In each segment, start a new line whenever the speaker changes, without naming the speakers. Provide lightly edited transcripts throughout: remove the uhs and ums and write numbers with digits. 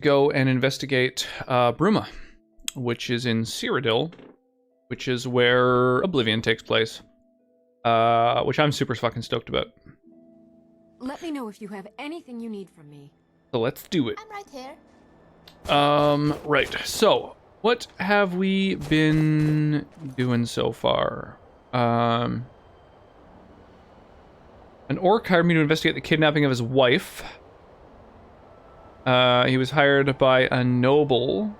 go and investigate Bruma, which is in Cyrodiil, which is where Oblivion takes place, which I'm super fucking stoked about.
Let me know if you have anything you need from me.
So let's do it.
I'm right here.
Right. So, what have we been doing so far? An orc hired me to investigate the kidnapping of his wife. He was hired by a noble.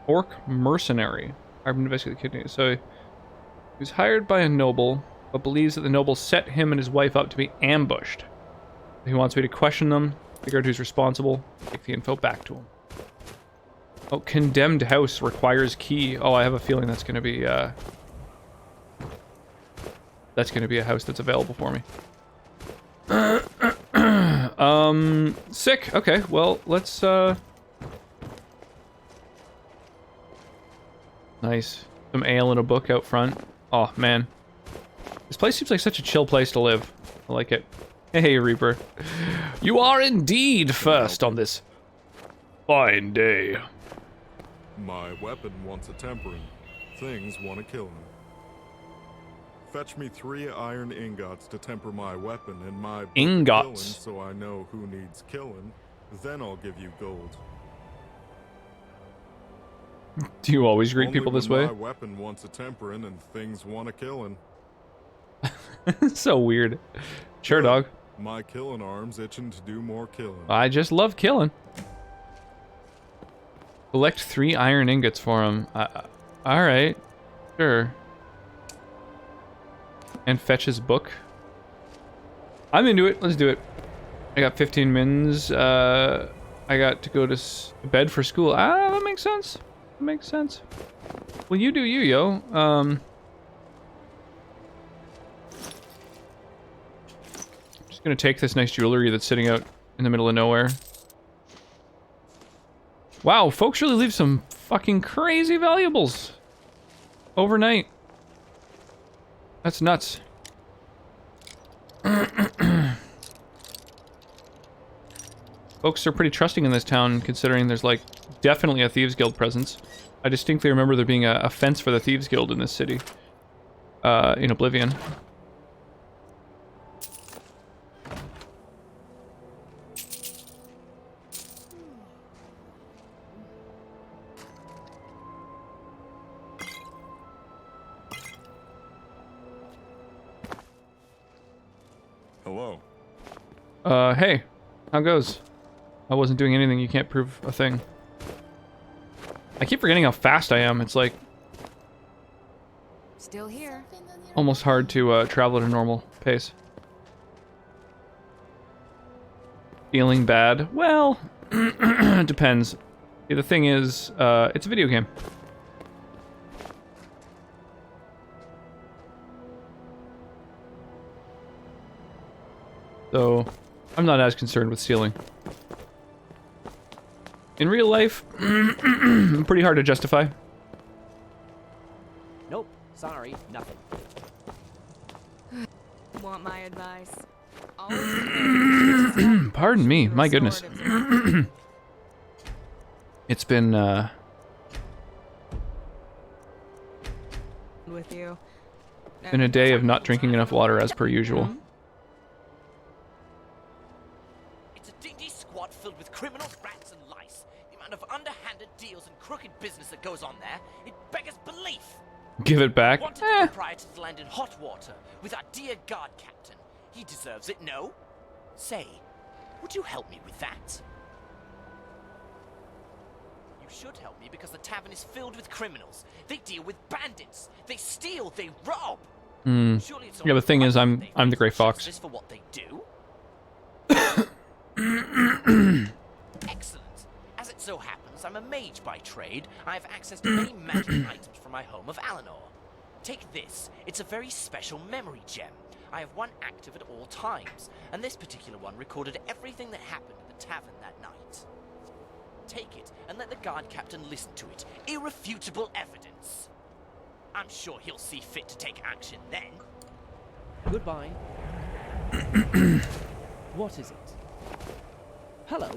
Orc mercenary. Hired me to investigate the kidnapping. So, he was hired by a noble, but believes that the noble set him and his wife up to be ambushed. He wants me to question them, figure out who's responsible, take the info back to him. Oh, condemned house requires key. Oh, I have a feeling that's gonna be a house that's available for me. Sick. Okay, well, let's nice. Some ale and a book out front. Oh man. This place seems like such a chill place to live. I like it. Hey, Reaper. You are indeed first on this fine day.
My weapon wants a tempering. Things want to kill him. Fetch me 3 iron ingots to temper my weapon and my
ingots,
so I know who needs killing. Then I'll give you gold.
Do you always greet people this way?
My weapon wants a tempering and things want a killing.
So weird. Sure, dog.
My killing arm's itching to do more killing.
I just love killing. Collect 3 iron ingots for him. Alright. Sure. And fetch his book. I'm into it. Let's do it. I got 15 mins. I got to go to bed for school. Ah, that makes sense. That makes sense. Well, you do you, yo. Just gonna take this nice jewelry that's sitting out in the middle of nowhere. Wow, folks really leave some fucking crazy valuables overnight. That's nuts. Folks are pretty trusting in this town, considering there's, like, definitely a Thieves Guild presence. I distinctly remember there being a fence for the Thieves Guild in this city. In Oblivion.
Hello.
Hey. How goes? I wasn't doing anything, you can't prove a thing. I keep forgetting how fast I am. It's like
Still here.
almost hard to travel at a normal pace. Feeling bad? Well, it depends. See, the thing is, it's a video game. So, I'm not as concerned with stealing. In real life, pretty hard to justify.
Nope, sorry, nothing.
Want my advice?
Pardon me, my goodness. It's been,
With you.
been a day of not drinking enough water as per usual.
It's a dingy squad filled with criminals, rats, and lice. The amount of underhanded deals and crooked business that goes on there, it beggars belief.
Give it back.
Wanted the proprietor to land in hot water with our dear guard captain. He deserves it, no? Say, would you help me with that? You should help me because the tavern is filled with criminals. They deal with bandits. They steal. They rob. Surely it's
Yeah, the thing is, I'm the Grey Fox.
justice for what they do. Excellent. As it so happens, I'm a mage by trade. I have access to many magic items from my home of Alinor. Take this. It's a very special memory gem. I have one active at all times, and this particular one recorded everything that happened at the tavern that night. Take it, and let the guard captain listen to it. Irrefutable evidence. I'm sure he'll see fit to take action then. Goodbye. What is it? Hello.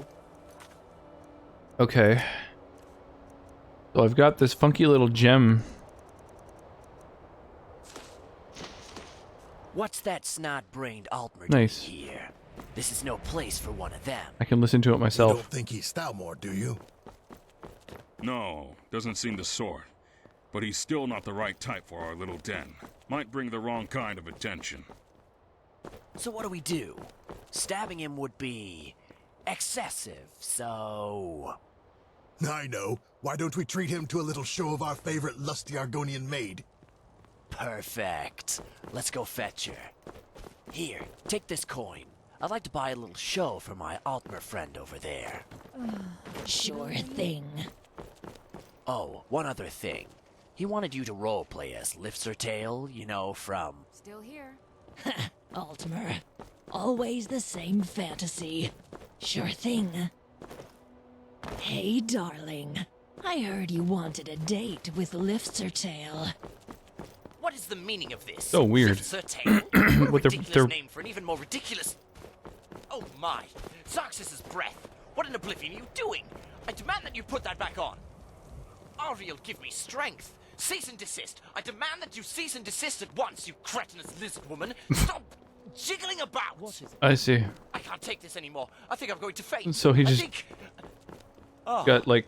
Okay. So I've got this funky little gem.
What's that snot-brained Altmer
Nice.
doing here? This is no place for one of them.
I can listen to it
You
myself.
don't think he's Stalmore, do you?
No, doesn't seem the sort. But he's still not the right type for our little den. Might bring the wrong kind of attention.
So what do we do? Stabbing him would be excessive, so...
I know. Why don't we treat him to a little show of our favorite lusty Argonian maid?
Perfect. Let's go fetch her. Here, take this coin. I'd like to buy a little show for my Altmer friend over there.
Sure thing.
Oh, one other thing. He wanted you to roleplay as Cyrodiil, you know, from...
Still here.
Altmer. Always the same fantasy. Sure thing. Hey, darling. I heard you wanted a date with Cyrodiil.
What is the meaning of this?
So weird.
Cyrodiil?
With
Ridiculous
their-
name for an even more ridiculous... Oh my! Soxus's breath! What in oblivion are you doing? I demand that you put that back on! Ariel, give me strength! Cease and desist! I demand that you cease and desist at once, you cretinous lizard woman! Stop jiggling about!
I see.
I can't take this anymore. I think I'm going to faint.
So he
I
just-
think... Oh,
Got like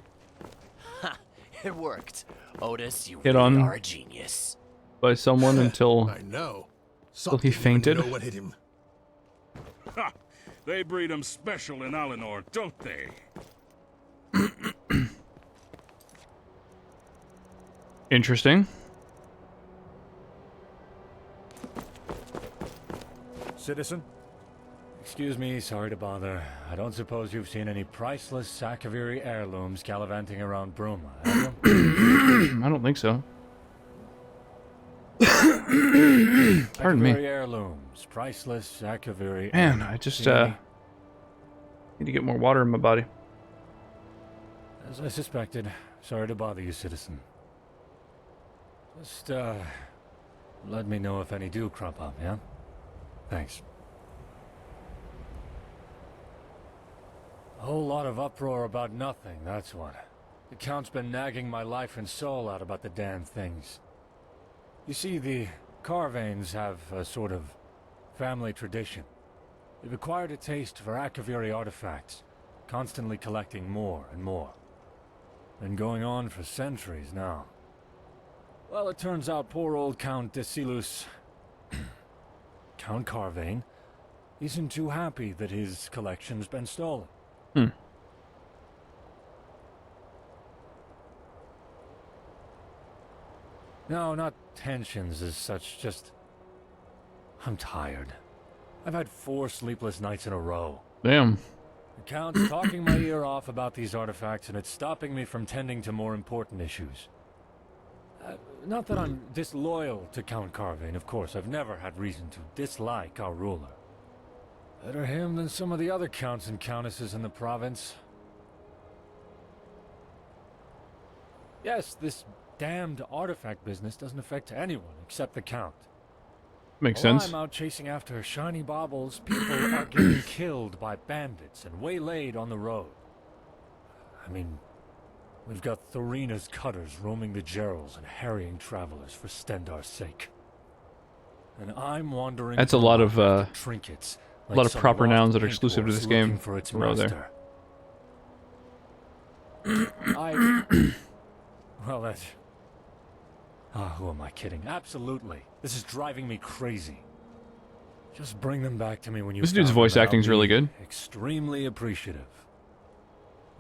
it worked. Otis, you
Hit
really
on-
are a genius.
by someone until
I know.
Well, he
Something
fainted.
wouldn't know what hit him.
Ha! They breed 'em special in Alinor, don't they?
interesting.
Citizen? Excuse me, sorry to bother. I don't suppose you've seen any priceless Sakaviri heirlooms gallivanting around Bruma, have you?
I don't think so. Pardon me.
Sakaviri heirlooms, priceless Sakaviri
Man,
heirlooms.
I just
See any?
need to get more water in my body.
As I suspected, sorry to bother you, citizen. Just, let me know if any do crop up, yeah? Thanks. A whole lot of uproar about nothing, that's what. The Count's been nagging my life and soul out about the damn things. You see, the Carvanes have a sort of family tradition. They've acquired a taste for Akaviri artifacts, constantly collecting more and more. Been going on for centuries now. Well, it turns out poor old Count Desilus, Count Carvane, isn't too happy that his collection's been stolen. No, not tensions as such, just... I'm tired. I've had 4 sleepless nights in a row.
Damn.
The Count's talking my ear off about these artifacts, and it's stopping me from tending to more important issues. Not that I'm disloyal to Count Carvane, of course. I've never had reason to dislike our ruler. Better him than some of the other counts and countesses in the province. Yes, this damned artifact business doesn't affect anyone except the Count.
Makes
While
sense.
I'm out chasing after shiny baubles, people are getting killed by bandits and waylaid on the road. I mean, we've got Thorina's cutters roaming the Gerals and harrying travelers for Stendar's sake. And I'm wandering.
That's a
through
lot of,
markets for trinkets,
a lot of
some
proper
lost
nouns that are
paint
exclusive to
horse
this game.
looking for its
Row there.
master. Well, that's... Ah, who am I kidding? Absolutely. This is driving me crazy. Just bring them back to me when you
This dude's
found
voice
them, and
acting's
I'll
really
be
good.
Extremely appreciative.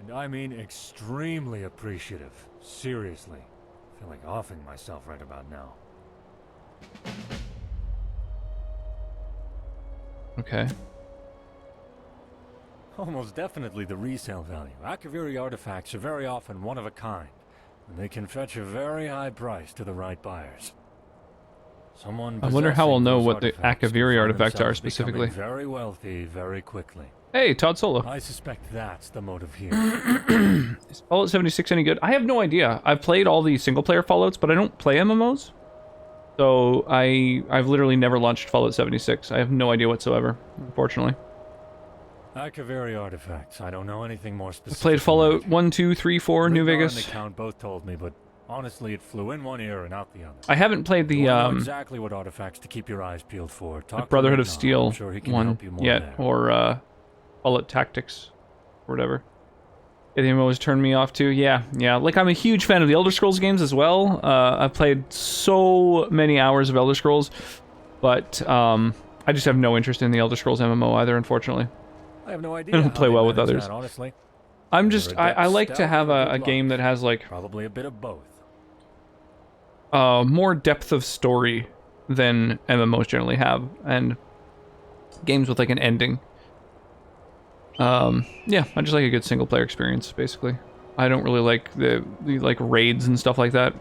And I mean extremely appreciative. Seriously. I feel like offing myself right about now.
Okay.
Almost definitely the resale value. Akaviri artifacts are very often one of a kind, and they can fetch a very high price to the right buyers. Someone
I wonder how
possessing
I'll know
those
what the
artifacts can
Akaviri
find
artifacts are
themselves becoming
specifically.
very wealthy very quickly.
Hey, Todd Solo.
I suspect that's the motive here.
Is Fallout 76 any good? I have no idea. I've played all the single-player Fallouts, but I don't play MMOs. So I've literally never launched Fallout 76. I have no idea whatsoever, unfortunately.
Akaviri artifacts. I don't know anything more
I
specific.
played Fallout 1, 2, 3, 4, New
Rignar
Vegas.
and the Count both told me, but honestly, it flew in one ear and out the other.
I haven't played the
You wanna know exactly what artifacts to keep your eyes peeled for. Talk to
Brotherhood of
Rignar.
Steel
I'm sure he can
one
help you more
yet,
there.
or Fallout Tactics, or whatever. Yeah, the MMOs turned me off too. Yeah. Like, I'm a huge fan of the Elder Scrolls games as well. I've played so many hours of Elder Scrolls, but I just have no interest in the Elder Scrolls MMO either, unfortunately.
I have no idea.
I don't
how
play
they
well with
manage
others.
that, honestly.
I'm
Either
just,
a
I
depth
like to
stout
have
or
a
good
game
luck.
that has, like,
Probably a bit of both.
more depth of story than MMOs generally have, and games with, like, an ending. Yeah, I just like a good single-player experience, basically. I don't really like the like raids and stuff like that.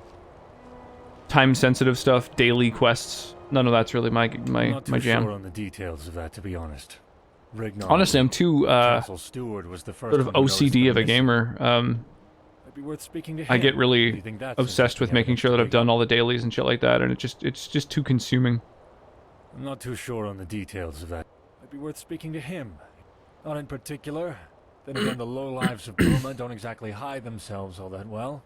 Time-sensitive stuff, daily quests. None of that's really my
I'm not
my
too
jam.
sure on the details of that, to be honest. Rignar,
Honestly, I'm too
Castle Steward, was the first
sort of
one who noticed
OCD
them
of a
missing.
gamer.
It'd be worth speaking to
I
him.
get
Do
really
you think that's
obsessed with
interesting
making
evidence
sure that
to
I've done all the dailies and shit like that, and it's just too consuming.
I'm not too sure on the details of that. It'd be worth speaking to him. Not in particular. Then again, the lowlives of Burma don't exactly hide themselves all that well.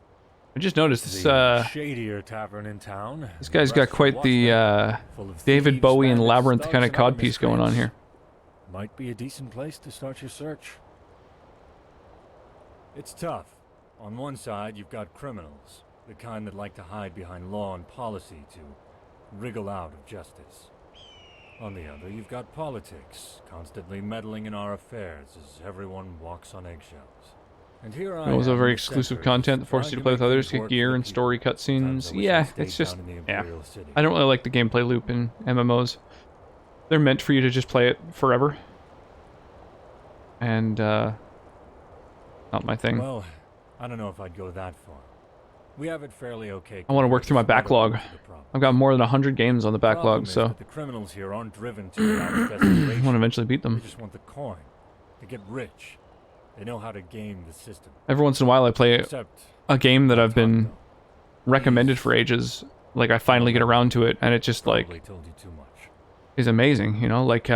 I just noticed this
The shadier tavern in town.
this guy's got quite the David Bowie and Labyrinth kind of codpiece going on here.
Might be a decent place to start your search. It's tough. On one side, you've got criminals, the kind that like to hide behind law and policy to wriggle out of justice. On the other, you've got politics, constantly meddling in our affairs as everyone walks on eggshells. And here I
It was
am
a very
in the
exclusive
center,
content that forces you to play with
trying
others,
make
to
things
get
work
gear
for
and
the
story
people.
cutscenes.
Sometimes I wish
Yeah,
I'd stayed
it's just
down in the
yeah.
Imperial City.
I don't really like the gameplay loop in MMOs. They're meant for you to just play it forever. And not my thing.
Well, I don't know if I'd go that far. We have it fairly okay.
I want to work through my backlog. I've got more than 100 games on the backlog, so
the criminals here aren't driven to
I want to eventually beat
They
them.
just want the coin to get rich. They know how to game the system.
Every once in a while I play
Except
a game that I've been
Tonto.
recommended for ages. Like, I finally get around to it, and it just,
Probably
like,
told you too much.
is amazing, you know? Like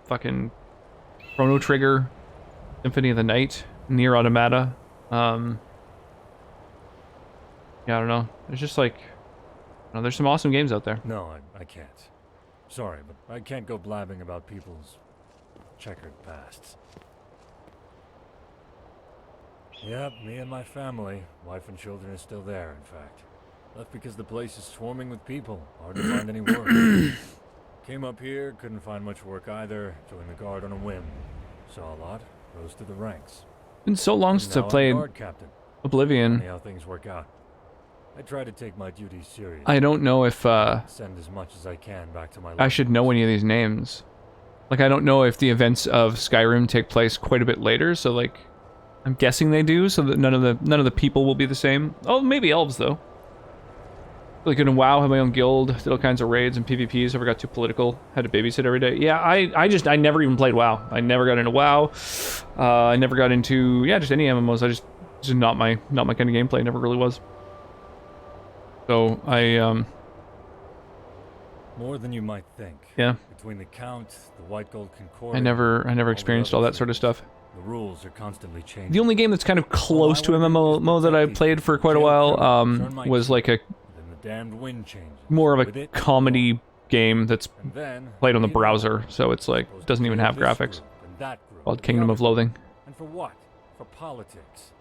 fucking Chrono Trigger, Symphony of the Night, Nier Automata. Yeah, I don't know. There's just like, there's some awesome games out there.
No, I can't. Sorry, but I can't go blabbing about people's checkered pasts. Yep, me and my family, wife and children are still there, in fact. Left because the place is swarming with people. Hard to find any work. Came up here, couldn't find much work either. Joined the guard on a whim. Saw a lot, rose to the ranks.
Been so long since I
Now I'm
played
guard captain.
Oblivion.
Funny how things work out. I try to take my duties seriously.
I don't know if
Send as much as I can back to my
I should know any of these names. Like, I don't know if the events of Skyrim take place quite a bit later, so like, I'm guessing they do, so that none of the people will be the same. Oh, maybe elves though. Really good in WoW, had my own guild, did all kinds of raids and PvPs, never got too political, had to babysit every day. Yeah, I never even played WoW. I never got into WoW. I never got into, yeah, just any MMOs. Just not my kind of gameplay, never really was. So,
More than you might think.
yeah,
Between the Count, the White Gold Concord.
I never experienced all that sort of stuff.
The rules are constantly changing.
The only game that's kind of close to MMO that I played for quite a while was like a
Then the damned wind changes.
more of
With
a
it,
comedy game that's
and then,
played on the
you know,
browser, so it's like
supposed to
doesn't even
kill
have
this
graphics.
group and that group
Called
and the
Kingdom
other
of
group.
Loathing.
And for what? For politics.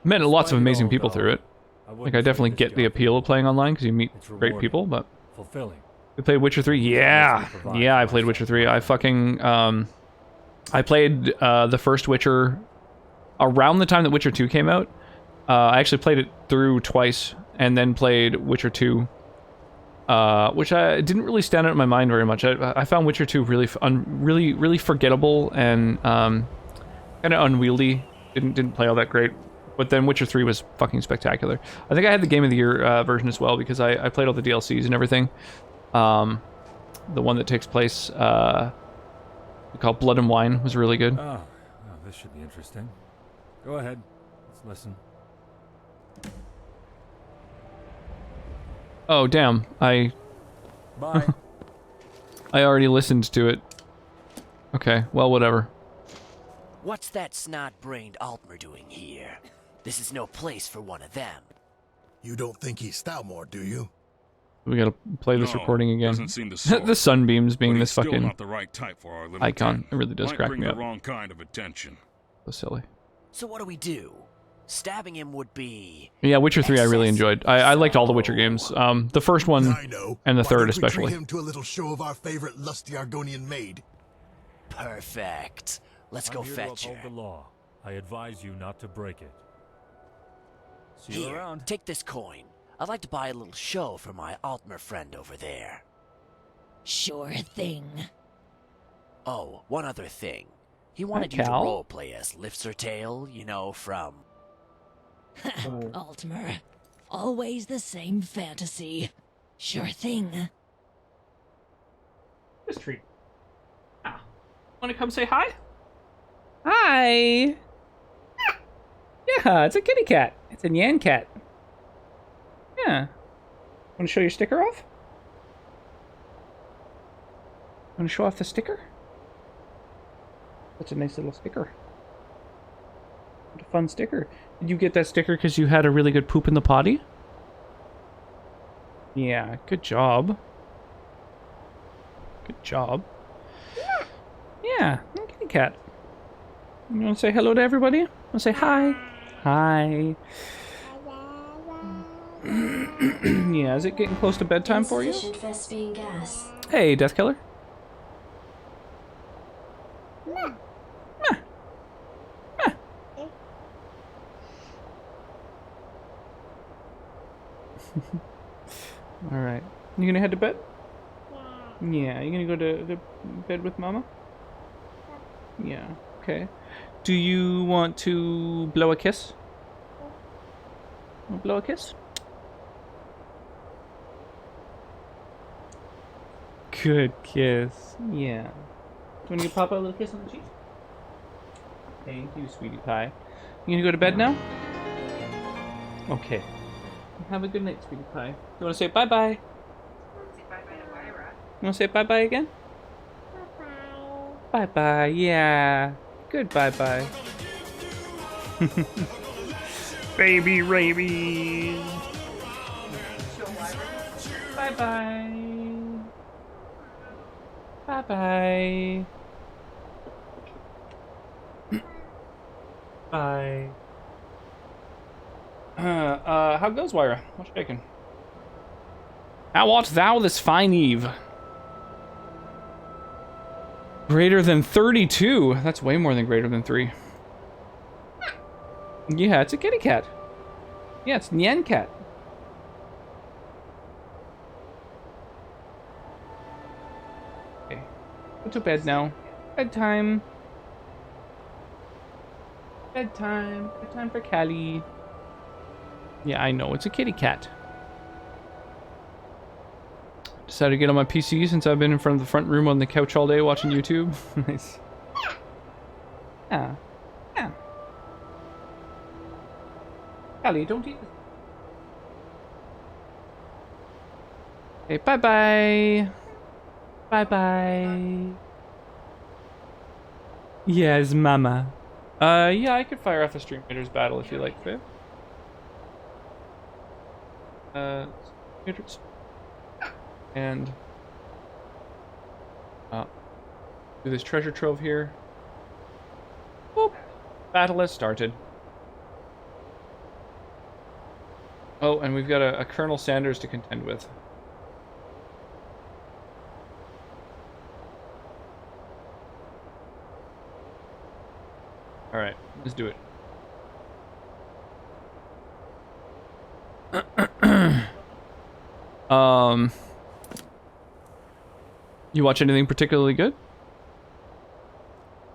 Met lots of
Despite it
amazing
all,
people
though,
through it.
wouldn't
Like, I
trade
definitely
this
get the
job.
appeal of playing online because you meet
It's
great
rewarding,
people, but
fulfilling.
we played Witcher 3. Yeah, yeah, I played Witcher 3. I fucking I played the first Witcher around the time that Witcher 2 came out. I actually played it through twice, and then played Witcher 2, which I didn't really stand out in my mind very much. I found Witcher 2 really forgettable and kind of unwieldy. Didn't play all that great. But then Witcher 3 was fucking spectacular. I think I had the Game of the Year version as well, because I played all the DLCs and everything. The one that takes place called Blood and Wine was really good.
Oh, well, this should be interesting. Go ahead. Let's listen.
Oh damn, I
Bye.
already listened to it. Okay, well, whatever.
What's that snot-brained Altmer doing here? This is no place for one of them.
You don't think he's Stalmore, do you?
We gotta play this
No,
recording again.
doesn't seem the sort.
The sunbeams being
But
this
he's still
fucking
not the right type for our little
icon.
den.
It really does
Might
crack
bring
me
the
up.
wrong kind of attention.
So silly.
So what do we do? Stabbing him would be...
Yeah, Witcher 3 I really enjoyed. I liked all the Witcher games. The first one
I know.
and the
Why
third
don't we
especially.
treat him to a little show of our favorite lusty Argonian maid?
Perfect. Let's go
I'm here
fetch
to uphold
her.
the law. I advise you not to break it. See you
Here,
around.
take this coin. I'd like to buy a little show for my Altmer friend over there.
Sure thing.
Oh, one other thing. He wanted you to
Cal?
roleplay as Cyrodiil, you know, from...
Altmer. Always the same fantasy. Sure thing.
This treat. Ah. Wanna come say hi? Hi! Yeah, it's a kitty cat. It's a Nyan cat. Yeah. Wanna show your sticker off? Wanna show off the sticker? That's a nice little sticker. What a fun sticker. Did you get that sticker because you had a really good poop in the potty? Yeah, good job. Good job. Yeah, kitty cat. You want to say hello to everybody? Want to say hi? Hi. Yeah, is it getting close to bedtime for you?
Vespine gas.
Hey, Death Killer. All right. You gonna head to bed? Yeah. You gonna go to bed with Mama? Yeah. Okay. Do you want to blow a kiss? Want to blow a kiss? Good kiss. Yeah. Do you want to give Papa a little kiss on the cheek? Thank you, sweetie pie. You gonna go to bed now? Okay. Have a good night, sweetie pie. You wanna say bye-bye? You wanna say bye-bye again? Bye-bye. Bye-bye, yeah. Good bye-bye. Baby rabies. Bye-bye. Bye-bye. Bye. How goes, Wyra? What's shaking? How art thou this fine eve? Greater than 32. That's way more than greater than 3. Yeah, it's a kitty cat. Yeah, it's Nyan cat. Okay. Go to bed now. Bedtime. Bedtime. Bedtime for Callie. Yeah, I know. It's a kitty cat. Decided to get on my PC since I've been in front of the front room on the couch all day watching YouTube. Nice. Yeah. Yeah. Callie, don't eat this. Okay, bye-bye. Bye-bye. Yes, mama. Yeah, I could fire off a Stream Raiders battle if you like, babe. Raiders. And do this treasure trove here. Boop. Battle has started. Oh, and we've got a Colonel Sanders to contend with. All right, let's do it. You watch anything particularly good?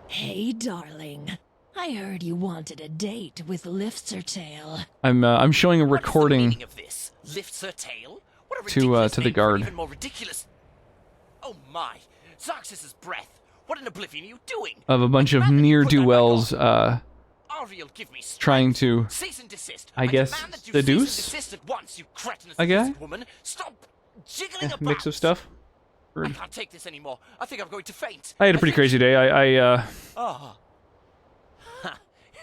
Hey, darling. I heard you wanted a date with Cyrodiil.
I'm showing a
What's the
recording
meaning of this? Cyrodiil? What a
to
ridiculous
the
name for
guard.
Even more ridiculous. Oh my! Zarxus's breath. What in oblivion are you doing?
of a bunch of
Demand that you put that
ne'er-do-wells
back on. Ariel, give me strength.
trying to,
Cease and desist.
I guess,
demand that you
seduce
cease and desist at once, you cretinous
a guy?
woman. Stop jiggling about.
mix of stuff.
I can't take this anymore. I think I'm going to faint.
I had a pretty crazy day. I
Oh.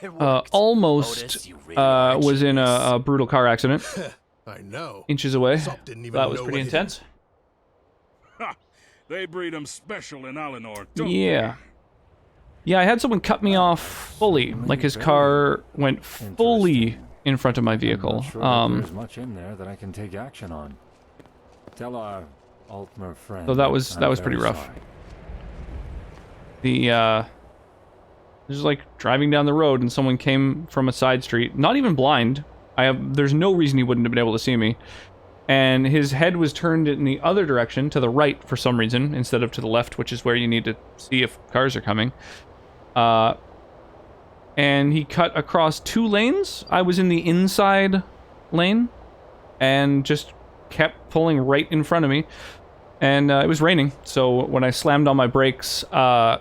It worked.
almost
Otis, you really are a
was in
genius.
a brutal car accident.
I know.
Inches away.
Sop didn't even
That was
know
pretty
what hit
intense.
Ha! They breed 'em special in Alinor, don't
Yeah. Yeah, I had someone cut me off fully. Like his car went fully in front of my vehicle.
I'm not sure that there's much in there that I can take action on. Tell our Altmer friend.
So that was pretty rough.
Sorry.
Just like driving down the road and someone came from a side street, not even blind. There's no reason he wouldn't have been able to see me. And his head was turned in the other direction, to the right for some reason, instead of to the left, which is where you need to see if cars are coming. And he cut across 2 lanes. I was in the inside lane and just kept pulling right in front of me. And it was raining, so when I slammed on my brakes, the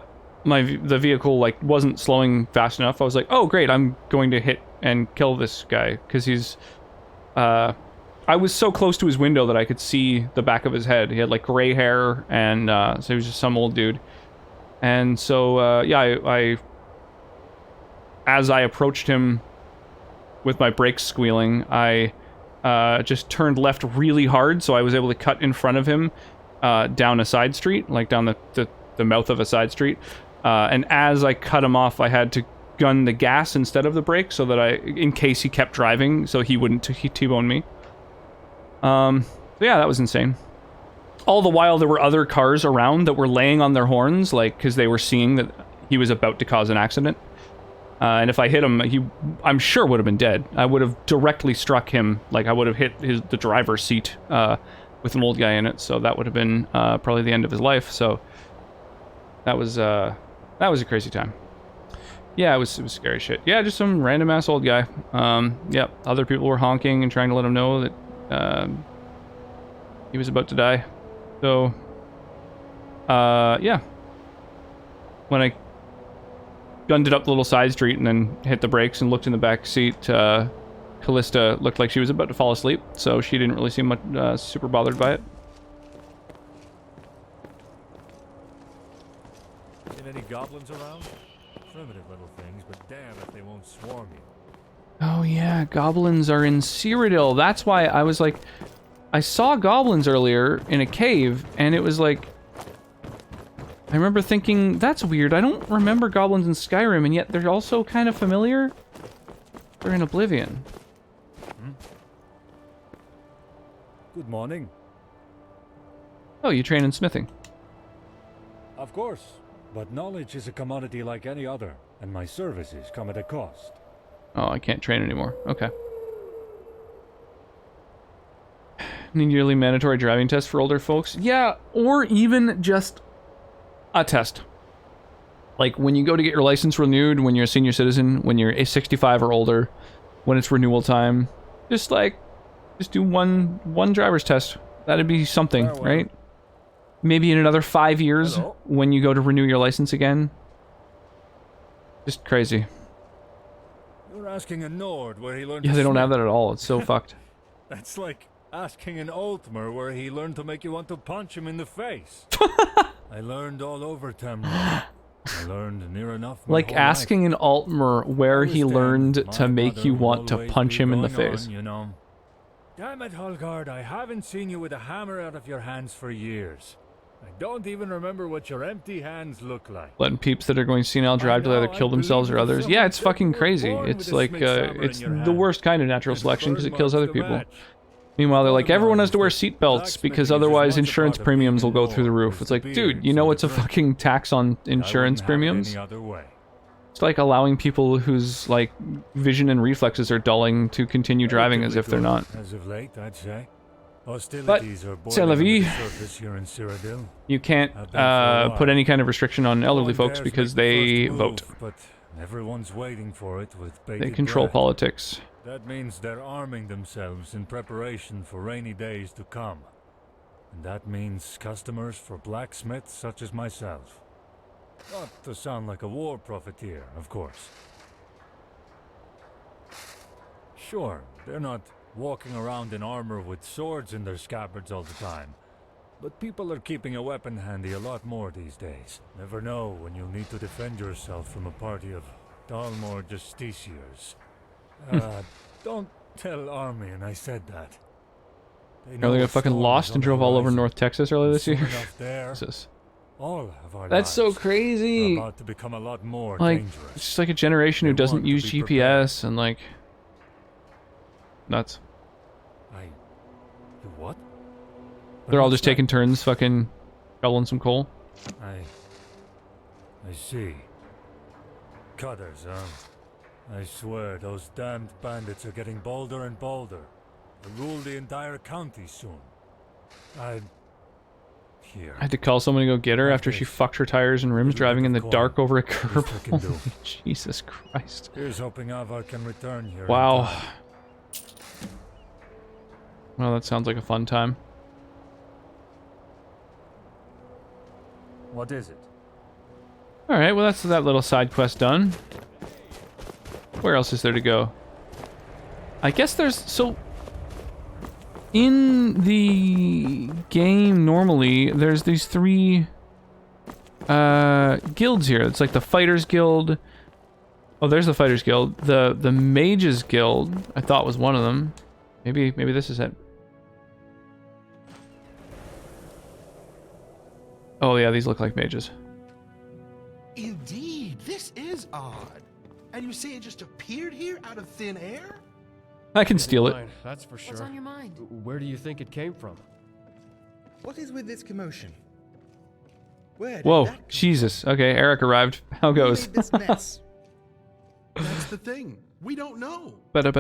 vehicle like wasn't slowing fast enough. I was like, "Oh, great! I'm going to hit and kill this guy," because he's. I was so close to his window that I could see the back of his head. He had like gray hair, and so he was just some old dude. And so yeah, as I approached him with my brakes squealing, I just turned left really hard, so I was able to cut in front of him down a side street, like down the mouth of a side street. And as I cut him off, I had to gun the gas instead of the brake, so that in case he kept driving, so he wouldn't T-bone me. So yeah, that was insane. All the while, there were other cars around that were laying on their horns, like, because they were seeing that he was about to cause an accident. And if I hit him, I'm sure would have been dead. I would have directly struck him, like I would have hit the driver's seat with an old guy in it. So that would have been probably the end of his life. So that was a crazy time. Yeah, it was scary shit. Yeah, just some random ass old guy. Yeah, other people were honking and trying to let him know that he was about to die. So, yeah. When I gunned it up the little side street and then hit the brakes and looked in the back seat, Callista looked like she was about to fall asleep, so she didn't really seem much, super bothered by it.
Seen any goblins around? Primitive little things, but damn if they won't swarm you.
Oh yeah, goblins are in Cyrodiil. That's why I was like, I saw goblins earlier in a cave, and it was like, I remember thinking, that's weird. I don't remember goblins in Skyrim, and yet they're also kind of familiar. They're in Oblivion.
Good morning.
Oh, you train in smithing.
Of course, but knowledge is a commodity like any other, and my services come at a cost.
Oh, I can't train anymore. Okay. Need yearly mandatory driving test for older folks? Yeah, or even just a test. Like when you go to get your license renewed, when you're a senior citizen, when you're a 65 or older, when it's renewal time, just do one driver's test. That'd be something, right? Maybe in another 5 years, when you go to renew your license again. Just crazy.
You're asking a Nord where he learned
Yeah,
to
they don't
swim.
have that at all. It's so fucked.
That's like asking an Altmer where he learned to make you want to punch him in the face. I learned all over Tamriel. I learned near enough.
Like asking an Altmer where he learned to make you want to punch him in the face.
You know. Damn it, Holgard, I haven't seen you with a hammer out of your hands for years. I don't even remember what your empty hands look like.
Letting peeps that are going senile drive to either kill themselves or others. Yeah, it's fucking crazy. It's like, it's the worst kind of natural selection because it kills other people. Meanwhile, they're like, everyone has to wear seatbelts because otherwise insurance premiums will go through the roof. It's like, dude, you know it's a fucking tax on insurance premiums? It's like allowing people whose, like, vision and reflexes are dulling to continue driving as if they're not.
As of late, I'd say.
But,
C'est
la vie. You can't put any kind of restriction on elderly folks because they vote.
But everyone's waiting for it with
They
bated
control
breath.
politics.
That means they're arming themselves in preparation for rainy days to come. And that means customers for blacksmiths such as myself. Not to sound like a war profiteer, of course. Sure, they're not walking around in armor with swords in their scabbards all the time. But people are keeping a weapon handy a lot more these days. Never know when you'll need to defend yourself from a party of Dalmor Justiciars. Don't tell Armian I said that. They
They got fucking lost and drove all over North Texas earlier this year. Jesus.
All of our
That's so
lives
crazy.
are about to become a lot more
Like,
dangerous.
it's just like a generation who
They
doesn't
want to
use
be
GPS and like nuts.
You what?
They're all
What's
just
that?
taking turns fucking shoveling some coal.
I see. Cutters, huh? I swear, those damned bandits are getting bolder and bolder. They'll rule the entire county soon. Here.
I had to call someone to go get her after she fucked her tires and rims driving in the dark over a
Least
curb.
I can do.
Holy Jesus Christ.
Here's hoping Avar can return here. in
Wow.
time.
Well, that sounds like a fun time.
What is it?
Alright, well that's that little side quest done. Where else is there to go? I guess there's... So... In the game, normally, there's these 3... guilds here. It's like the Fighters Guild. Oh, there's the Fighters Guild. The Mages Guild, I thought was one of them. Maybe this is it. Oh yeah, these look like mages.
Indeed, this is odd. And you say it just appeared here out of thin air?
I can steal it.
Fine, that's for sure.
What's on your mind?
Where do you think it came from?
What is with this commotion? Where did
Whoa,
that come
Jesus. Okay, Eric arrived. How
from? Who
goes?
made this mess? That's the thing. We don't know.
Maybe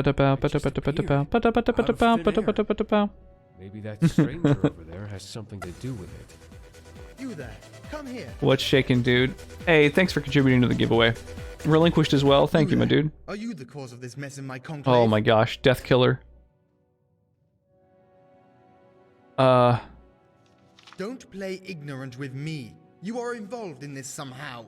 that stranger over there has something to do with it.
You there. Come here.
What's shaking, dude? Hey, thanks for contributing to the giveaway. Relinquished as well. Thank you, my
there.
dude.
Are you the cause of this mess in my conclave?
Oh my gosh, Death Killer.
Don't play ignorant with me. You are involved in this somehow.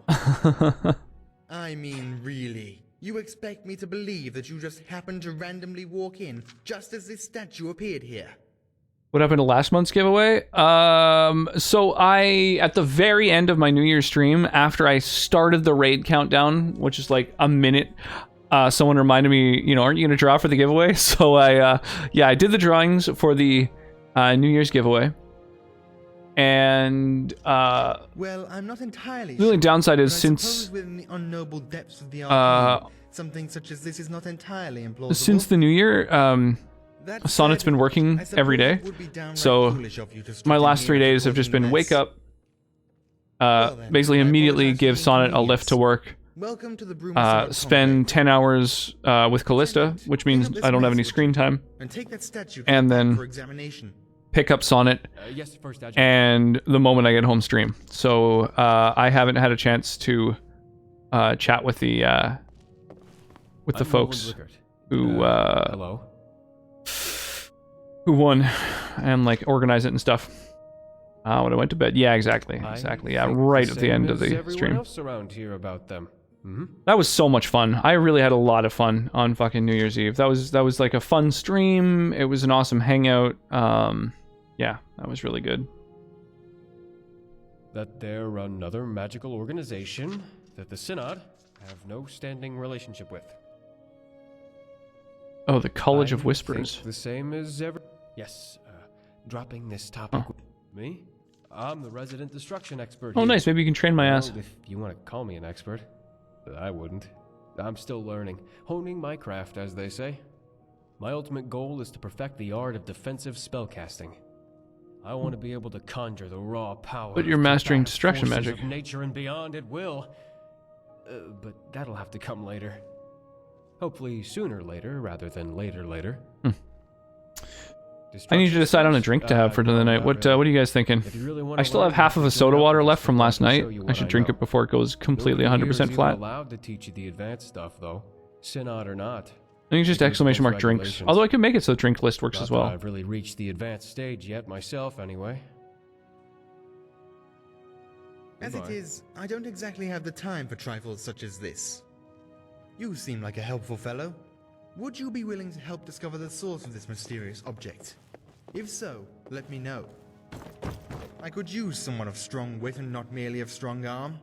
I mean, really. You expect me to believe that you just happened to randomly walk in just as this statue appeared here?
What happened to last month's giveaway? So at the very end of my New Year's stream, after I started the raid countdown, which is like a minute, someone reminded me, you know, aren't you going to draw for the giveaway? So I did the drawings for the New Year's giveaway. And
well, I'm not entirely
the only
sure,
downside is
but I
since
suppose within the unknowable depths of the arcane, something such as this is not entirely implausible.
since the New Year,
That
Sonnet's
said,
been working
I suppose
every day.
it would be downright
So
foolish of you to strut
my
in
last
here
3 days
causing
have just
a
been
mess.
wake up,
Well then,
basically
I
immediately
apologize for
give
the
Sonnet a lift to
inconvenience.
work,
Welcome to the Broom
spend 10 hours with Callista, which means I don't have any screen time,
and take that statue to
and
the back
then
for examination.
pick up Sonnet,
Yes, first adjutant.
and the moment I get home stream. So I haven't had a chance to chat with the
I'm
folks
Roland Rickard.
who
Hello.
who won and like organize it and stuff. When I went to bed. Yeah, exactly. Yeah,
I think
right at the
same
end of
as
the
everyone
stream.
else around here about them.
That was so much fun. I really had a lot of fun on fucking New Year's Eve. That was like a fun stream. It was an awesome hangout. Yeah, that was really good.
That they're another magical organization that the Synod have no standing relationship with.
Oh, the College of
I
Whispers.
think the same as ever. Yes, dropping this topic.
Oh.
Me? I'm the resident destruction expert.
Oh,
here.
nice. Maybe you can train my ass.
Well, if you want to call me an expert, I wouldn't. I'm still learning, honing my craft, as they say. My ultimate goal is to perfect the art of defensive spellcasting. I want to be able to conjure the raw power.
But you're
of
mastering
combative
destruction
forces
magic.
of nature and beyond at will. But that'll have to come later. Hopefully sooner later, rather than later.
I need you to decide on a drink to have for the night. What are you guys thinking?
If you really want
I
to
still
learn,
have half of a
join
soda
up
water
with
left
us
from
and
last
I can
night.
show you
I
what
should drink
know.
it before it goes completely
Over the
100%
years,
flat.
You were allowed to teach you the advanced stuff, though. Synod or not.
I think it's just
Because
exclamation
those
mark drinks.
regulations.
Although I could make it so the drink list works
Not
as
that
well.
I've really reached the advanced stage yet myself, anyway.
As it
Goodbye.
is, I don't exactly have the time for trifles such as this. You seem like a helpful fellow. Would you be willing to help discover the source of this mysterious object? If so, let me know. I could use someone of strong wit and not merely of strong arm.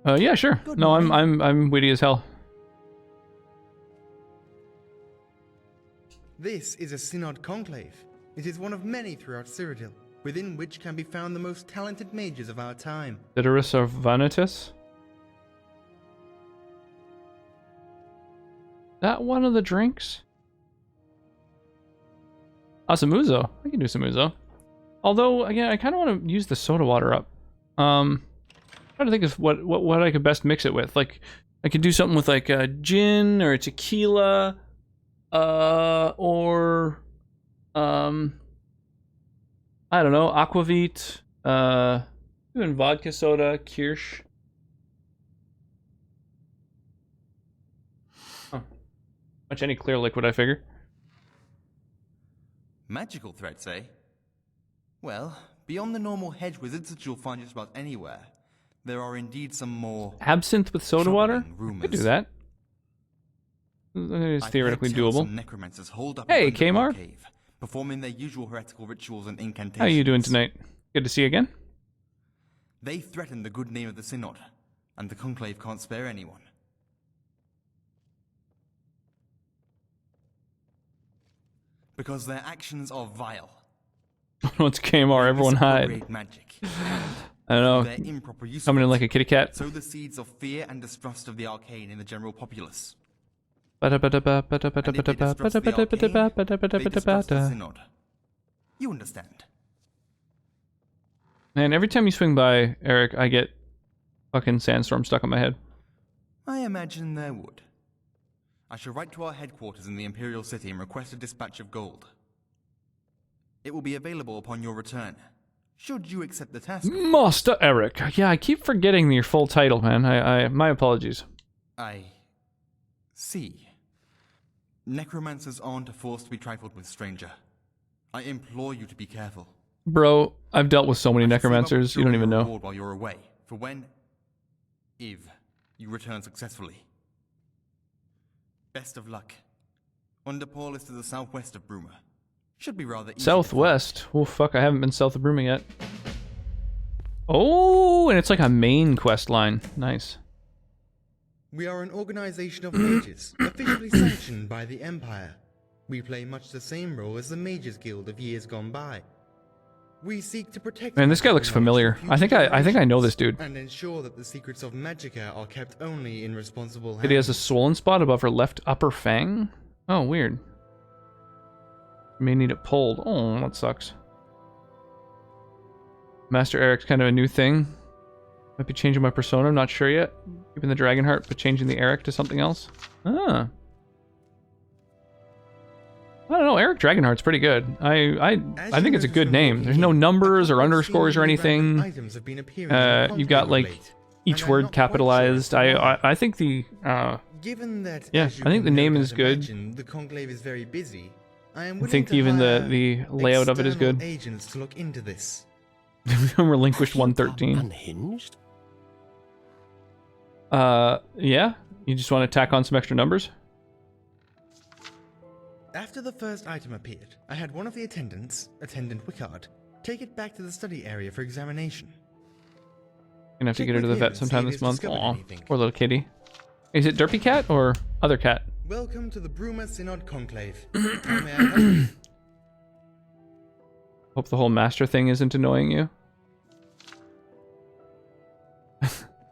Yeah, sure.
Good
No,
morning.
I'm witty as hell.
This is a Synod conclave. It is one of many throughout Cyrodiil, within which can be found the most talented mages of our time.
Diderus of Vanitas. That one of the drinks? Ah, some Uzo. I can do some Uzo. Although, again, I kind of want to use the soda water up. Trying to think of what I could best mix it with. Like, I could do something with like a gin or a tequila, or I don't know, aquavit, even vodka soda, kirsch. Huh. Much any clear liquid, I figure.
Magical threats, eh? Well, beyond the normal hedge wizards that you'll find just about anywhere, there are indeed some more
Absinthe with soda water?
rumors.
Could do that. It's
I've
theoretically
heard tales
doable.
some necromancers holed up
Hey,
in Underdark
Kmar.
Cave, performing their usual heretical rituals and incantations.
How you doing tonight? Good to see you again.
They threaten the good name of the Synod, and the Conclave can't spare anyone. Because their actions are vile.
What's Kmar? Everyone hide.
Misappropriate magic.
I don't
Their
know.
improper use
Coming
of
in
it,
like a kitty cat.
sow the seeds of fear and distrust of the arcane in the general populace.
Man,
And if they distrust the arcane, they distrust the Synod. You understand?
every time you swing by, Eric, I get fucking sandstorm stuck on my head.
I imagine there would. I shall write to our headquarters in the Imperial City and request a dispatch of gold. It will be available upon your return. Should you accept the task?
Master Eric. Yeah, I keep forgetting your full title, man. My apologies.
I see. Necromancers aren't a force to be trifled with, stranger. I implore you to be careful.
Bro, I've dealt with so many
I shall save up
necromancers, you don't even
your
know.
reward while you're away, for when, if, you return successfully. Best of luck. Underpaul is to the southwest of Bruma. Should be rather easy.
Southwest? Oh, fuck, I haven't been south of Bruma yet. Oh, and it's like a main quest line. Nice.
We are an organization of mages, officially sanctioned by the Empire. We play much the same role as the Mages Guild of years gone by. We seek to protect.
Man, this guy looks familiar. I think I know this dude.
And ensure that the secrets of Magicka are kept only in responsible hands.
It has a swollen spot above her left upper fang. Oh, weird. May need it pulled. Oh, that sucks. Master Eric's kind of a new thing. Might be changing my persona, I'm not sure yet. Keeping the dragon heart, but changing the Eric to something else. Ah. I don't know, Eric Dragonheart's pretty good. I think it's a good name. There's no numbers or underscores or anything. You got like each word capitalized. I think the
Given that,
yeah,
as you
I think the
can
name
no
is
doubt
good.
imagine, the conclave is very busy. I am
I
willing
think
to
even
hire
the layout of it is
external
good.
agents to look into this.
Relinquished 113.
Unhinged?
Yeah? You just want to tack on some extra numbers?
After the first item appeared, I had one of the attendants, Attendant Wickard, take it back to the study area for examination.
Gonna have to
Check
get her to the
with him
vet
and
sometime
see if
this
he's
month.
discovered
Aw,
anything.
poor little kitty. Is it Derpy Cat or other cat?
Welcome to the Bruma Synod Conclave. How may I help you?
Hope the whole master thing isn't annoying you.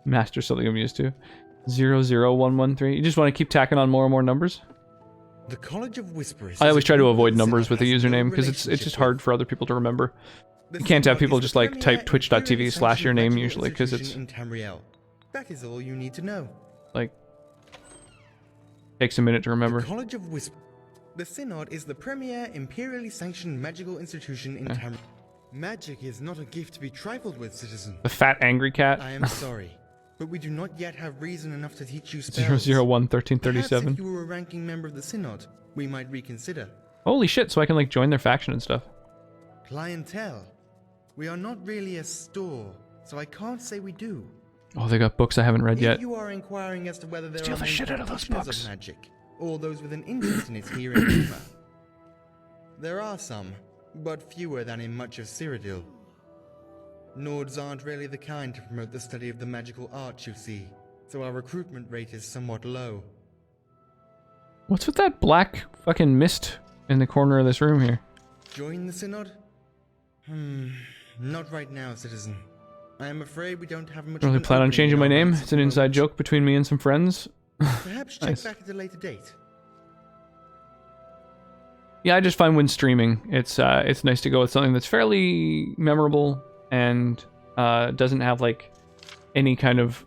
Master something I'm used to. 00113. You just want to keep tacking on more and more numbers?
The College of Whisperers.
I always try to
is a
avoid
group
numbers
Synod
with the
has no
username because it's just
relationship
hard
with.
for other people to remember.
The
You can't have
Synod
people
is
just
the
like
premier
type twitch.tv/your name
imperially
usually because it's
sanctioned institution in Tamriel. That is all you need to know.
like takes a minute to remember.
The College of Whisperers. The Synod is the premier imperially sanctioned magical institution in Tamriel. Magic is not a gift to be trifled with, citizen.
The fat angry cat.
I am sorry, but we do not yet have reason enough to teach you spells.
0011337.
Perhaps if you were a ranking member of the Synod, we might reconsider.
Holy shit! So I can like join their faction and stuff.
Clientele. We are not really a store, so I can't say we do.
Oh, they got books I haven't read yet.
If you are inquiring as to whether there
Steal
are
the
many
shit out of those
practitioners
books.
of magic, or those with an interest in it here in Bruma, there are some, but fewer than in much of Cyrodiil. Nords aren't really the kind to promote the study of the magical arts, you see, so our recruitment rate is somewhat low.
What's with that black fucking mist in the corner of this room here?
Join the Synod? Not right now, citizen. I am afraid we don't have much.
Really
of an
plan on
opening
changing
in
my
our
name?
ranks
It's
at
an
the
inside
moment.
joke between me and some friends.
Perhaps check
Nice.
back at a later date.
Yeah, I just find when streaming, it's nice to go with something that's fairly memorable and doesn't have like any kind of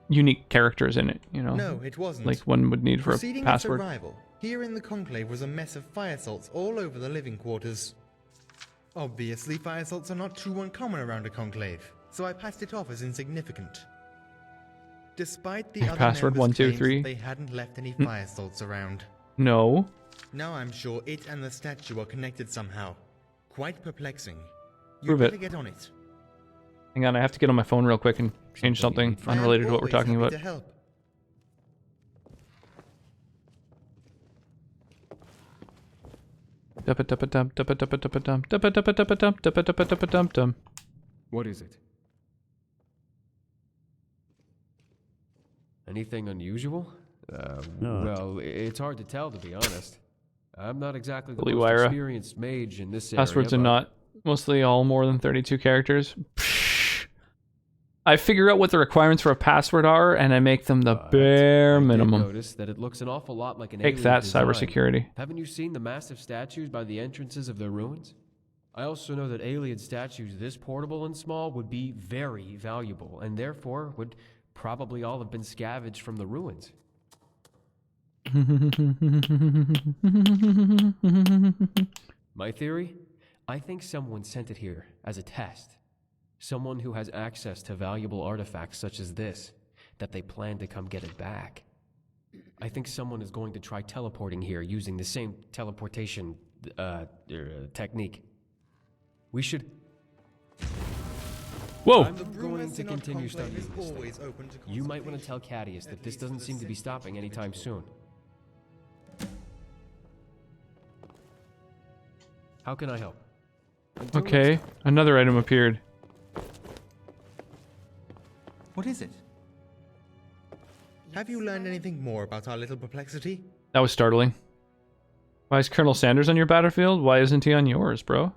unique characters in it, you know?
No, it wasn't.
Like one would need for a
Preceding
password.
its arrival, here in the Conclave was a mess of fire salts all over the living quarters. Obviously, fire salts are not too uncommon around a Conclave, so I passed it off as insignificant. Despite the other
Password
members'
1, 2,
claims
3.
they hadn't left any fire salts around.
No.
Now I'm sure it and the statue are connected somehow. Quite perplexing. You
Prove it.
better get on it.
Hang on, I have to get on my phone real quick and change something
I am
unrelated to what we're
always
talking
happy
about.
to help.
What is it? Anything unusual? Well, it's hard to tell, to be honest. I'm not exactly the
Holy
most
Wyra.
experienced mage in this area.
Passwords are
but
not mostly all more than 32 characters. Psh. I figure out what the requirements for a password are, and I make them the bare
I did
minimum.
notice that it looks an awful lot like an
Take
alien
that,
design.
cybersecurity.
Haven't you seen the massive statues by the entrances of the ruins? I also know that alien statues this portable and small would be very valuable, and therefore would probably all have been scavenged from the ruins. My theory? I think someone sent it here as a test. Someone who has access to valuable artifacts such as this, that they plan to come get it back. I think someone is going to try teleporting here using the same teleportation technique. We should...
Whoa!
I'm going to continue studying this
always
thing.
open to
You might want to tell Cadius that this doesn't seem to be stopping anytime soon. How can I help?
Okay, another item appeared.
What is it?
Have you learned anything more about our little perplexity?
That was startling. Why is Colonel Sanders on your battlefield? Why isn't he on yours, bro?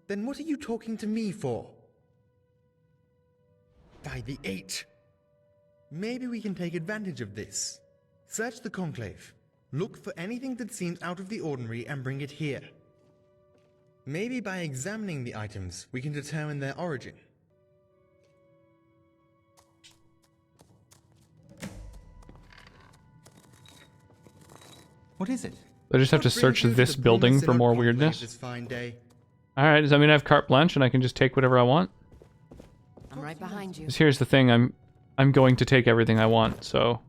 Then what are you talking to me for? By the 8. Maybe we can take advantage of this. Search the Conclave. Look for anything that seems out of the ordinary and bring it here. Maybe by examining the items, we can determine their origin.
What is it?
I just have to
What
search
brings you to
this
the
building
Bruma
for
Synod
more
Conclave
weirdness.
This fine day?
Alright, does that mean I have carte blanche and I can just take whatever I want?
I'm right behind you.
'Cause here's the thing, I'm going to take everything I want, so...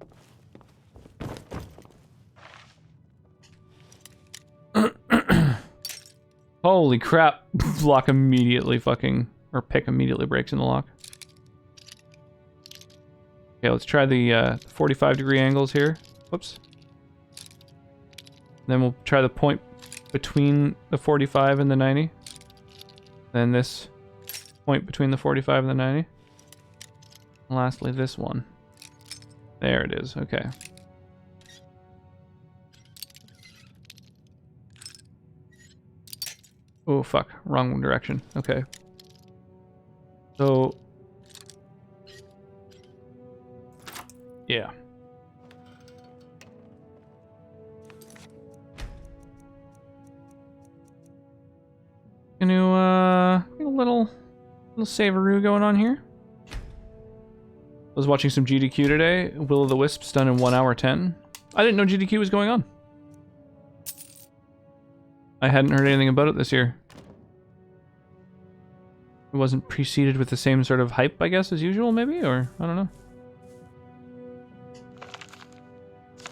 Holy crap. Lock immediately fucking... Or pick immediately breaks in the lock. Okay, let's try the 45-degree angles here. Whoops. Then we'll try the point between the 45 and the 90. Then this point between the 45 and the 90. And lastly, this one. There it is, okay. Oh, fuck. Wrong direction. Okay. So... yeah. Gonna, a little savoroo going on here. I was watching some GDQ today. Will of the Wisps done in 1 hour 10. I didn't know GDQ was going on. I hadn't heard anything about it this year. It wasn't preceded with the same sort of hype, I guess, as usual, maybe? Or, I don't know.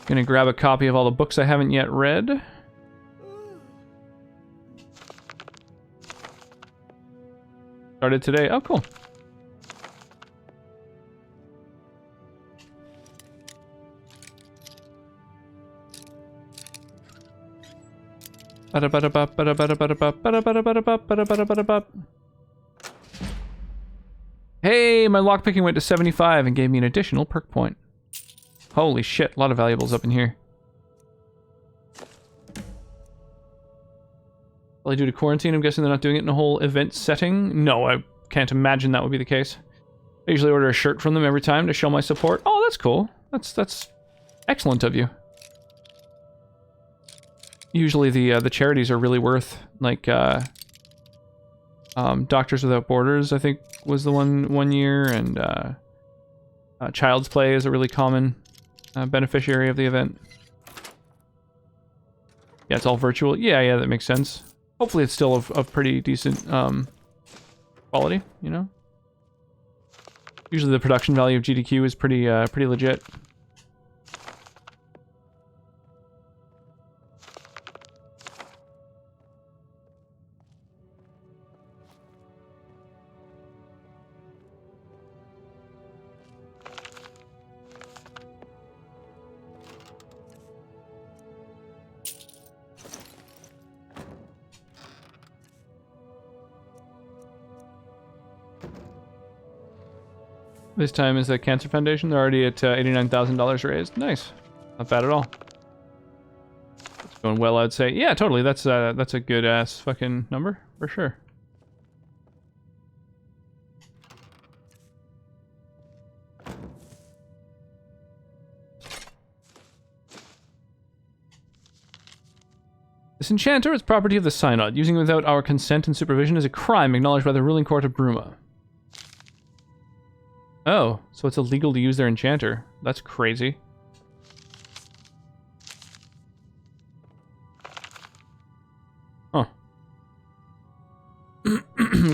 Gonna grab a copy of all the books I haven't yet read. Started today. Oh, cool. Hey, my lockpicking went to 75 and gave me an additional perk point. Holy shit, a lot of valuables up in here. Probably due to quarantine, I'm guessing they're not doing it in a whole event setting. No, I can't imagine that would be the case. I usually order a shirt from them every time to show my support. Oh, that's cool. That's excellent of you. Usually the charities are really worth, like Doctors Without Borders, I think, was the one year, and Child's Play is a really common beneficiary of the event. Yeah, it's all virtual. Yeah, that makes sense. Hopefully it's still of pretty decent quality, you know? Usually the production value of GDQ is pretty legit. This time is the Cancer Foundation. They're already at $89,000 raised. Nice. Not bad at all. It's going well, I'd say. Yeah, totally. That's a good ass fucking number for sure. This enchanter is property of the Synod. Using it without our consent and supervision is a crime acknowledged by the ruling court of Bruma. Oh, so it's illegal to use their enchanter. That's crazy. Huh.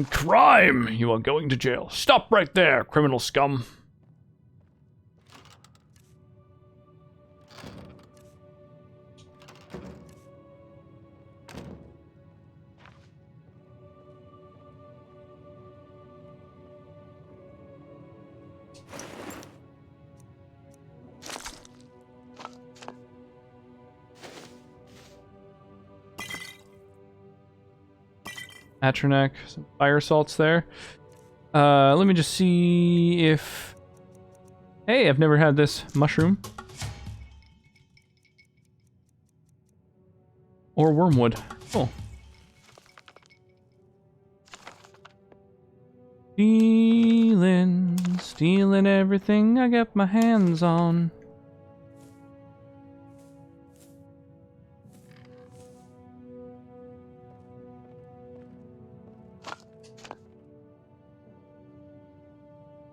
Crime! You are going to jail. Stop right there, criminal scum. Atronac, some fire salts there. Let me just see if... Hey, I've never had this mushroom. Or wormwood. Cool. Stealing everything I get my hands on.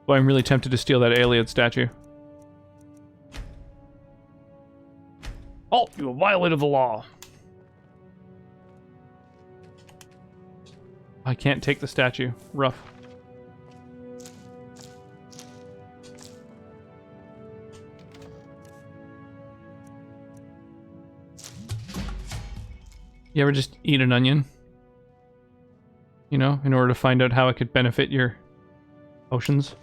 Boy, I'm really tempted to steal that alien statue. Oh, you have violated the law. I can't take the statue. Rough. You ever just eat an onion? You know, in order to find out how it could benefit your potions?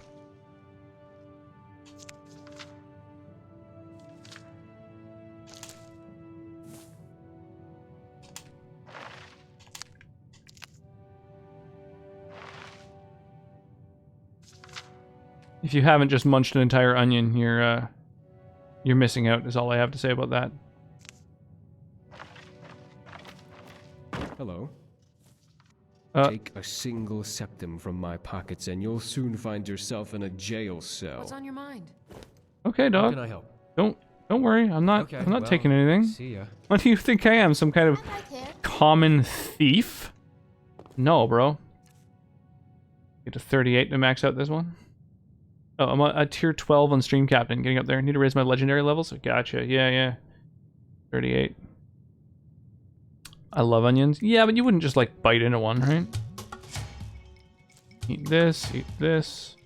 If you haven't just munched an entire onion, you're missing out, is all I have to say about that.
Hello. Take a single septum from my pockets and you'll soon find yourself in a jail cell.
What's on your mind?
Okay, dog.
How can I help?
Don't worry. I'm not taking anything.
See ya.
What do you think I am? Some kind of common thief? No, bro. Get to 38 to max out this one. Oh, I'm a tier 12 on Stream Captain. Getting up there. Need to raise my legendary levels? Gotcha. Yeah. 38. I love onions. Yeah, but you wouldn't just, like, bite into one, right? Eat this. Eat this.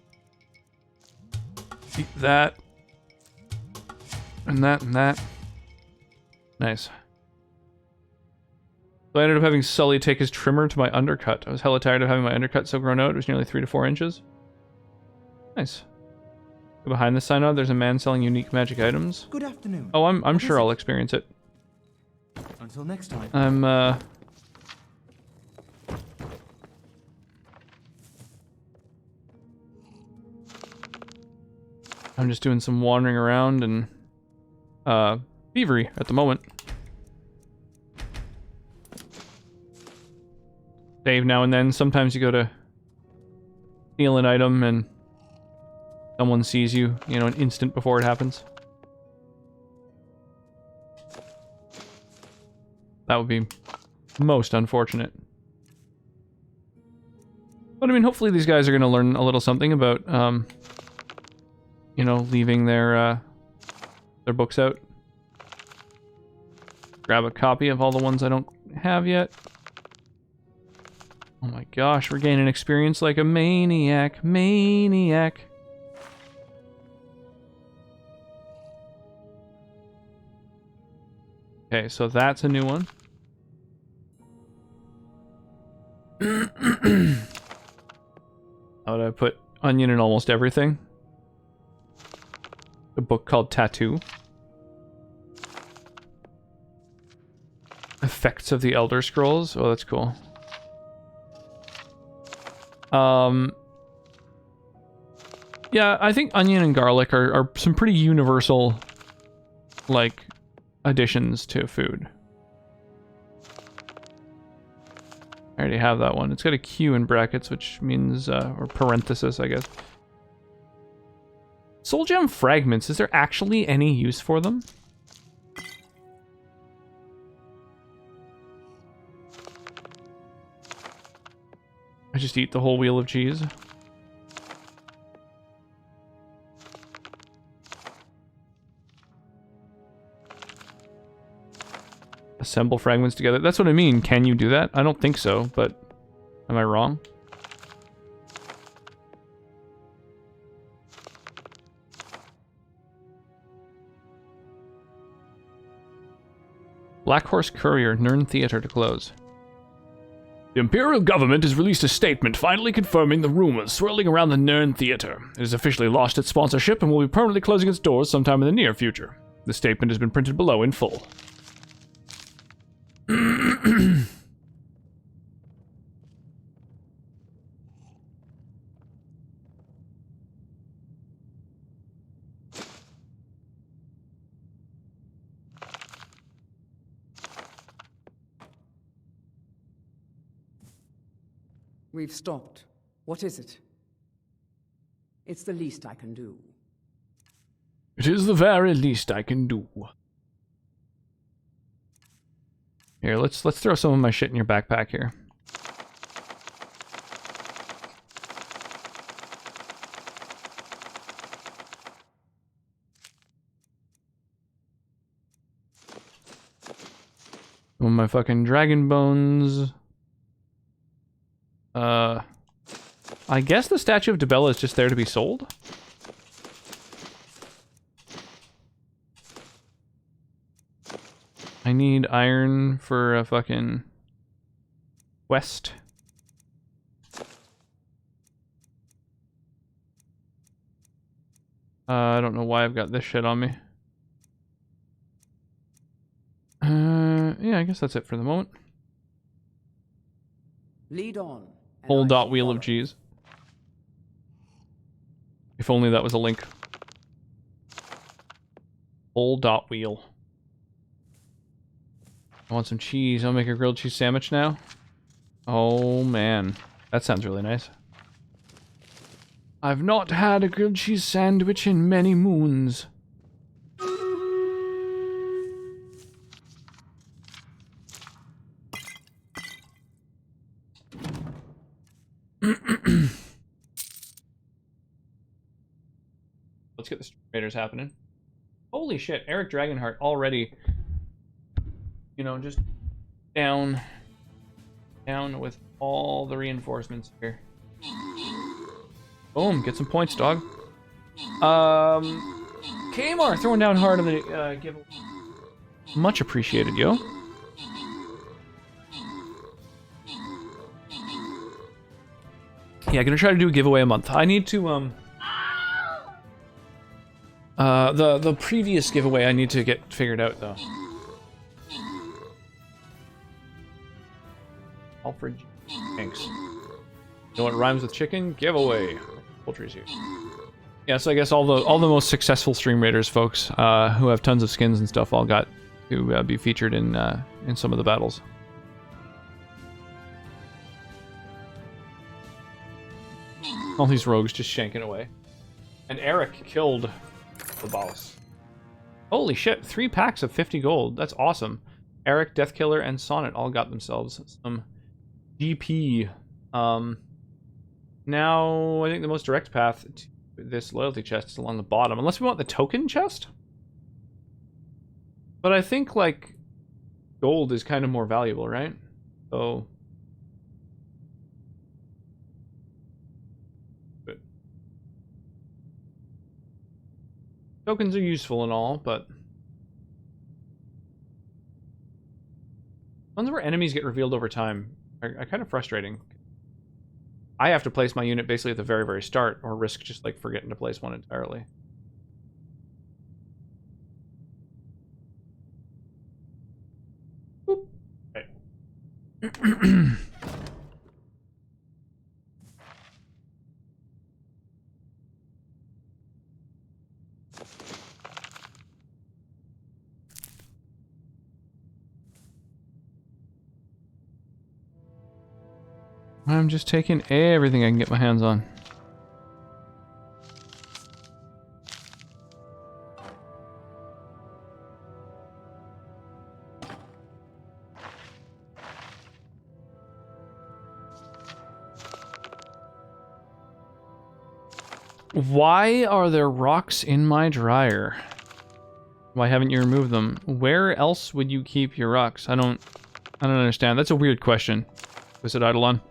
Eat that. And that and that. Nice. So I ended up having Sully take his trimmer to my undercut. I was hella tired of having my undercut so grown out. It was nearly 3 to 4 inches. Nice. Behind the sign there's a man selling unique magic items.
Good afternoon.
Oh, I'm sure I'll experience it.
Until next time.
I'm just doing some wandering around and thievery at the moment. Save now and then. Sometimes you go to steal an item and someone sees you, you know, an instant before it happens. That would be most unfortunate. But I mean, hopefully these guys are going to learn a little something about, you know, leaving their books out. Grab a copy of all the ones I don't have yet. Oh my gosh, we're gaining experience like a maniac. Maniac. Okay, so that's a new one. How would I put onion in almost everything? A book called Tattoo. Effects of the Elder Scrolls. Oh, that's cool. Yeah, I think onion and garlic are some pretty universal, like, additions to food. I already have that one. It's got a Q in brackets, which means, or parenthesis, I guess. Soul gem fragments, is there actually any use for them? I just eat the whole wheel of cheese. Assemble fragments together. That's what I mean. Can you do that? I don't think so, but am I wrong? Black Horse Courier, Nern Theater to close. The Imperial government has released a statement finally confirming the rumors swirling around the Nern Theater. It has officially lost its sponsorship and will be permanently closing its doors sometime in the near future. The statement has been printed below in full.
We've stopped. What is it? It's the least I can do.
It is the very least I can do. Here, let's throw some of my shit in your backpack here. Some of my fucking dragon bones. I guess the statue of Debella is just there to be sold? I need iron for a fucking quest. I don't know why I've got this shit on me. Yeah, I guess that's it for the moment.
Lead on.
Whole dot wheel of cheese. If only that was a link. Whole dot wheel. I want some cheese. I'll make a grilled cheese sandwich now. Oh man, that sounds really nice. I've not had a grilled cheese sandwich in many moons. Let's get the raiders happening. Holy shit, Eric Dragonheart already, you know, just down with all the reinforcements here. Boom, get some points, dog. Kmar throwing down hard on the giveaway. Much appreciated, yo. Yeah, gonna try to do a giveaway a month. I need to the previous giveaway I need to get figured out though. Alfred, thanks. You know what rhymes with chicken? Giveaway. Poultry's here. Yeah, so I guess all the most successful stream raiders folks who have tons of skins and stuff all got to be featured in some of the battles. All these rogues just shanking away. And Eric killed the boss. Holy shit, 3 packs of 50 gold. That's awesome. Eric, Deathkiller, and Sonnet all got themselves some DP. Now, I think the most direct path to this loyalty chest is along the bottom. Unless we want the token chest? But I think, like, gold is kind of more valuable, right? So... tokens are useful and all, but... ones where enemies get revealed over time are kind of frustrating. I have to place my unit basically at the very, very start, or risk just, like, forgetting to place one entirely. Boop. Okay. I'm just taking everything I can get my hands on. Why are there rocks in my dryer? Why haven't you removed them? Where else would you keep your rocks? I don't understand. That's a weird question. Was it Eidolon?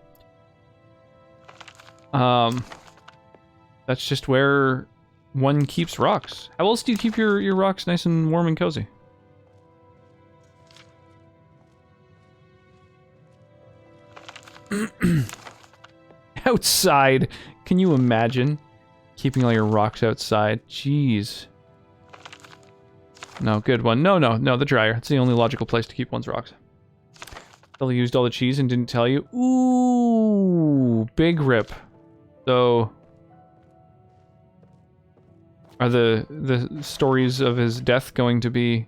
That's just where one keeps rocks. How else do you keep your rocks nice and warm and cozy? Outside. Can you imagine keeping all your rocks outside? Jeez. No, good one. No, the dryer. It's the only logical place to keep one's rocks. Billy used all the cheese and didn't tell you. Ooh, big rip. So, are the stories of his death going to be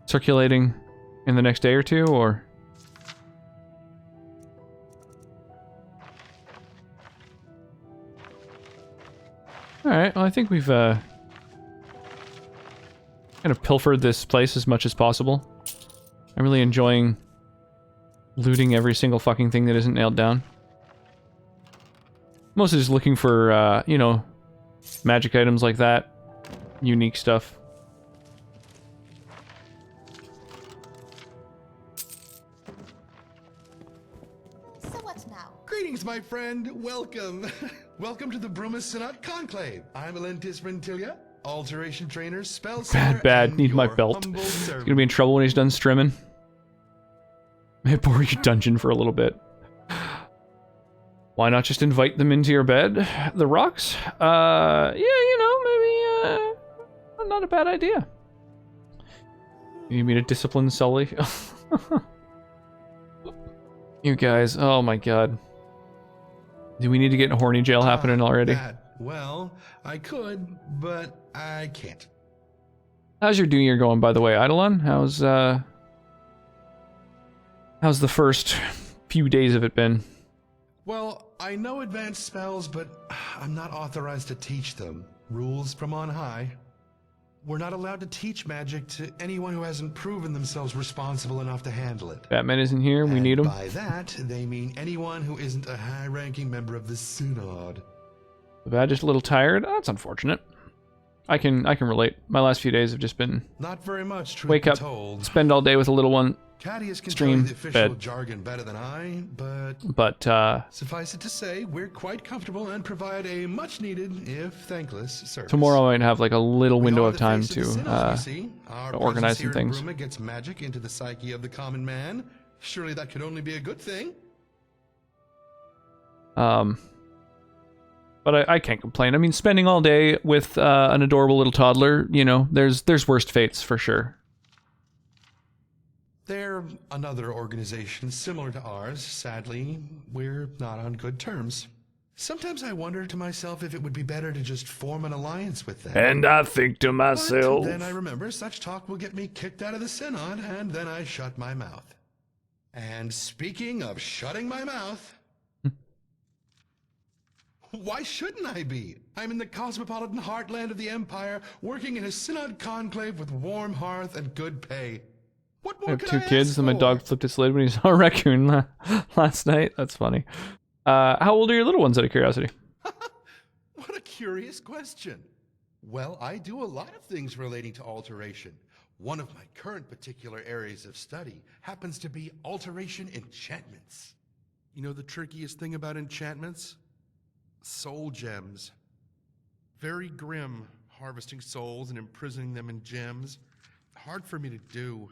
circulating in the next day or two, or? Alright, well I think we've kind of pilfered this place as much as possible. I'm really enjoying looting every single fucking thing that isn't nailed down. Mostly just looking for, you know, magic items like that. Unique stuff.
So what now?
Greetings, my friend. Welcome. Welcome to the Brumasinat Conclave. I'm Alentis Rentilia, alteration trainer, spell setter,
Bad.
and
Need my
your
belt.
humble
He's
servant.
gonna be in trouble when he's done strimming. May I borrow your dungeon for a little bit? Why not just invite them into your bed? The rocks? Yeah, you know, maybe, not a bad idea. You need me to discipline Sully? You guys, oh my god. Do we need to get a horny jail happening already?
Well, I could, but I can't.
How's your New Year going, by the way, Eidolon? How's the first few days of it been?
Well, I know advanced spells, but I'm not authorized to teach them. Rules from on high. We're not allowed to teach magic to anyone who hasn't proven themselves responsible enough to handle it.
Batman isn't here, we need him.
By that, they mean anyone who isn't a high-ranking member of the Synod.
The bad, just a little tired? That's unfortunate. I can relate. My last few days have just been...
Not very much, truth
wake
be
up,
told.
Spend all day with a little one,
Cadius can
stream,
tell you the official
bed.
jargon better than I,
But,
suffice it to say, we're quite comfortable and provide a much-needed, if thankless, service.
tomorrow I might have like a little window
We are
of
the
time
face of the
to
Synod, you see. Our
organize
presence
some
here in
things.
Bruma gets magic into the psyche of the common man. Surely that could only be a good thing.
But I can't complain. I mean, spending all day with an adorable little toddler, you know, there's worst fates for sure.
They're another organization similar to ours. Sadly, we're not on good terms. Sometimes I wonder to myself if it would be better to just form an alliance with them.
And I think to myself...
But then I remember such talk will get me kicked out of the Synod, and then I shut my mouth. And speaking of shutting my mouth... why shouldn't I be? I'm in the cosmopolitan heartland of the Empire, working in a Synod conclave with warm hearth and good pay. What more
I have
could
2
I
kids,
ask
and my
for?
dog flipped its lid when he saw a raccoon last night. That's funny. How old are your little ones, out of curiosity?
What a curious question. Well, I do a lot of things relating to alteration. One of my current particular areas of study happens to be alteration enchantments. You know the trickiest thing about enchantments? Soul gems. Very grim, harvesting souls and imprisoning them in gems. Hard for me to do.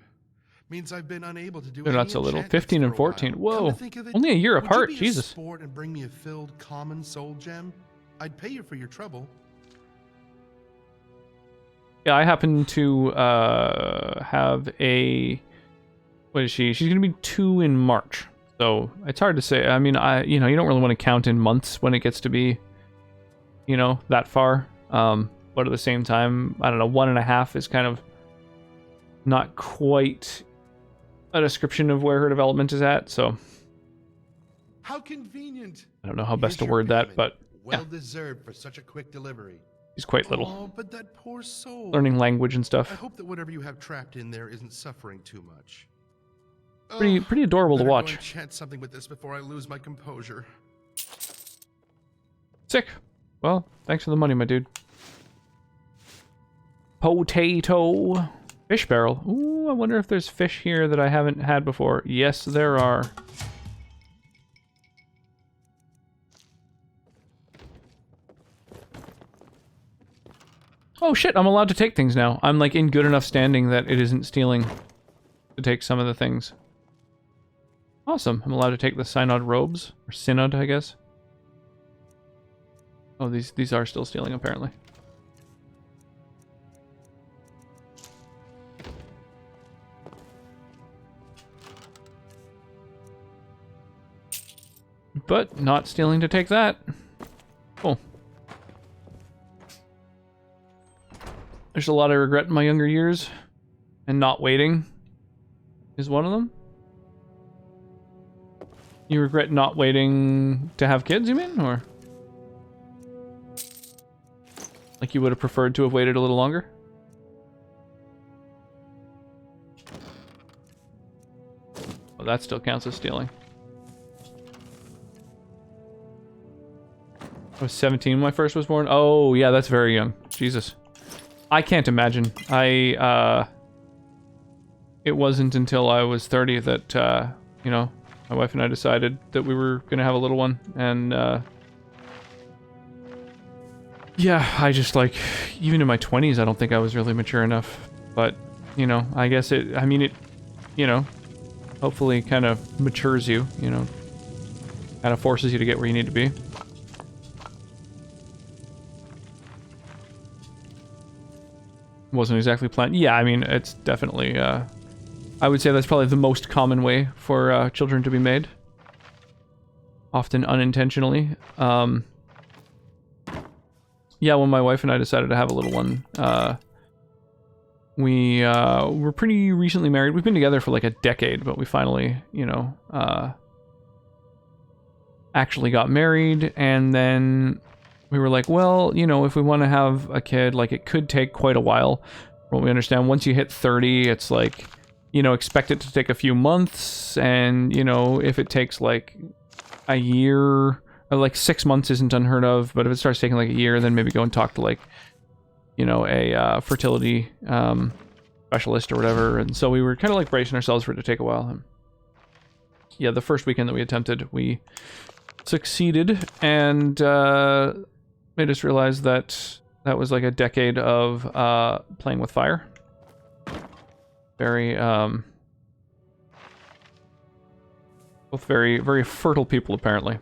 Means I've been unable to do
They're
any
not so little.
enchantments
15 and
for a while.
14.
Come
Whoa.
to think of it,
Only a year
would
apart.
you be
Jesus.
a sport and bring me a filled common soul gem? I'd pay you for your trouble.
Yeah, I happen to have a... What is she? She's going to be 2 in March. So it's hard to say. I mean, you know, you don't really want to count in months when it gets to be, you know, that far. But at the same time, I don't know, 1.5 is kind of not quite a description of where her development is at. So
How convenient.
I don't know how best to
Here's your
word that,
payment.
but
Well deserved for such a quick delivery.
she's quite little.
Oh, but that poor soul.
Learning language and
I
stuff.
hope that whatever you have trapped in there isn't suffering too much.
Pretty adorable to
Better go
watch.
and chant something with this before I lose my composure.
Sick. Well, thanks for the money, my dude. Potato. Fish barrel. Ooh, I wonder if there's fish here that I haven't had before. Yes, there are. Oh shit, I'm allowed to take things now. I'm like in good enough standing that it isn't stealing to take some of the things. Awesome. I'm allowed to take the synod robes. Or synod, I guess. Oh, these are still stealing, apparently. But not stealing to take that. Cool. There's a lot I regret in my younger years. And not waiting is one of them. You regret not waiting to have kids, you mean? Or like you would have preferred to have waited a little longer? Well, that still counts as stealing. I was 17 when my first was born. Oh, yeah, that's very young. Jesus. I can't imagine. It wasn't until I was 30 that, you know, my wife and I decided that we were going to have a little one. And, yeah, I just, like, even in my 20s, I don't think I was really mature enough. But, you know, I guess it, you know, hopefully kind of matures you, you know, kind of forces you to get where you need to be. Wasn't exactly planned. Yeah, I mean, it's definitely, I would say that's probably the most common way for children to be made. Often unintentionally. Yeah, when my wife and I decided to have a little one, we were pretty recently married. We've been together for like a decade, but we finally, you know, actually got married, and then we were like, well, you know, if we want to have a kid, like, it could take quite a while. From what we understand, once you hit 30, it's like, you know, expect it to take a few months, and, you know, if it takes, like, a year, or, like, 6 months isn't unheard of, but if it starts taking, like, a year, then maybe go and talk to, like, you know, a fertility specialist or whatever, and so we were kind of, like, bracing ourselves for it to take a while. And yeah, the first weekend that we attempted, we succeeded, and, made us realize that that was like a decade of playing with fire. Very, both very, very fertile people, apparently.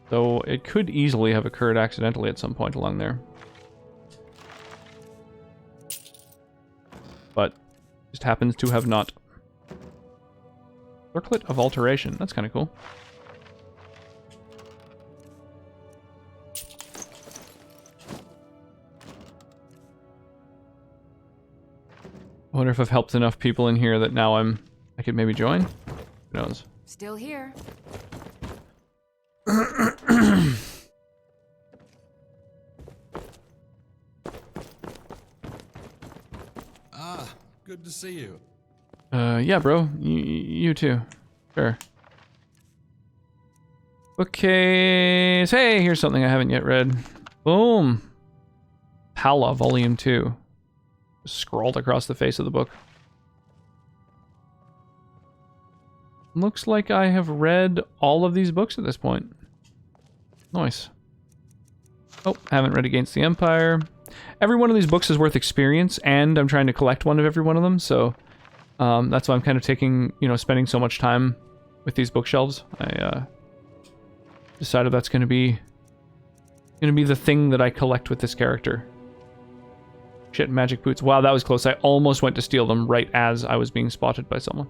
So it could easily have occurred accidentally at some point along there. But just happens to have not. Circlet of Alteration. That's kind of cool. I wonder if I've helped enough people in here that now I could maybe join? Who knows?
Still here.
Ah, good to see you.
Yeah, bro. You too. Sure. Okay. Hey, here's something I haven't yet read. Boom. Pala, Volume 2. Just scrawled across the face of the book. Looks like I have read all of these books at this point. Nice. Oh, haven't read Against the Empire. Every one of these books is worth experience, and I'm trying to collect one of every one of them, so that's why I'm kind of taking, spending so much time with these bookshelves. I decided that's going to be the thing that I collect with this character. Shit, magic boots. Wow, that was close. I almost went to steal them right as I was being spotted by someone.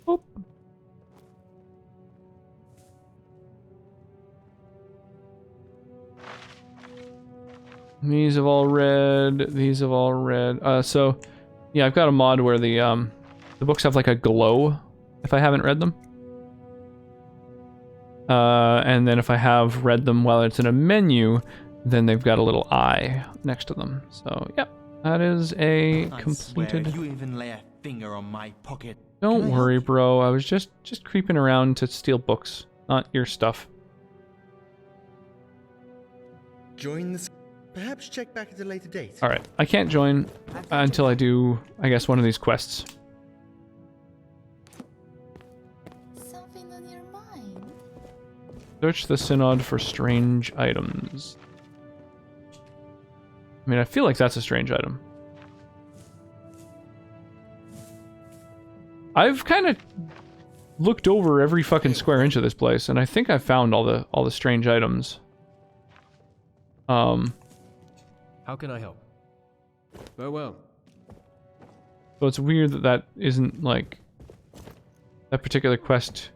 Oop. These have all read. These have all read. So, yeah, I've got a mod where the books have like a glow if I haven't read them. And then if I have read them while it's in a menu, then they've got a little eye next to them. So, yeah, that is a completed.
I swear, you even lay a finger on my pocket.
Don't worry, bro. I was just creeping around to steal books, not your stuff.
Join the... Perhaps check back at a later date.
All right, I can't join until I do, I guess, one of these quests.
Something on your mind?
Search the Synod for strange items. I mean, I feel like that's a strange item. I've kind of looked over every fucking square inch of this place, and I think I found all the strange items.
How can I help? Farewell.
So it's weird that that isn't, like, that particular quest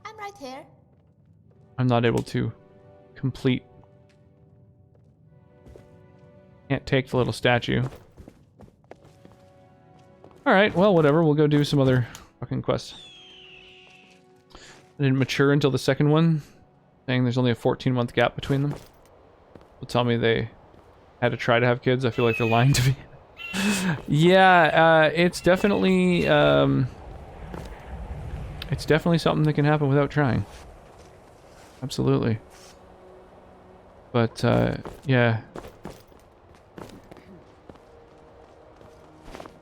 I'm right here.
I'm not able to complete. Can't take the little statue. Alright, well, whatever. We'll go do some other fucking quests. I didn't mature until the second one, saying there's only a 14-month gap between them. Will tell me they had to try to have kids. I feel like they're lying to me. Yeah, it's definitely something that can happen without trying. Absolutely. But yeah.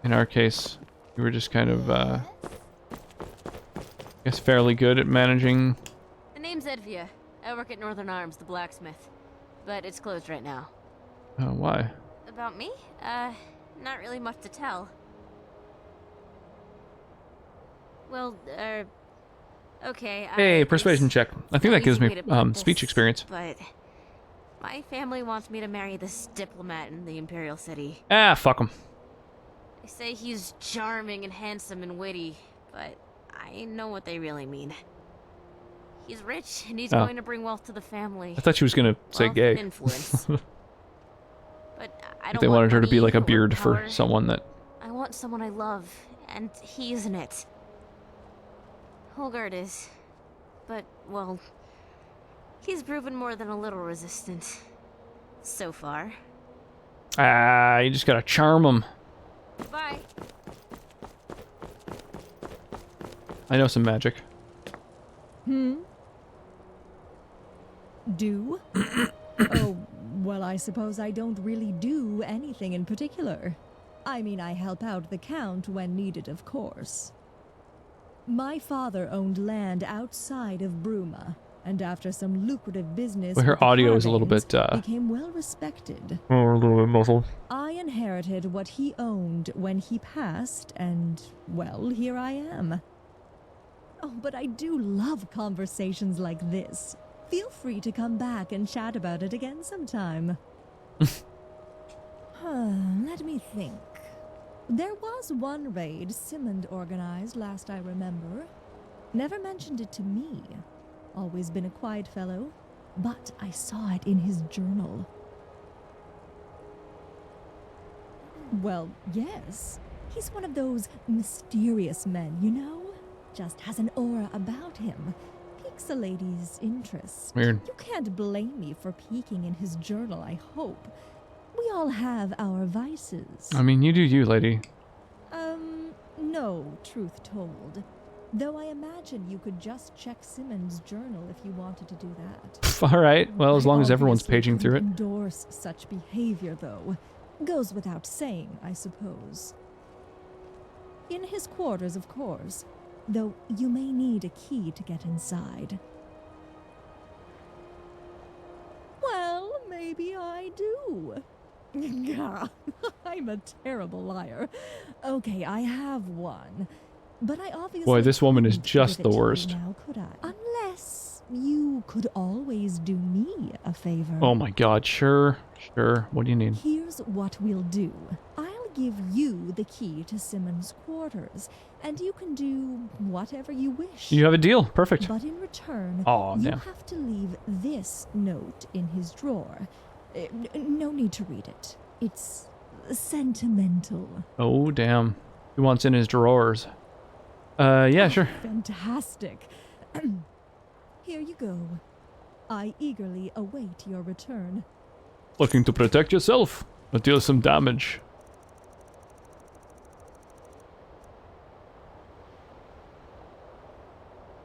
In our case, we were just kind of I guess fairly good at managing.
The name's Edvia. I work at Northern Arms, the blacksmith. But it's closed right now.
Why?
About me? Not really much to tell. Well, okay.
Hey, persuasion check. I think that gives me speech experience.
But my family wants me to marry this diplomat in the Imperial City.
Ah, fuck him.
They say he's charming and handsome and witty, but I know what they really mean. He's rich, and he's going to bring wealth to the family.
I thought she was gonna say
Wealth
gay.
and influence. But I don't
They wanted
want
her to be
money
like a
or
beard for
power.
someone that.
I want someone I love, and he isn't it. Holgard is. But, well, he's proven more than a little resistant. So far.
Ah, you just gotta charm him.
Bye.
I know some magic.
Do? Oh, well, I suppose I don't really do anything in particular. I mean, I help out the Count when needed, of course. My father owned land outside of Bruma, and after some lucrative business,
Well, her
with the
audio is a little
Caravans,
bit,
became well respected.
Oh, a little bit muffled.
I inherited what he owned when he passed, and, well, here I am. Oh, but I do love conversations like this. Feel free to come back and chat about it again sometime. Let me think. There was one raid Simmond organized last I remember. Never mentioned it to me. Always been a quiet fellow, but I saw it in his journal. Well, yes. He's one of those mysterious men, you know? Just has an aura about him. Piques a lady's interest.
Weird.
You can't blame me for peeking in his journal, I hope. We all have our vices.
I mean, you do you, lady.
No, truth told. Though I imagine you could just check Simmons' journal if you wanted to do that.
All right. Well, as long as everyone's
Obviously
paging through it.
couldn't endorse such behavior, though. Goes without saying, I suppose. In his quarters, of course, though you may need a key to get inside. Well, maybe I do. Gah, I'm a terrible liar. Okay, I have one. But I obviously
Boy, this woman is
couldn't
just
give
the
it to you
worst.
now, could I? Unless you could always do me a favor.
Oh my god, sure. Sure. What do you need?
Here's what we'll do. I'll give you the key to Simmons' quarters, and you can do whatever you wish.
You have a deal. Perfect.
But in return,
Aw,
you
damn.
have to leave this note in his drawer. No need to read it. It's sentimental.
Oh, damn. He wants in his drawers. Yeah, sure.
Fantastic. Here you go. I eagerly await your return.
Looking to protect yourself or deal some damage.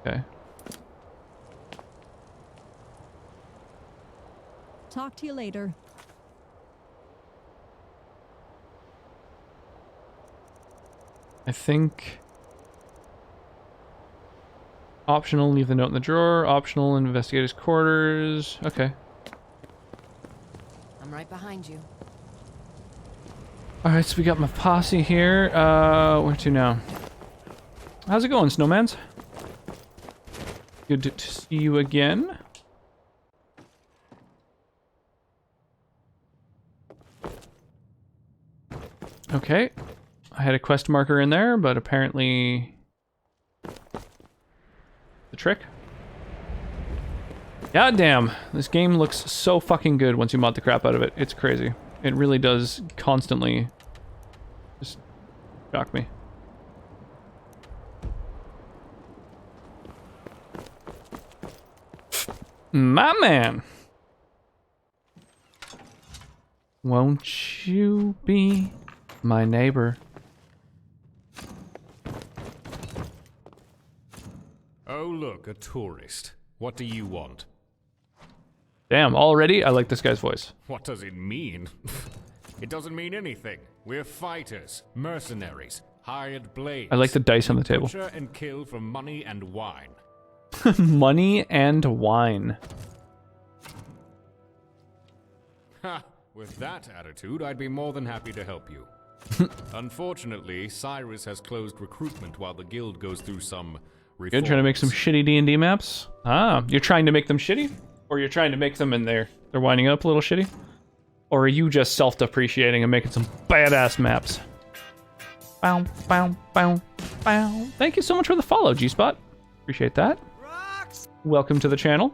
Okay.
Talk to you later.
I think... Optional, leave the note in the drawer. Optional, investigate his quarters. Okay.
I'm right behind you.
Alright, so we got my posse here. Where to now? How's it going, Snowmans? Good to see you again. Okay. I had a quest marker in there, but apparently... the trick? God damn, this game looks so fucking good once you mod the crap out of it. It's crazy. It really does constantly just shock me. My man! Won't you be my neighbor?
Oh look, a tourist. What do you want?
Damn, already? I like this guy's voice.
What does it mean? It doesn't mean anything. We're fighters, mercenaries, hired blades.
I like the dice on the table.
Butcher and kill for money and wine.
Money and wine.
Ha! With that attitude, I'd be more than happy to help you. Unfortunately, Cyrus has closed recruitment while the guild goes through some reforms.
Good, trying to make some shitty D&D maps? Ah, you're trying to make them shitty? Or you're trying to make them and they're winding up a little shitty? Or are you just self-depreciating and making some badass maps? Bow, bow, bow, bow. Thank you so much for the follow, G-Spot. Appreciate that. Welcome to the channel.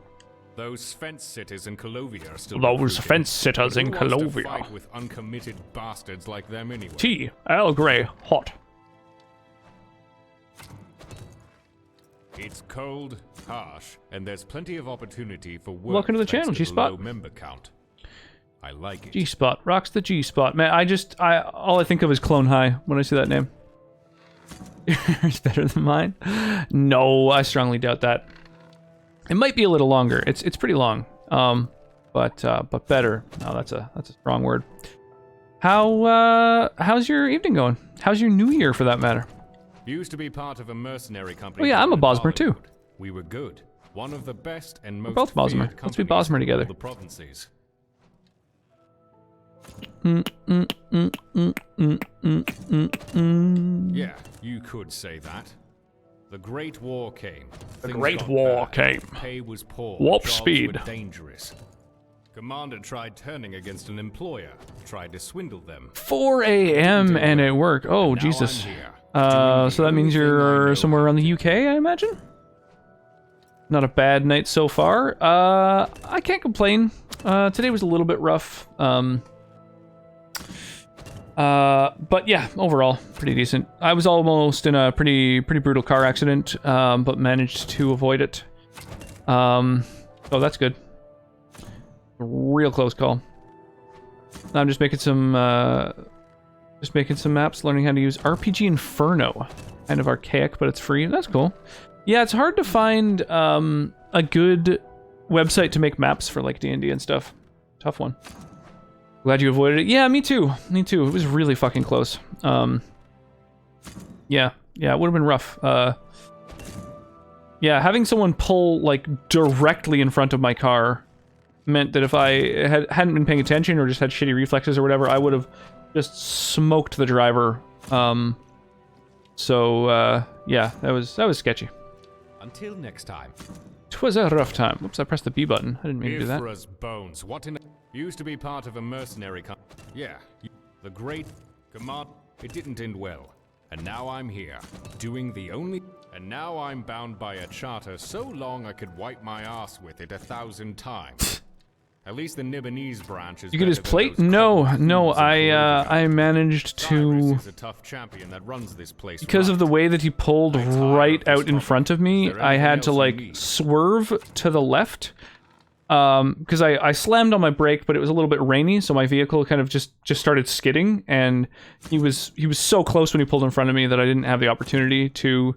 Those fence sitters in Colovia are still
Those
recruiting.
fence sitters
But
in
who wants to
Colovia.
fight with uncommitted bastards like them anyway?
Tea, Earl Grey, hot.
It's cold, harsh, and there's plenty of opportunity for work.
Welcome to the
thanks
channel,
the
G-Spot.
low member count. I like it.
G-Spot, rocks the G-Spot. Man, all I think of is Clone High when I see that name. It's better than mine? No, I strongly doubt that. It might be a little longer. It's pretty long. But better. No, that's a strong word. How's your evening going? How's your new year for that matter?
Used to be part of a mercenary company.
Oh yeah, I'm a Bosmer too.
We were good. One of the best and most
We're both Bosmer.
feared
Let's be
companies
Bosmer
in
together.
all the provinces. Yeah, you could say that. The Great War came.
The
Things
Great
got
War
bad.
came.
Pay was poor.
Warp
jobs
speed.
Were dangerous. Commander tried turning against an employer. Tried to swindle them.
4 a.m. and it worked. Oh,
Now
Jesus.
I'm here,
So that means you're somewhere around the UK, I imagine? not a bad night so far. I can't complain. Today was a little bit rough. But yeah, overall, pretty decent. I was almost in a pretty brutal car accident, but managed to avoid it. So that's good. Real close call. Now I'm just making some maps, learning how to use RPG Inferno. Kind of archaic, but it's free. That's cool. Yeah, it's hard to find a good website to make maps for like D&D and stuff. Tough one. Glad you avoided it. Yeah, me too. Me too. It was really fucking close. Yeah, it would have been rough. Yeah, having someone pull like directly in front of my car meant that if I hadn't been paying attention or just had shitty reflexes or whatever, I would have just smoked the driver. So yeah, that was sketchy.
Until next time.
'Twas a rough time. Whoops, I pressed the B button. I didn't mean to do that.
Ifra's bones. What in... Used to be part of a mercenary Yeah. The great command... It didn't end well. And now I'm here, doing the only... And now I'm bound by a charter so long I could wipe my ass with it 1,000 times. At least the Nibonese branch is...
You get his plate? No, I managed to...
Is a tough champion that runs this place
because of the way that he pulled right out in front of me, I had to like swerve to the left. Because I slammed on my brake, but it was a little bit rainy, so my vehicle kind of just started skidding, and he was so close when he pulled in front of me that I didn't have the opportunity to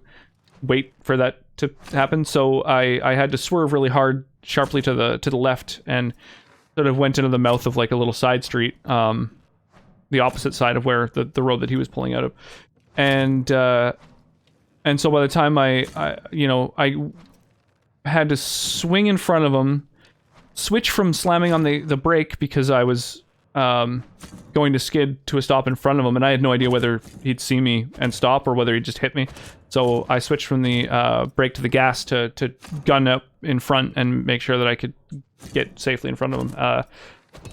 wait for that to happen. So I had to swerve really hard, sharply to the left, and sort of went into the mouth of like a little side street, the opposite side of where the road that he was pulling out of, and so by the time I had to swing in front of him, switch from slamming on the brake because I was going to skid to a stop in front of him, and I had no idea whether he'd see me and stop or whether he'd just hit me. So I switched from the brake to the gas to gun up in front and make sure that I could get safely in front of him.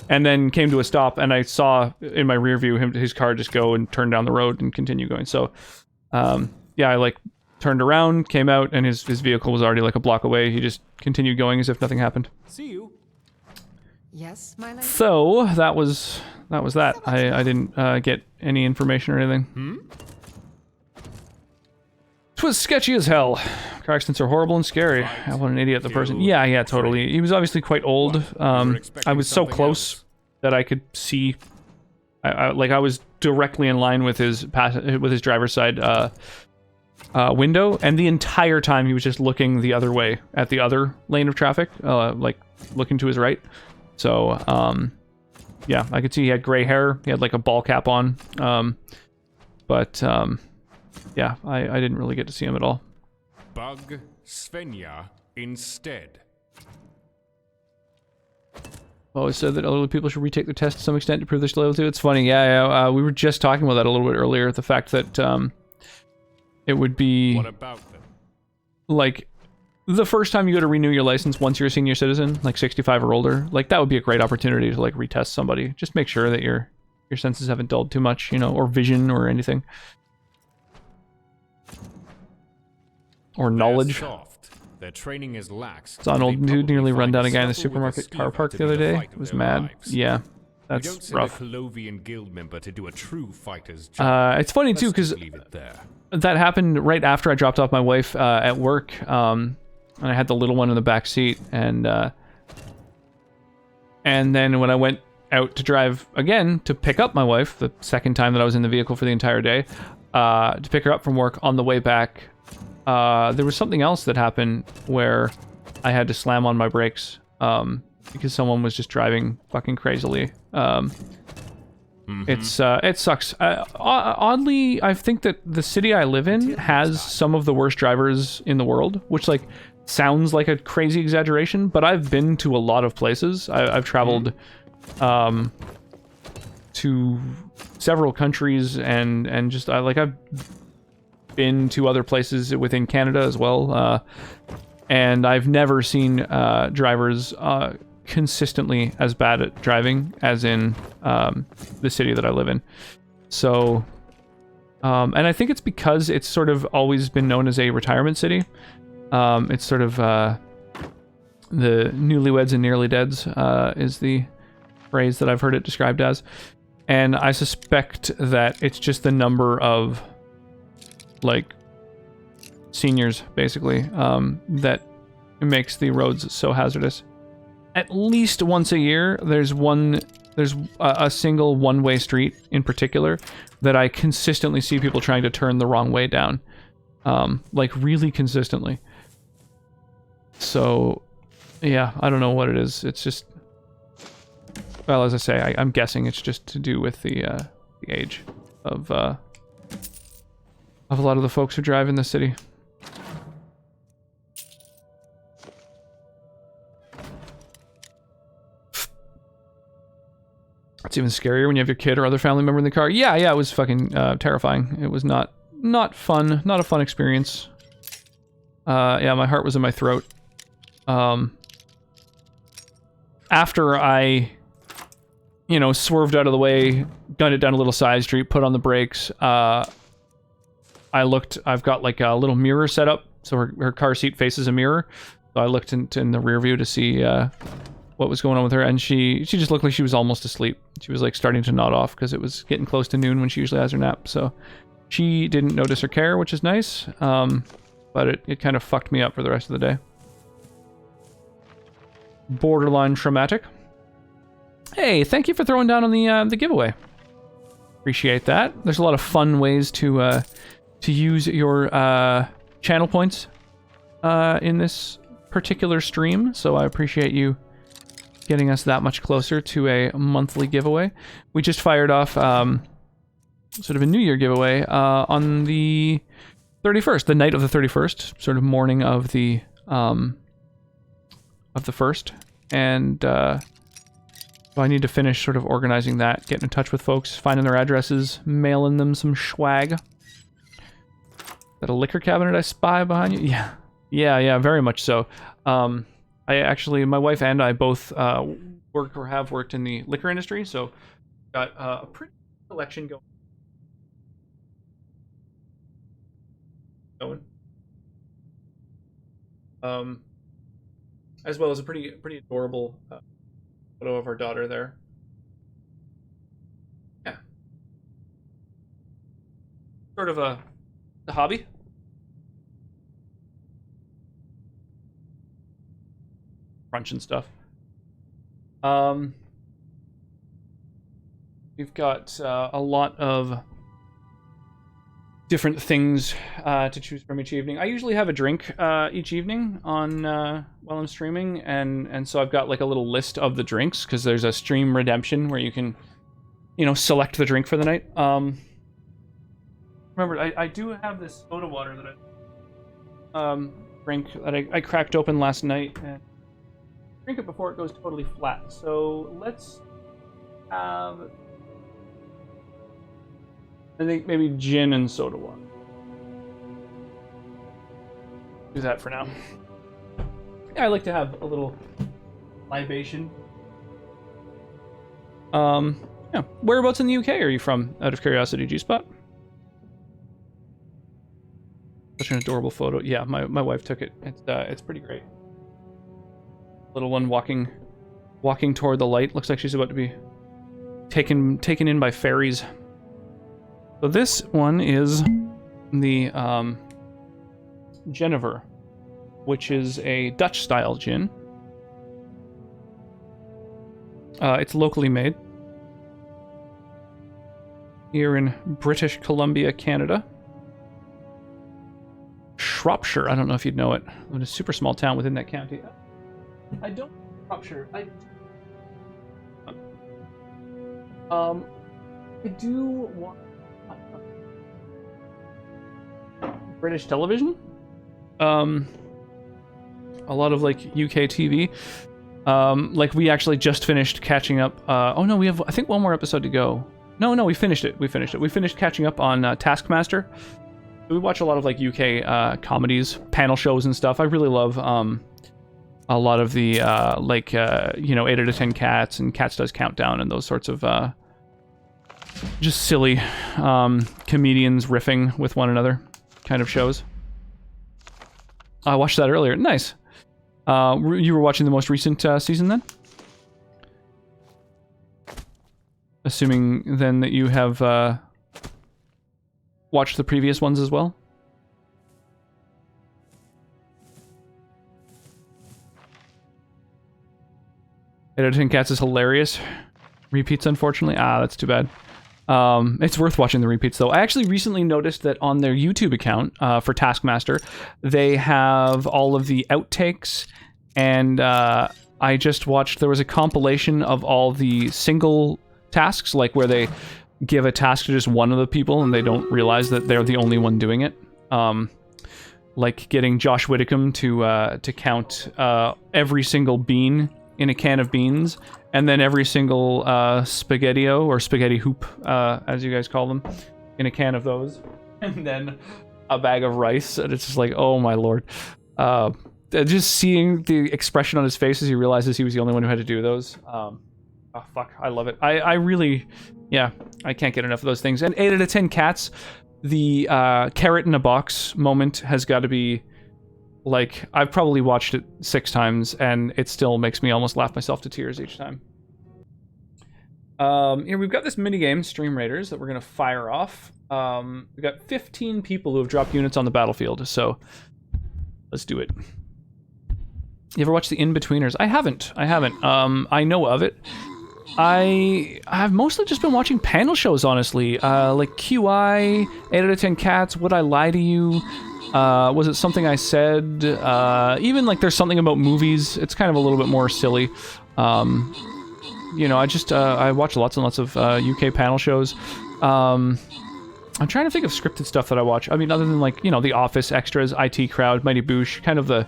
And then came to a stop, and I saw in my rear view his car just go and turn down the road and continue going. So yeah, I like turned around, came out, and his vehicle was already like a block away. He just continued going as if nothing happened.
See you.
Yes, my lady?
So that was that. I didn't get any information or anything. It was sketchy as hell. Car accidents are horrible and scary. What an idiot the person. Yeah, totally. He was obviously quite old. I was so close that I could see. I was directly in line with his driver's side window, and the entire time he was just looking the other way at the other lane of traffic, like looking to his right. So yeah, I could see he had gray hair. He had like a ball cap on. Yeah, I didn't really get to see him at all.
Bug Svenja instead.
Always said that elderly people should retake the test to some extent to prove they're still able to. It's funny, yeah. We were just talking about that a little bit earlier. The fact that it would be
what about them?
Like the first time you go to renew your license once you're a senior citizen, like 65 or older, like that would be a great opportunity to like retest somebody. Just make sure that your senses haven't dulled too much, or vision or anything. Or knowledge.
Soft. Their training is lax.
Saw an old dude nearly run down a guy in the supermarket car park the other day. It was mad. Yeah, that's rough.
A Colovian guild member to do a true fighter's job.
It's funny too because that happened right after I dropped off my wife at work, and I had the little one in the back seat, and then when I went out to drive again to pick up my wife, the second time that I was in the vehicle for the entire day, to pick her up from work, on the way back, there was something else that happened where I had to slam on my brakes because someone was just driving fucking crazily. It sucks. Oddly, I think that the city I live in has some of the worst drivers in the world, which like sounds like a crazy exaggeration, but I've been to a lot of places. I've traveled to several countries and just I've been to other places within Canada as well, and I've never seen drivers consistently as bad at driving as in the city that I live in. So and I think it's because it's sort of always been known as a retirement city. It's sort of The newlyweds and nearly deads is the phrase that I've heard it described as. And I suspect that it's just the number of, like, seniors, basically, that makes the roads so hazardous. At least once a year, there's a single one-way street in particular that I consistently see people trying to turn the wrong way down. Like, really consistently. So, yeah, I don't know what it is. It's just... Well, as I say, I'm guessing it's just to do with the age of a lot of the folks who drive in the city. It's even scarier when you have your kid or other family member in the car. Yeah, it was fucking terrifying. It was not fun. Not a fun experience. Yeah, my heart was in my throat. After I, swerved out of the way, gunned it down a little side street, put on the brakes, I looked, I've got like a little mirror set up, so her car seat faces a mirror. So I looked in the rear view to see what was going on with her, and she just looked like she was almost asleep. She was like starting to nod off because it was getting close to noon when she usually has her nap. So she didn't notice or care, which is nice. But it kind of fucked me up for the rest of the day. Borderline traumatic. Hey, thank you for throwing down on the giveaway. Appreciate that. There's a lot of fun ways to use your channel points in this particular stream, so I appreciate you getting us that much closer to a monthly giveaway. We just fired off sort of a New Year giveaway on the 31st, the night of the 31st, sort of morning of the 1st, and so I need to finish sort of organizing that, getting in touch with folks, finding their addresses, mailing them some swag. Is that a liquor cabinet I spy behind you? Yeah, very much so. My wife and I both work or have worked in the liquor industry, so got a pretty collection going. As well as a pretty adorable photo of our daughter there. Yeah. Sort of a hobby. Crunch and stuff. We've got a lot of different things to choose from each evening. I usually have a drink each evening on while I'm streaming, and so I've got like a little list of the drinks because there's a stream redemption where you can, select the drink for the night. Remember, I do have this soda water that I drink that I cracked open last night and drink it before it goes totally flat. So let's have, I think maybe gin and soda water. Do that for now. Yeah, I like to have a little libation. Yeah. Whereabouts in the UK are you from, out of curiosity, G-Spot? Such an adorable photo. Yeah, my wife took it. It's pretty great. Little one walking toward the light. Looks like she's about to be taken in by fairies. So this one is the Genever, which is a Dutch-style gin. It's locally made here in British Columbia, Canada. Shropshire, I don't know if you'd know it. I'm in a super small town within that county. I don't know Shropshire. I do want British television. A lot of like UK TV. Like we actually just finished catching up. Oh no, we have I think one more episode to go. No, we finished it. We finished catching up on Taskmaster. We watch a lot of like UK comedies, panel shows and stuff. I really love a lot of the 8 out of 10 Cats and Cats Does Countdown and those sorts of just silly comedians riffing with one another kind of shows. I watched that earlier. Nice. You were watching the most recent season then? Assuming then that you have watched the previous ones as well? 8 out of 10 Cats is hilarious. Repeats, unfortunately. Ah, that's too bad. It's worth watching the repeats, though. I actually recently noticed that on their YouTube account for Taskmaster, they have all of the outtakes, and I just watched, there was a compilation of all the single tasks, like where they give a task to just one of the people and they don't realize that they're the only one doing it. Like getting Josh Whitcomb to count every single bean in a can of beans, and then every single spaghettio, or spaghetti hoop, as you guys call them, in a can of those. And then a bag of rice, and it's just like, oh my lord. Just seeing the expression on his face as he realizes he was the only one who had to do those. Oh, fuck, I love it. I really, yeah, I can't get enough of those things. And 8 out of 10 Cats, the carrot in a box moment has got to be, like, I've probably watched it 6 times, and it still makes me almost laugh myself to tears each time. Here, we've got this minigame, Stream Raiders, that we're going to fire off. We've got 15 people who have dropped units on the battlefield, so let's do it. You ever watch The In-Betweeners? I haven't. I know of it. I've mostly just been watching panel shows, honestly. Like QI, 8 out of 10 Cats, Would I Lie to You? Was it Something I Said? Even like There's Something About Movies. It's kind of a little bit more silly. You know, I watch lots and lots of UK panel shows. I'm trying to think of scripted stuff that I watch. I mean, other than like, you know, The Office, Extras, IT Crowd, Mighty Boosh, kind of the,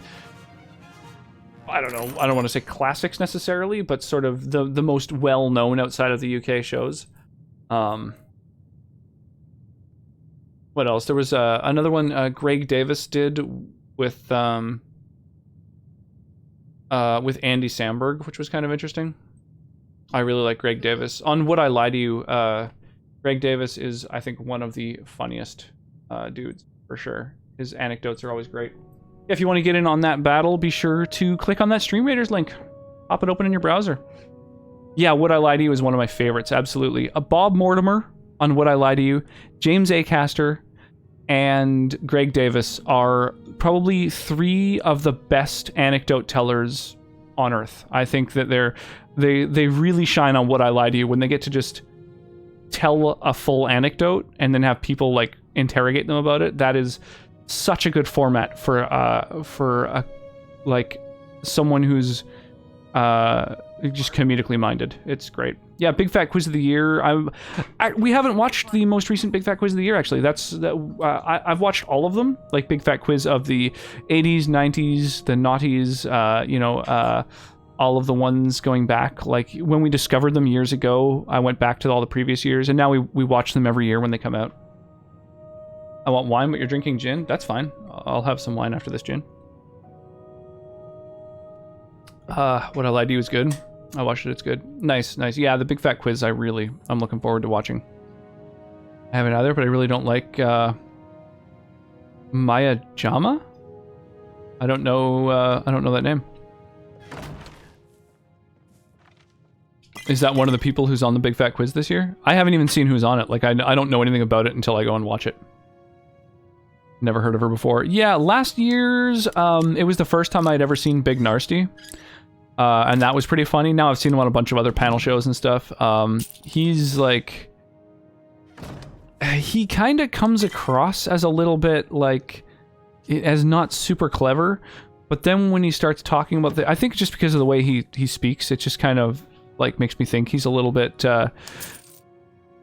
I don't know, I don't want to say classics necessarily, but sort of the most well-known outside of the UK shows. What else? There was another one Greg Davis did with Andy Samberg, which was kind of interesting. I really like Greg Davis. On Would I Lie to You, Greg Davis is, I think, one of the funniest dudes, for sure. His anecdotes are always great. If you want to get in on that battle, be sure to click on that Stream Raiders link. Pop it open in your browser. Yeah, Would I Lie to You is one of my favorites, absolutely. Bob Mortimer on Would I Lie to You, James Acaster, and Greg Davis are probably 3 of the best anecdote tellers on Earth. I think that they really shine on Would I Lie to You when they get to just tell a full anecdote and then have people like interrogate them about it. That is such a good format for like someone who's just comedically minded. It's great. Yeah, Big Fat Quiz of the Year. We haven't watched the most recent Big Fat Quiz of the Year, actually. I've watched all of them, like Big Fat Quiz of the 80s, 90s, the noughties, you know, all of the ones going back. Like, when we discovered them years ago, I went back to all the previous years, and now we watch them every year when they come out. I want wine, but you're drinking gin? That's fine. I'll have some wine after this gin. Would I Lie to You is good. I watched it, it's good. Nice, nice. Yeah, the Big Fat Quiz, I'm looking forward to watching. I haven't either, but I really don't like Maya Jama? I don't know that name. Is that one of the people who's on the Big Fat Quiz this year? I haven't even seen who's on it. Like, I don't know anything about it until I go and watch it. Never heard of her before. Yeah, last year's, it was the first time I'd ever seen Big Narsty. And that was pretty funny. Now I've seen him on a bunch of other panel shows and stuff. He's like... He kind of comes across as a little bit, like, as not super clever. But then when he starts talking about I think just because of the way he speaks, it just kind of, like, makes me think he's a little bit...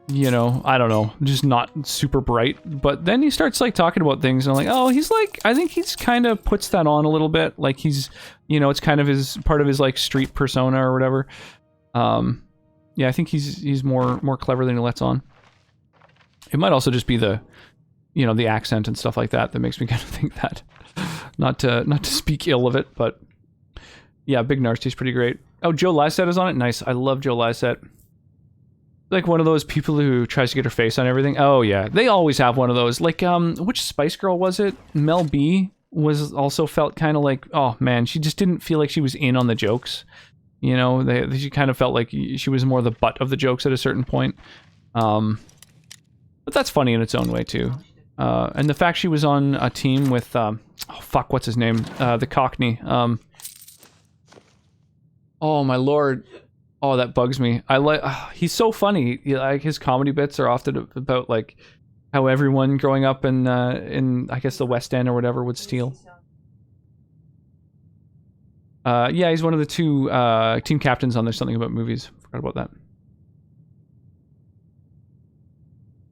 you know, I don't know, just not super bright. But then he starts like talking about things and I'm like, oh, he's like, I think he's kind of puts that on a little bit. Like he's, you know, it's kind of part of his like street persona or whatever. Yeah, I think he's more clever than he lets on. It might also just be the, you know, the accent and stuff like that makes me kind of think that. Not to speak ill of it, but yeah, Big Narsty's pretty great. Oh, Joe Lycett is on it. Nice. I love Joe Lycett. Like one of those people who tries to get her face on everything. Oh yeah, they always have one of those. Like which Spice Girl was it? Mel B was also felt kind of like, oh man, she just didn't feel like she was in on the jokes. You know, she kind of felt like she was more the butt of the jokes at a certain point. But that's funny in its own way too. And the fact she was on a team with, oh fuck, what's his name? The Cockney. Oh my lord. Oh, that bugs me. He's so funny. Like his comedy bits are often about like how everyone growing up in I guess the West End or whatever would steal. Yeah, he's one of the two team captains on There's Something About Movies. Forgot about that.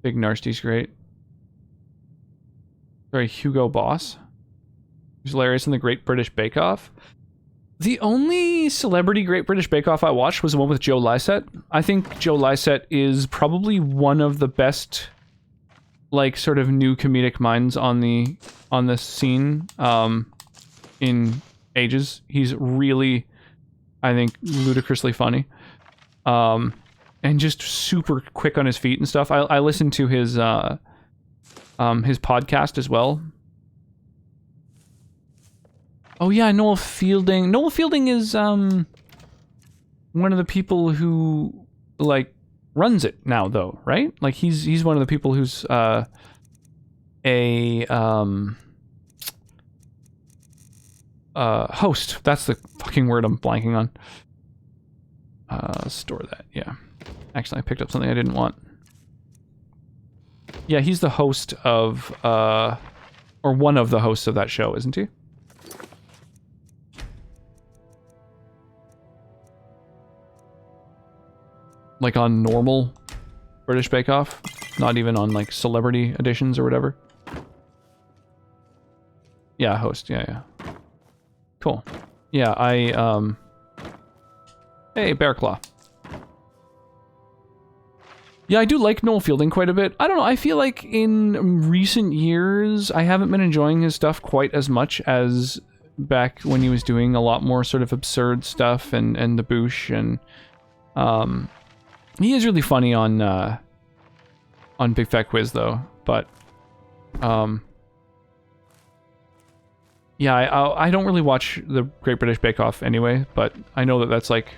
Big Narsty's great. Sorry, Hugo Boss. He's hilarious in the Great British Bake Off. The only celebrity Great British Bake Off I watched was the one with Joe Lycett. I think Joe Lycett is probably one of the best, like, sort of new comedic minds on the scene in ages. He's really, I think, ludicrously funny. And just super quick on his feet and stuff. I listened to his podcast as well. Oh yeah, Noel Fielding. Noel Fielding is one of the people who like runs it now, though, right? Like he's one of the people who's a host. That's the fucking word I'm blanking on. Store that, yeah. Actually, I picked up something I didn't want. Yeah, he's the host of, or one of the hosts of that show, isn't he? Like on normal British Bake Off? Not even on, like, celebrity editions or whatever? Yeah, host, yeah. Cool. Yeah, Hey, Bearclaw. Yeah, I do like Noel Fielding quite a bit. I don't know, I feel like in recent years, I haven't been enjoying his stuff quite as much as back when he was doing a lot more sort of absurd stuff and the Boosh, and he is really funny on Big Fat Quiz though, but yeah, I don't really watch the Great British Bake Off anyway, but I know that that's like,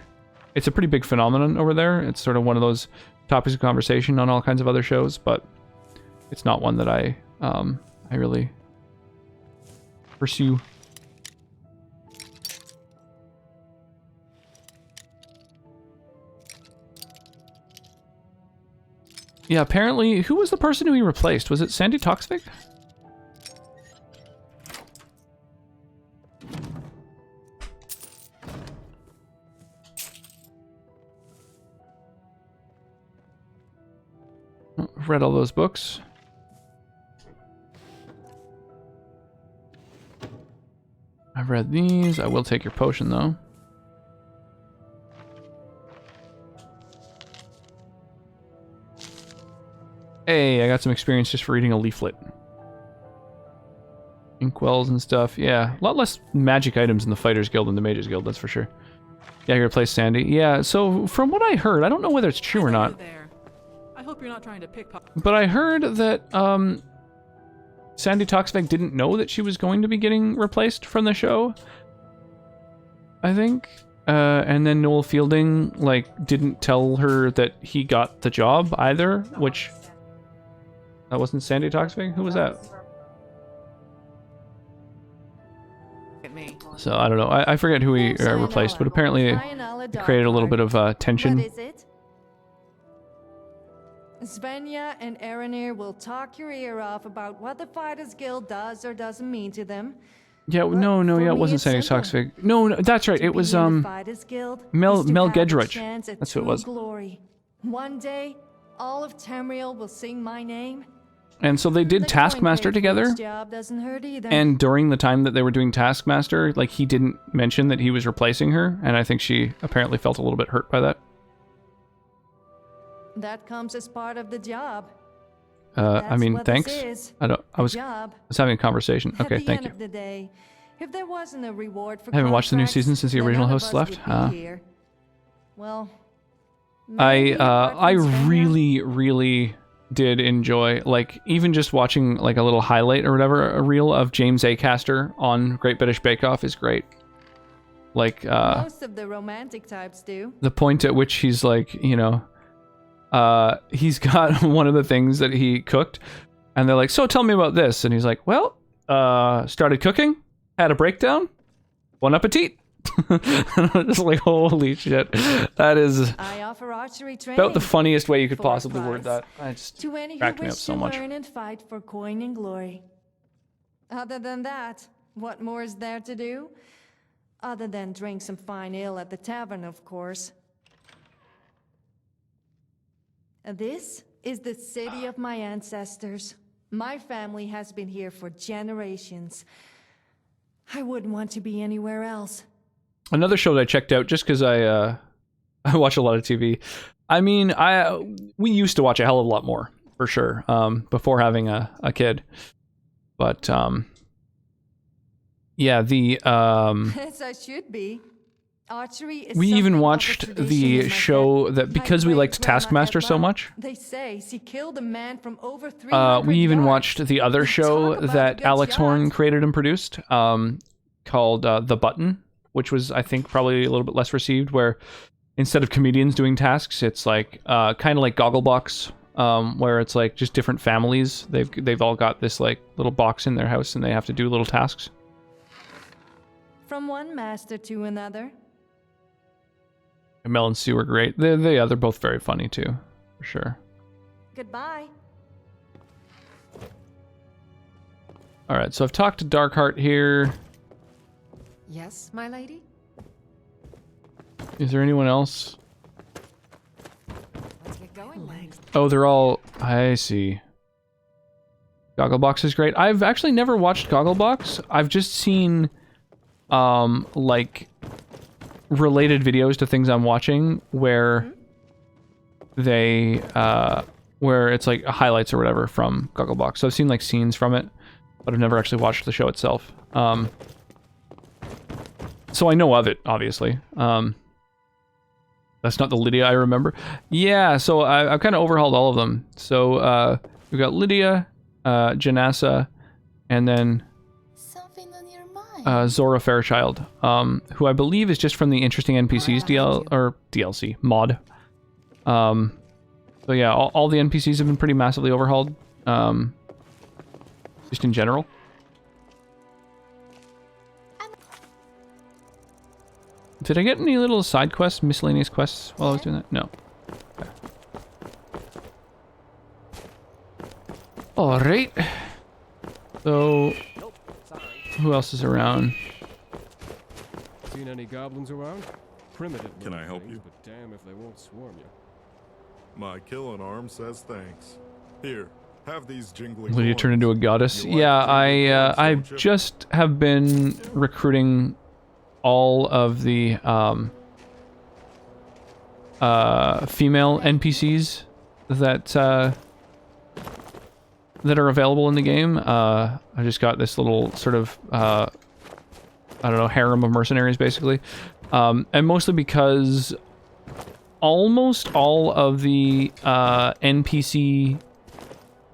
it's a pretty big phenomenon over there. It's sort of one of those topics of conversation on all kinds of other shows, but it's not one that I really pursue. Yeah, apparently, who was the person who he replaced? Was it Sandy Toksvig? I've read all those books. I've read these. I will take your potion, though. Hey, I got some experience just for reading a leaflet. Inkwells and stuff. Yeah, a lot less magic items in the Fighters Guild than the Mages Guild, that's for sure. Yeah, you replaced Sandy. Yeah, so from what I heard, I don't know whether it's true or not.
I hope you're not trying to pickpocket.
But I heard that Sandy Toksvig didn't know that she was going to be getting replaced from the show. I think. And then Noel Fielding, like, didn't tell her that he got the job either, which... That wasn't Sandy Toksvig? Who was that? So, I don't know. I forget who he replaced, but apparently it created a little bit of tension.
What is it? Svenja and Erenir will talk your ear off about what the Fighters Guild does or doesn't mean to them.
Yeah, no, yeah, it wasn't Sandy Toksvig. No, that's right. It was Mel Gedrich. That's who it was.
Glory. One day, all of Tamriel will sing my name.
And so they did Taskmaster together, and during the time that they were doing Taskmaster, like, he didn't mention that he was replacing her, and I think she apparently felt a little bit hurt by that.
That comes as part of the job.
I mean, thanks. I was having a conversation. Okay, thank you.
At the end of the day, if there wasn't a reward for
I haven't watched the new season since the original hosts left.
Well,
I really did enjoy, like, even just watching like a little highlight or whatever, a reel of James Acaster on Great British Bake Off is great. Like,
Most of the romantic types do.
the point at which he's like, you know, he's got one of the things that he cooked, and they're like, so tell me about this, and he's like, well, started cooking, had a breakdown, bon appetit. Just like, holy shit, that is
I offer archery training
about the funniest way you could
for
possibly
prize.
word that. I just
To any who
cracked me
wish
up so
to
much.
learn and fight for coin and glory. Other than that, what more is there to do? Other than drink some fine ale at the tavern, of course. This is the city of my ancestors. My family has been here for generations. I wouldn't want to be anywhere else.
Another show that I checked out just because I watch a lot of TV. I mean, we used to watch a hell of a lot more, for sure, before having a kid. But yeah, the
As I should be. Archery is
we even
something of a
watched
tradition
the
in my
show
family.
that, because we
My
liked
great-grandma
Taskmaster so
Edla,
much.
They say she killed a man from over 300
We even
yards.
watched the other show
about a
that
good
Alex
shot.
Horn created and produced, called The Button, which was, I think, probably a little bit less received, where instead of comedians doing tasks, it's like kind of like Gogglebox, where it's like just different families. They've all got this like little box in their house, and they have to do little tasks.
From one master to another.
And Mel and Sue are great. They're both very funny too, for sure.
Goodbye.
All right, so I've talked to Darkheart here.
Yes, my lady?
Is there anyone else?
Let's get going then.
Oh, they're all... I see. Gogglebox is great. I've actually never watched Gogglebox. I've just seen, like, related videos to things I'm watching where they, where it's like highlights or whatever from Gogglebox. So I've seen, like, scenes from it, but I've never actually watched the show itself. So I know of it, obviously. That's not the Lydia I remember. Yeah, so I've kind of overhauled all of them. So we've got Lydia, Janassa, and then Zora Fairchild, who I believe is just from the Interesting NPCs DLC mod. So yeah, all the NPCs have been pretty massively overhauled, just in general. Did I get any little side quests, miscellaneous quests while I was doing that? No. Okay. Alright. So, who else is around?
Seen any goblins around? Primitive.
Can I help
things,
you?
But damn if they won't swarm you.
My killing arm says thanks. Here, have these jingling
Will you turn
horns.
into a goddess?
You like
Yeah,
jingling horns,
I
don't you?
just have been recruiting all of the female NPCs that are available in the game. I just got this little sort of I don't know, harem of mercenaries basically, and mostly because almost all of the NPC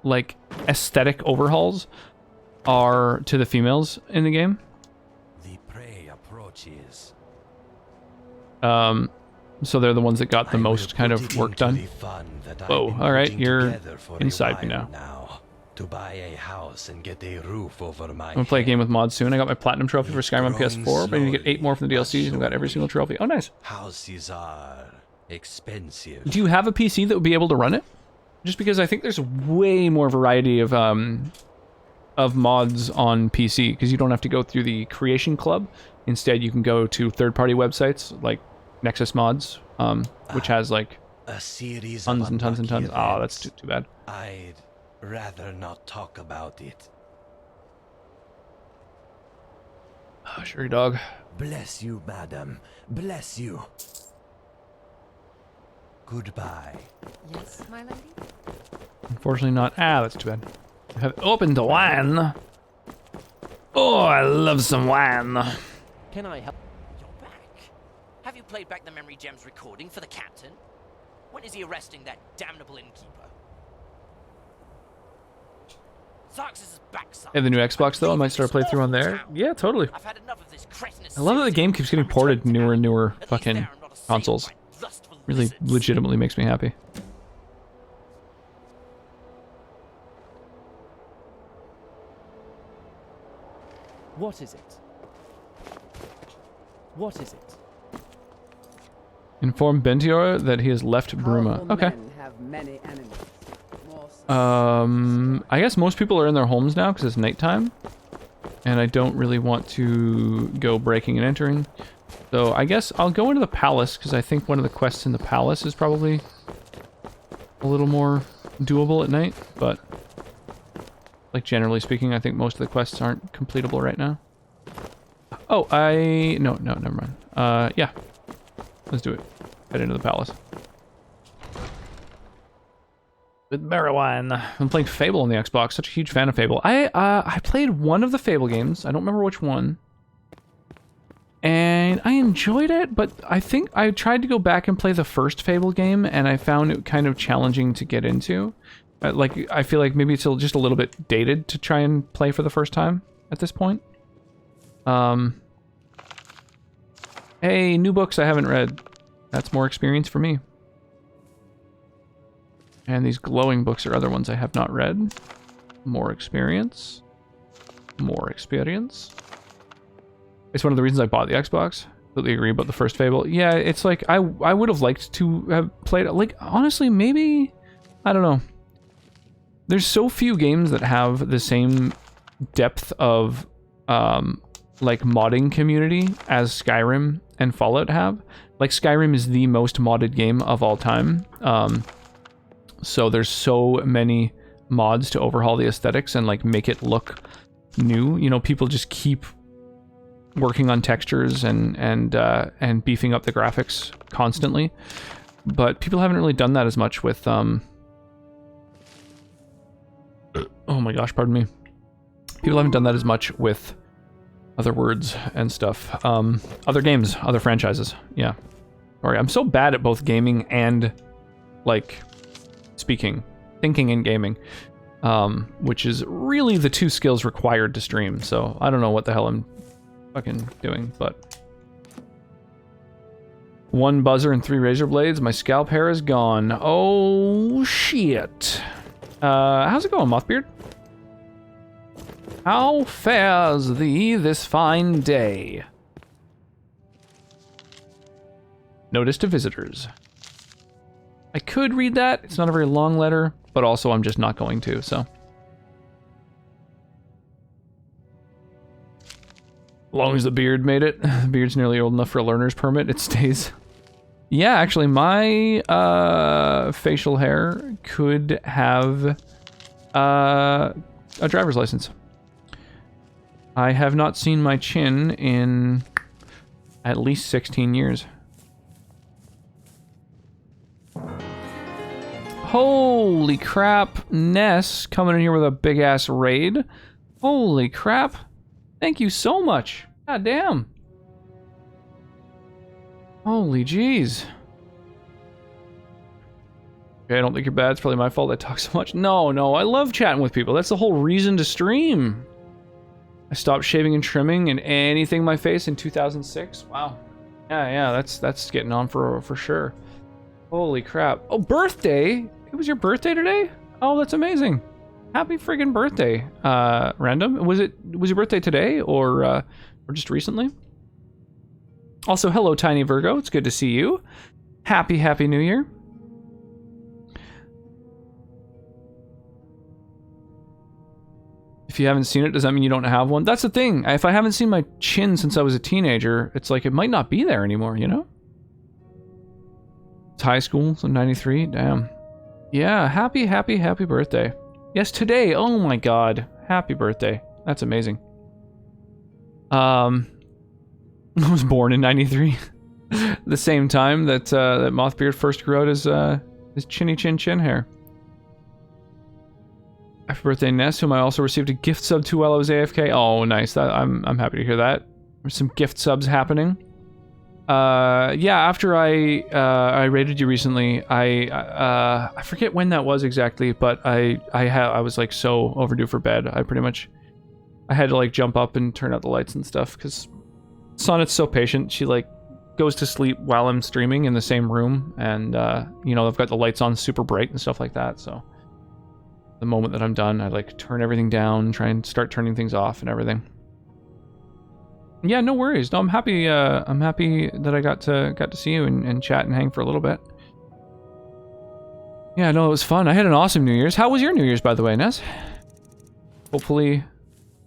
like aesthetic overhauls are to the females in the game.
The prey approaches.
So they're the ones that got the most kind of work done. Whoa, alright, you're inside me now.
To buy a house and get a roof over my
I'm gonna play a game with mods soon. I got my platinum trophy for Skyrim on PS4, but I need to get 8 more from the DLCs, and I've got every single trophy. Oh, nice.
Houses are expensive.
Do you have a PC that would be able to run it? Just because I think there's way more variety of mods on PC, because you don't have to go through the Creation Club. Instead, you can go to third-party websites like Nexus Mods, which has like
a series
tons
of
and tons and tons.
unlucky
Oh, that's too bad.
I'd rather not talk about it.
Oh, sure, dog.
Bless you, madam. Bless you. Goodbye.
Yes, my lady?
Unfortunately not. Ah, that's too bad. I have opened the wine. Oh, I love some wine.
Can I help? You're back. Have you played back the memory gems recording for the captain? When is he arresting that damnable innkeeper? Zarx's backside.
Hey, the new Xbox though, I might start a playthrough on there. Yeah, totally.
I've had enough of this cretinous
I love that the game keeps getting ported to newer and newer fucking consoles. Really legitimately makes me happy.
What is it? What is it?
Inform Bentior that he has left Bruma. Okay. I guess most people are in their homes now because it's nighttime. And I don't really want to go breaking and entering. So I guess I'll go into the palace because I think one of the quests in the palace is probably a little more doable at night. But like generally speaking, I think most of the quests aren't completable right now. Oh, no, never mind. Yeah. Let's do it. Head into the palace. With Marijuana. I'm playing Fable on the Xbox. Such a huge fan of Fable. I played one of the Fable games. I don't remember which one. And I enjoyed it, but I think I tried to go back and play the first Fable game, and I found it kind of challenging to get into. Like, I feel like maybe it's just a little bit dated to try and play for the first time at this point. Hey, new books I haven't read. That's more experience for me. And these glowing books are other ones I have not read. More experience. More experience. It's one of the reasons I bought the Xbox. Completely agree about the first Fable. Yeah, it's like, I would have liked to have played it. Like, honestly, maybe... I don't know. There's so few games that have the same depth of, like, modding community as Skyrim and Fallout have. Like, Skyrim is the most modded game of all time. So there's so many mods to overhaul the aesthetics and, like, make it look new. You know, people just keep working on textures and beefing up the graphics constantly. But people haven't really done that as much with, oh my gosh, pardon me. People haven't done that as much with other words and stuff. Other games, other franchises. Yeah. Sorry, I'm so bad at both gaming and, like, thinking and gaming. Which is really the two skills required to stream. So I don't know what the hell I'm fucking doing, but... 1 buzzer and 3 razor blades. My scalp hair is gone. Oh, shit. How's it going, Mothbeard? How fares thee this fine day? Notice to visitors. I could read that. It's not a very long letter, but also I'm just not going to, so. As long as the beard made it. The beard's nearly old enough for a learner's permit. It stays. Yeah, actually, my facial hair could have a driver's license. I have not seen my chin in at least 16 years. Holy crap, Ness coming in here with a big ass raid. Holy crap. Thank you so much. God damn. Holy jeez. Okay, I don't think you're bad. It's probably my fault I talk so much. No, I love chatting with people. That's the whole reason to stream. I stopped shaving and trimming and anything my face in 2006. Wow. Yeah, that's getting on for sure. Holy crap. Oh, birthday? It was your birthday today? Oh, that's amazing. Happy friggin' birthday, Random. Was your birthday today or just recently? Also, hello, Tiny Virgo. It's good to see you. Happy New Year. If you haven't seen it, does that mean you don't have one? That's the thing. If I haven't seen my chin since I was a teenager, it's like it might not be there anymore, you know? It's high school, so 93. Damn. Yeah, happy birthday. Yes, today. Oh my god. Happy birthday. That's amazing. I was born in 93. The same time that that Mothbeard first grew out his chinny chin hair. Happy birthday, Ness, whom I also received a gift sub to while I was AFK. Oh, nice. I'm happy to hear that. There's some gift subs happening. Yeah, after I raided you recently, I forget when that was exactly, but I was like so overdue for bed. I had to like jump up and turn out the lights and stuff because Sonnet's so patient. She like goes to sleep while I'm streaming in the same room, and you know, I've got the lights on super bright and stuff like that. So the moment that I'm done, I like turn everything down, try and start turning things off and everything. Yeah, no worries. No, I'm happy that I got to see you and chat and hang for a little bit. Yeah, no, it was fun. I had an awesome New Year's. How was your New Year's, by the way, Ness? Hopefully,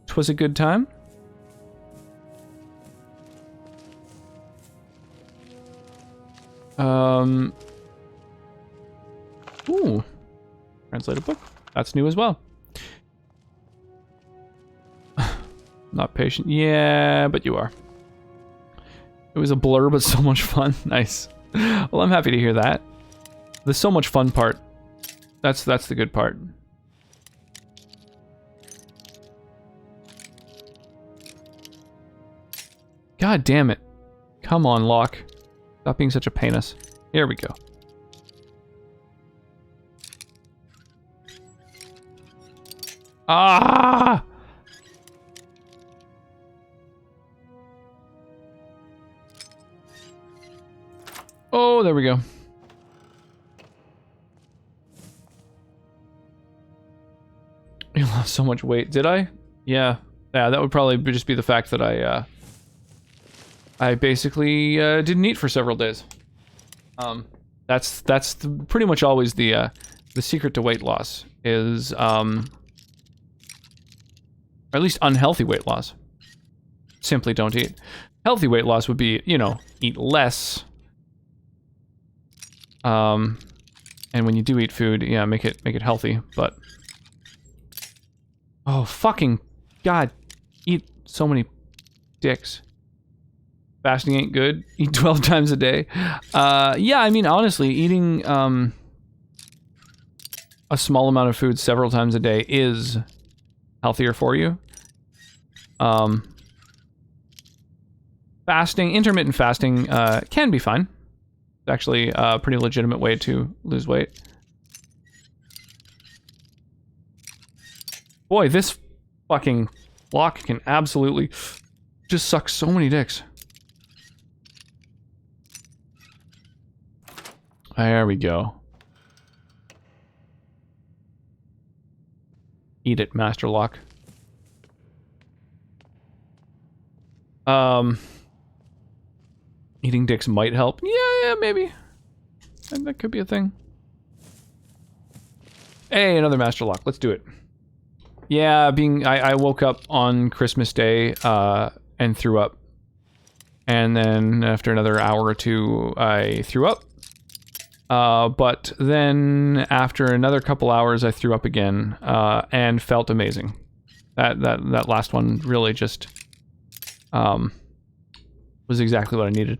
'twas a good time. Ooh. Translate a book. That's new as well. Not patient. Yeah, but you are. It was a blur, but so much fun. Nice. Well, I'm happy to hear that. The so much fun part. That's the good part. God damn it. Come on, Locke. Stop being such a painus. Here we go. Ah! Oh, there we go. You lost so much weight. Did I? Yeah. Yeah, that would probably just be the fact that I basically didn't eat for several days. That's pretty much always the secret to weight loss is or at least unhealthy weight loss. Simply don't eat. Healthy weight loss would be, you know, eat less. And when you do eat food, yeah, make it healthy, but oh, fucking God, eat so many dicks. Fasting ain't good. Eat 12 times a day. Yeah, I mean, honestly, eating a small amount of food several times a day is healthier for you. Fasting, intermittent fasting, can be fine. It's actually a pretty legitimate way to lose weight. Boy, this fucking block can absolutely just suck so many dicks. There we go. Eat it, Master Lock. Eating dicks might help. Yeah, maybe. That could be a thing. Hey, another Master Lock. Let's do it. Yeah, I woke up on Christmas Day and threw up. And then after another hour or two, I threw up. But then after another couple hours, I threw up again and felt amazing. That last one really just was exactly what I needed.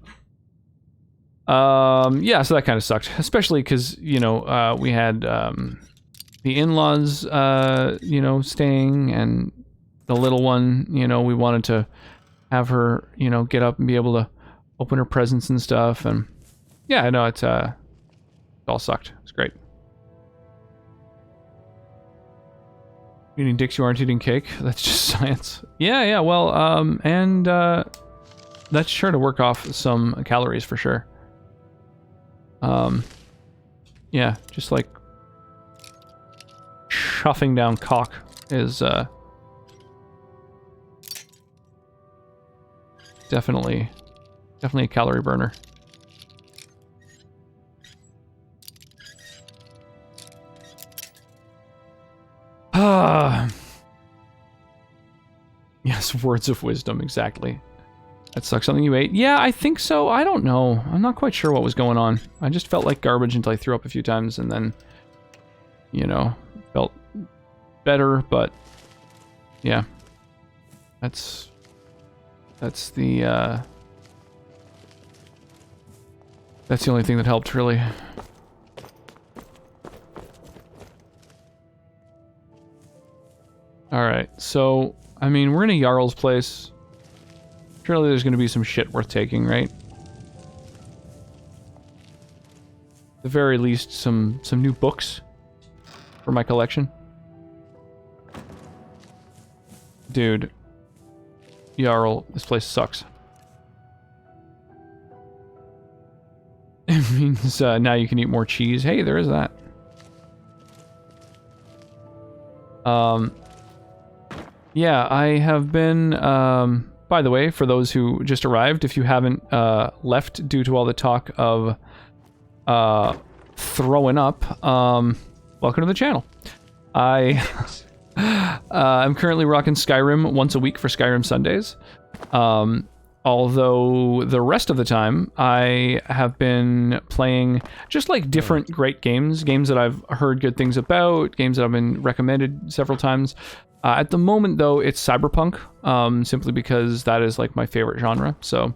Yeah, so that kind of sucked, especially because, you know, we had the in-laws, you know, staying, and the little one, you know, we wanted to have her, you know, get up and be able to open her presents and stuff, and yeah, I know it all sucked. It's great. Eating dicks, you aren't eating cake. That's just science. Yeah, well, and that's sure to work off some calories for sure. Yeah, just like shuffling down cock is definitely a calorie burner. Yes, words of wisdom, exactly. That sucks. Something you ate? Yeah, I think so. I don't know. I'm not quite sure what was going on. I just felt like garbage until I threw up a few times, and then, you know, felt better, but yeah. That's the only thing that helped, really. Alright, so, I mean, we're in a Jarl's place. Surely there's gonna be some shit worth taking, right? the very least, some new books for my collection. Dude. Jarl, this place sucks. It means now you can eat more cheese. Hey, there is that. Yeah, I have been, by the way, for those who just arrived, if you haven't left due to all the talk of throwing up, welcome to the channel. I'm currently rocking Skyrim once a week for Skyrim Sundays. Although the rest of the time I have been playing just like different great games that I've heard good things about, games that I've been recommended several times. At the moment though, it's Cyberpunk, simply because that is like my favorite genre. So,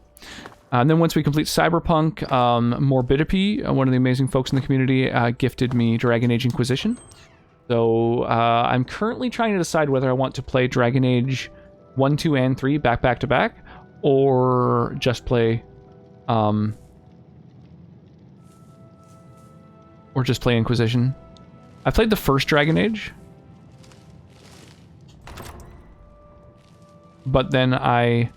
and then once we complete Cyberpunk, Morbidity, one of the amazing folks in the community, gifted me Dragon Age Inquisition. So I'm currently trying to decide whether I want to play Dragon Age 1, 2, and 3 back to back, or just play Inquisition. I played the first Dragon Age, but then I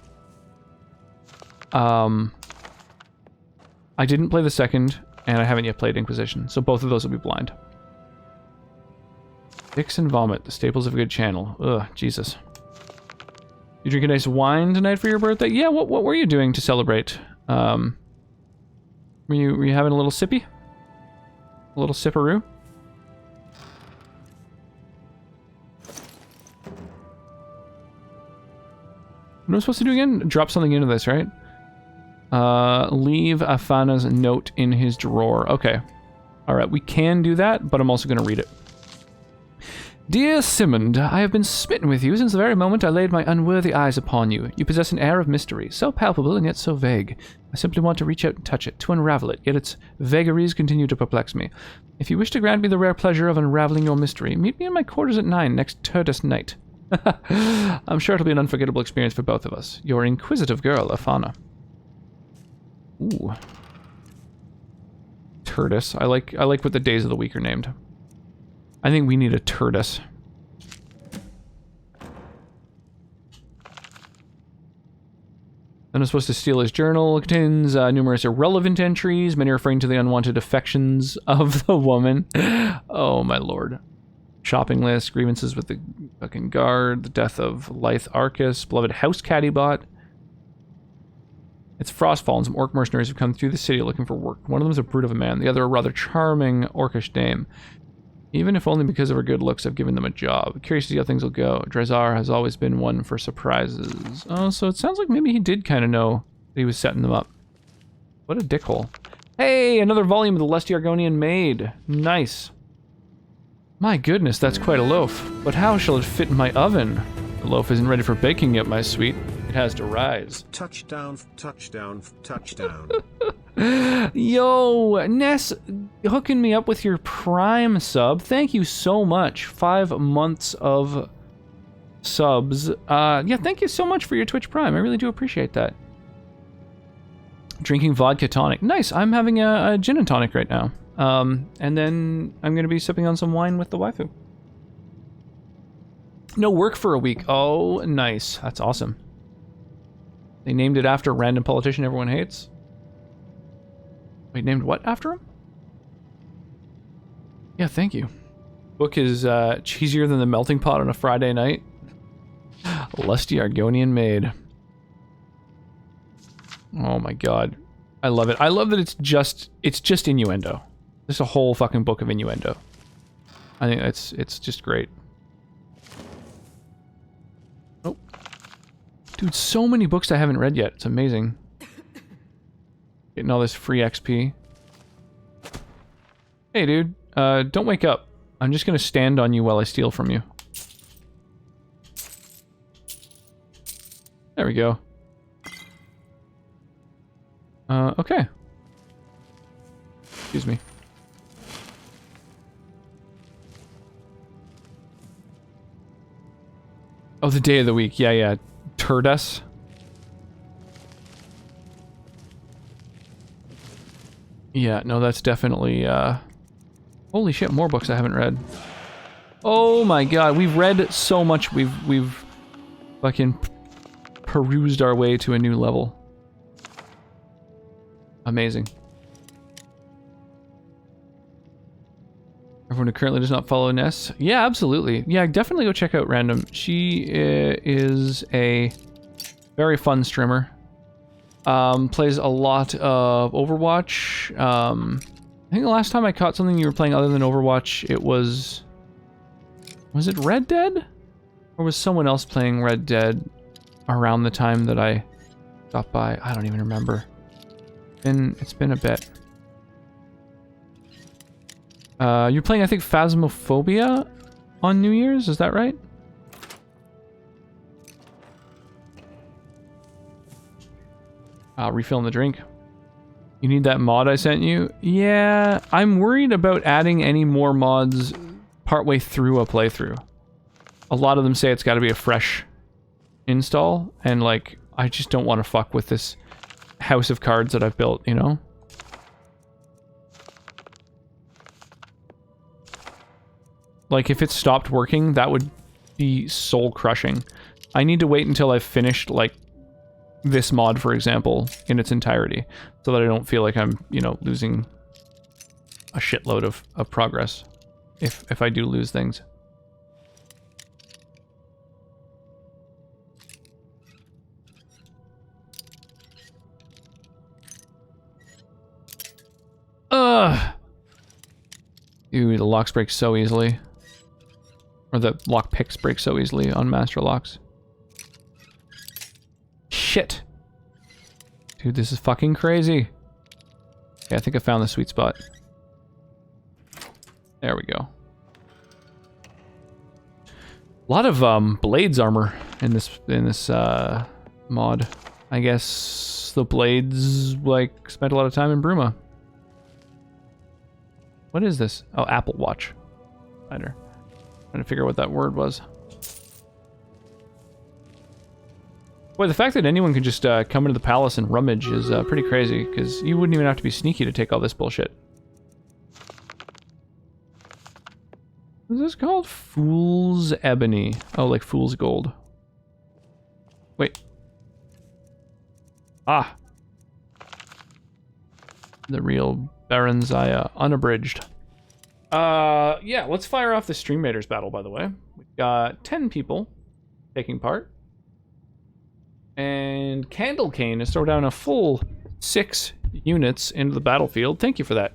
didn't play the second, and I haven't yet played Inquisition, so both of those will be blind. Dicks and vomit, the staples of a good channel. Ugh, Jesus. You drink a nice wine tonight for your birthday? Yeah, what were you doing to celebrate? Were you having a little sippy? A little sipperoo? What am I supposed to do again? Drop something into this, right? Leave Afana's note in his drawer. Okay. Alright, we can do that, but I'm also going to read it. Dear Simond, I have been smitten with you since the very moment I laid my unworthy eyes upon you. You possess an air of mystery, so palpable and yet so vague. I simply want to reach out and touch it, to unravel it, yet its vagaries continue to perplex me. If you wish to grant me the rare pleasure of unraveling your mystery, meet me in my quarters at 9 next Turdus night. I'm sure it'll be an unforgettable experience for both of us. Your inquisitive girl, Afana. Ooh. Turdus. I like what the days of the week are named. I think we need a Turdus. I'm supposed to steal his journal. It contains numerous irrelevant entries, many referring to the unwanted affections of the woman. Oh my lord. Shopping list, grievances with the fucking guard, the death of Lythe Arcus, beloved house cat he bought. It's Frostfall and some orc mercenaries have come through the city looking for work. One of them is a brute of a man, the other a rather charming orcish dame. Even if only because of her good looks, I've given them a job. Curious to see how things will go. Drazar has always been one for surprises. Oh, so it sounds like maybe he did kind of know that he was setting them up. What a dickhole. Hey, another volume of the Lusty Argonian Maid. Nice. My goodness, that's quite a loaf. But how shall it fit in my oven? The loaf isn't ready for baking yet, my sweet. It has to rise.
Touchdown, touchdown, touchdown.
Yo, Ness, hooking me up with your Prime sub. Thank you so much. 5 months of subs. Yeah, thank you so much for your Twitch Prime. I really do appreciate that. Drinking vodka tonic. Nice, I'm having a gin and tonic right now. And then I'm going to be sipping on some wine with the waifu. No work for a week. Oh, nice. That's awesome. They named it after a random politician everyone hates. Wait, named what after him? Yeah, thank you. Book is cheesier than the melting pot on a Friday night. Lusty Argonian Maid. Oh my god. I love it. I love that it's just innuendo. There's a whole fucking book of innuendo. I think it's just great. Oh. Dude, so many books I haven't read yet. It's amazing. Getting all this free XP. Hey, dude. Don't wake up. I'm just gonna stand on you while I steal from you. There we go. Okay. Excuse me. Oh, the day of the week. Yeah, yeah. Yeah, no, that's definitely, holy shit, more books I haven't read. Oh my god, we've read so much, we've fucking perused our way to a new level. Amazing. Everyone who currently does not follow Ness? Yeah, absolutely. Yeah, definitely go check out Random. She is a very fun streamer. Plays a lot of Overwatch. I think the last time I caught something you were playing other than Overwatch, it was... Was it Red Dead? Or was someone else playing Red Dead around the time that I stopped by? I don't even remember. It's been a bit. You're playing, I think, Phasmophobia on New Year's, is that right? Refilling the drink. You need that mod I sent you? Yeah, I'm worried about adding any more mods partway through a playthrough. A lot of them say it's got to be a fresh install, and like, I just don't want to fuck with this house of cards that I've built, you know? Like, if it stopped working, that would be soul-crushing. I need to wait until I've finished, like, this mod, for example, in its entirety, so that I don't feel like I'm, you know, losing a shitload of progress, if I do lose things. Ugh! Dude, the locks break so easily. Or the lock picks break so easily on master locks. Shit. Dude, this is fucking crazy. Okay, I think I found the sweet spot. There we go. A lot of blades armor in this mod. I guess the blades like spent a lot of time in Bruma. What is this? Oh, Apple Watch. Trying to figure out what that word was. Boy, the fact that anyone can just come into the palace and rummage is pretty crazy, because you wouldn't even have to be sneaky to take all this bullshit. What is this called? Fool's Ebony. Oh, like Fool's Gold. Wait. Ah. The real Baronzaya, unabridged. Yeah, let's fire off the Stream Raiders battle, by the way. We've got 10 people taking part. And Candle Cane has thrown down a full 6 units into the battlefield. Thank you for that.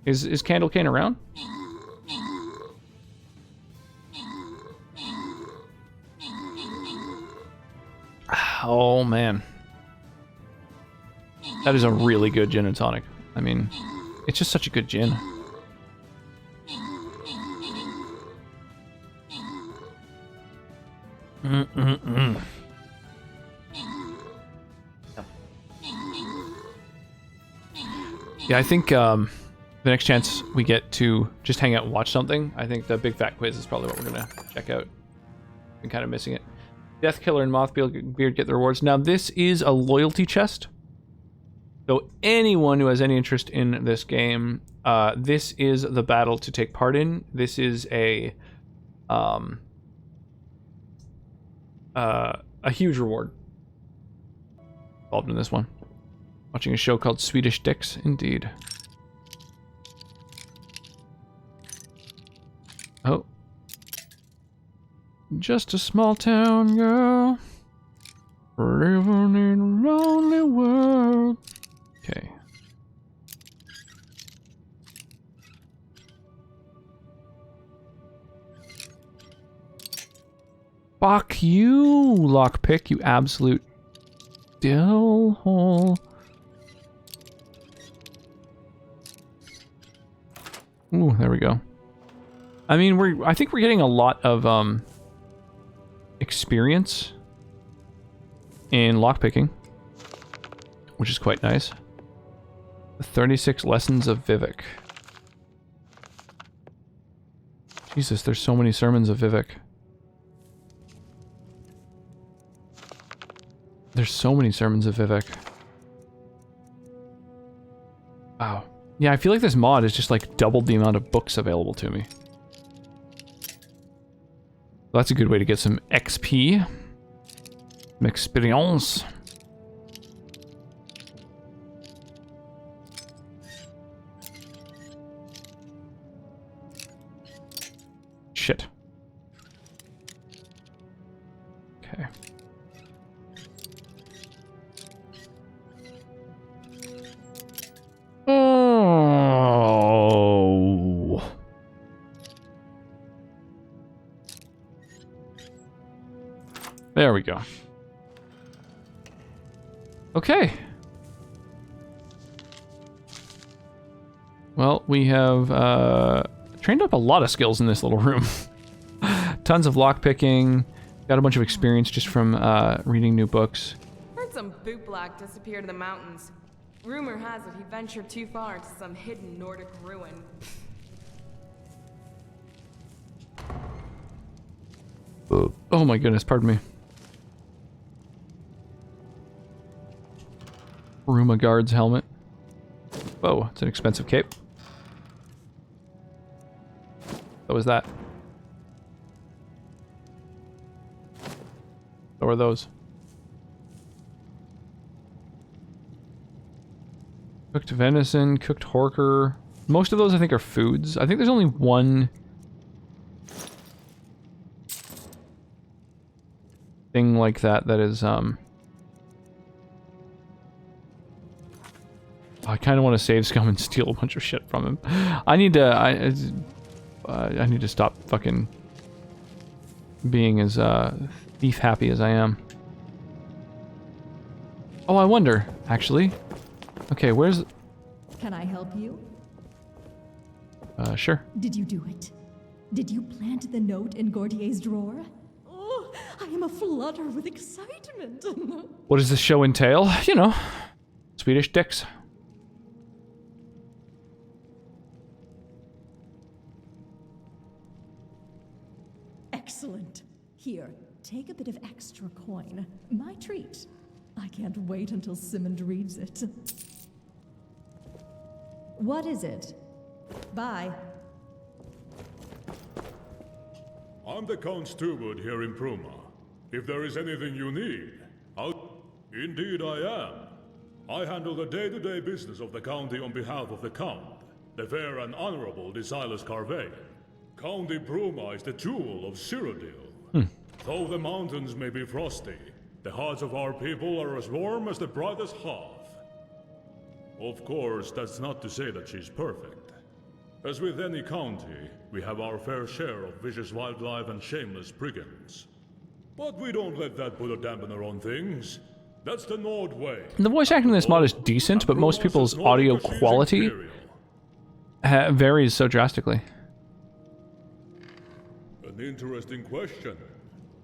Is Candle Cane around? Oh, man. That is a really good gin and tonic. I mean, it's just such a good gin. Yeah, I think the next chance we get to just hang out and watch something, I think the Big Fat Quiz is probably what we're going to check out. Been kind of missing it. Death Killer and Mothbeard get the rewards. Now, this is a loyalty chest. So anyone who has any interest in this game, this is the battle to take part in. This is a huge reward involved in this one. Watching a show called Swedish Dicks, indeed. Oh. Just a small town girl, living in a lonely world. Okay. Fuck you, lockpick, you absolute dill hole. Ooh, there we go. I mean, I think we're getting a lot of experience in lockpicking, which is quite nice. 36 lessons of Vivek. Jesus, there's so many sermons of Vivek. There's so many sermons of Vivek. Wow. Yeah, I feel like this mod has just like doubled the amount of books available to me. That's a good way to get some XP. Some experience. Shit. Okay. Oh. There we go. Okay. Well, we have trained up a lot of skills in this little room. Tons of lockpicking. Got a bunch of experience just from reading new books.
Heard some bootblack disappeared in the mountains. Rumor has it he ventured too far into some hidden Nordic ruin.
Oh my goodness, pardon me. Ruma guard's helmet. Whoa, it's an expensive cape. What was that? What were those? Cooked venison, cooked horker. Most of those I think are foods. I think there's only one thing like that that is I kind of want to save Scum and steal a bunch of shit from him. I need to I need to stop fucking being as thief happy as I am. Oh, I wonder, actually. Okay, where's...
Can I help you?
Sure.
Did you do it? Did you plant the note in Gordier's drawer? Oh, I am aflutter with excitement.
What does this show entail? You know, Swedish dicks.
Excellent. Here, take a bit of extra coin. My treat. I can't wait until Simmond reads it. What is it? Bye.
I'm the Count Steward here in Pruma. If there is anything you need, Indeed I am. I handle the day-to-day business of the county on behalf of the Count, the fair and honorable Decilas Carvain. County Pruma is the jewel of Cyrodiil. Though the mountains may be frosty, the hearts of our people are as warm as the brightest hearth. Of course, that's not to say that she's perfect. As with any county, we have our fair share of vicious wildlife and shameless brigands. But we don't let that put a dampener on things. That's the Nord way.
The voice acting in this mod is decent, but most people's audio quality varies so drastically.
An interesting question.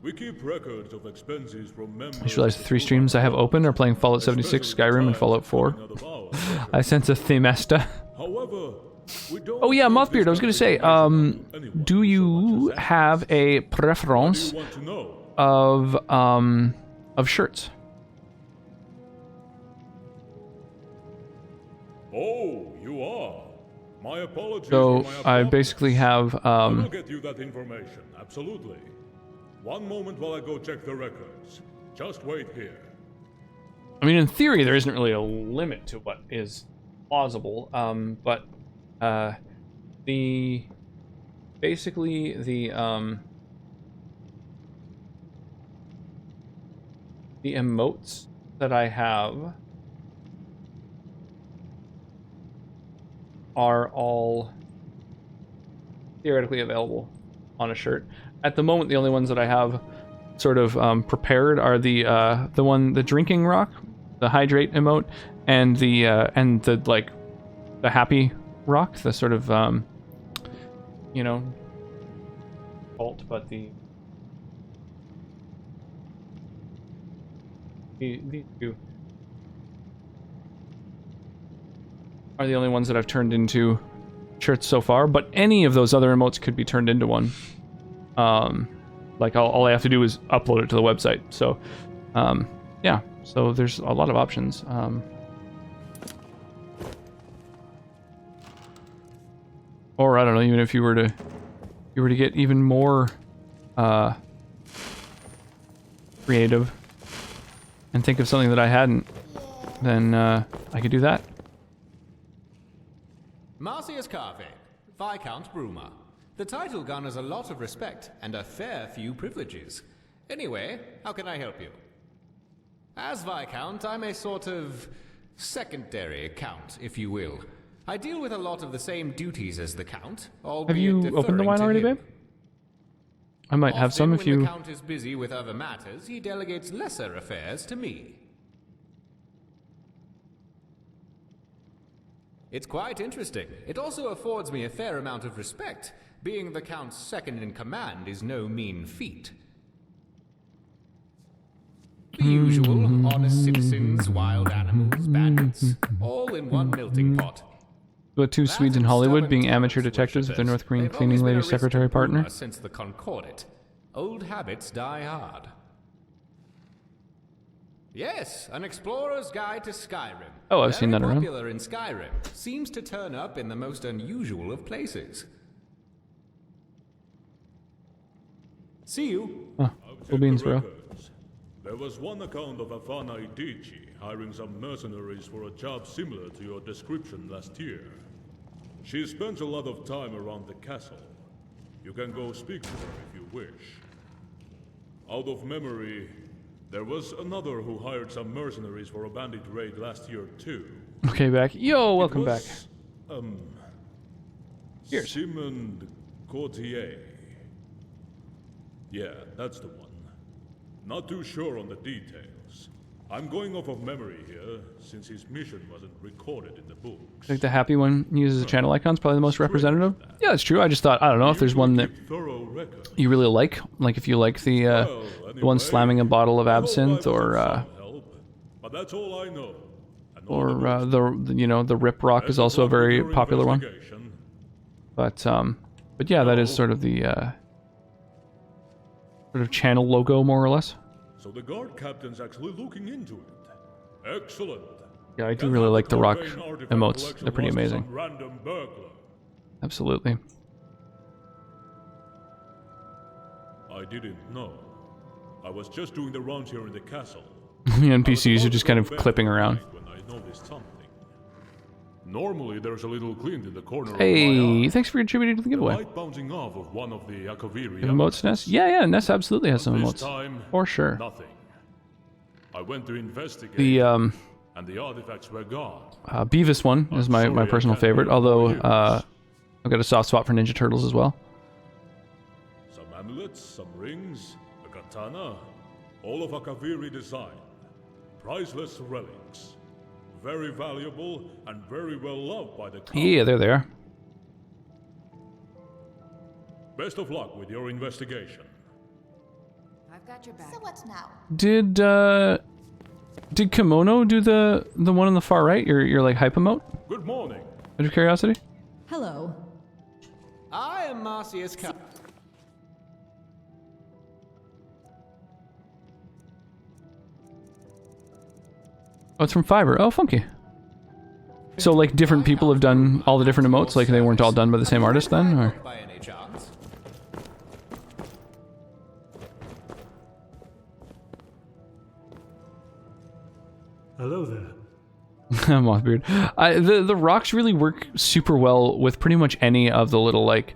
We keep records of expenses from members.
I just realized the 3 streams I have open are playing Fallout 76, Skyrim, and Fallout 4. I sense a themesta. Oh yeah, Mothbeard, I was gonna say, do you have a preference of shirts?
Oh, you are. My apologies.
So I basically have
I will get you that information, absolutely. One moment while I go check the records. Just wait here.
I mean, in theory, there isn't really a limit to what is plausible, but basically the emotes that I have are all theoretically available on a shirt. At the moment, the only ones that I have sort of prepared are the drinking rock, the hydrate emote, and the like the happy rock, the sort of you know, alt, but these two are the only ones that I've turned into shirts so far, but any of those other emotes could be turned into one. Like all I have to do is upload it to the website. So, yeah, so there's a lot of options. Or I don't know, even if you were to get even more creative and think of something that I hadn't, then I could do that.
Marcius Carve, Viscount Bruma. The title garners a lot of respect and a fair few privileges. Anyway, how can I help you? As Viscount, I'm a sort of secondary count, if you will. I deal with a lot of the same duties as the Count, albeit
Have you opened the wine already, babe? I might have some if you...
When the Count is busy with other matters, he delegates lesser affairs to me. It's quite interesting. It also affords me a fair amount of respect. Being the Count's second in command is no mean feat. The usual, honest citizens, wild animals, bandits, all in one melting pot.
The two Swedes in Hollywood being amateur detectives with their North Korean cleaning lady secretary partner.
Since the Concordat. Old habits die hard. Yes, an explorer's guide to Skyrim.
Oh, I've seen that around.
Popular in Skyrim. Seems to turn up in the most unusual of places. See you.
Oh, cool beans, bro.
There was one account of Afana Idici hiring some mercenaries for a job similar to your description last year. She spends a lot of time around the castle. You can go speak to her if you wish. Out of memory, there was another who hired some mercenaries for a bandit raid last year too.
Okay, back. Yo, welcome back.
Cheers. Simon Courtier. Yeah, that's the one. Not too sure on the details. I'm going off of memory here, since his mission wasn't recorded in the books.
I think the happy one uses a channel icon is probably the most representative. Yeah, that's true. I just thought, I don't know if there's one that you really like if you like the one slamming a bottle of absinthe, or
but that's all I know.
or the Rip Rock is also a very popular one. But yeah, that is sort of the sort of channel logo, more or less.
So the guard captain's actually looking into it. Excellent.
Yeah, I do really like the rock emotes. They're pretty amazing. Absolutely.
I didn't know. I was just doing the rounds here in the castle.
The NPCs are just kind of clipping around.
When I noticed something. Normally there's a little glint in the corner of my
Hey,
eye.
thanks for contributing to the giveaway.
Light bouncing off of one of the Akaviri
Emotes Ness? Yeah, Ness absolutely has some
This
emotes.
time,
For sure.
nothing. I went to investigate,
The
and the artifacts were gone.
Beavis one is my personal favorite, although I've got a soft spot for Ninja Turtles as well.
Some amulets, some rings, a katana, all of Akaviri design. Priceless relics. Very valuable and very well loved by the count.
Yeah, there they are.
Best of luck with your investigation.
I've got your back.
So what now?
Did Kimono do the one on the far right? Your like hype emote?
Good morning.
Out of curiosity?
Hello.
I am Marcius Carve.
Oh, it's from Fiverr. Oh, funky. So, like, different people have done all the different emotes? Like, they weren't all done by the same artist then? Or?
By any chance?
Hello there.
Mothbeard. The rocks really work super well with pretty much any of the little, like,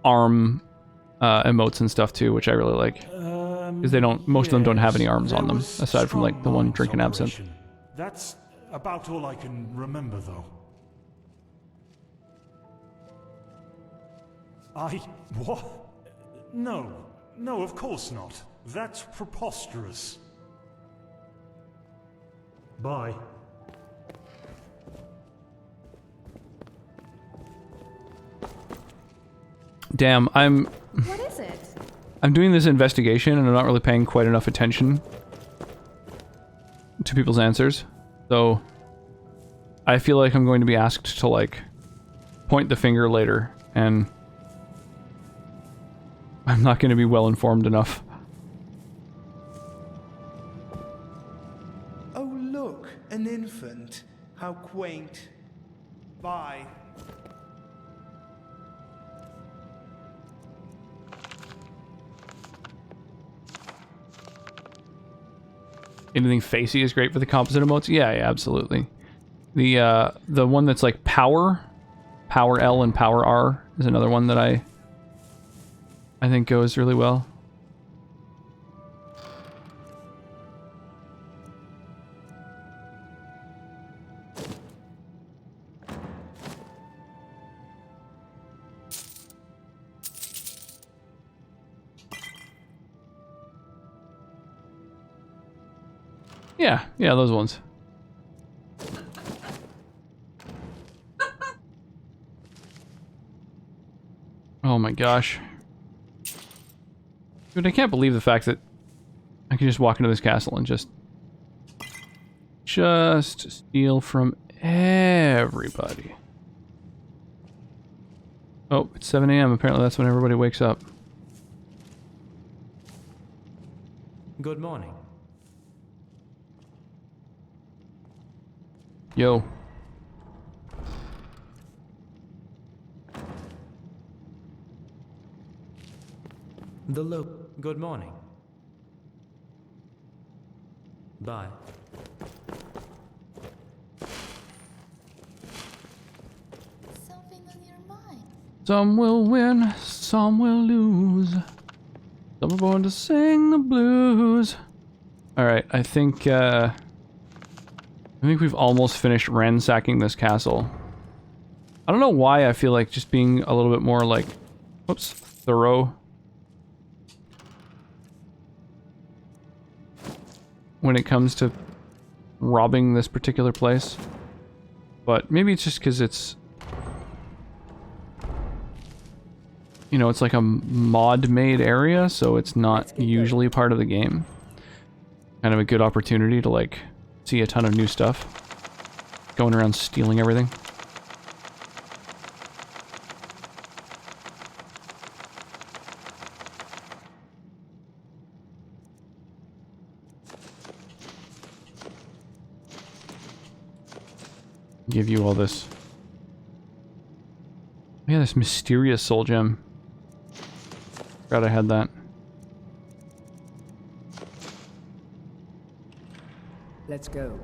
arm emotes and stuff, too, which I really like. Because most of them don't have any arms on them, aside from, like, the one drinking absinthe.
That's about all I can remember, though. What? No, of course not. That's preposterous. Bye.
Damn,
What is it?
I'm doing this investigation and I'm not really paying quite enough attention to people's answers. So I feel like I'm going to be asked to, like, point the finger later, and I'm not going to be well informed enough.
Oh, look, an infant. How quaint. Bye.
Anything facey is great for the composite emotes. Yeah, absolutely. The one that's like power L and power R is another one that I think goes really well. Yeah, those ones. Oh my gosh. Dude, I can't believe the fact that I can just walk into this castle and just steal from everybody. Oh, it's 7 a.m. Apparently that's when everybody wakes up.
Good morning.
Yo.
Good morning. Bye.
Something on your mind?
Some will win, some will lose. Some are born to sing the blues. Alright, I think we've almost finished ransacking this castle. I don't know why I feel like just being a little bit more like, whoops, thorough when it comes to robbing this particular place. But maybe it's just because it's, you know, it's like a mod-made area, so it's not usually part of the game. Kind of a good opportunity to, like, see a ton of new stuff. Going around stealing everything. Give you all this. Yeah, this mysterious soul gem. Forgot I had that.
Let's go.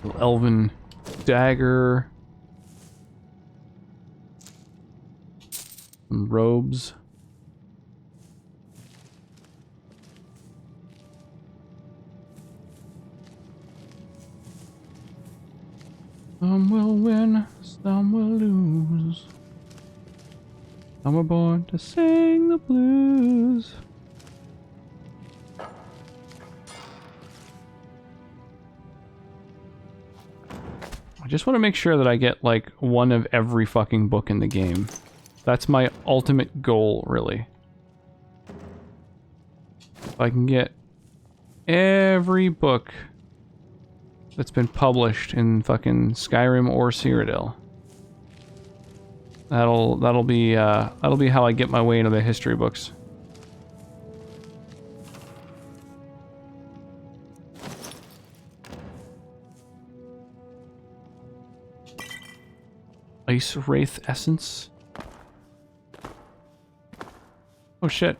Little elven dagger. Some robes. Some will win, some will lose. Some are born to sing the blues. I just want to make sure that I get, like, one of every fucking book in the game. That's my ultimate goal, really. If I can get every book that's been published in fucking Skyrim or Cyrodiil. That'll be how I get my way into the history books. Ice Wraith Essence. Oh shit.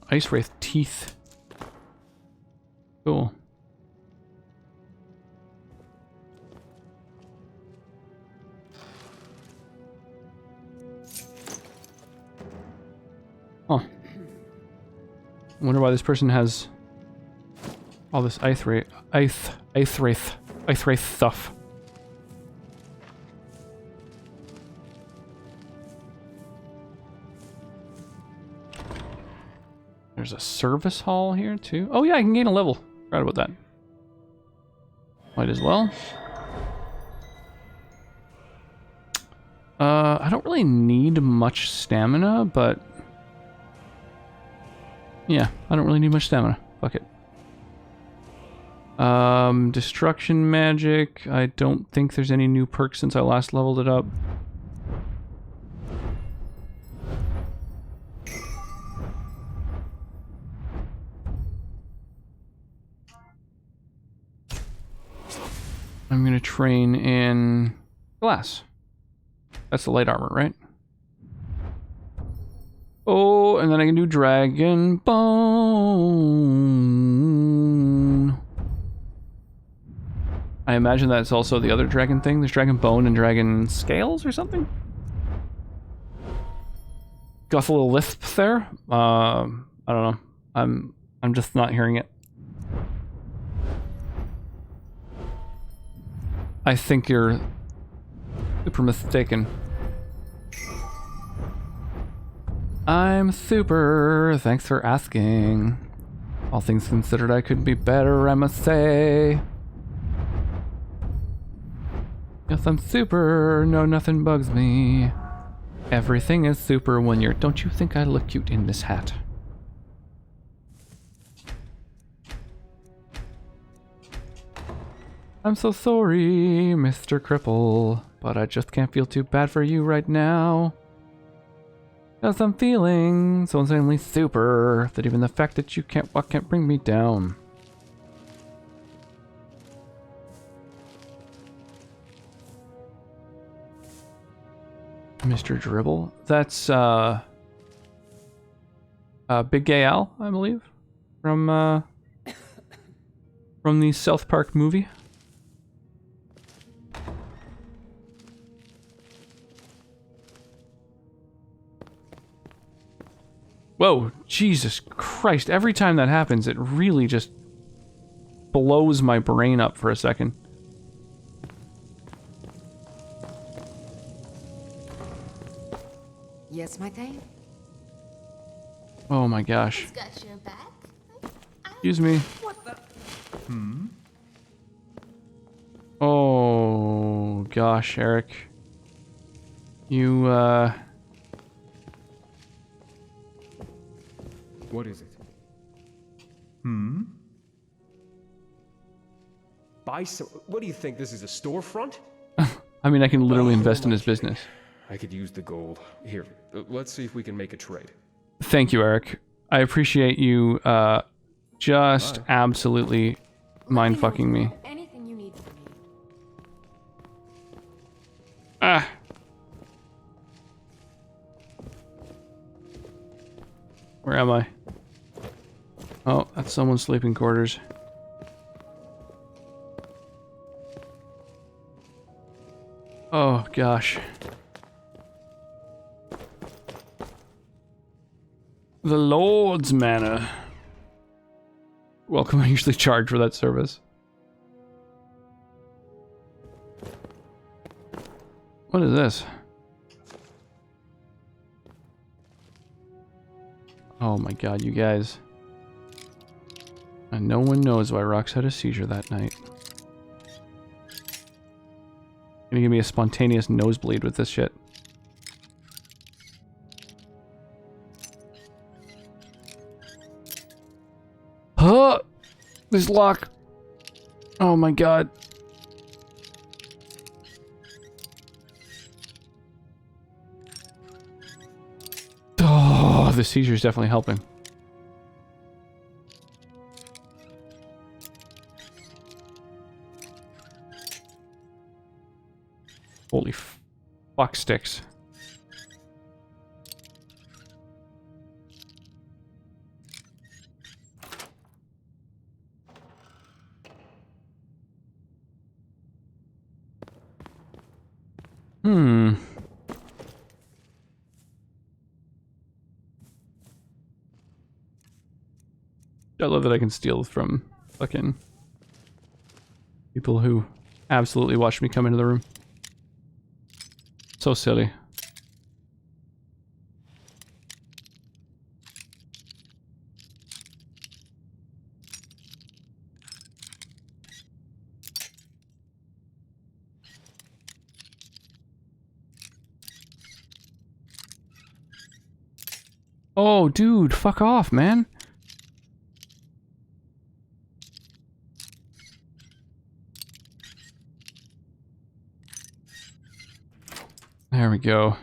Ice Wraith Teeth. Cool. Huh. I wonder why this person has all this Ice Wraith stuff. There's a service hall here too. Oh yeah, I can gain a level. Forgot about that. Might as well. I don't really need much stamina, but yeah, I don't really need much stamina. Fuck it. Destruction magic. I don't think there's any new perks since I last leveled it up. I'm gonna train in glass. That's the light armor, right? Oh, and then I can do Dragon Bone. I imagine that's also the other dragon thing. There's Dragon Bone and Dragon Scales or something? Got a little lisp there. I don't know. I'm just not hearing it. I think you're super mistaken. I'm super. Thanks for asking. All things considered, I could be better, I must say. Yes, I'm super. No, nothing bugs me. Everything is super when you're... Don't you think I look cute in this hat? I'm so sorry, Mr. Cripple, but I just can't feel too bad for you right now. 'Cause I'm feeling so insanely super that even the fact that you can't walk can't bring me down. Mr. Dribble? That's, Big Gay Al, I believe, from the South Park movie. Whoa, Jesus Christ, every time that happens, it really just blows my brain up for a second.
Yes, my thing?
Oh my gosh.
Who's got your back?
Excuse me.
What the?
Oh gosh, Eric. You,
What is it? Buy some... What do you think, this is a storefront?
I mean, I can literally invest in his business.
I could use the gold. Here, let's see if we can make a trade.
Thank you, Eric. I appreciate you, just absolutely mind-fucking me.
Anything you need from me.
Ah. Where am I? Oh, that's someone's sleeping quarters. Oh, gosh. The Lord's Manor. Welcome, I usually charge for that service. What is this? Oh my god, you guys. And no one knows why Rox had a seizure that night. Gonna give me a spontaneous nosebleed with this shit. Huh! This lock. Oh my god. Oh, the seizure is definitely helping. Holy fuck sticks. I love that I can steal from fucking people who absolutely watched me come into the room. So silly. Oh, dude, fuck off, man. There we go.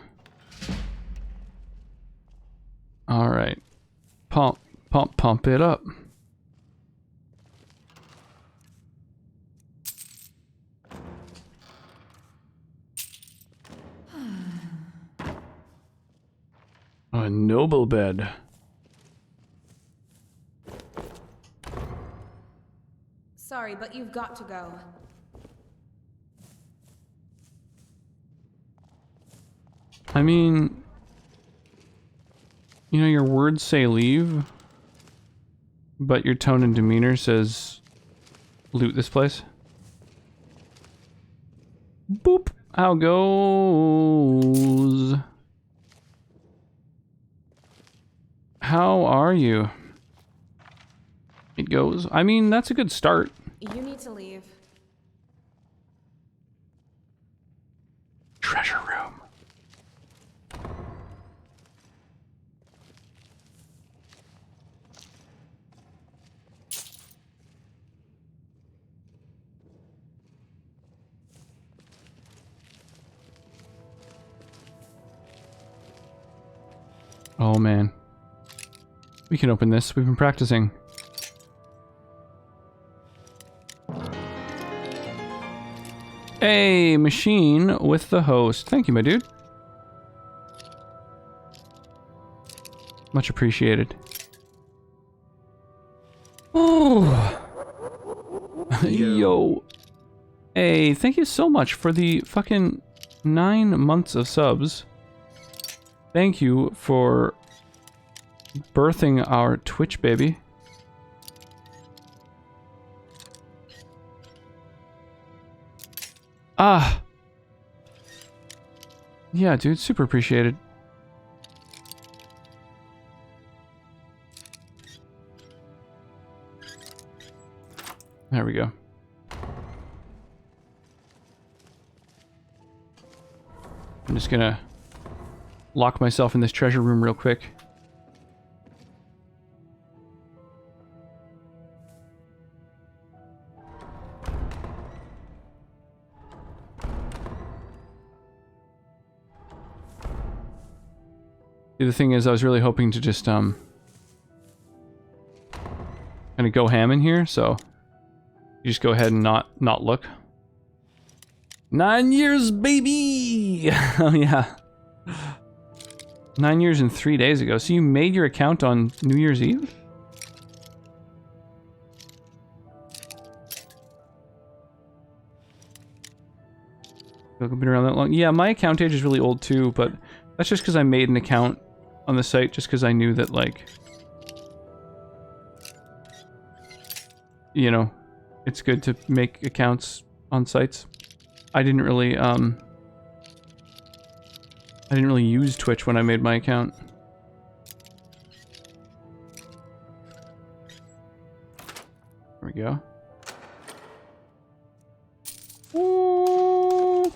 All right. Pump, pump, pump it up. noble bed.
Sorry, but you've got to go.
I mean, you know, your words say leave, but your tone and demeanor says loot this place. Boop. How goes? How are you? It goes. I mean, that's a good start.
You need to leave.
Treasure room. Oh man. We can open this. We've been practicing. Hey, machine with the host. Thank you, my dude. Much appreciated. Oh. Yo. Hey, thank you so much for the fucking 9 months of subs. Thank you for birthing our Twitch baby. Ah. Yeah, dude, super appreciated. There we go. I'm just gonna lock myself in this treasure room real quick. The thing is, I was really hoping to just kind of go ham in here, so you just go ahead and not look. 9 years, baby! Oh yeah. 9 years and 3 days ago. So you made your account on New Year's Eve? It's been around that long. Yeah, my account age is really old too, but that's just because I made an account on the site just because I knew that, like, you know, it's good to make accounts on sites. I didn't really use Twitch when I made my account. There we go. Ooh.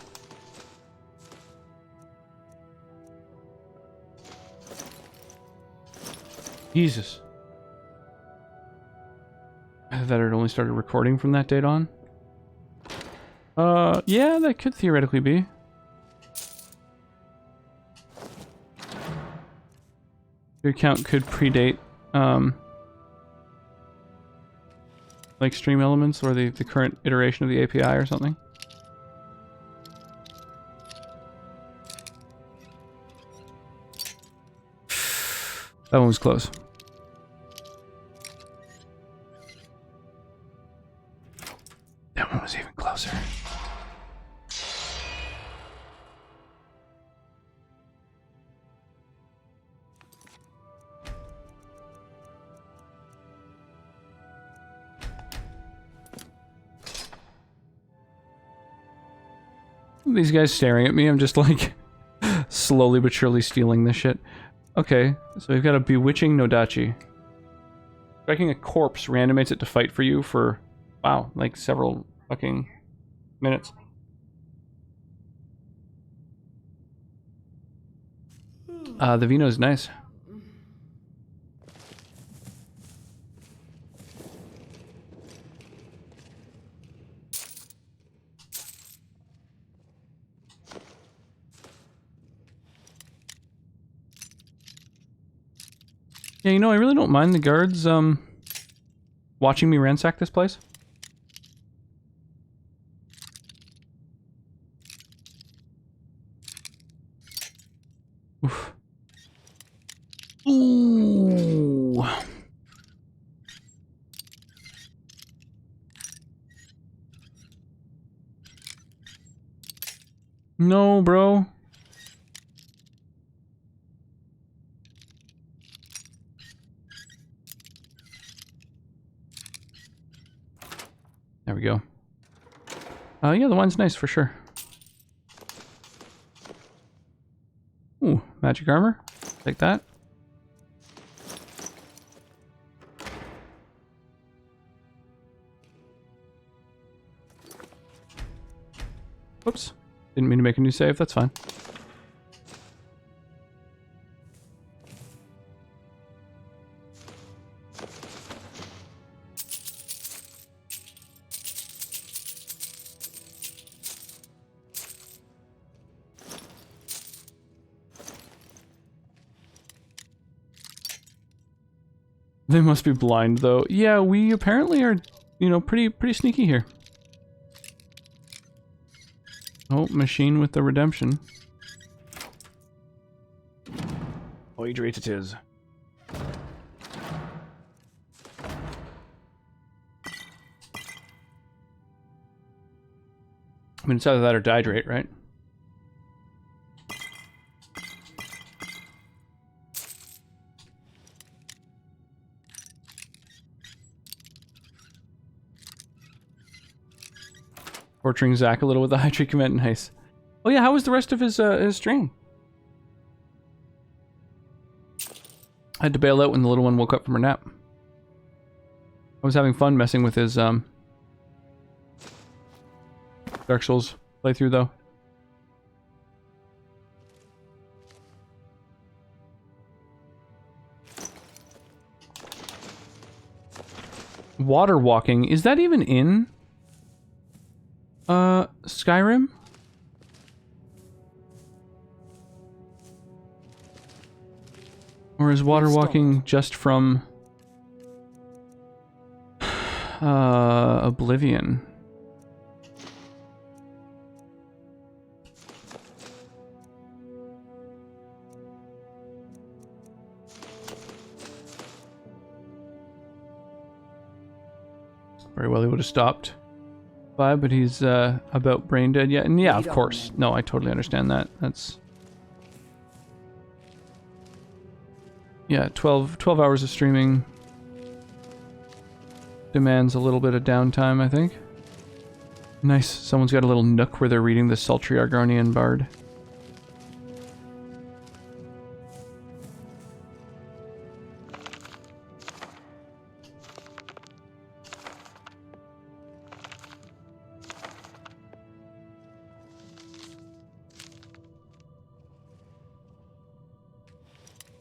Jesus. I thought it only started recording from that date on. Yeah, that could theoretically be. Your account could predate, like Stream Elements or the current iteration of the API or something. That one was close. That one was even closer. These guys staring at me, I'm just like slowly but surely stealing this shit. Okay, so we've got a bewitching Nodachi. Striking a corpse randomates it to fight for you for, wow, like several fucking minutes. The vino's nice. Yeah, you know, I really don't mind the guards, watching me ransack this place. Oof. Ooh. No, bro. There we go. Yeah, the wine's nice for sure. Ooh, magic armor. Take that. Whoops. Didn't mean to make a new save, that's fine. They must be blind though. Yeah, we apparently are, you know, pretty sneaky here. Oh, machine with the redemption. Hydrate it is. I mean, it's either that or dihydrate, right? Torturing Zach a little with the hydrate command. Nice. Oh yeah, how was the rest of his stream? I had to bail out when the little one woke up from her nap. I was having fun messing with his Dark Souls playthrough though. Water walking, is that even in Skyrim? Or is water walking just from Oblivion? Very well, he would have stopped by, but he's about brain dead yet. And yeah, of course. No, I totally understand that. That's... Yeah, 12 hours of streaming demands a little bit of downtime, I think. Nice. Someone's got a little nook where they're reading the sultry Argonian Bard.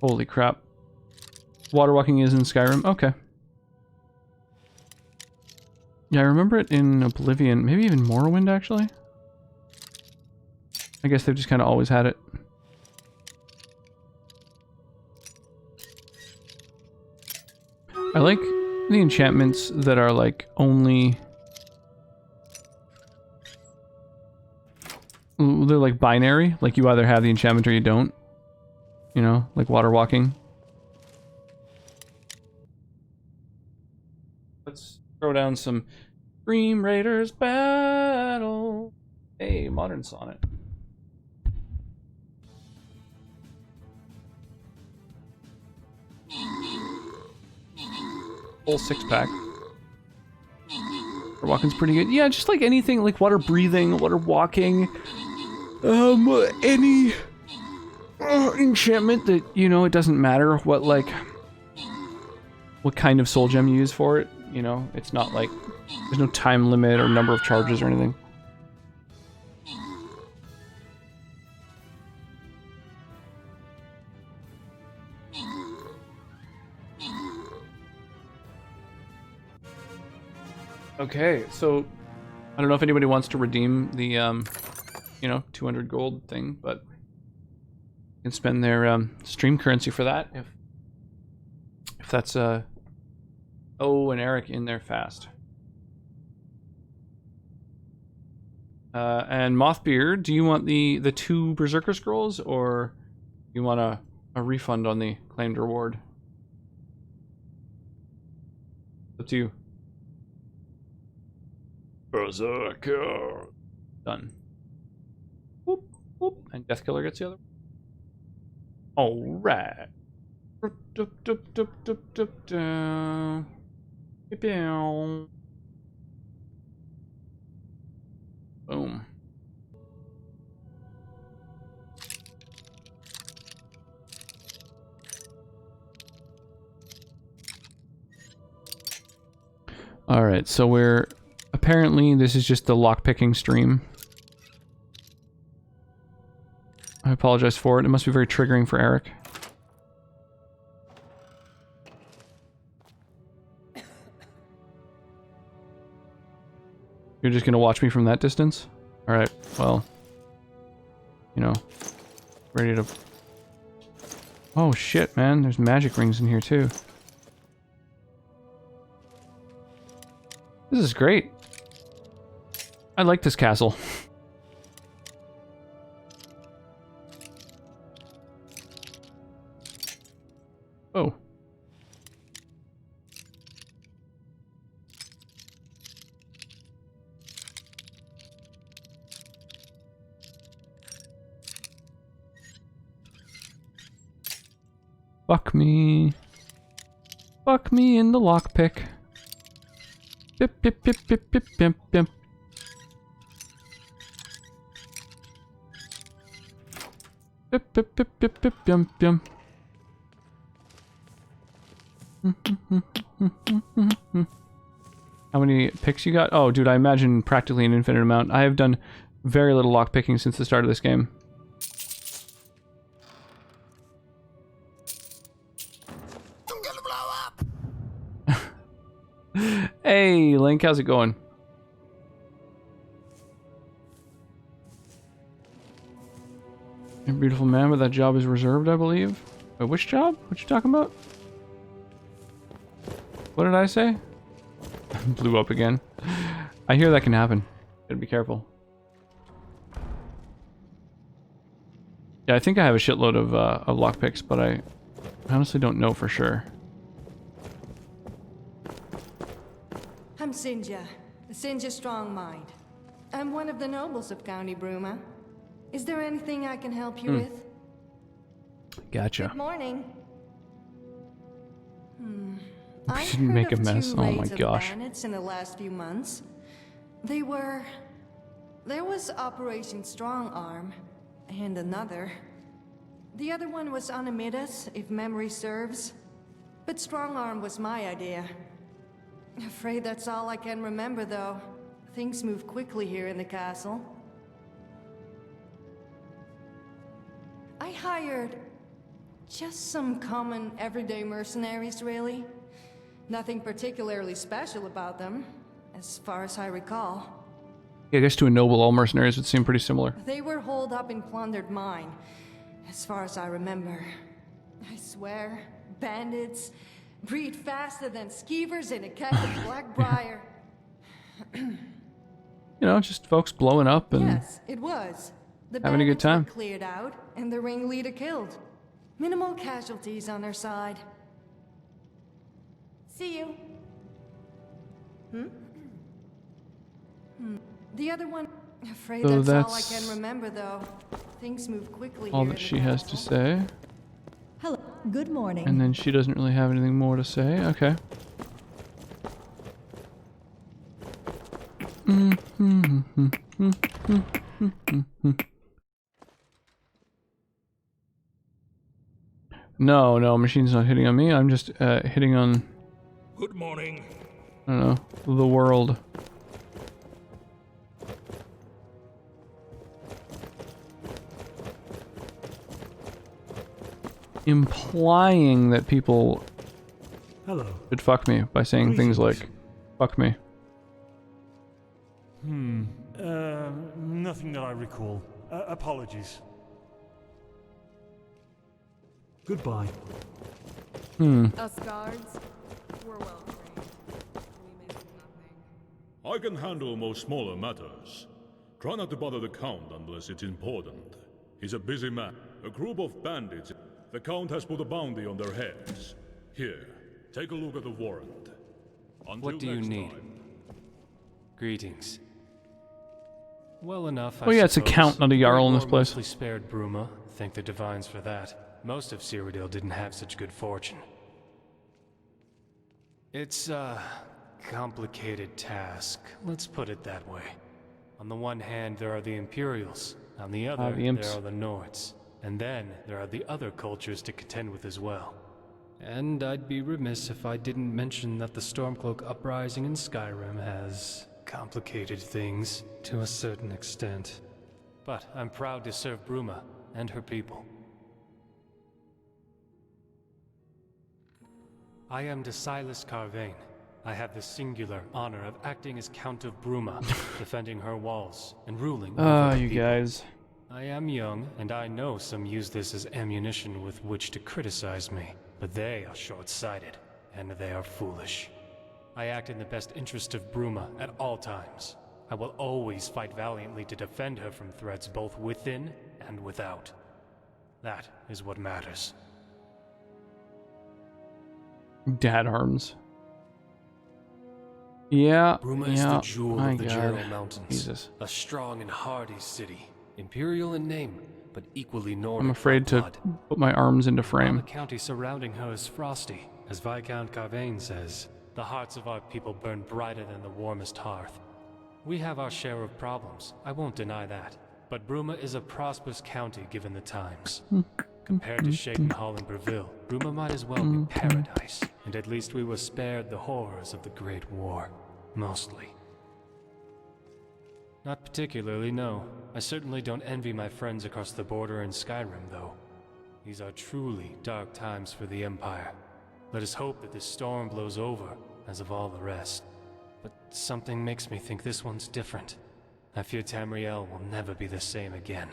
Holy crap. Water walking is in Skyrim? Okay. Yeah, I remember it in Oblivion. Maybe even Morrowind, actually. I guess they've just kind of always had it. I like the enchantments that are, like, only... They're, like, binary. Like, you either have the enchantment or you don't. You know, like water walking. Let's throw down some Dream Raiders Battle. Hey, Modern Sonnet. Full 6-pack. Water walking's pretty good. Yeah, just like anything, like water breathing, water walking. Any enchantment that, you know, it doesn't matter what, like, what kind of soul gem you use for it, you know, it's not like, there's no time limit or number of charges or anything. Okay, so, I don't know if anybody wants to redeem the, you know, 200 gold thing, but can spend their stream currency for that if that's Oh, and Eric in there fast. And Mothbeard, do you want the 2 Berserker Scrolls, or you want to a refund on the claimed reward. Up to you. Berserker. Done. Whoop, whoop. And Death Killer gets the other. Alright. Boom. Alright, so we're... Apparently, this is just the lockpicking stream. I apologize for it. It must be very triggering for Eric. You're just gonna watch me from that distance? Alright, well... You know... Ready to... Oh shit, man. There's magic rings in here, too. This is great. I like this castle. Oh. Fuck me. Fuck me in the lockpick. Bip, bip, bip, bip, bip, bip, bip. Bip, bip, bip, bip, bip, bip, bip. How many picks you got? Oh, dude, I imagine practically an infinite amount. I have done very little lockpicking since the start of this game. Hey, Link, how's it going? You're a beautiful man, but that job is reserved, I believe. Wait, which job? What you talking about? What did I say? Blew up again. I hear that can happen. Gotta be careful. Yeah, I think I have a shitload of lockpicks, but I honestly don't know for sure.
I'm Sinja Strongmind. I'm one of the nobles of County Bruma. Is there anything I can help you with?
Gotcha.
Good morning.
I didn't make a mess. Oh my gosh.
Bandits in the last few months. There was Operation Strong Arm, and another. The other one was Anamidas, if memory serves. But Strong Arm was my idea. Afraid that's all I can remember, though. Things move quickly here in the castle. I hired just some common, everyday mercenaries, really. Nothing particularly special about them, as far as I recall.
Yeah, I guess to a noble, all mercenaries would seem pretty similar.
They were holed up in plundered mine, as far as I remember. I swear, bandits breed faster than skeevers in a keg of Blackbriar.
You know, just folks blowing up and
yes, it was. The
having a good time.
bandits were cleared out, and the ringleader killed. Minimal casualties on their side. See you. The other one. Afraid
So
that's all I
that's
can remember, though. Things move quickly.
all
here
that
in the
she has to say.
Hello. Good morning.
And then she doesn't really have anything more to say. Okay. No, machine's not hitting on me. I'm just hitting on...
Good morning.
I don't know, the world. Implying that people should fuck me by saying things like, fuck me.
Nothing that I recall. Apologies. Goodbye.
Us guards, we're well trained. We miss nothing.
I can handle most smaller matters. Try not to bother the Count unless it's important. He's a busy man. A group of bandits. The Count has put a bounty on their heads. Here, take a look at the warrant. Until
What do you
next
need?
time.
Greetings. Well enough, I
Oh yeah, it's a
suppose.
count, not a
The
jarl
Great
in this
War
place.
mostly spared Bruma. Thank the divines for that. Most of Cyrodiil didn't have such good fortune. It's a complicated task, let's put it that way. On the one hand, there are the Imperials. On the other,
the imps.
there are the Nords. And then, there are the other cultures to contend with as well. And I'd be remiss if I didn't mention that the Stormcloak uprising in Skyrim has complicated things to a certain extent. But I'm proud to serve Bruma and her people. I am Silas Carvain. I have the singular honor of acting as Count of Bruma, defending her walls and ruling over her
You
people.
guys.
I am young, and I know some use this as ammunition with which to criticize me, but they are short-sighted, and they are foolish. I act in the best interest of Bruma at all times. I will always fight valiantly to defend her from threats both within and without. That is what matters.
Dad arms. Yeah.
Bruma
yeah.
is the jewel
My
of the
God.
Jarl Mountains.
Jesus.
A strong and hardy city. Imperial in name, but equally Nordic.
I'm afraid to
blood.
put my arms into
While
frame.
the county surrounding her is frosty, as Viscount Carvain says, the hearts of our people burn brighter than the warmest hearth. We have our share of problems, I won't deny that. But Bruma is a prosperous county given the times. Compared to Shakenhall and Breville, Bruma might as well be paradise, and at least we were spared the horrors of the Great War. Mostly. Not particularly, no. I certainly don't envy my friends across the border in Skyrim, though. These are truly dark times for the Empire. Let us hope that this storm blows over, as of all the rest. But something makes me think this one's different. I fear Tamriel will never be the same again.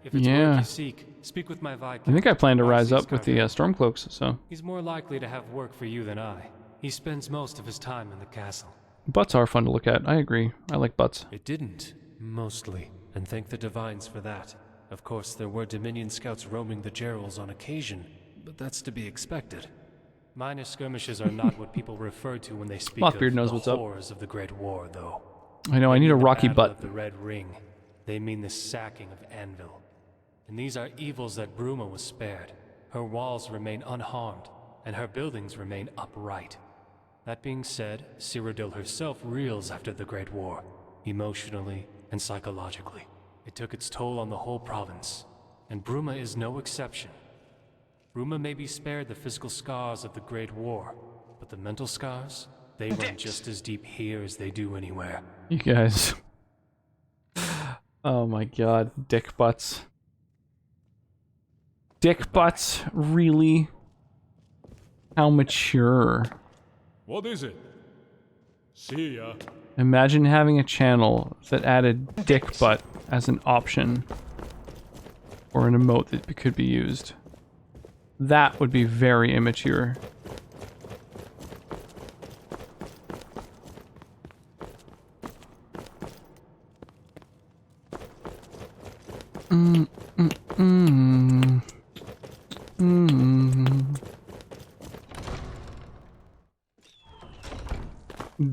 If it's
Yeah.
work you seek, speak with my Viscount.
I think I plan to rise
Arceus
up with the
Carvain.
Stormcloaks, so.
He's more likely to have work for you than I. He spends most of his time in the castle.
Butts are fun to look at. I agree. I like butts.
It didn't, mostly, and thank the divines for that. Of course, there were Dominion scouts roaming the Gerals on occasion, but that's to be expected. Minor skirmishes are not what people refer to when they speak
Lockbeard
of
knows
the
what's up.
horrors of the Great War, though.
I know, I
They
need a
mean the
rocky
Battle
butt.
of the Red Ring. They mean the sacking of Anvil. And these are evils that Bruma was spared. Her walls remain unharmed, and her buildings remain upright. That being said, Cyrodiil herself reels after the Great War, emotionally and psychologically. It took its toll on the whole province, and Bruma is no exception. Bruma may be spared the physical scars of the Great War, but the mental scars, they run just as deep here as they do anywhere.
You guys. Oh my God. Dick butts. Dick butts? Really? How mature.
What is it? See ya.
Imagine having a channel that added dick butt as an option. Or an emote that could be used. That would be very immature.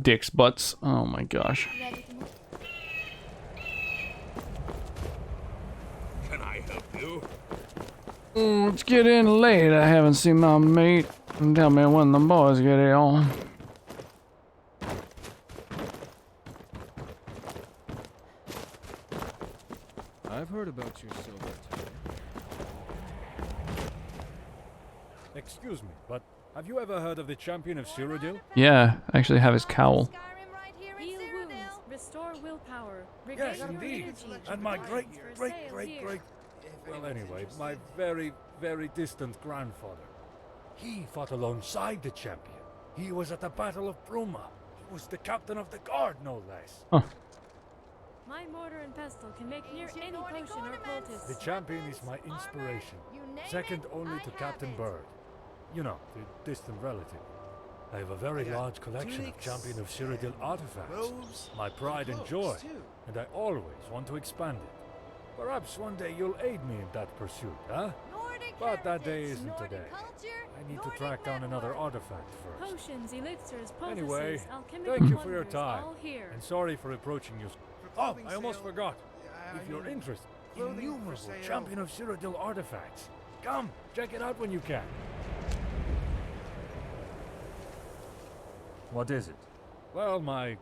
Dick's butts. Oh my gosh.
Can I help you?
It's getting late. I haven't seen my mate. Tell me when the boys get ill.
I've heard about your silver tower.
Excuse me, but have you ever heard of the champion of Cyrodiil?
Yeah, I actually have his cowl.
Heal wounds, restore willpower,
Yes,
regain
indeed.
energy.
And my great,
For sale here.
Well, anyway, my very, very distant grandfather. He fought alongside the champion. He was at the Battle of Bruma. He was the captain of the guard, no less.
My mortar and pestle can make near any potion or poultice.
The champion is my inspiration, second only to Captain Bird. You know, the distant relative. I have a very large collection of Champion of Cyrodiil artifacts, my pride and joy, and I always want to expand it. Perhaps one day you'll aid me in that pursuit, huh?
But that day isn't today. I need to track down another artifact first.
Potions, elixirs,
Anyway,
poultices, alchemical
thank you for your
wonders,
time.
all here.
And sorry for approaching you. Oh, I almost forgot. If you're interested, innumerable Champion of Cyrodiil artifacts. Come, check it out when you can. What is it? Well, my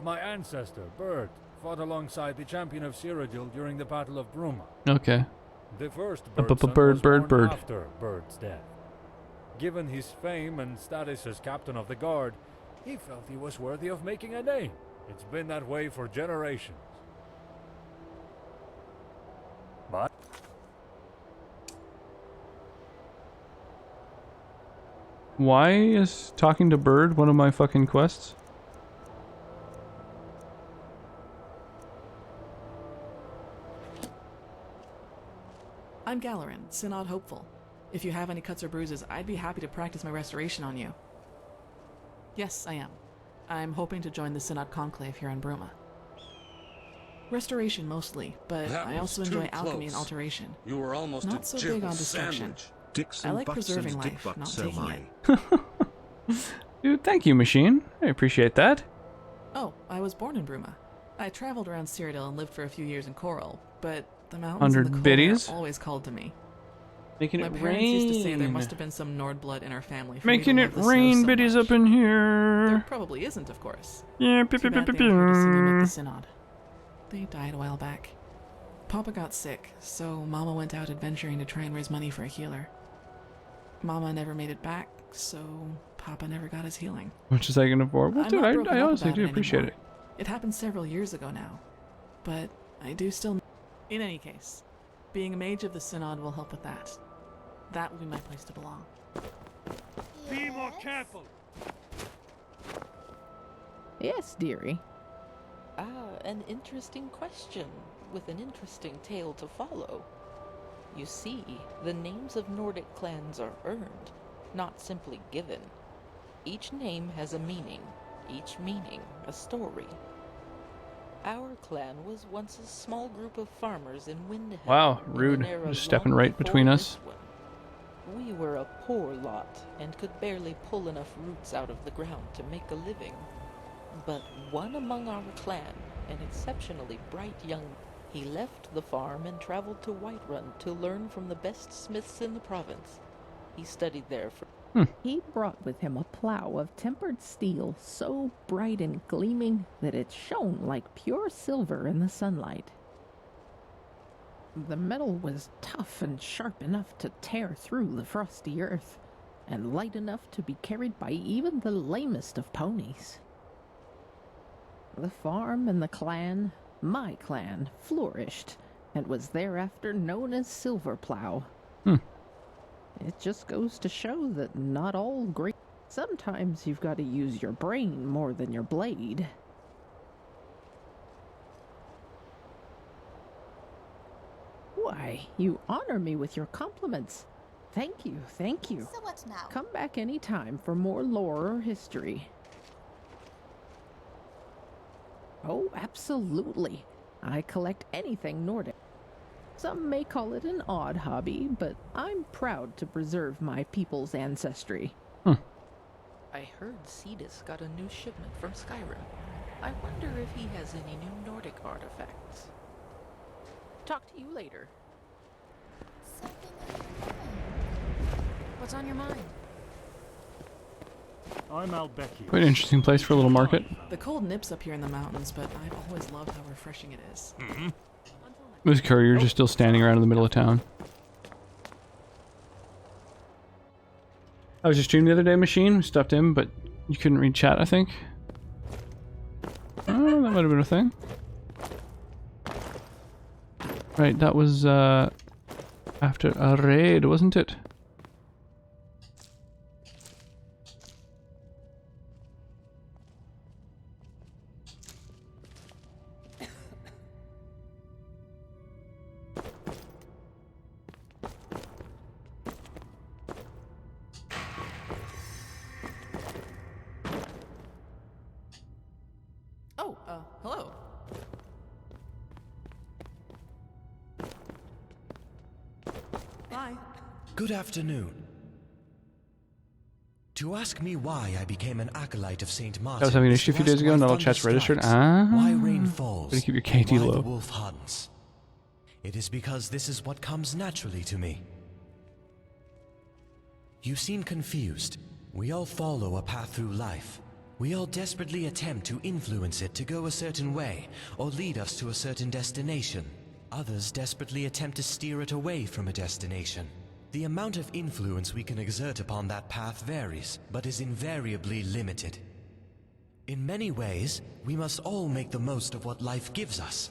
my ancestor, Bird, fought alongside the Champion of Cyrodiil during the Battle of Bruma.
Okay.
The first
A
Bird son
bird,
was
bird,
born
bird.
after Bird's death. Given his fame and status as captain of the guard, he felt he was worthy of making a name. It's been that way for generations. But
Why is talking to Bird one of my fucking quests?
I'm Galarin, Synod Hopeful. If you have any cuts or bruises, I'd be happy to practice my restoration on you. Yes, I am. I'm hoping to join the Synod Conclave here on Bruma. Restoration mostly, but I also enjoy alchemy and alteration.
You were almost
not so big on destruction. I like preserving life, not taking it.
Dude, thank you, machine. I appreciate that.
Oh, I was born in Bruma. I traveled around Cyrodiil and lived for a few years in Coral, but the mountains and the
100
cold
biddies?
air always called to me.
Making
My
it
parents used to say there
rain.
must have been some Nord blood in our family. For
Making
me
it
to love the
rain,
snow so
biddies
much.
up in here.
There probably isn't, of course.
Yeah,
Too bad they aren't here to see me with the Synod. They died a while back. Papa got sick, so Mama went out adventuring to try and raise money for a healer. Mama never made it back, so Papa never got his healing.
Much as I can afford. Well,
I'm
dude,
not
I
broken up
honestly
about
do appreciate
anymore.
it.
It happened several years ago now, but I do still... In any case, being a mage of the Synod will help with that. That will be my place to belong.
be more careful.
Yes, dearie.
An interesting question, with an interesting tale to follow. You see, the names of Nordic clans are earned, not simply given. Each name has a meaning, each meaning a story. Our clan was once a small group of farmers in Windhelm.
Wow,
in
rude.
an era
Just stepping
long
right
before
between
this
us.
one. We were a poor lot, and could barely pull enough roots out of the ground to make a living. But one among our clan, an exceptionally bright young, he left the farm and traveled to Whiterun to learn from the best smiths in the province. He studied there for...
He brought with him a plow of tempered steel so bright and gleaming that it shone like pure silver in the sunlight. The metal was tough and sharp enough to tear through the frosty earth, and light enough to be carried by even the lamest of ponies. The farm and the clan, my clan, flourished, and was thereafter known as Silver Plow. It just goes to show that not all great... Sometimes you've got to use your brain more than your blade. Why, you honor me with your compliments. Thank you, thank you.
So what now?
Come back any time for more lore or history. Oh, absolutely. I collect anything Nordic. Some may call it an odd hobby, but I'm proud to preserve my people's ancestry.
I heard Cedus got a new shipment from Skyrim. I wonder if he has any new Nordic artifacts.
Talk to you later.
What's on your mind?
I'm Albecchi.
Quite an interesting place for a little market.
The cold nips up here in the mountains, but I've always loved how refreshing it is.
This courier just still standing around in the middle of town. I was just streaming the other day, machine. We stopped in, but you couldn't read chat, I think. Oh, that might have been a thing. Right, that was after a raid, wasn't it?
Oh, hello.
Good afternoon. To ask me why I became an acolyte of Saint Martin.
I was having an issue a few days ago, not all chats registered. Ah.
Why rain falls.
Gonna keep your KD
why
low.
the wolf hunts. It is because this is what comes naturally to me. You seem confused. We all follow a path through life. We all desperately attempt to influence it to go a certain way, or lead us to a certain destination. Others desperately attempt to steer it away from a destination. The amount of influence we can exert upon that path varies, but is invariably limited. In many ways, we must all make the most of what life gives us.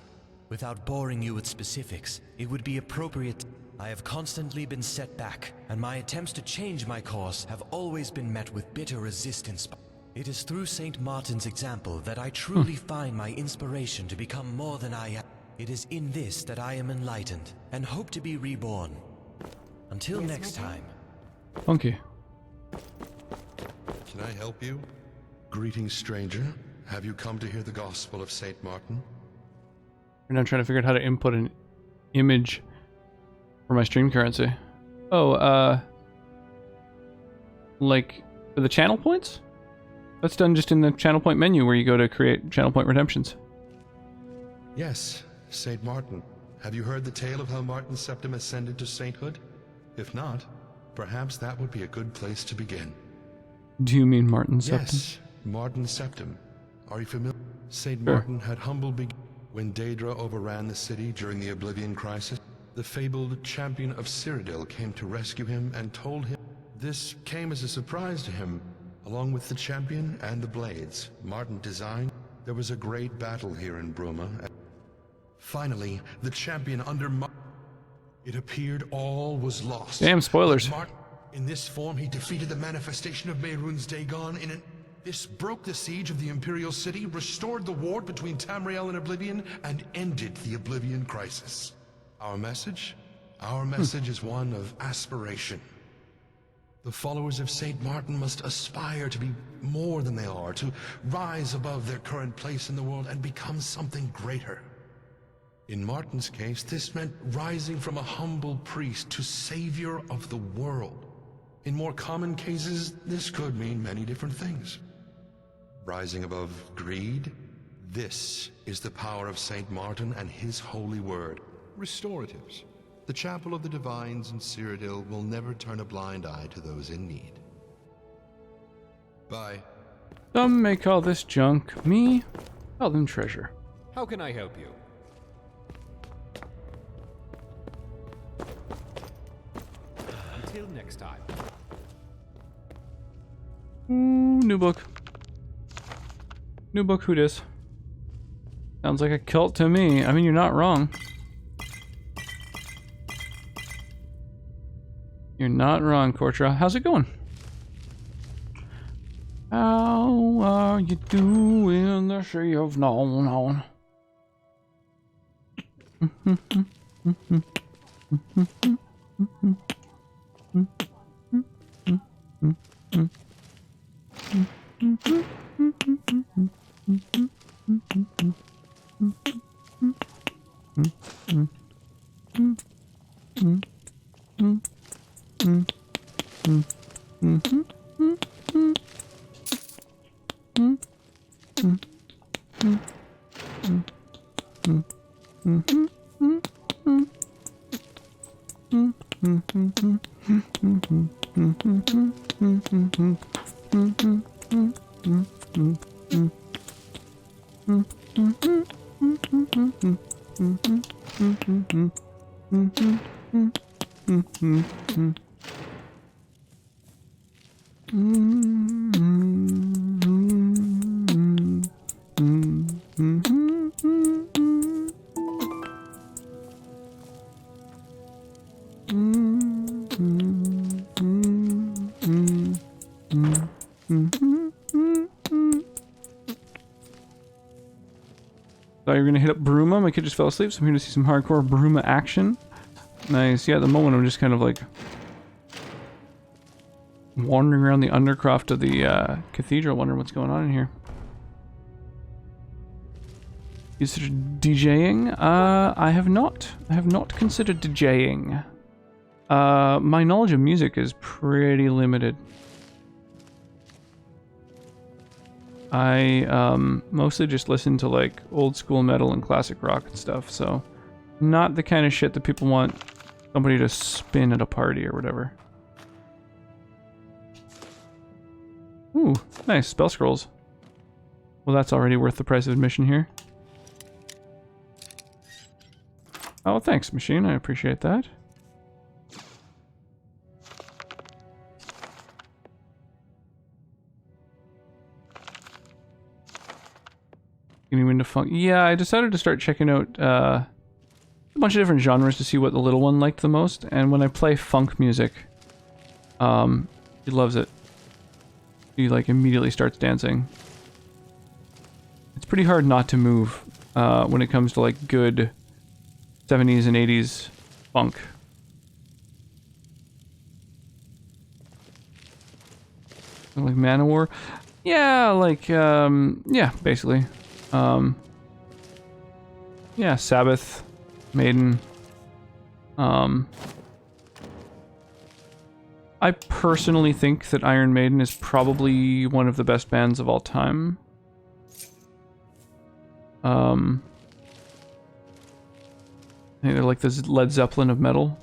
Without boring you with specifics, it would be appropriate. I have constantly been set back, and my attempts to change my course have always been met with bitter resistance. It is through St. Martin's example that I truly find my inspiration to become more than I am. It is in this that I am enlightened, and hope to be reborn. Until next time.
Funky.
Can I help you? Greetings, stranger. Have you come to hear the gospel of St. Martin?
Right now I'm trying to figure out how to input an image for my stream currency. Oh, like for the channel points? That's done just in the channel point menu where you go to create channel point redemptions.
Yes, St. Martin. Have you heard the tale of how Martin Septim ascended to sainthood? If not, perhaps that would be a good place to begin.
Do you mean Martin Septim?
Yes, Martin Septim. Are you familiar? St.
Sure.
Martin had humble beginnings when Daedra overran the city during the Oblivion Crisis. The fabled champion of Cyrodiil came to rescue him and told him. This came as a surprise to him. Along with the champion and the blades Martin designed, there was a great battle here in Bruma. Finally, the champion under it appeared all was lost.
Damn, spoilers.
In this form, he defeated the manifestation of Mehrunes Dagon This broke the siege of the Imperial City, restored the war between Tamriel and Oblivion, and ended the Oblivion Crisis. Our message? Our message is one of aspiration. The followers of St. Martin must aspire to be more than they are, to rise above their current place in the world and become something greater. In Martin's case, this meant rising from a humble priest to savior of the world. In more common cases, this could mean many different things. Rising above greed, this is the power of St. Martin and his holy word. Restoratives. The Chapel of the Divines in Cyrodiil will never turn a blind eye to those in need. Bye.
Some may call this junk. Me, call them treasure.
How can I help you? Until next time.
Ooh, new book. New book, who dis? Sounds like a cult to me. I mean, you're not wrong. You're not wrong, Kortra. How's it going? How are you doing, the sea of known? Thought you were gonna hit up Bruma. My kid just fell asleep, so I'm here to see some hardcore Bruma action. Nice. Yeah, at the moment I'm just kind of like wandering around the undercroft of the cathedral, wondering what's going on in here. You considered DJing? I have not. I have not considered DJing. My knowledge of music is pretty limited. I mostly just listen to like old school metal and classic rock and stuff, so not the kind of shit that people want somebody to spin at a party or whatever. Ooh, nice, spell scrolls. Well, that's already worth the price of admission here. Oh, thanks, machine, I appreciate that. Getting into funk. Yeah, I decided to start checking out a bunch of different genres to see what the little one liked the most. And when I play funk music, he loves it. He like immediately starts dancing. It's pretty hard not to move when it comes to like good 70s and 80s funk. Like Manowar? Yeah, like yeah, basically. Yeah, Sabbath, Maiden. I personally think that Iron Maiden is probably one of the best bands of all time. I think they're like the Led Zeppelin of metal.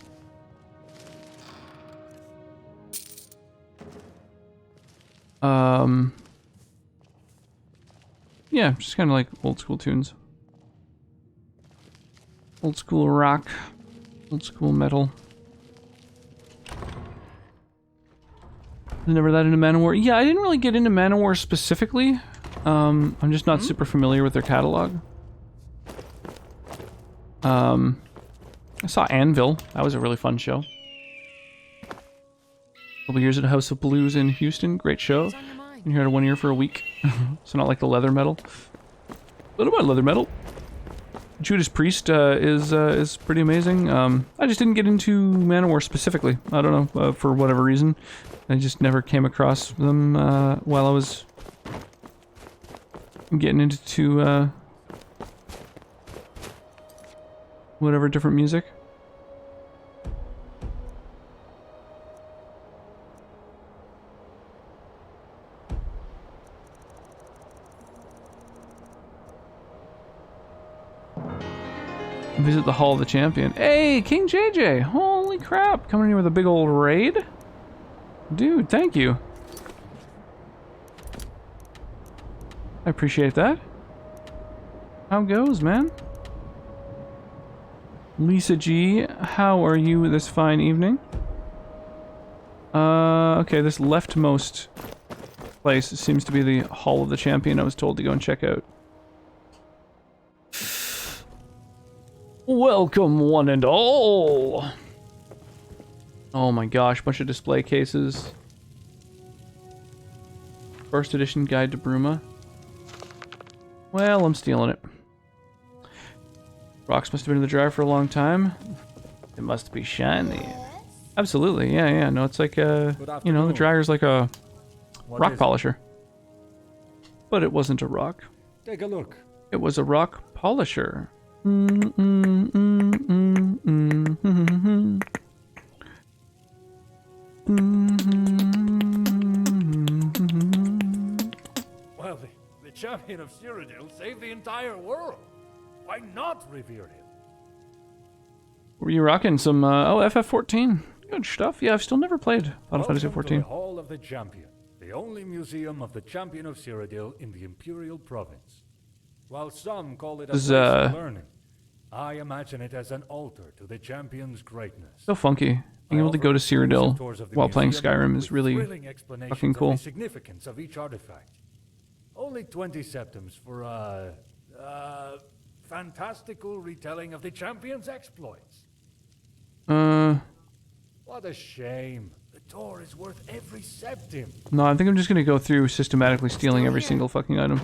Yeah, just kind of like old school tunes. Old school rock. Old school metal. Never that into Manowar. Yeah, I didn't really get into Manowar specifically. I'm just not super familiar with their catalog. I saw Anvil. That was a really fun show. A couple years at House of Blues in Houston. Great show. Been here to 1 year for a week. So not like the leather metal. What about leather metal? Judas Priest is pretty amazing. I just didn't get into Manowar specifically. I don't know, for whatever reason. I just never came across them while I was getting into whatever different music. Visit the Hall of the Champion. Hey, King JJ! Holy crap! Coming in here with a big old raid? Dude, thank you. I appreciate that. How goes, man? Lisa G, how are you this fine evening? Okay, this leftmost place seems to be the Hall of the Champion I was told to go and check out. Welcome, one and all! Oh my gosh, bunch of display cases. First edition guide to Bruma. Well, I'm stealing it. Rocks must have been in the dryer for a long time. It must be shiny. Absolutely, yeah. No, it's like a, you know, the dryer's like a rock polisher. But it wasn't a rock.
Take a look.
It was a rock polisher.
Well, the champion of Cyrodiil saved the entire world. Why not revere him?
Were you rocking some, oh, FF14. Good stuff. Yeah, I've still never played Final Fantasy
Welcome to
XIV.
the Hall of the Champion, the only museum of the champion of Cyrodiil in the Imperial Province. While some call it a place of learning, I imagine it as an altar to the champion's greatness.
So funky. Being able to go to Cyrodiil while playing Skyrim is really fucking cool.
Of the significance of each artifact. Only 20 septims for a fantastical retelling of the champion's exploits. What a shame. The door is worth every septim.
No, I think I'm just gonna go through systematically stealing every single fucking item.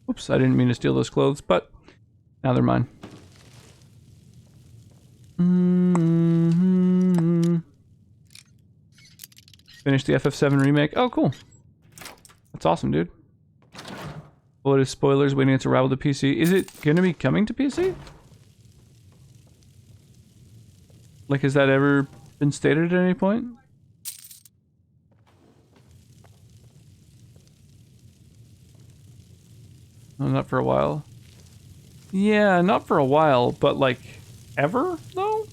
Oops, I didn't mean to steal those clothes, but now they're mine. Finished the FF7 remake. Oh, cool. That's awesome, dude. What is spoilers waiting to arrival to PC? Is it gonna be coming to PC? Like, has that ever been stated at any point? No, not for a while. Yeah, not for a while, but like, ever, though?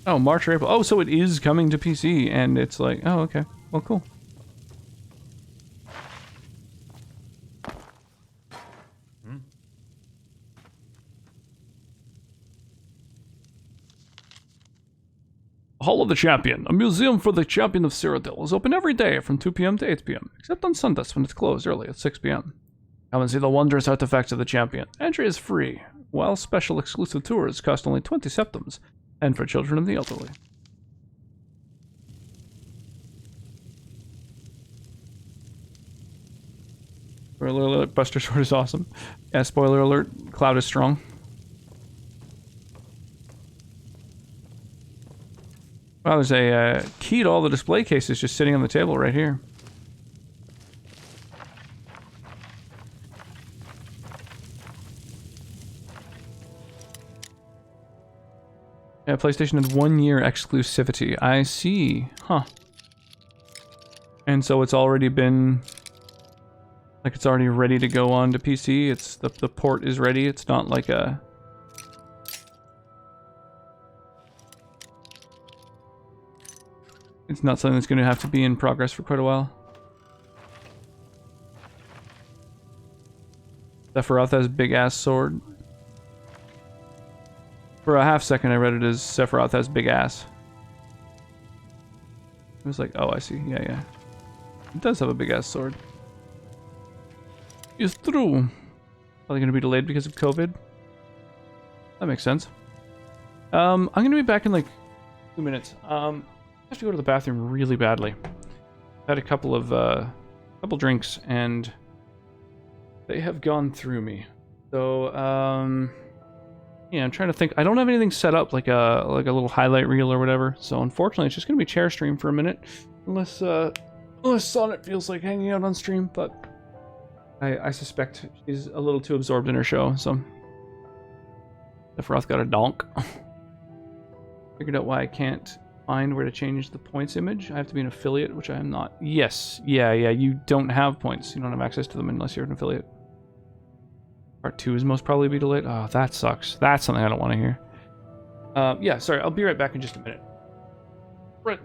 Oh, March or April. Oh, so it is coming to PC, and it's like, oh, okay. Well, cool. Hall of the Champion, a museum for the champion of Cyrodiil, is open every day from 2 p.m. to 8 p.m., except on Sundays when it's closed early at 6 p.m. Come and see the wondrous artifacts of the champion. Entry is free, while special exclusive tours cost only 20 septims, and for children and the elderly. Spoiler alert, Buster Sword is awesome. Yeah, spoiler alert, Cloud is strong. Wow, there's a key to all the display cases just sitting on the table right here. Yeah, PlayStation has 1 year exclusivity. I see. Huh. And so it's already been... like, it's already ready to go on to PC. It's the port is ready. It's not like a... it's not something that's going to have to be in progress for quite a while. Sephiroth has big-ass sword. For a half second I read it as Sephiroth has big ass. I was like, oh, I see. Yeah, yeah. It does have a big-ass sword. It's true. Probably going to be delayed because of COVID. That makes sense. I'm going to be back in like 2 minutes. I have to go to the bathroom really badly. Had a couple drinks and they have gone through me. So, yeah, I'm trying to think. I don't have anything set up like a little highlight reel or whatever. So unfortunately, it's just going to be chair stream for a minute. Unless Sonnet feels like hanging out on stream, but I suspect she's a little too absorbed in her show, so... Sephiroth got a donk. Figured out why I can't find where to change the points image. I have to be an affiliate, which I am not. Yes, yeah, you don't have points. You don't have access to them unless you're an affiliate. Part 2 is most probably be delayed. Oh, that sucks. That's something I don't want to hear. Yeah, sorry, I'll be right back in just a minute. Right.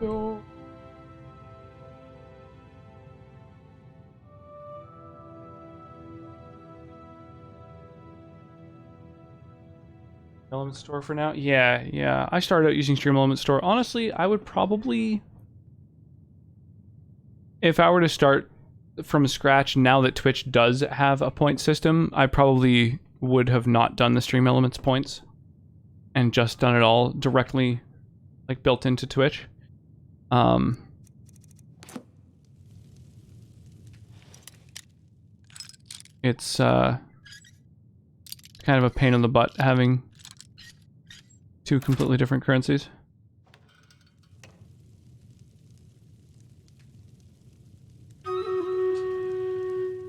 No. Element Store for now? Yeah. I started out using Stream Element Store. Honestly, I would probably... if I were to start from scratch now that Twitch does have a point system, I probably would have not done the Stream Elements points and just done it all directly, like, built into Twitch. it's kind of a pain in the butt having two completely different currencies.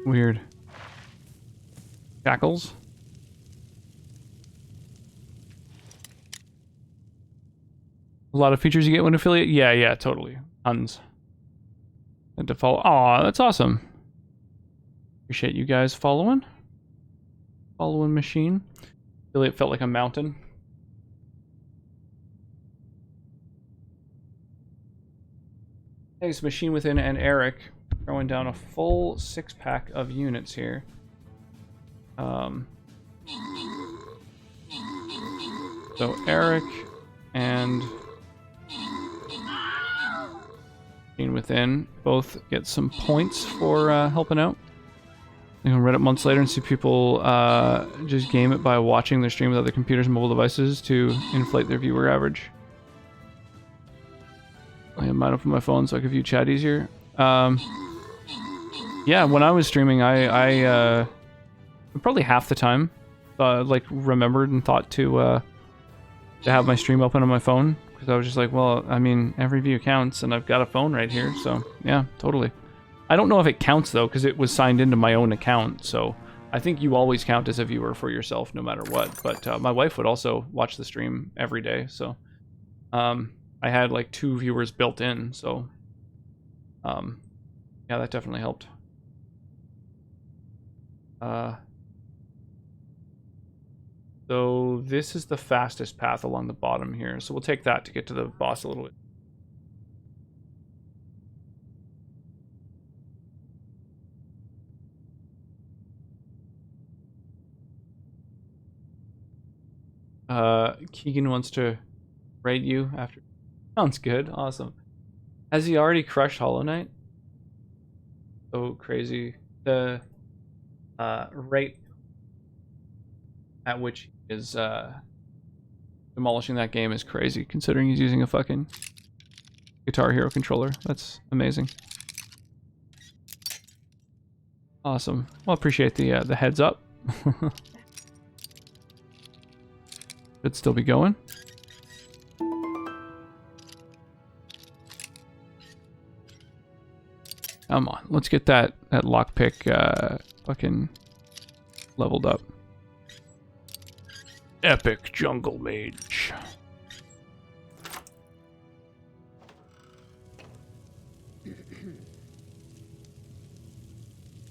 Weird. Shackles. A lot of features you get when affiliate? Yeah, totally. Tons. And to follow. Aw, that's awesome. Appreciate you guys following. Following machine. Affiliate felt like a mountain. Thanks, Machine Within and Eric. Throwing down a full 6-pack of units here. So Eric and Machine Within both get some points for helping out. You can read it months later and see people just game it by watching their stream with other computers and mobile devices to inflate their viewer average. I have mine up on my phone so I can view chat easier. Yeah, when I was streaming, I probably half the time, like remembered and thought to have my stream open on my phone because I was just like, well, I mean, every view counts, and I've got a phone right here, so yeah, totally. I don't know if it counts though because it was signed into my own account, so I think you always count as a viewer for yourself no matter what. But my wife would also watch the stream every day, so I had like 2 viewers built in, so yeah, that definitely helped. So this is the fastest path along the bottom here, so we'll take that to get to the boss a little bit. Keegan wants to raid you after. Sounds good. Awesome. Has he already crushed Hollow Knight? So crazy. The rate at which he is demolishing that game is crazy, considering he's using a fucking Guitar Hero controller. That's amazing. Awesome. Well, appreciate the heads up. Should still be going. Come on, let's get that lockpick fucking leveled up. Epic Jungle Mage.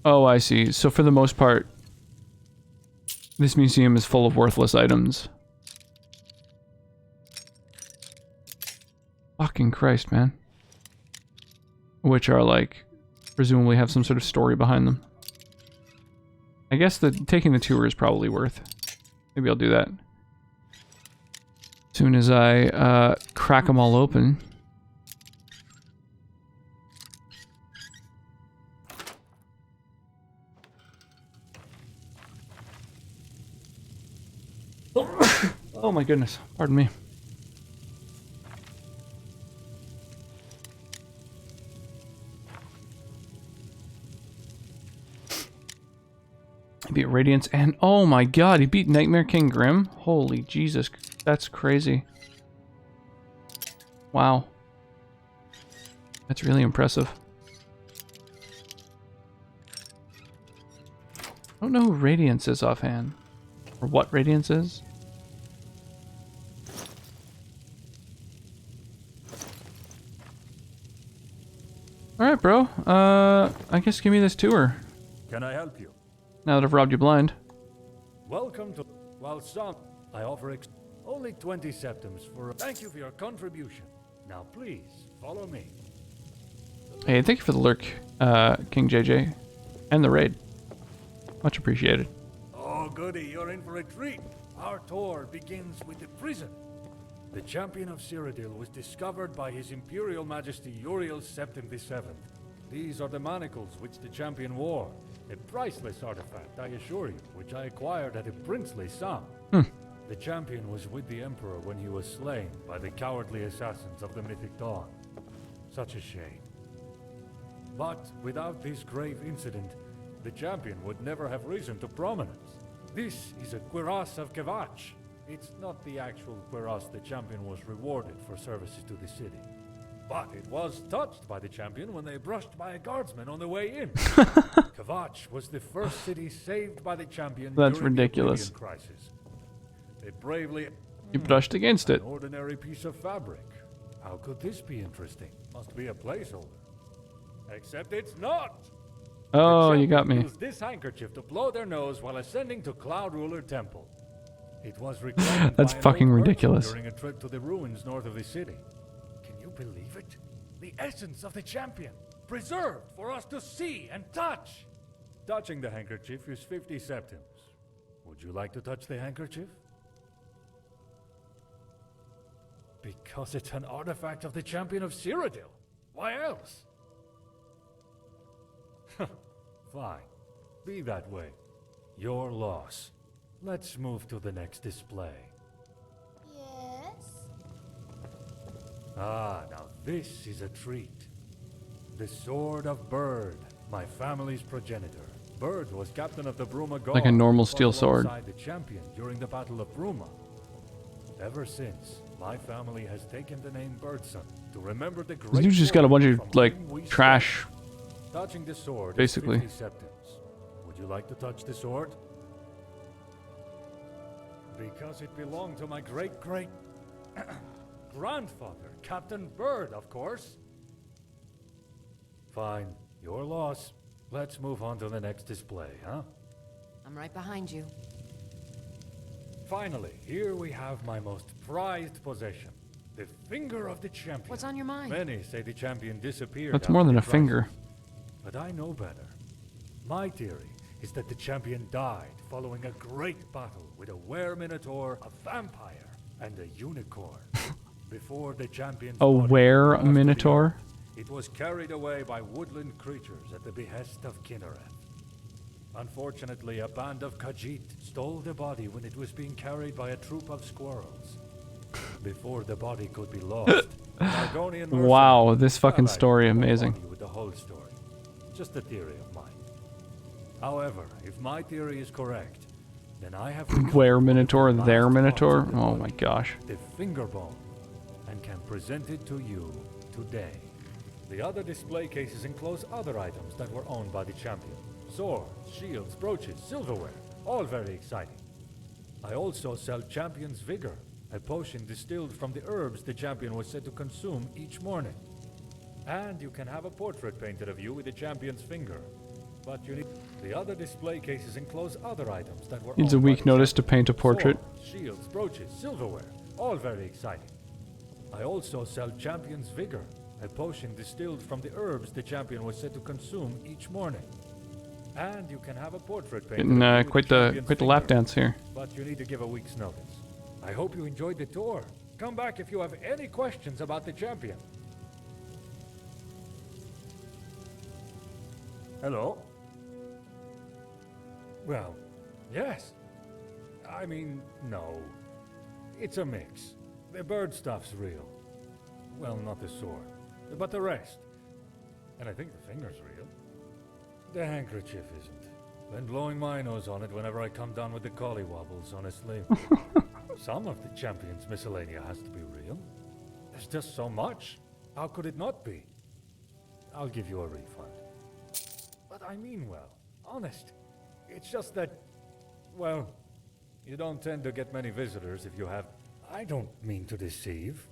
Oh, I see. So for the most part, this museum is full of worthless items. Fucking Christ, man. Which are like, presumably have some sort of story behind them. I guess taking the tour is probably worth. Maybe I'll do that. As soon as I crack them all open. Oh my goodness, pardon me. He beat Radiance and oh my god, he beat Nightmare King Grim? Holy Jesus, that's crazy. Wow. That's really impressive. I don't know who Radiance is offhand. Or what Radiance is. Alright, bro. I guess give me this tour.
Can I help you?
Now that I've robbed you blind.
Welcome to... While some... I offer only 20 septims for... Thank you for your contribution. Now please, follow me.
Hey, thank you for the lurk, King JJ. And the raid. Much appreciated.
Oh goody, you're in for a treat. Our tour begins with the prison. The champion of Cyrodiil was discovered by His Imperial Majesty Uriel Septim VII. These are the manacles which the champion wore. A priceless artifact, I assure you, which I acquired at a princely sum. The champion was with the Emperor when he was slain by the cowardly assassins of the Mythic Dawn. Such a shame. But without this grave incident, the champion would never have risen to prominence. This is a cuirass of Kvatch. It's not the actual cuirass the champion was rewarded for services to the city. But it was touched by the champion when they brushed by a guardsman on the way in. Kvatch was the first city saved by the champion
That's
during
ridiculous.
the Oblivion crisis. They bravely...
You brushed against it.
An ordinary piece of fabric. How could this be interesting? Must be a placeholder. Except it's not!
Oh, you got me.
Used this handkerchief to blow their nose while ascending to Cloud Ruler Temple. It was reclaimed
That's
by an
fucking
old merchant
ridiculous.
during a trip to the ruins north of the city. Can you believe it? The essence of the champion, preserved for us to see and touch. Touching the handkerchief is 50 septims. Would you like to touch the handkerchief? Because it's an artifact of the champion of Cyrodiil. Why else? Fine. Be that way. Your loss. Let's move to the next display.
Yes?
Ah, now this is a treat. The Sword of Bird, my family's progenitor. Bird was captain of the Bruma Guard.
Like a normal
and fought
steel sword.
alongside the champion during the Battle of Bruma. Ever since, my family has taken the name Birdson to remember the great
This dude's just got a bunch
warrior
of
from
like
whom we
trash.
Touching the sword
Basically.
is 50 septims. Would you like to touch the sword? Because it belonged to my great-great grandfather, Captain Bird, of course. Fine, your loss. Let's move on to the next display, huh?
I'm right behind you.
Finally, here we have my most prized possession. The finger of the champion.
What's on your mind?
Many say the champion disappeared.
That's more
after
than
the
a finger.
crisis. But I know better. My theory is that the champion died following a great battle with a were-minotaur, a vampire, and a unicorn. Before the champion's
A
body
were-minotaur?
it was carried away by woodland creatures at the behest of Kinnereth. Unfortunately, a band of Khajiit stole the body when it was being carried by a troop of squirrels. Before the body could be lost, an Argonian
Wow,
mercenary-
this fucking
Well, I
story,
won't
amazing.
bother you with the whole story. Just a theory of mine. However, if my theory is correct, then I have
Where Minotaur,
the
their
last
Minotaur?
part of the
Oh
body,
my gosh.
the finger bone, and can present it to you today. The other display cases enclose other items that were owned by the champion. Swords, shields, brooches, silverware, all very exciting. I also sell Champion's Vigor, a potion distilled from the herbs the champion was said to consume each morning. And you can have a portrait painted of you with the champion's finger. But you need... The other display cases enclose other items that were
Needs a
owned by
week
the
notice to
champion.
paint a portrait.
Swords, shields, brooches, silverware, all very exciting. I also sell Champion's Vigor, a potion distilled from the herbs the champion was said to consume each morning. And you can have a portrait painted
Getting
of you with
quite
champion's
the lap
finger.
dance here.
But you need to give a week's notice. I hope you enjoyed the tour. Come back if you have any questions about the champion. Hello? Well, yes. I mean, no. It's a mix. The bird stuff's real. Well, not the sword, but the rest. And I think the finger's real. The handkerchief isn't. Been blowing my nose on it whenever I come down with the collywobbles, honestly. Some of the champion's miscellanea has to be real. There's just so much. How could it not be? I'll give you a refund. But I mean well, honest. It's just that, well, you don't tend to get many visitors if you have... I don't mean to deceive.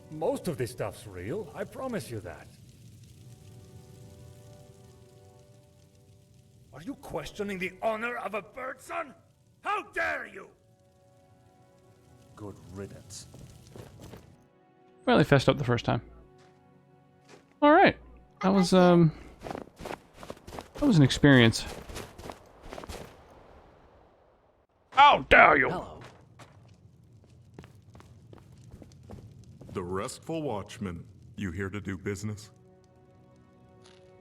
Most of this stuff's real, I promise you that. Are you questioning the honor of a bird son? How dare you! Good riddance.
Well, they fessed up the first time. Alright. That was an experience. How dare you!
Hello. The Restful Watchman. You here to do business?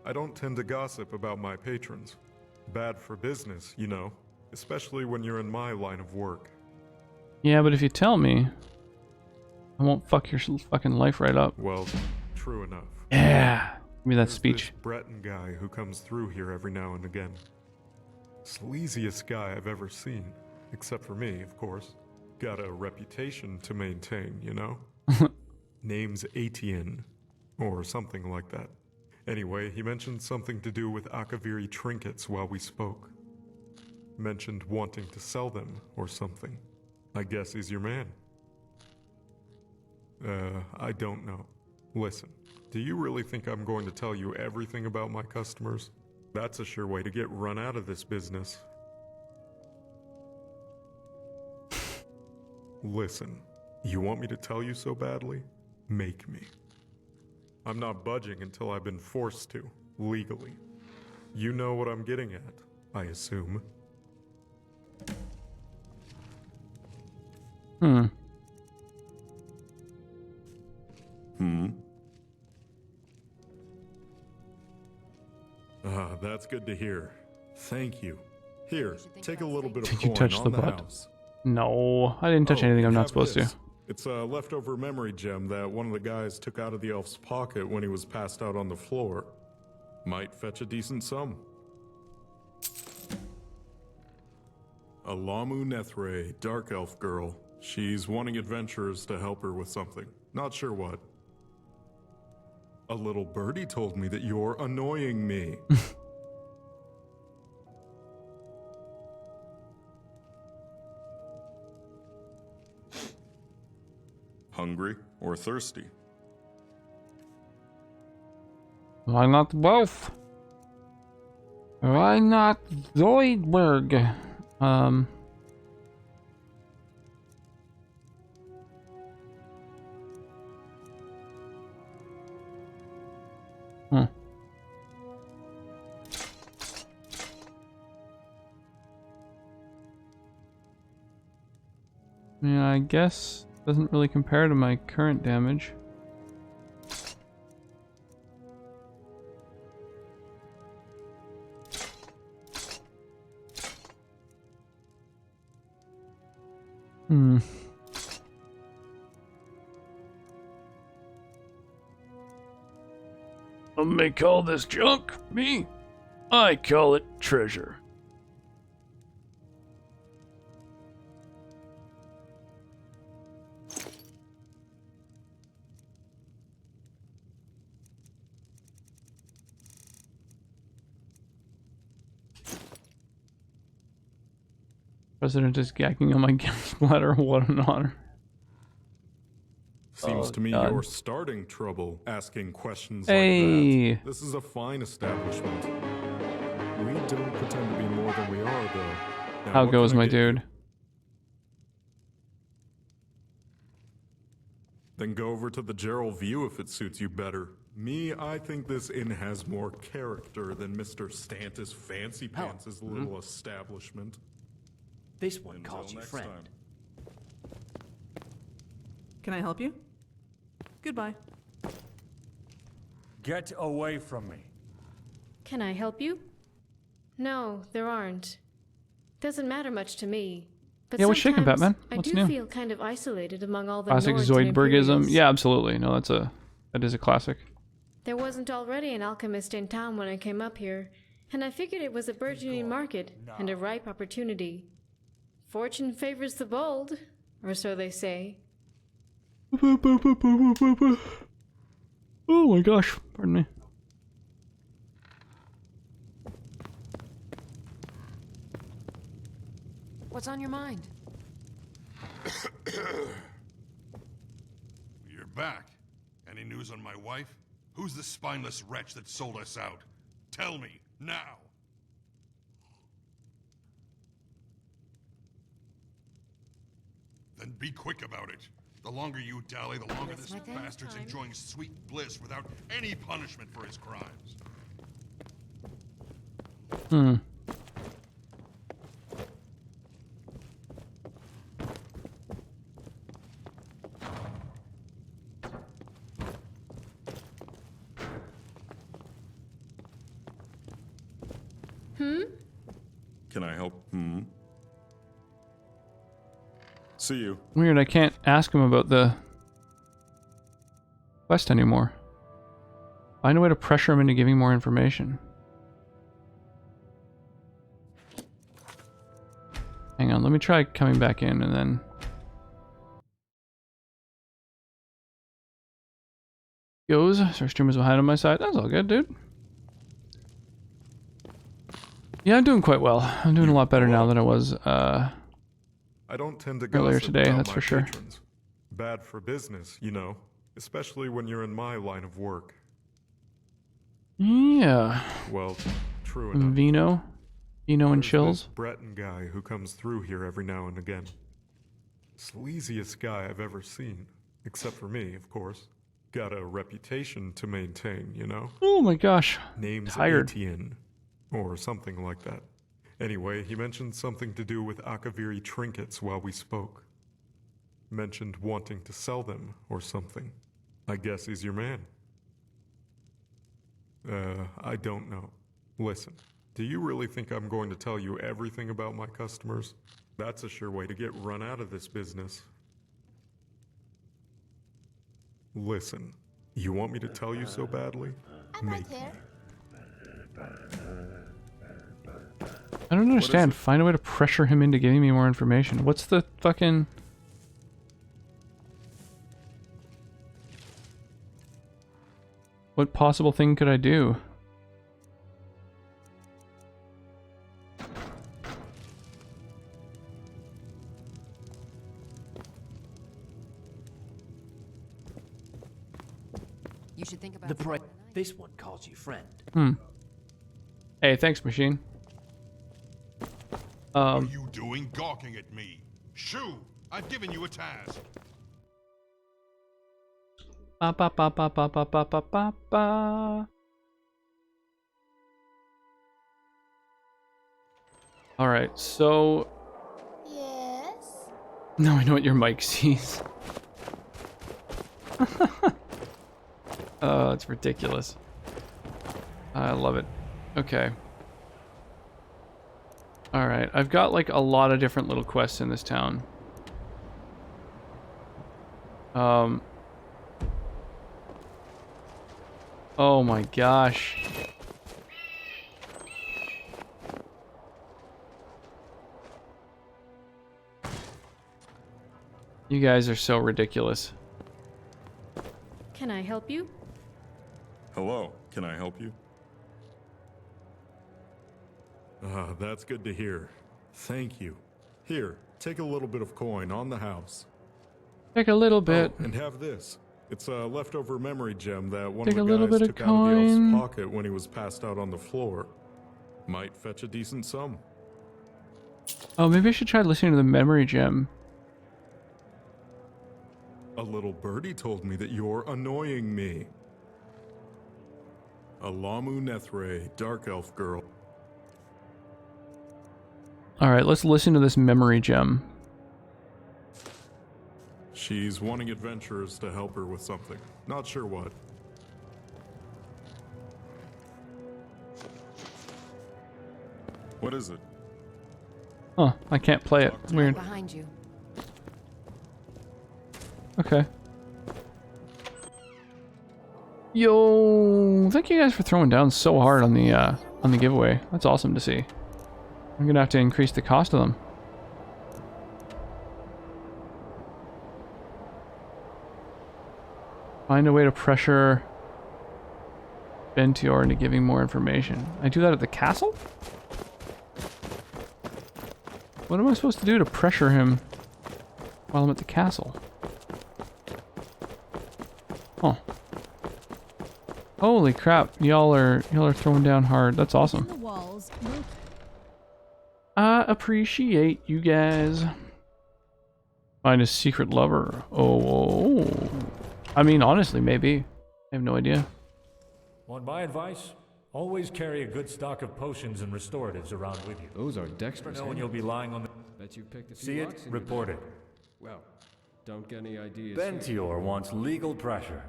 I don't tend to gossip about my patrons. Bad for business, you know, especially when you're in my line of work.
Yeah, but if you tell me, I won't fuck your fucking life right up.
Well, true enough.
Yeah. Give me that
There's
speech.
This Breton guy who comes through here every now and again. Sleaziest guy I've ever seen. Except for me, of course. Got a reputation to maintain, you know? Name's Etienne. Or something like that. Anyway, he mentioned something to do with Akaviri trinkets while we spoke. Mentioned wanting to sell them, or something. I guess he's your man. I don't know. Listen, do you really think I'm going to tell you everything about my customers? That's a sure way to get run out of this business. Listen, you want me to tell you so badly? Make me. I'm not budging until I've been forced to, legally. You know what I'm getting at, I assume.
Hmm.
That's good to hear. Thank you. Here, take a little bit of
Did you
coin
touch
on
the
the
butt?
house.
No, I didn't touch anything I'm not
have
supposed
this.
to.
It's a leftover memory gem that one of the guys took out of the elf's pocket when he was passed out on the floor. Might fetch a decent sum. Alamu Nethre, dark elf girl. She's wanting adventurers to help her with something. Not sure what. A little birdie told me that you're annoying me. Hungry or thirsty?
Why not both? Why not Zoidberg? Yeah, I guess doesn't really compare to my current damage. Some may call this junk. Me, I call it treasure. President is gagging on my gas bladder. What an honor.
Seems to me
God.
you're starting trouble asking questions
Hey.
like that. This is a fine establishment. We don't pretend to be more than we are, though. Now,
How
what
goes
can I
my
get you?
dude?
Then go over to the Gerald View if it suits you better. Me, I think this inn has more character than Mr. Stantis Fancy Pants' little establishment.
This one
Until
calls you
next
friend.
time.
Can I help you? Goodbye.
Get away from me.
Can I help you? No, there aren't. Doesn't matter much to me. But
Yeah, what's shaking,
sometimes
Batman?
I
What's
do
new?
feel kind of isolated among all the
Classic
Nords and
Zoidbergism.
Imperials.
Yeah, absolutely. No, that is a classic.
There wasn't already an alchemist in town when I came up here, and I figured it was a burgeoning market and a ripe opportunity. Fortune favors the bold, or so they say.
Oh my gosh, pardon me.
What's on your mind?
You're back. Any news on my wife? Who's the spineless wretch that sold us out? Tell me, now! Then be quick about it. The longer you dally, the longer this bastard's enjoying sweet bliss without any punishment for his crimes.
Can I help? See you.
Weird, I can't ask him about the quest anymore. Find a way to pressure him into giving more information. Hang on, let me try coming back in and then... Goes. So our streamer's behind on my side. That's all good, dude. Yeah, I'm doing quite well. I'm doing a lot better now than I was
I don't tend to
earlier
gossip
today,
about
that's
my
for sure.
patrons. Bad for business, you know, especially when you're in my line of work.
Yeah.
Well, true enough.
Vino and
There's
chills.
this Breton guy who comes through here every now and again. Sleaziest guy I've ever seen. Except for me, of course. Got a reputation to maintain, you know?
Oh my gosh.
Name's
Tired.
Etienne. Or something like that. Anyway, he mentioned something to do with Akaviri trinkets while we spoke. Mentioned wanting to sell them or something. I guess he's your man. I don't know. Listen, do you really think I'm going to tell you everything about my customers? That's a sure way to get run out of this business. Listen, you want me to tell you so badly? Make me.
I don't understand. Find a way to pressure him into giving me more information. What's the fucking... What possible thing could I do?
You should think about
This one calls you friend.
Hey, thanks, machine.
What are you doing gawking at me? Shoo! I've given you a task.
Ba ba ba ba ba ba ba ba ba ba. All right, so.
Yes?
Now I know what your mic sees. Oh, it's ridiculous. I love it. Okay. Alright, I've got like a lot of different little quests in this town. Oh my gosh. You guys are so ridiculous.
Can I help you?
Hello, can I help you? That's good to hear. Thank you. Here, take a little bit of coin on the house.
Take a little bit.
Oh, and have this. It's a leftover memory gem that one
Take
of
a
the
little
guys
bit of
took out of the elf's
coin.
pocket when he was passed out on the floor. Might fetch a decent sum.
Oh, maybe I should try listening to the memory gem.
A little birdie told me that you're annoying me. A Lamu Nethre, dark elf girl.
Alright, let's listen to this memory gem.
She's wanting adventurers to help her with something. Not sure what. What is it?
Huh, I can't play it. Weird.
Behind you.
Okay. Yo, thank you guys for throwing down so hard on the giveaway. That's awesome to see. I'm gonna have to increase the cost of them. Find a way to pressure Bentior into giving more information. I do that at the castle? What am I supposed to do to pressure him while I'm at the castle? Oh. Holy crap, y'all are throwing down hard. That's awesome.
The walls.
I appreciate you guys. Find a secret lover. Oh. I mean, honestly, maybe. I have no idea.
Want my advice? Always carry a good stock of potions and restoratives around with you.
Those are dexterous.
Never know when you'll be lying on the...
Bet you picked a few
See it?
rocks in your
Report
day.
it.
Well, don't get any ideas.
Bentior wants legal pressure.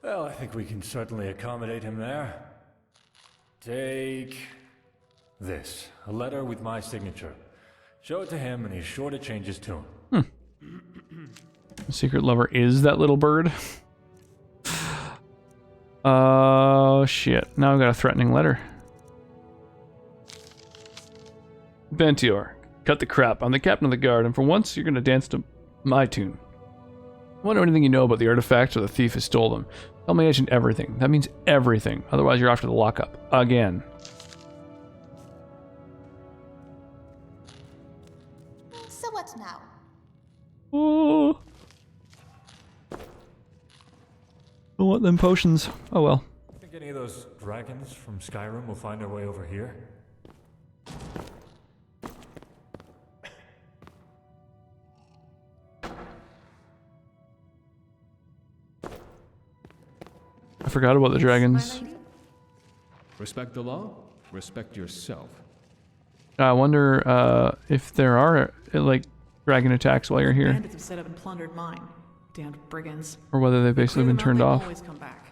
Well, I think we can certainly accommodate him there. Take this, a letter with my signature. Show it to him and he's sure to change his tune.
The secret lover is that little bird. Oh shit. Now I've got a threatening letter. Bentior, Cut the crap. I'm the captain of the guard, and for once, you're gonna dance to my tune. I wonder anything you know about the artifacts or the thief who stole them. Tell my agent everything. That means everything. Otherwise, you're off to the lockup. Again.
So what now?
Oh. I want them potions. Oh well.
Think any of those dragons from Skyrim will find their way over here?
I forgot about the dragons.
Respect the law, respect yourself.
I wonder if there are like dragon attacks while you're here,
Bandits have set up and plundered mine. Damned brigands.
or whether they've basically been turned off.
Always come back.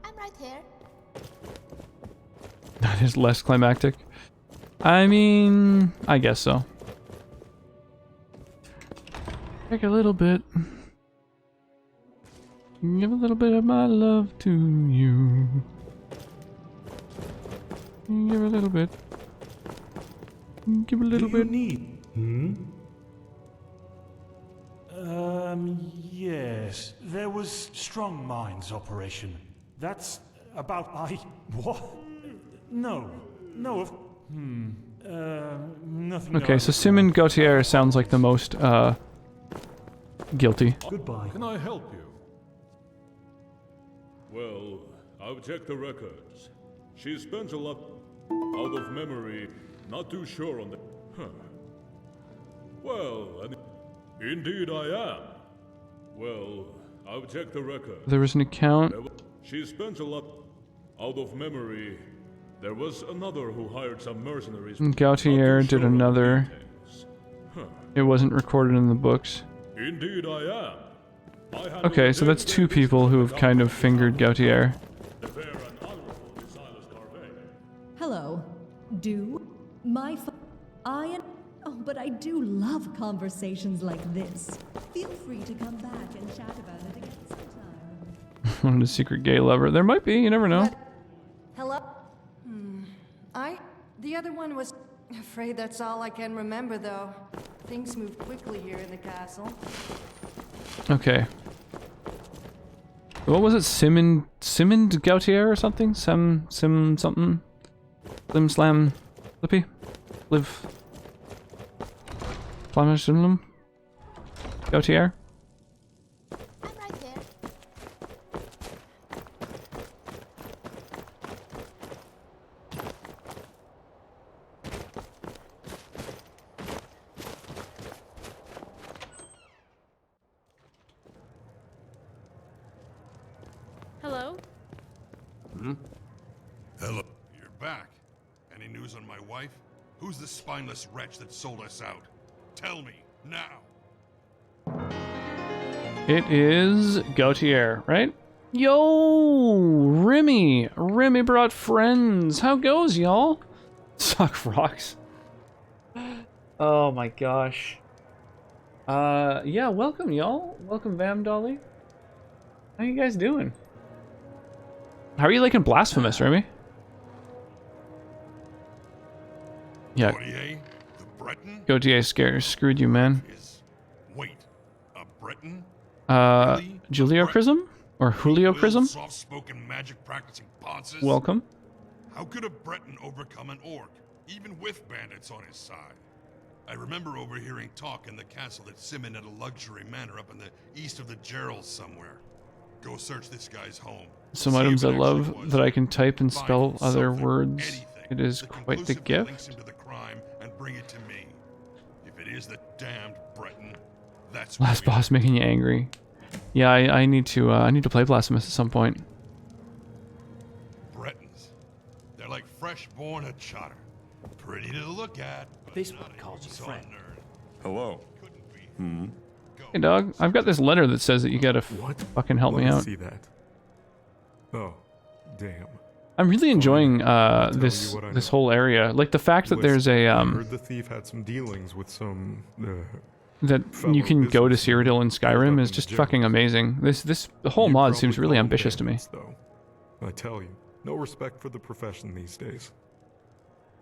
I'm right here.
That is less climactic. I mean, I guess so. Take a little bit. Give a little bit of my love to you. Give a little bit. Give a little bit.
Yes. There was Strong Minds operation. That's about what? No. Nothing.
Okay, so Simon Gautier sounds like the most, guilty.
Goodbye.
Can I help you? Well, I've checked the records. She spends a lot out of memory, not too sure on the... Huh. Well, indeed I am. Well, I've checked the records.
There was an account.
She spends a lot out of memory. There was another who hired some mercenaries.
Gautier did another. It wasn't recorded in the books.
Indeed I am.
Okay, so that's two people who have kind of fingered Gautier.
Hello. But I do love conversations like this. Feel free to come back and chat about it again sometime.
Wanted a secret gay lover. There might be, you never know.
Hello? The other one was... Afraid that's all I can remember, though. Things move quickly here in the castle.
Okay. What was it? Simon Gautier or something? Sim something? Slim Slam Flippy? Live. Flammashimlum? Gautier?
I'm right here.
Hello?
Hello. You're back. Any news on my wife? Who's the spineless wretch that sold us out? Tell me, now.
It is Gautier, right? Yo, Remy! Remy brought friends. How goes, y'all? Suck rocks. Oh my gosh. Yeah, welcome, y'all. Welcome, Vam Dolly. How you guys doing? How are you liking Blasphemous, Remy? Yeah. Gautier screwed you, man.
Wait, a Breton?
Julio Prism? Or Julio Prism?
Soft-spoken magic practicing ponces?
Welcome.
How could a Breton overcome an orc, even with bandits on his side? I remember overhearing talk in the castle that Simon had a luxury manor up in the east of the Gerals somewhere. Go search this guy's home.
Some items I love that I can type and spell other words. It is quite the gift.
And bring it to me. If it is the damned Breton, that's
Last boss making you angry. Yeah, I need to play Blasphemous at some point.
Bretons. They're like fresh-born a chotter. Pretty to look at.
This one calls you friend.
Hello.
Hey dog, I've got this letter that says that you gotta fucking help me out.
See that? Oh, damn.
I'm really enjoying this whole area. Like the fact that there's a
I heard the thief had some dealings with some
that you can go to Cyrodiil in Skyrim is just fucking amazing. The whole mod seems really ambitious to me.
Though. I tell you, No respect for the profession these days.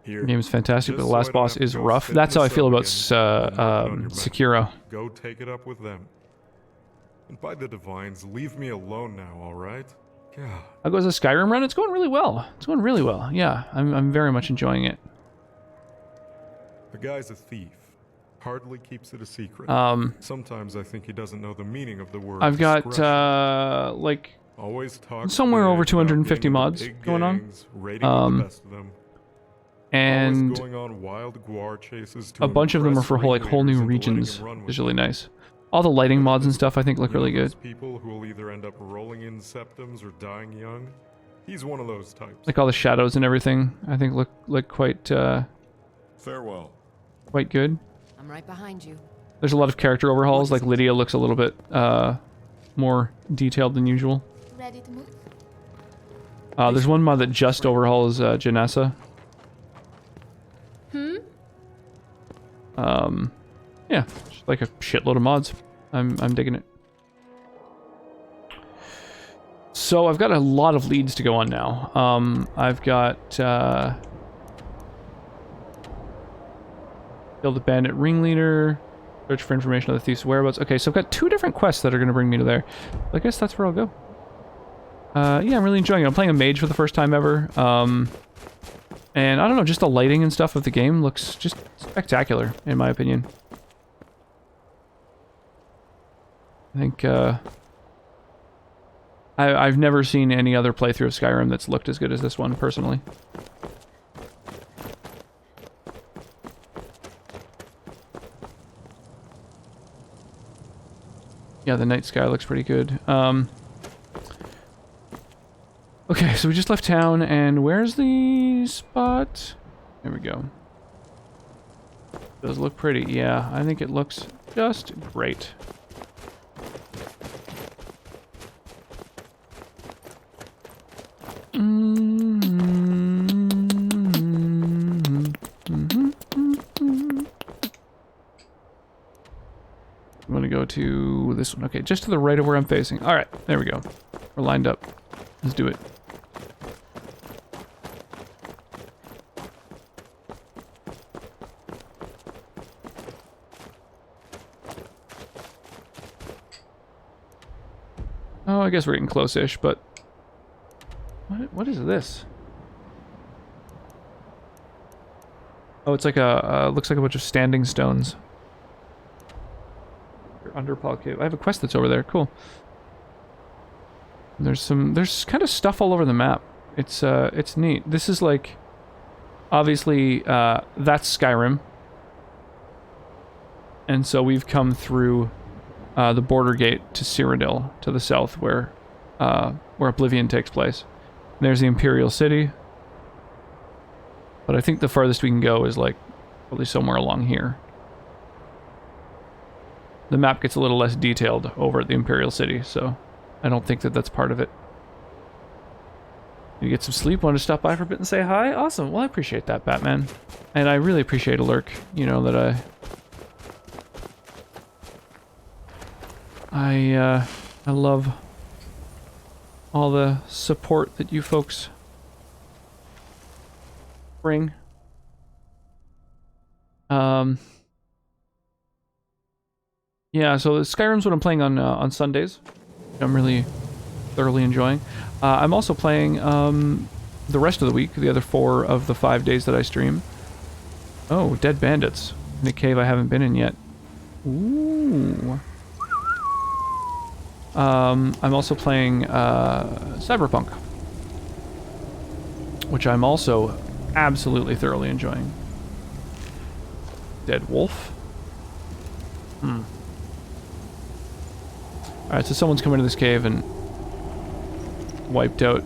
Here,
The game's fantastic, but
just
the
so
last
I don't
boss
have to
is
go
rough.
sit in
That's
the
how I feel
cell
about
again, I'm working on your
Sekiro.
Go take it up with them. And by the divines, leave me alone now, alright? God.
How goes the Skyrim run? It's going really well. It's going really well. Yeah, I'm very much enjoying it.
The guy's a thief. Hardly keeps it a secret. Sometimes I think he doesn't know the meaning of the word
I've got like
always talks
somewhere over
big about
250
being in the
mods
big
going on.
gangs, raiding with the best of them.
And
Always going on wild guar chases to
a bunch of them are
impress
for like whole new
ringleaders into letting
regions,
him run with
which is really nice. All the lighting mods and stuff I think look really good.
those people who will either end up rolling in septums or dying young. He's one of those types.
Like all the shadows and everything, I think look quite
Farewell.
quite good.
I'm right behind you.
There's a lot of character overhauls. Like Lydia looks a little bit more detailed than usual.
Ready to move?
There's one mod that just overhauls Janessa. Yeah, just like a shitload of mods. I'm digging it. So I've got a lot of leads to go on now. I've got kill the bandit ringleader, search for information on the thief's whereabouts. Okay, so I've got 2 different quests that are going to bring me to there. I guess that's where I'll go. Yeah, I'm really enjoying it. I'm playing a mage for the first time ever. And I don't know, just the lighting and stuff of the game looks just spectacular, in my opinion. I think, I've never seen any other playthrough of Skyrim that's looked as good as this one, personally. Yeah, the night sky looks pretty good. Okay, so we just left town, and where's the spot? There we go. Does look pretty. Yeah, I think it looks just great. I'm gonna go to this one. Okay, just to the right of where I'm facing. All right, there we go. We're lined up. Let's do it. Oh, I guess we're getting close-ish, but... What is this? Oh, it's like a... looks like a bunch of standing stones. Underpaw Cave. I have a quest that's over there. Cool. There's kind of stuff all over the map. It's neat. This is like... Obviously, that's Skyrim. And so we've come through... the border gate to Cyrodiil, to the south, where Oblivion takes place. And there's the Imperial City. But I think the farthest we can go is, like, probably somewhere along here. The map gets a little less detailed over at the Imperial City, so I don't think that that's part of it. You get some sleep, want to stop by for a bit and say hi? Awesome, well I appreciate that, Batman. And I really appreciate a lurk, you know, that I love all the support that you folks bring. Yeah, so Skyrim's what I'm playing on Sundays. I'm really thoroughly enjoying. I'm also playing the rest of the week, the other 4 of the 5 days that I stream. Oh, Dead Bandits in a cave I haven't been in yet. Ooh. I'm also playing Cyberpunk, which I'm also absolutely thoroughly enjoying. Dead Wolf? Alright, so someone's come into this cave and wiped out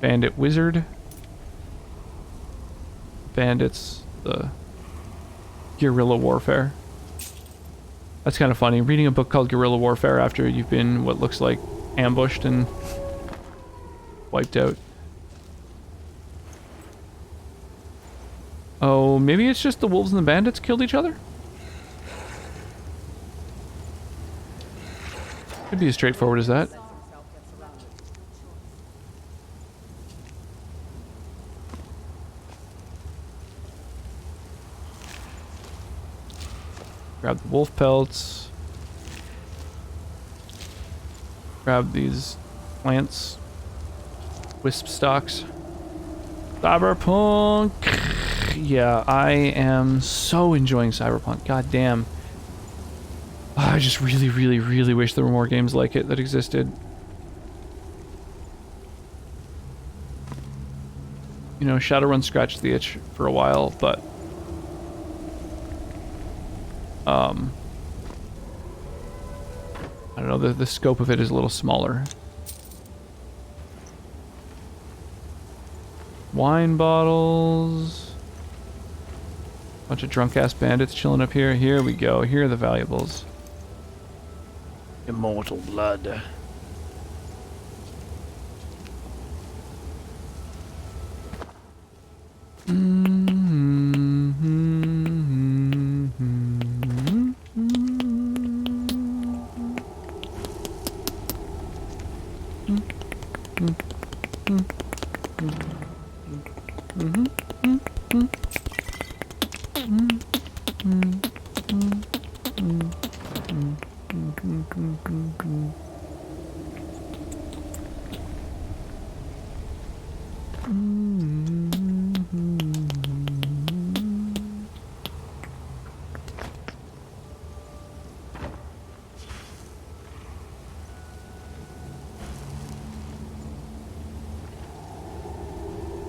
Bandit Wizard. Bandits, the guerrilla warfare. That's kind of funny, reading a book called Guerrilla Warfare after you've been, what looks like, ambushed and wiped out. Oh, maybe it's just the wolves and the bandits killed each other? Could be as straightforward as that. Grab the wolf pelts. Grab these plants. Wisp stalks. Cyberpunk! Yeah, I am so enjoying Cyberpunk. God damn. I just really, really, really wish there were more games like it that existed. You know, Shadowrun scratched the itch for a while, but I don't know, the scope of it is a little smaller. Wine bottles. Bunch of drunk-ass bandits chilling up here. Here we go. Here are the valuables. Immortal blood.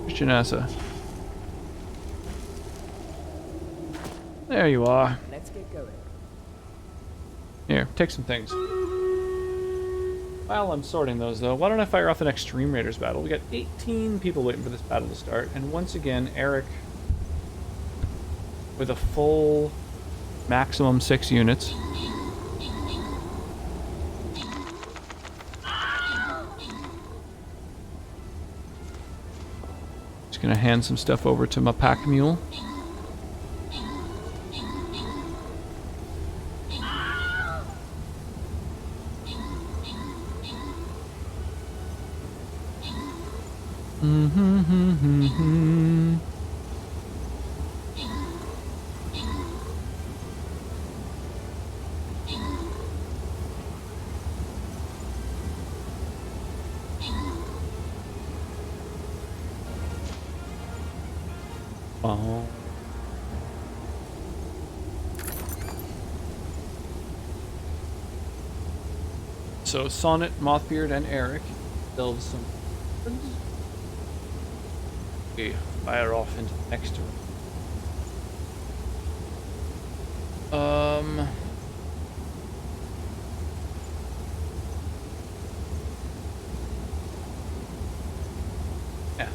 Janessa. There you are.
Let's get going.
Here, take some things. While I'm sorting those, though, why don't I fire off the next Stream Raiders battle? We got 18 people waiting for this battle to start, and once again, Eric with a full maximum 6 units. Gonna hand some stuff over to my pack mule. Oh. So Sonnet, Mothbeard, and Eric build some. Okay, fire off into the next room. Yeah,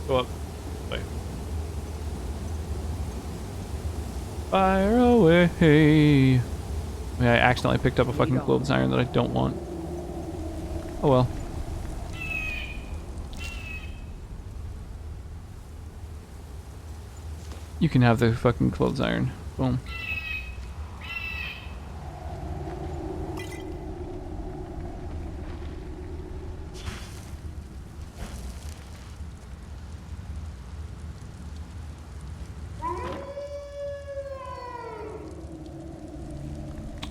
go up. Wait. Fire away. I mean, I accidentally picked up a fucking clothes iron that I don't want. Oh well. You can have the fucking clothes iron. Boom.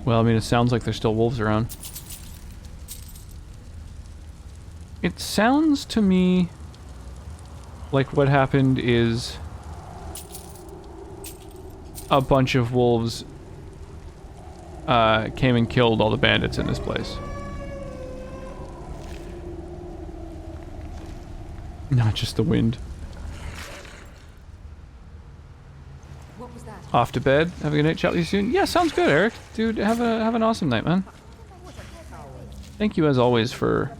Well, I mean, it sounds like there's still wolves around. It sounds to me like what happened is a bunch of wolves came and killed all the bandits in this place. Not just the wind.
What was that?
Off to bed. Have a good night. Chat with you soon. Yeah, sounds good, Eric. Dude, have an awesome night, man. Thank you as always for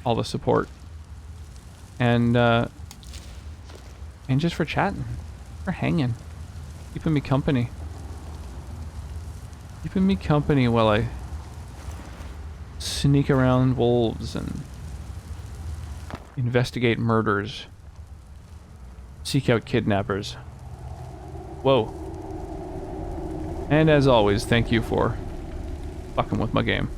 all the support. And just for chatting. For hanging. Keeping me company. Keeping me company while I sneak around wolves and investigate murders. Seek out kidnappers. Whoa. And as always, thank you for fucking with my game.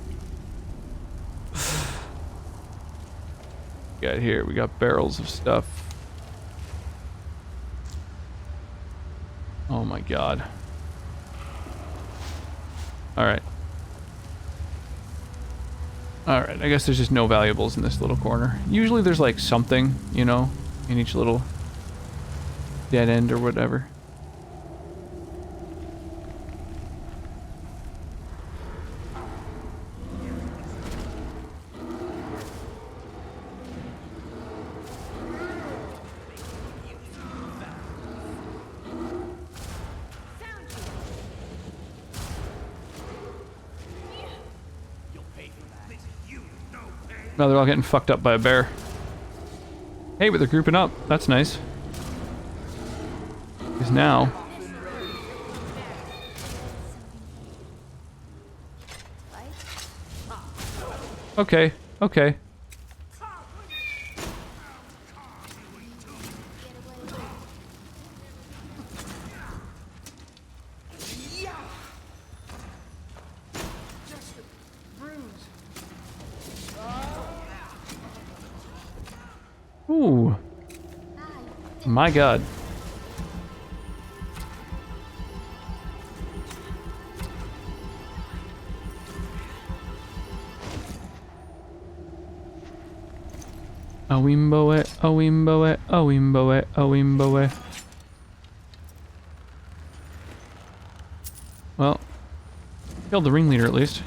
Got here, we got barrels of stuff. Oh my god. Alright. Alright, I guess there's just no valuables in this little corner. Usually there's like something, you know, in each little dead end or whatever. Now they're all getting fucked up by a bear. Hey, but they're grouping up. That's nice. Because now... Okay, okay. Ooh. My god. A wimboe, a wimboe, a wimboe, a wimboe. Well, killed the ringleader at least.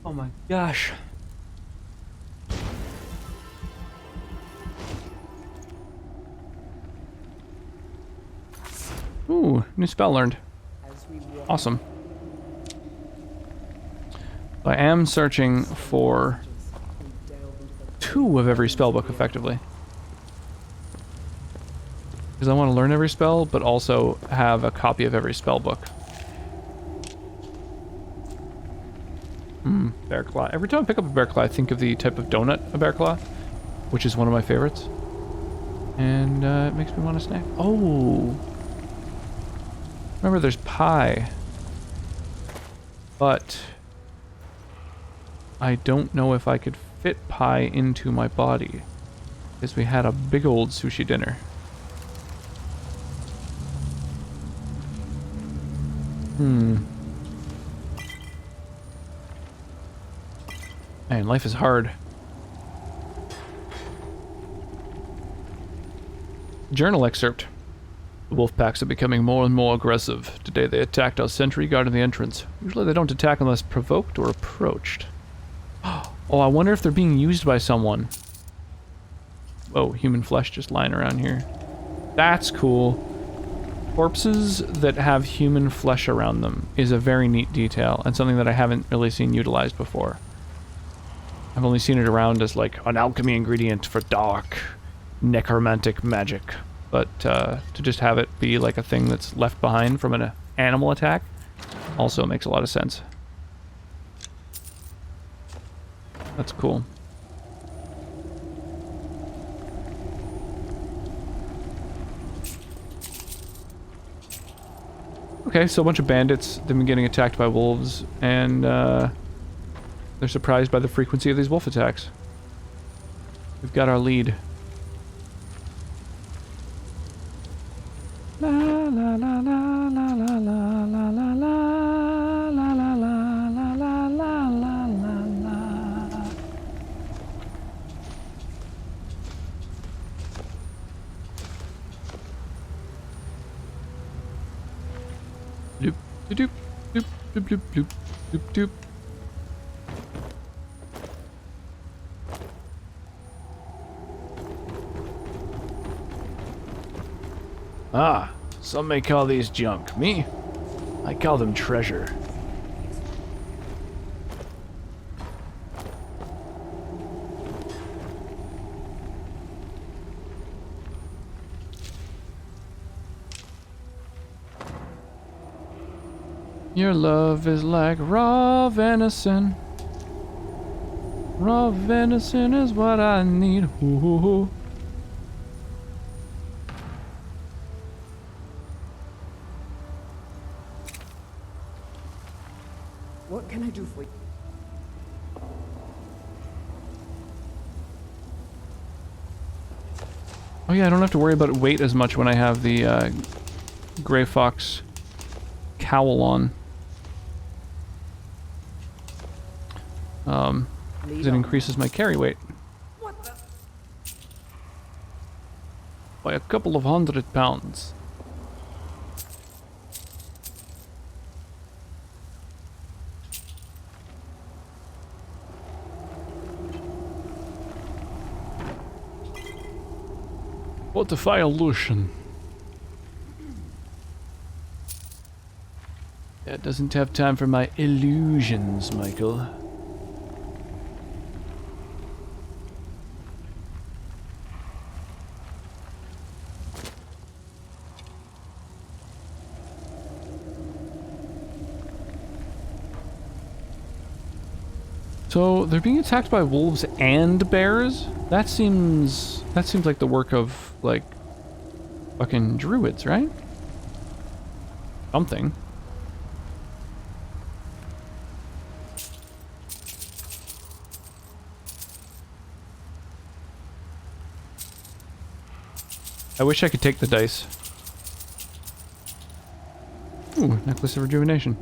Oh my gosh. Ooh, new spell learned. Awesome. I am searching for 2 of every spell book, effectively. Because I want to learn every spell, but also have a copy of every spell book. Bear claw. Every time I pick up a bear claw, I think of the type of donut, a bear claw, which is one of my favorites. And it makes me want to snack. Oh! Remember, there's pie. But I don't know if I could fit pie into my body, because we had a big old sushi dinner. Man, life is hard. Journal excerpt. The wolf packs are becoming more and more aggressive. Today they attacked our sentry guarding the entrance. Usually they don't attack unless provoked or approached. Oh, I wonder if they're being used by someone. Oh, human flesh just lying around here. That's cool. Corpses that have human flesh around them is a very neat detail, and something that I haven't really seen utilized before. I've only seen it around as like an alchemy ingredient for dark, necromantic magic. But to just have it be like a thing that's left behind from an animal attack also makes a lot of sense. That's cool. Okay, so a bunch of bandits, they've been getting attacked by wolves, and they're surprised by the frequency of these wolf attacks. We've got our lead. La la la la la la la la la la la la la la la la la la. Doop doop doop doop doop doop doop doop. Ah, some may call these junk. Me? I call them treasure. Your love is like raw venison. Raw venison is what I need. Ooh.
What can I do for you?
Oh yeah, I don't have to worry about weight as much when I have the Grey Fox cowl on. 'Cause it increases my carry weight. By a couple of 100 pounds. What if I illusion? It doesn't have time for my illusions, Michael. So they're being attacked by wolves and bears? That seems like the work of like fucking druids, right? Something. I wish I could take the dice. Ooh, Necklace of Rejuvenation.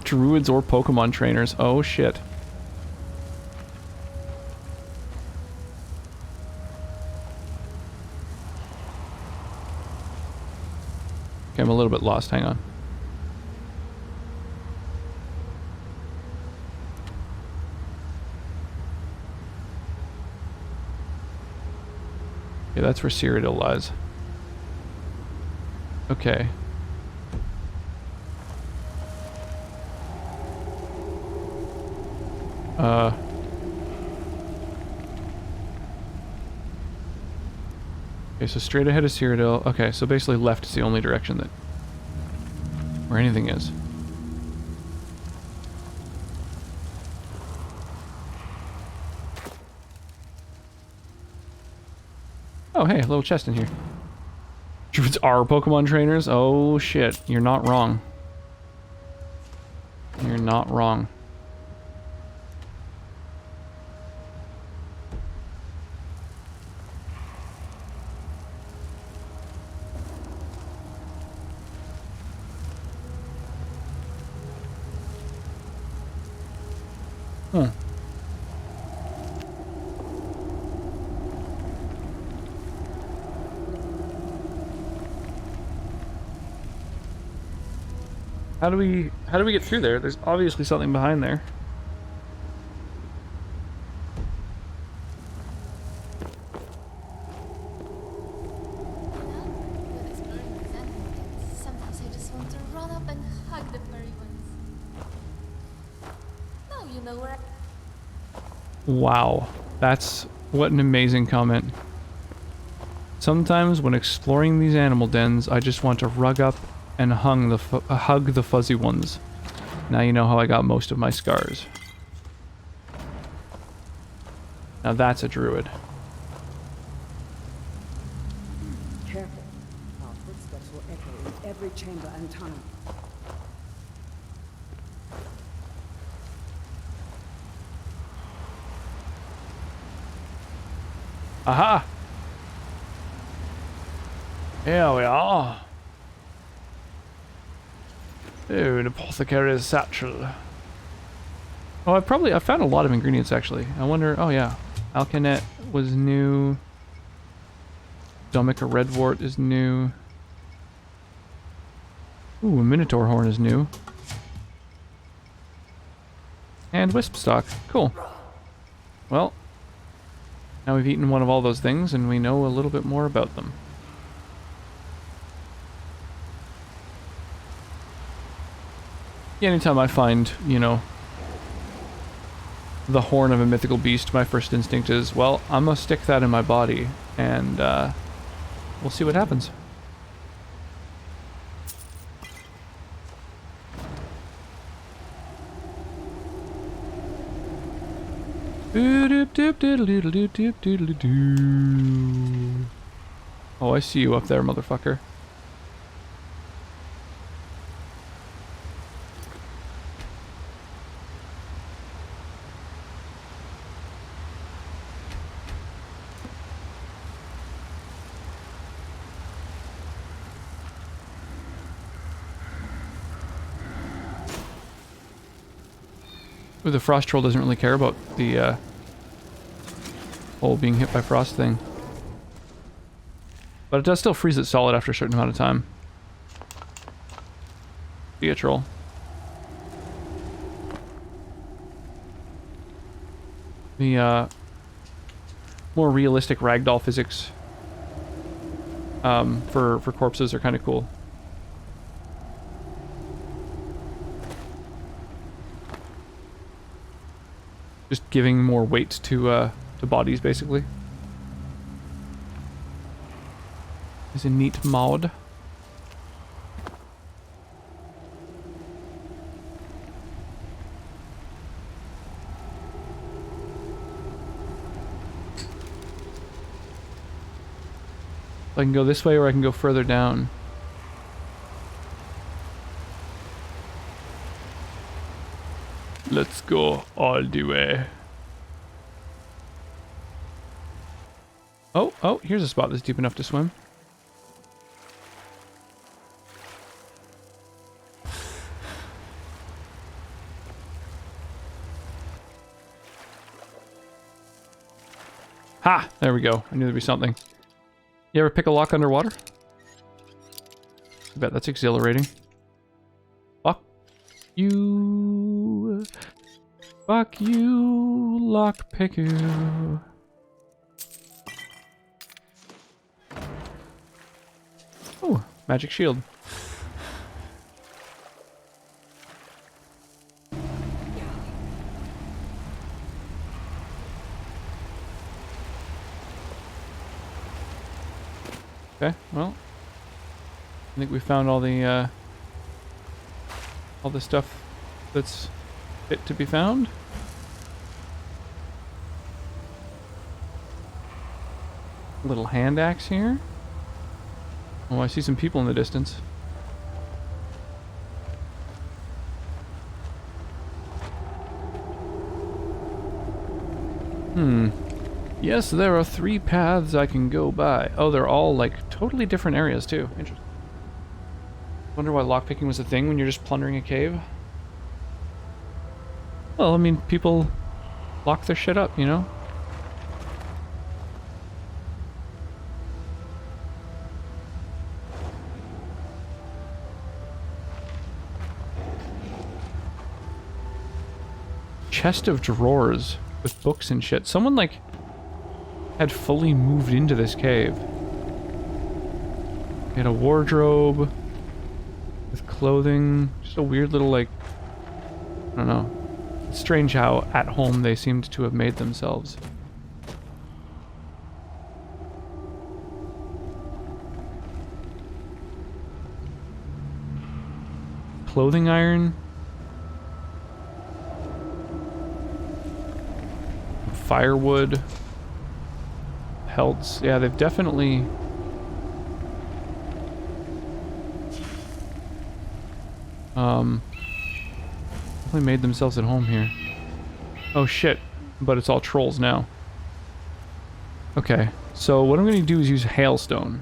Druids or Pokemon trainers. Oh shit. Okay, I'm a little bit lost. Hang on. Okay, that's where Cyrodiil lies. Okay. Okay, so straight ahead is Cyrodiil. Okay, so basically left is the only direction that... where anything is. Oh, hey, a little chest in here. Druids are Pokemon trainers? Oh, shit. You're not wrong. You're not wrong. Huh. How do we get through there? There's obviously something behind there.
Sometimes I just want to run up and hug the furry ones. Now you know where.
Wow. That's what an amazing comment. Sometimes when exploring these animal dens, I just want to rug up and hug the fuzzy ones. Now you know how I got most of my scars. Now that's a druid.
Careful. Our footsteps will echo in every chamber and tunnel.
Aha! Here we are. Ooh, an apothecary's satchel. Oh, I've found a lot of ingredients actually. I wonder, oh yeah. Alkanet was new. Domica Redwort is new. Ooh, a Minotaur horn is new. And Wisp stock. Cool. Well, now we've eaten one of all those things and we know a little bit more about them. Anytime I find, you know, the horn of a mythical beast, my first instinct is, well, I'm gonna stick that in my body, and we'll see what happens. Oh, I see you up there, motherfucker. the frost troll doesn't really care about the whole being hit by frost thing. But it does still freeze it solid after a certain amount of time. Be a troll. The more realistic ragdoll physics for corpses are kind of cool. Just giving more weight to bodies, basically. Is a neat mod. I can go this way or I can go further down. Let's go all the way. Oh, here's a spot that's deep enough to swim. Ha! There we go. I knew there'd be something. You ever pick a lock underwater? I bet that's exhilarating. Fuck you. Fuck you, lockpicker. Oh, magic shield. Okay, well, I think we found all the stuff that's fit to be found. Little hand axe here. Oh, I see some people in the distance. Yes, there are 3 paths I can go by. Oh, they're all like totally different areas too. Interesting. Wonder why lockpicking was a thing when you're just plundering a cave. Well, I mean, people lock their shit up, you know? Chest of drawers with books and shit. Someone like had fully moved into this cave. They had a wardrobe with clothing. Just a weird little like, I don't know. It's strange how at home they seemed to have made themselves. Clothing iron. Firewood. Pelts. Yeah, they've definitely made themselves at home here. Oh shit, but it's all trolls now. Okay, so what I'm going to do is use hailstone.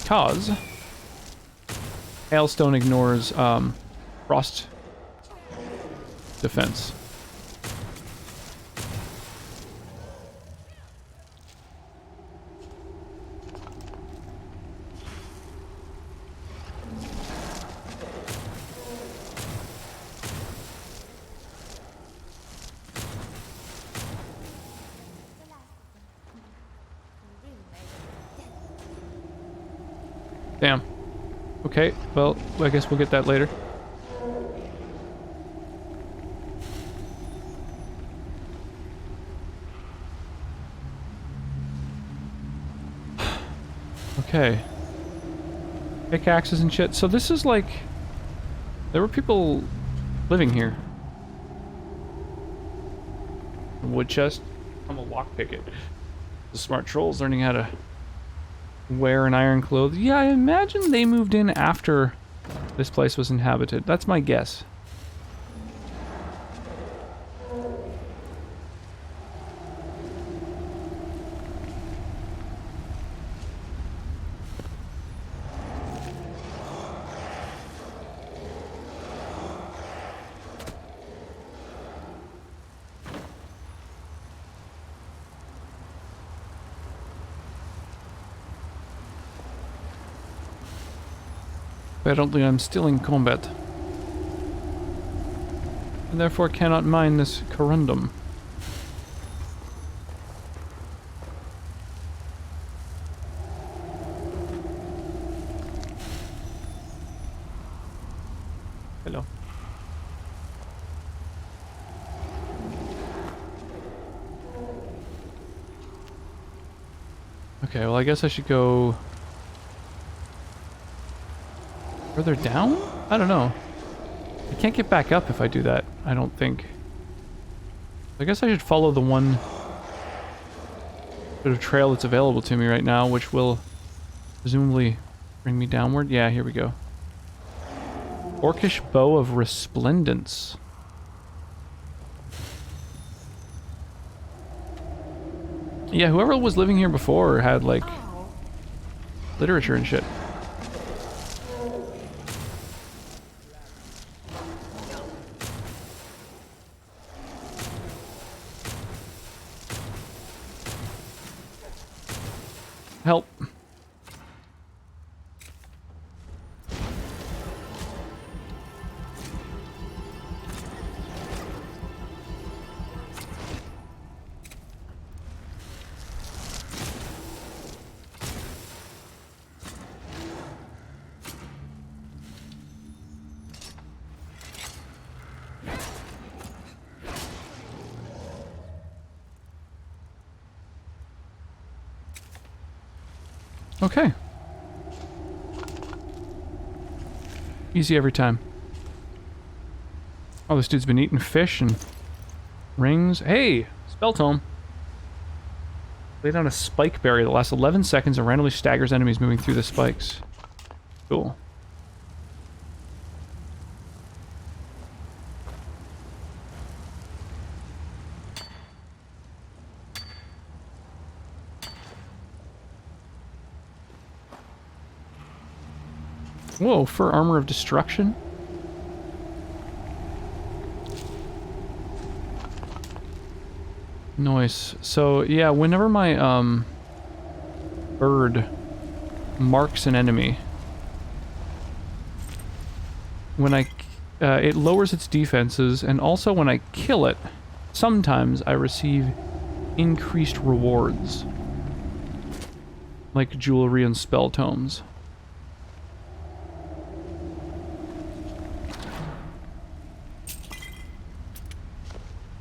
Because hailstone ignores frost defense. Damn. Okay, well, I guess we'll get that later. Okay. Pickaxes and shit. So this is like... There were people living here. A wood chest. I'm a lockpick it. The smart trolls learning how to wear an iron clothes. Yeah, I imagine they moved in after this place was inhabited. That's my guess. Apparently I'm still in combat. And therefore cannot mine this corundum. Hello. Okay, well I guess I should go further down? I don't know. I can't get back up if I do that, I don't think. I guess I should follow the one bit of trail that's available to me right now, which will presumably bring me downward. Yeah, here we go. Orcish Bow of Resplendence. Yeah, whoever was living here before had, like, literature and shit. Help. Okay. Easy every time. Oh, this dude's been eating fish and rings. Hey! Spell tome. Lay down a spike berry that lasts 11 seconds and randomly staggers enemies moving through the spikes. Cool. Whoa, for armor of destruction? Nice. So, yeah, whenever my, bird marks an enemy, when I, it lowers its defenses, and also when I kill it, sometimes I receive increased rewards. Like jewelry and spell tomes.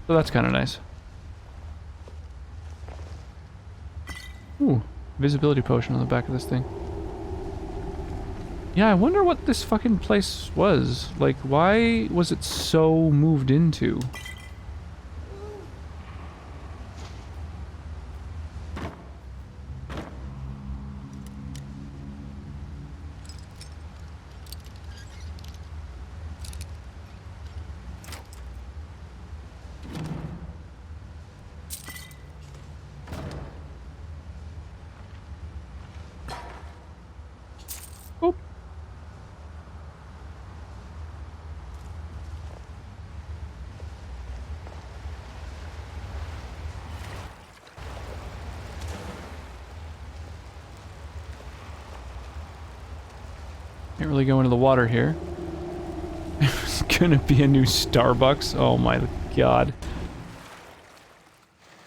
So that's kind of nice. Ooh, visibility potion on the back of this thing. Yeah, I wonder what this fucking place was. Like, why was it so moved into? Can't really go into the water here. It's gonna be a new Starbucks. Oh my god.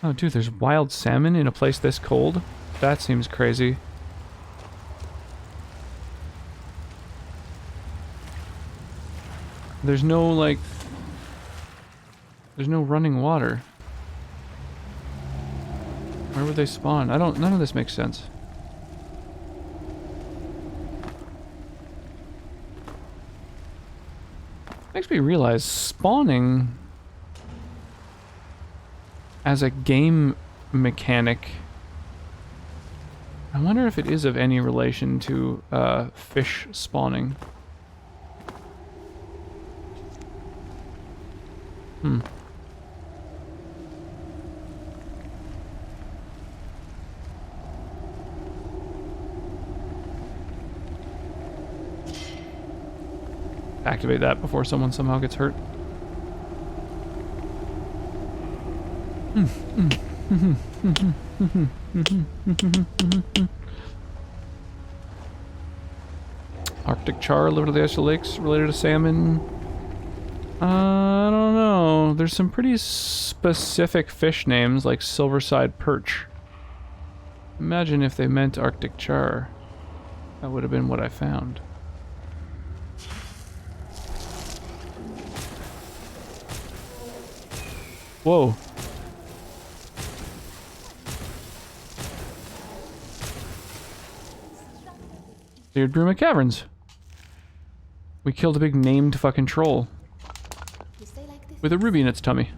Oh dude, there's wild salmon in a place this cold? That seems crazy. There's no, like... There's no running water. Where would they spawn? None of this makes sense. Makes me realize spawning as a game mechanic, I wonder if it is of any relation to fish spawning. Activate that before someone somehow gets hurt. Arctic char, lived at the ice lakes, related to salmon. I don't know. There's some pretty specific fish names, like silverside perch. Imagine if they meant Arctic char. That would have been what I found. Whoa. Cleared Bruma Caverns. We killed a big named fucking troll. With a ruby in its tummy.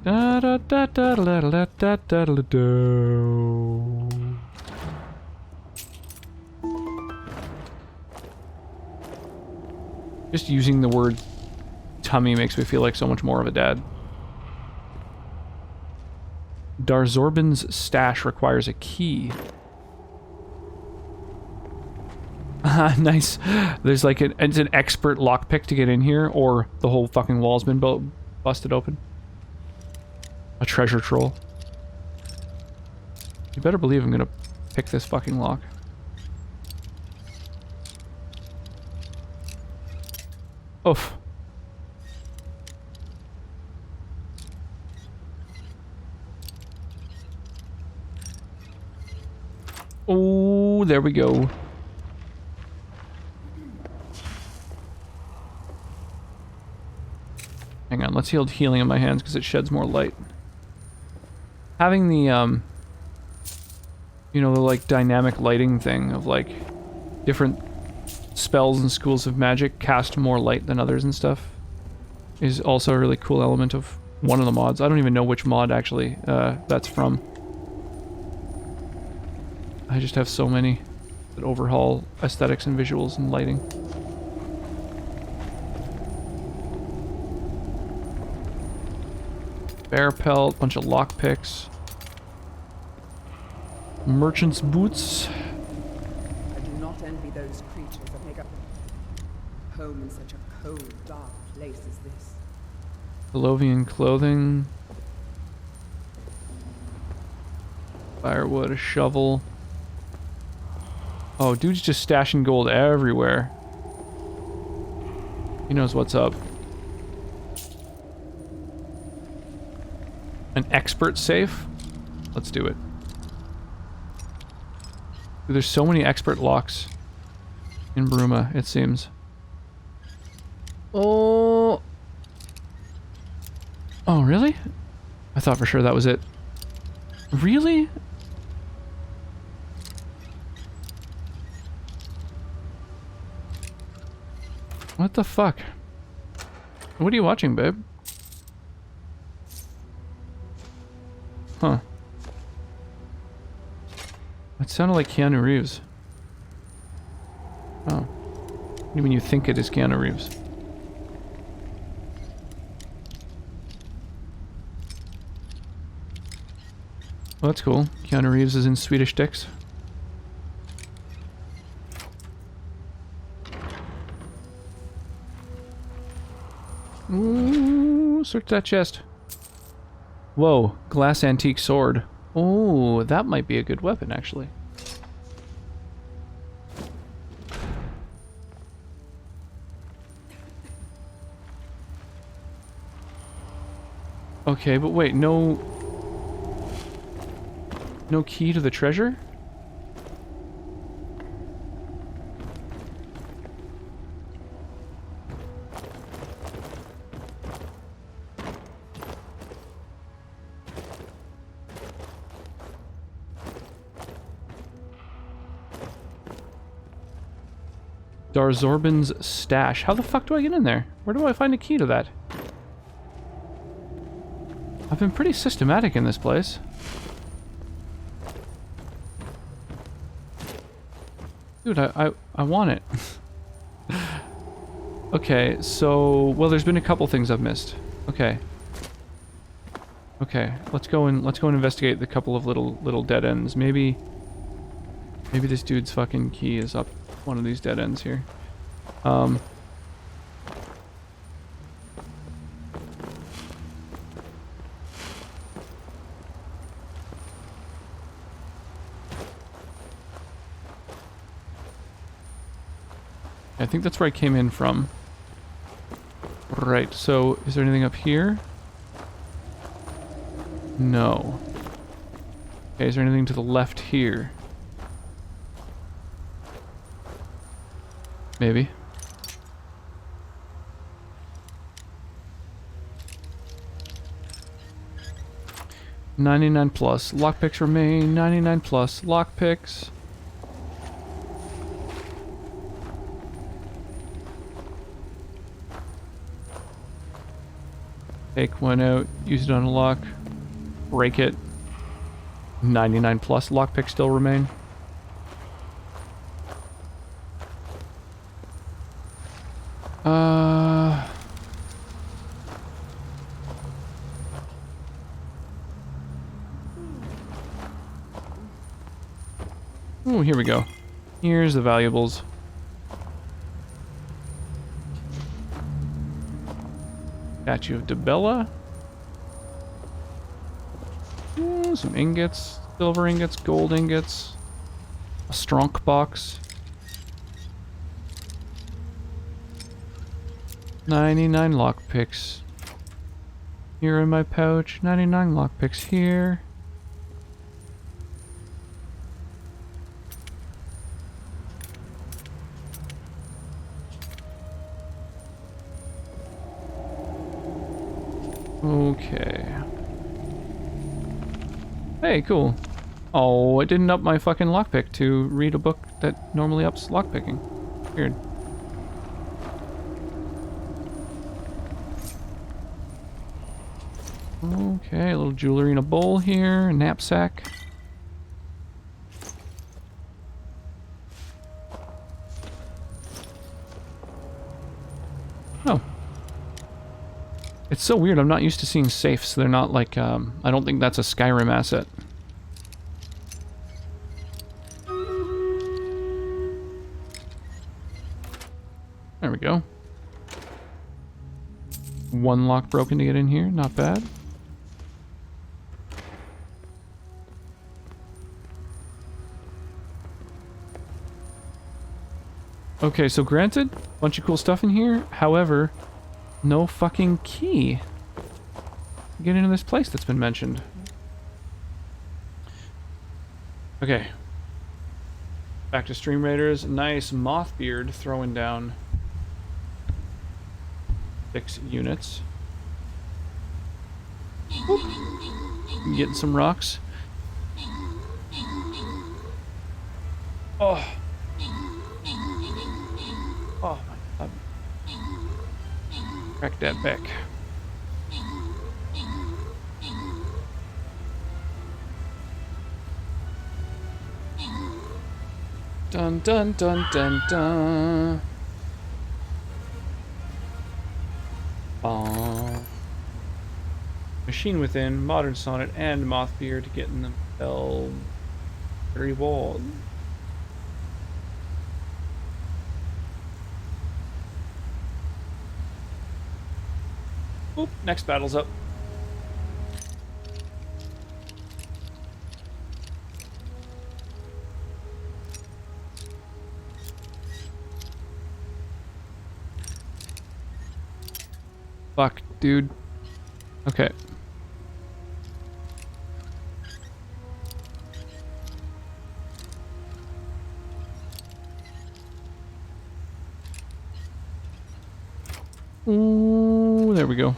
Da da da da da da da da da da. Just using the word tummy makes me feel like so much more of a dad. Darzorban's stash requires a key. Nice. There's like it's an expert lockpick to get in here, or the whole fucking wall's been busted open. A treasure troll. You better believe I'm gonna pick this fucking lock. Oof. Oh, there we go. Hang on, let's hold healing in my hands because it sheds more light. Having the, you know, the, like, dynamic lighting thing of, like, different spells and schools of magic cast more light than others and stuff is also a really cool element of one of the mods. I don't even know which mod, actually, that's from. I just have so many that overhaul aesthetics and visuals and lighting. Bear pelt, bunch of lockpicks. Merchant's boots.
I do not envy those creatures that make a home in such a cold, dark place as this.
Palovian clothing. Firewood, a shovel. Oh, dude's just stashing gold everywhere. He knows what's up. An expert safe? Let's do it. Dude, there's so many expert locks in Bruma, it seems. Oh. Oh, really? I thought for sure that was it. Really? What the fuck? What are you watching, babe? Huh. It sounded like Keanu Reeves. Oh. What do you mean you think it is Keanu Reeves? Well, that's cool. Keanu Reeves is in Swedish Dicks. Ooh, search that chest. Whoa, glass antique sword. Oh, that might be a good weapon, actually. Okay, but wait, no key to the treasure? Darzorban's stash. How the fuck do I get in there? Where do I find a key to that? I've been pretty systematic in this place. Dude, I want it. Okay, so... Well, there's been a couple things I've missed. Okay. Okay, let's go and investigate the couple of little dead ends. Maybe this dude's fucking key is up one of these dead ends here. I think that's where I came in from. Right, so is there anything up here? No. Okay, is there anything to the left here? Maybe. $99 plus. Lockpicks remain. $99 plus. Lockpicks. Take one out. Use it on a lock. Break it. 99 plus. Lockpicks still remain. Oh, here we go. Here's the valuables. Statue of Debella. Some ingots, silver ingots, gold ingots. A stronk box. 99 lockpicks. Here in my pouch. 99 lockpicks here. Okay. Hey, cool. Oh, it didn't up my fucking lockpick to read a book that normally ups lockpicking. Weird. Okay, a little jewelry in a bowl here, a knapsack. Oh. It's so weird, I'm not used to seeing safes. They're not like, I don't think that's a Skyrim asset. There we go. One lock broken to get in here, not bad. Okay, so granted, bunch of cool stuff in here, however, no fucking key to get into this place that's been mentioned. Okay. Back to Stream Raiders. Nice Mothbeard throwing down 6 units. Whoop. Getting some rocks. Oh. Oh my god. Crack that back. Dun dun dun dun dun. Machine Within, Modern Sonnet, and Mothbeard getting themselves very bold. Oop, next battle's up. Fuck, dude. Okay. Ooh, there we go.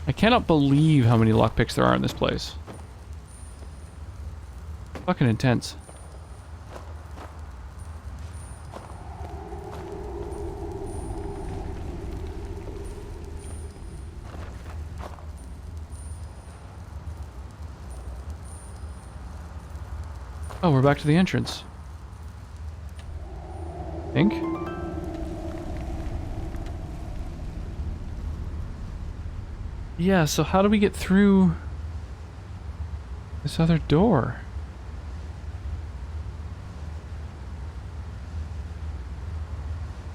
I cannot believe how many lockpicks there are in this place. Fucking intense. Oh, we're back to the entrance. Think? Yeah, so how do we get through this other door?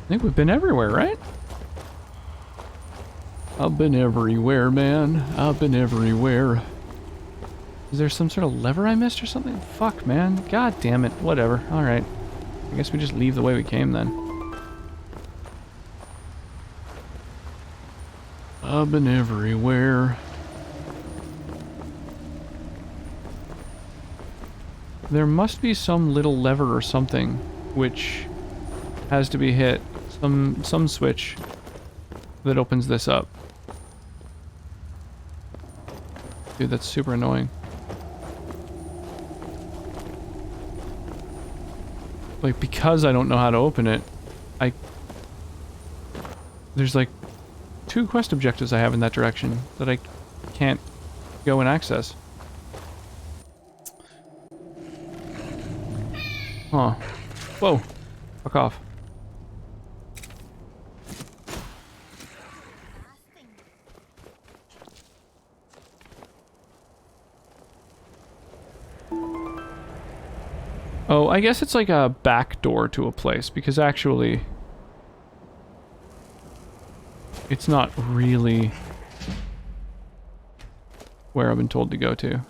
I think we've been everywhere, right? I've been everywhere, man. I've been everywhere. Is there some sort of lever I missed or something? Fuck, man. God damn it. Whatever. Alright. I guess we just leave the way we came then. I've been everywhere. There must be some little lever or something which has to be hit. Some switch that opens this up. Dude, that's super annoying. Like, because I don't know how to open it, there's like 2 quest objectives I have in that direction that I can't go and access. Huh. Whoa. Fuck off. Oh, I guess it's like a back door to a place, because actually it's not really where I've been told to go to.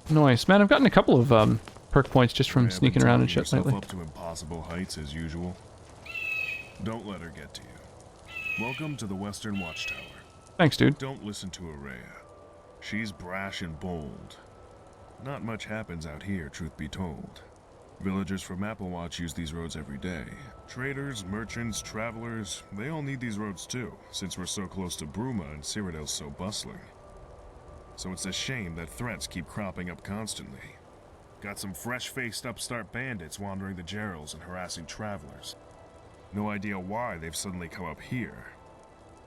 Nice. Man, I've gotten a couple of perk points just from sneaking around and shit lately.
Up to impossible heights as usual. Don't let her get to you. Welcome to the Western Watchtower.
Thanks, dude.
Don't listen to Araya. She's brash and bold. Not much happens out here, truth be told. Villagers from Applewatch use these roads every day. Traders, merchants, travelers, they all need these roads too, since we're so close to Bruma and Cyrodiil's so bustling. So it's a shame that threats keep cropping up constantly. Got some fresh-faced upstart bandits wandering the Gerals and harassing travelers. No idea why they've suddenly come up here.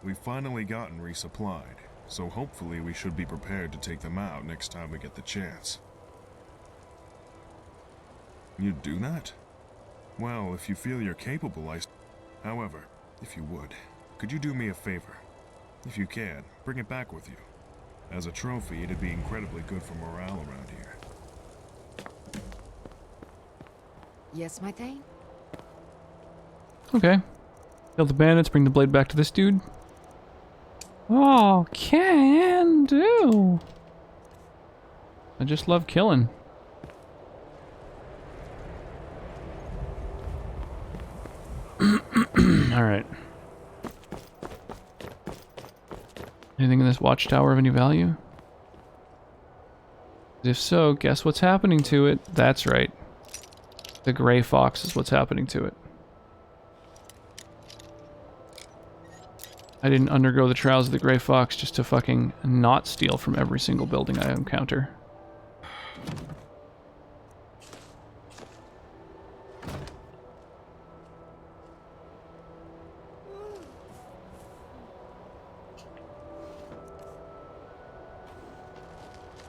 We've finally gotten resupplied, so hopefully we should be prepared to take them out next time we get the chance. You'd do that? Well, if you feel you're capable, However, if you would, could you do me a favor? If you can, bring it back with you. As a trophy, it'd be incredibly good for morale around here.
Yes, my thane?
Okay. Kill the bandits, bring the blade back to this dude. Oh, can do. I just love killing. Alright. Anything in this watchtower of any value? If so, guess what's happening to it? That's right. The gray fox is what's happening to it. I didn't undergo the trials of the gray fox just to fucking not steal from every single building I encounter.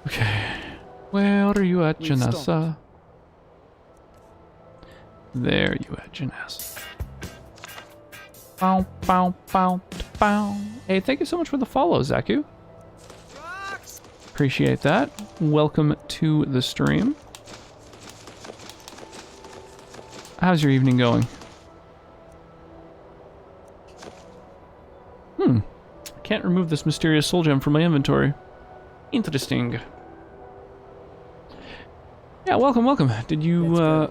Okay. Where are you at, Janessa? There you at, Janessa. Bow, bow, bow, bow. Hey, thank you so much for the follow, Zaku. Appreciate that. Welcome to the stream. How's your evening going? Can't remove this mysterious soul gem from my inventory. Interesting. Yeah, welcome, welcome. Did you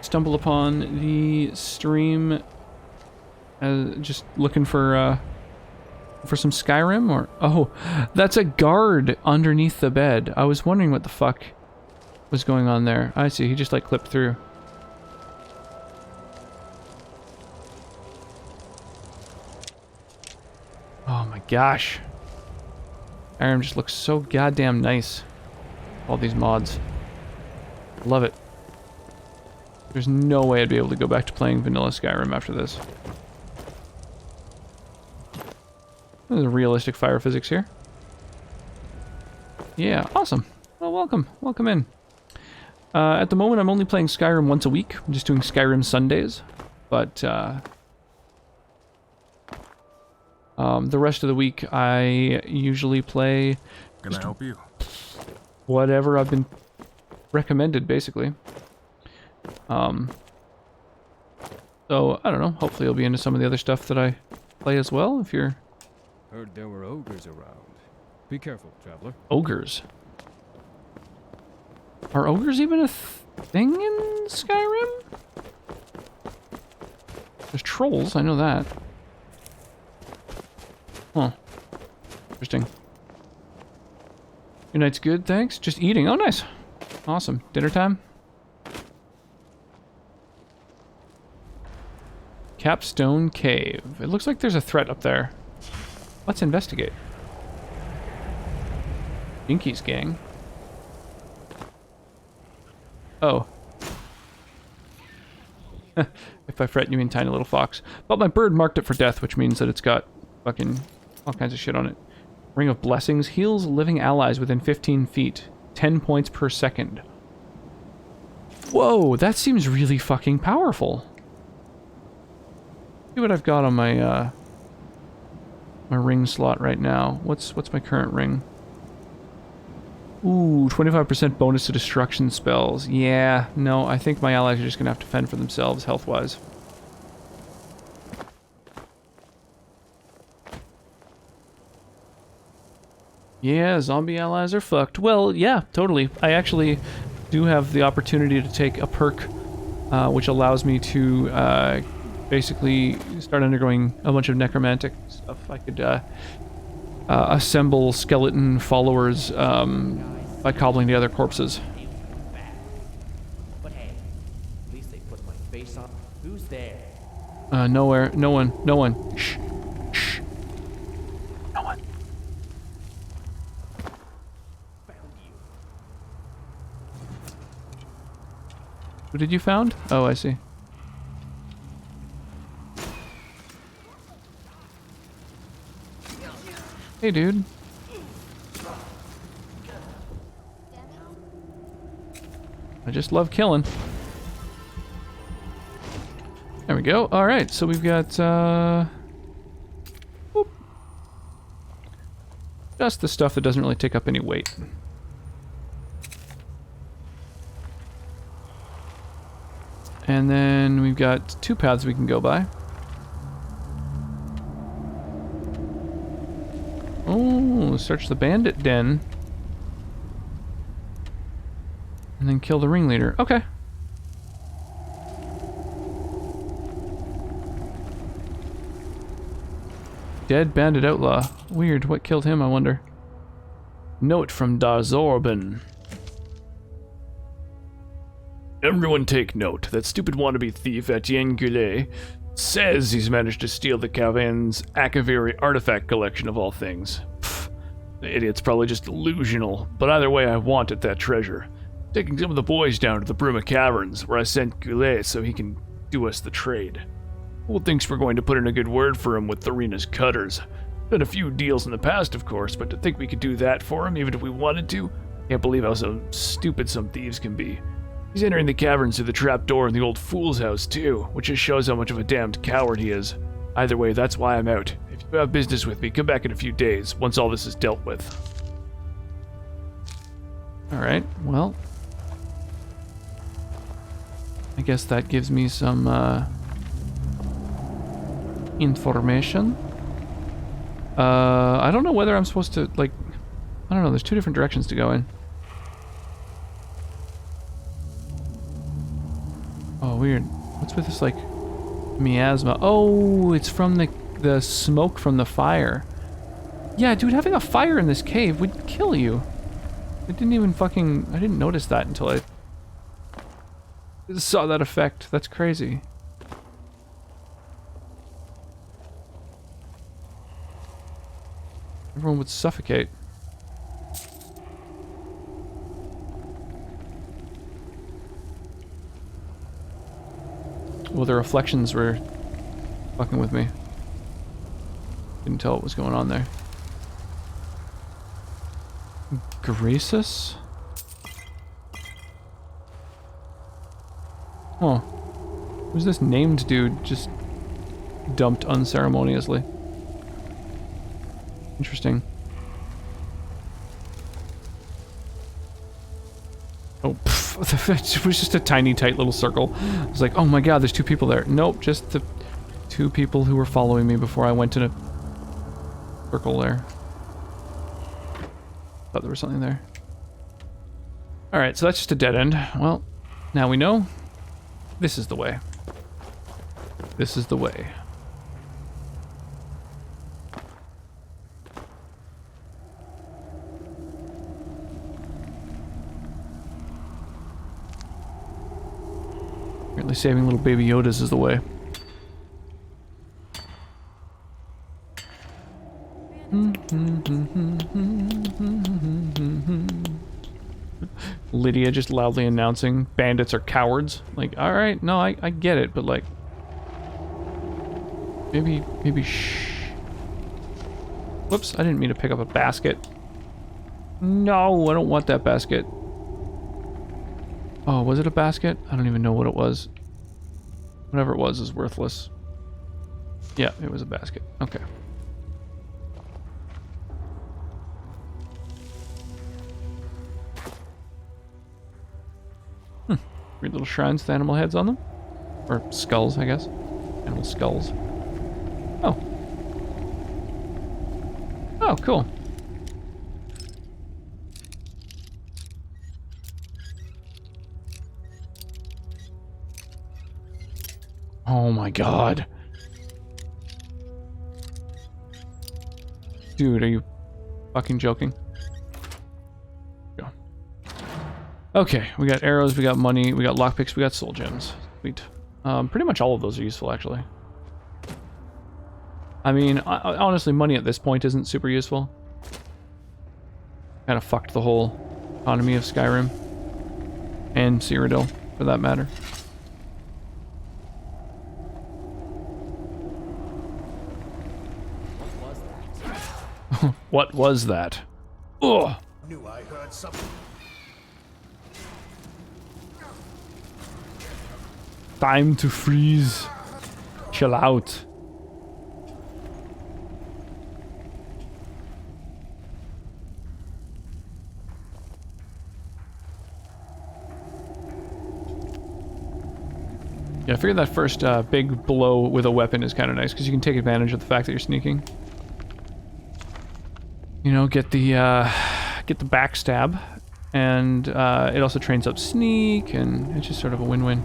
stumble upon the stream just looking for some Skyrim, or oh, that's a guard underneath the bed. I was wondering what the fuck was going on there. I see, he just like clipped through. Oh my gosh. Skyrim just looks so goddamn nice. All these mods. Love it. There's no way I'd be able to go back to playing vanilla Skyrim after this. There's a realistic fire physics here. Yeah, awesome. Well, welcome. Welcome in. At the moment, I'm only playing Skyrim once a week. I'm just doing Skyrim Sundays. But, the rest of the week, I usually play...
Can I help you?
Whatever I've been recommended, basically. So, I don't know. Hopefully you'll be into some of the other stuff that I play as well, if you're
Heard there were ogres around. Be careful, traveler.
Ogres? Are ogres even a thing in Skyrim? There's trolls, I know that. Huh. Interesting. Your night's good, thanks. Just eating. Oh, nice. Awesome. Dinner time? Capstone Cave. It looks like there's a threat up there. Let's investigate. Jinky's gang. Oh. If I fret, you mean tiny little fox. But my bird marked it for death, which means that it's got fucking all kinds of shit on it. Ring of Blessings heals living allies within 15 feet. 10 points per second. Whoa, that seems really fucking powerful. See what I've got on my my ring slot right now. What's my current ring? Ooh, 25% bonus to destruction spells. Yeah, no, I think my allies are just gonna have to fend for themselves health-wise. Yeah, zombie allies are fucked. Well, yeah, totally. I actually do have the opportunity to take a perk which allows me to basically start undergoing a bunch of necromantic stuff. I could assemble skeleton followers by cobbling together corpses.
But hey, at least they put my face on. Who's there?
Nowhere. No one. No one. Shh. Shh. No one. Who did you found? Oh, I see. Hey, dude. I just love killing. There we go. Alright, so we've got, whoop. Just the stuff that doesn't really take up any weight. And then we've got 2 paths we can go by. Oh, search the bandit den. And then kill the ringleader. Okay. Dead bandit outlaw. Weird. What killed him, I wonder? Note from Darzorban. Everyone take note. That stupid wannabe thief, Etienne Goulet, says he's managed to steal the Cavan's Akaviri artifact collection of all things. Pfft, the idiot's probably just delusional, but either way I wanted that treasure. Taking some of the boys down to the Bruma Caverns, where I sent Goulet so he can do us the trade. Fool thinks we're going to put in a good word for him with Tharina's cutters. Done a few deals in the past, of course, but to think we could do that for him, even if we wanted to, can't believe how so stupid some thieves can be. He's entering the caverns through the trap door in the old fool's house, too, which just shows how much of a damned coward he is. Either way, that's why I'm out. If you have business with me, come back in a few days, once all this is dealt with. Alright, well... I guess that gives me some, information. I don't know whether I'm supposed to, like... I don't know, there's 2 different directions to go in. Oh, weird. What's with this, like, miasma? Oh, it's from the smoke from the fire. Yeah, dude, having a fire in this cave would kill you. I didn't notice that until I saw that effect. That's crazy. Everyone would suffocate. Well, the reflections were fucking with me. Didn't tell what was going on there. Graces? Oh. Who's this named dude just dumped unceremoniously? Interesting. Oh, pff, it was just a tiny, tight little circle. I was like, oh my god, there's 2 people there. Nope, just the 2 people who were following me before I went in a circle there. Thought there was something there. Alright, so that's just a dead end. Well, now we know. This is the way. This is the way. Apparently saving little baby Yodas is the way. Lydia just loudly announcing bandits are cowards. Like, alright, no, I get it, but like... Maybe shh. Whoops, I didn't mean to pick up a basket. No, I don't want that basket. Oh, was it a basket? I don't even know what it was. Whatever it was is worthless. Yeah, it was a basket. Okay. Weird little shrines with animal heads on them. Or skulls, I guess. Animal skulls. Oh. Oh, cool. Oh my god. Dude, are you fucking joking? Go. Okay, we got arrows, we got money, we got lockpicks, we got soul gems. Sweet. Pretty much all of those are useful, actually. I mean, honestly, money at this point isn't super useful. Kind of fucked the whole economy of Skyrim. And Cyrodiil, for that matter. What was that? Ugh!
Knew I heard something.
Time to freeze. Chill out. Yeah, I figured that first big blow with a weapon is kind of nice, because you can take advantage of the fact that you're sneaking. You know, get the backstab, and it also trains up sneak, and it's just sort of a win-win.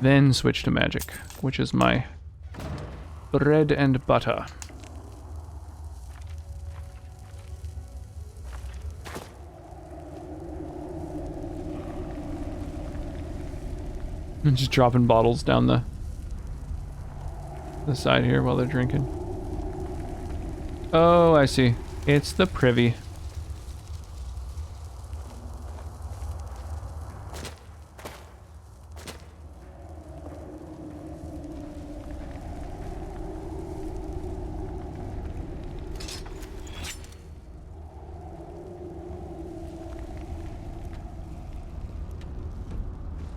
Then switch to magic, which is my bread and butter. I'm just dropping bottles down the side here while they're drinking. Oh, I see. It's the privy.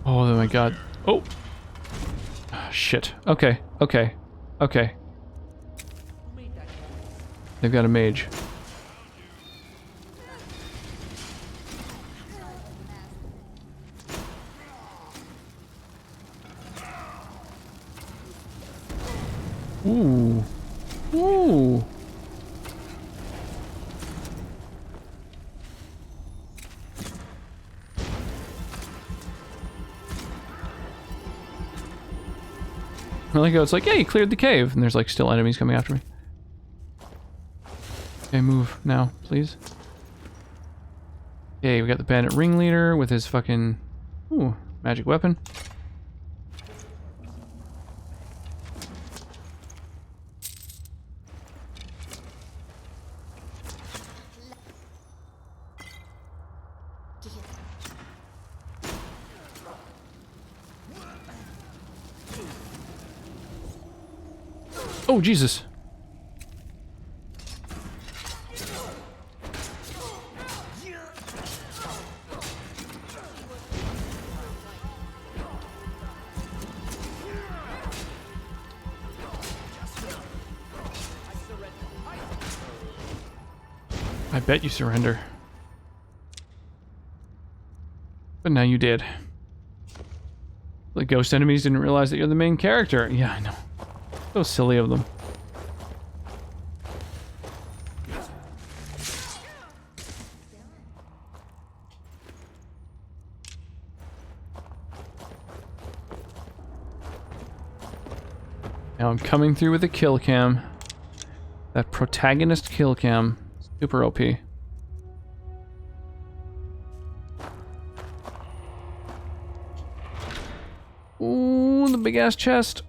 Oh my god. Oh! Shit. Okay, okay, okay. They've got a mage. Ooh. Ooh. I like how it's like, yeah, you cleared the cave, and there's like still enemies coming after me. Okay, move now, please. Okay, we got the bandit ringleader with his fucking... Ooh, magic weapon. Oh, Jesus. I bet you surrender. But now you did. The ghost enemies didn't realize that you're the main character. Yeah, I know. So silly of them. I'm coming through with a kill cam. That protagonist kill cam. Super OP. Ooh, the big ass chest.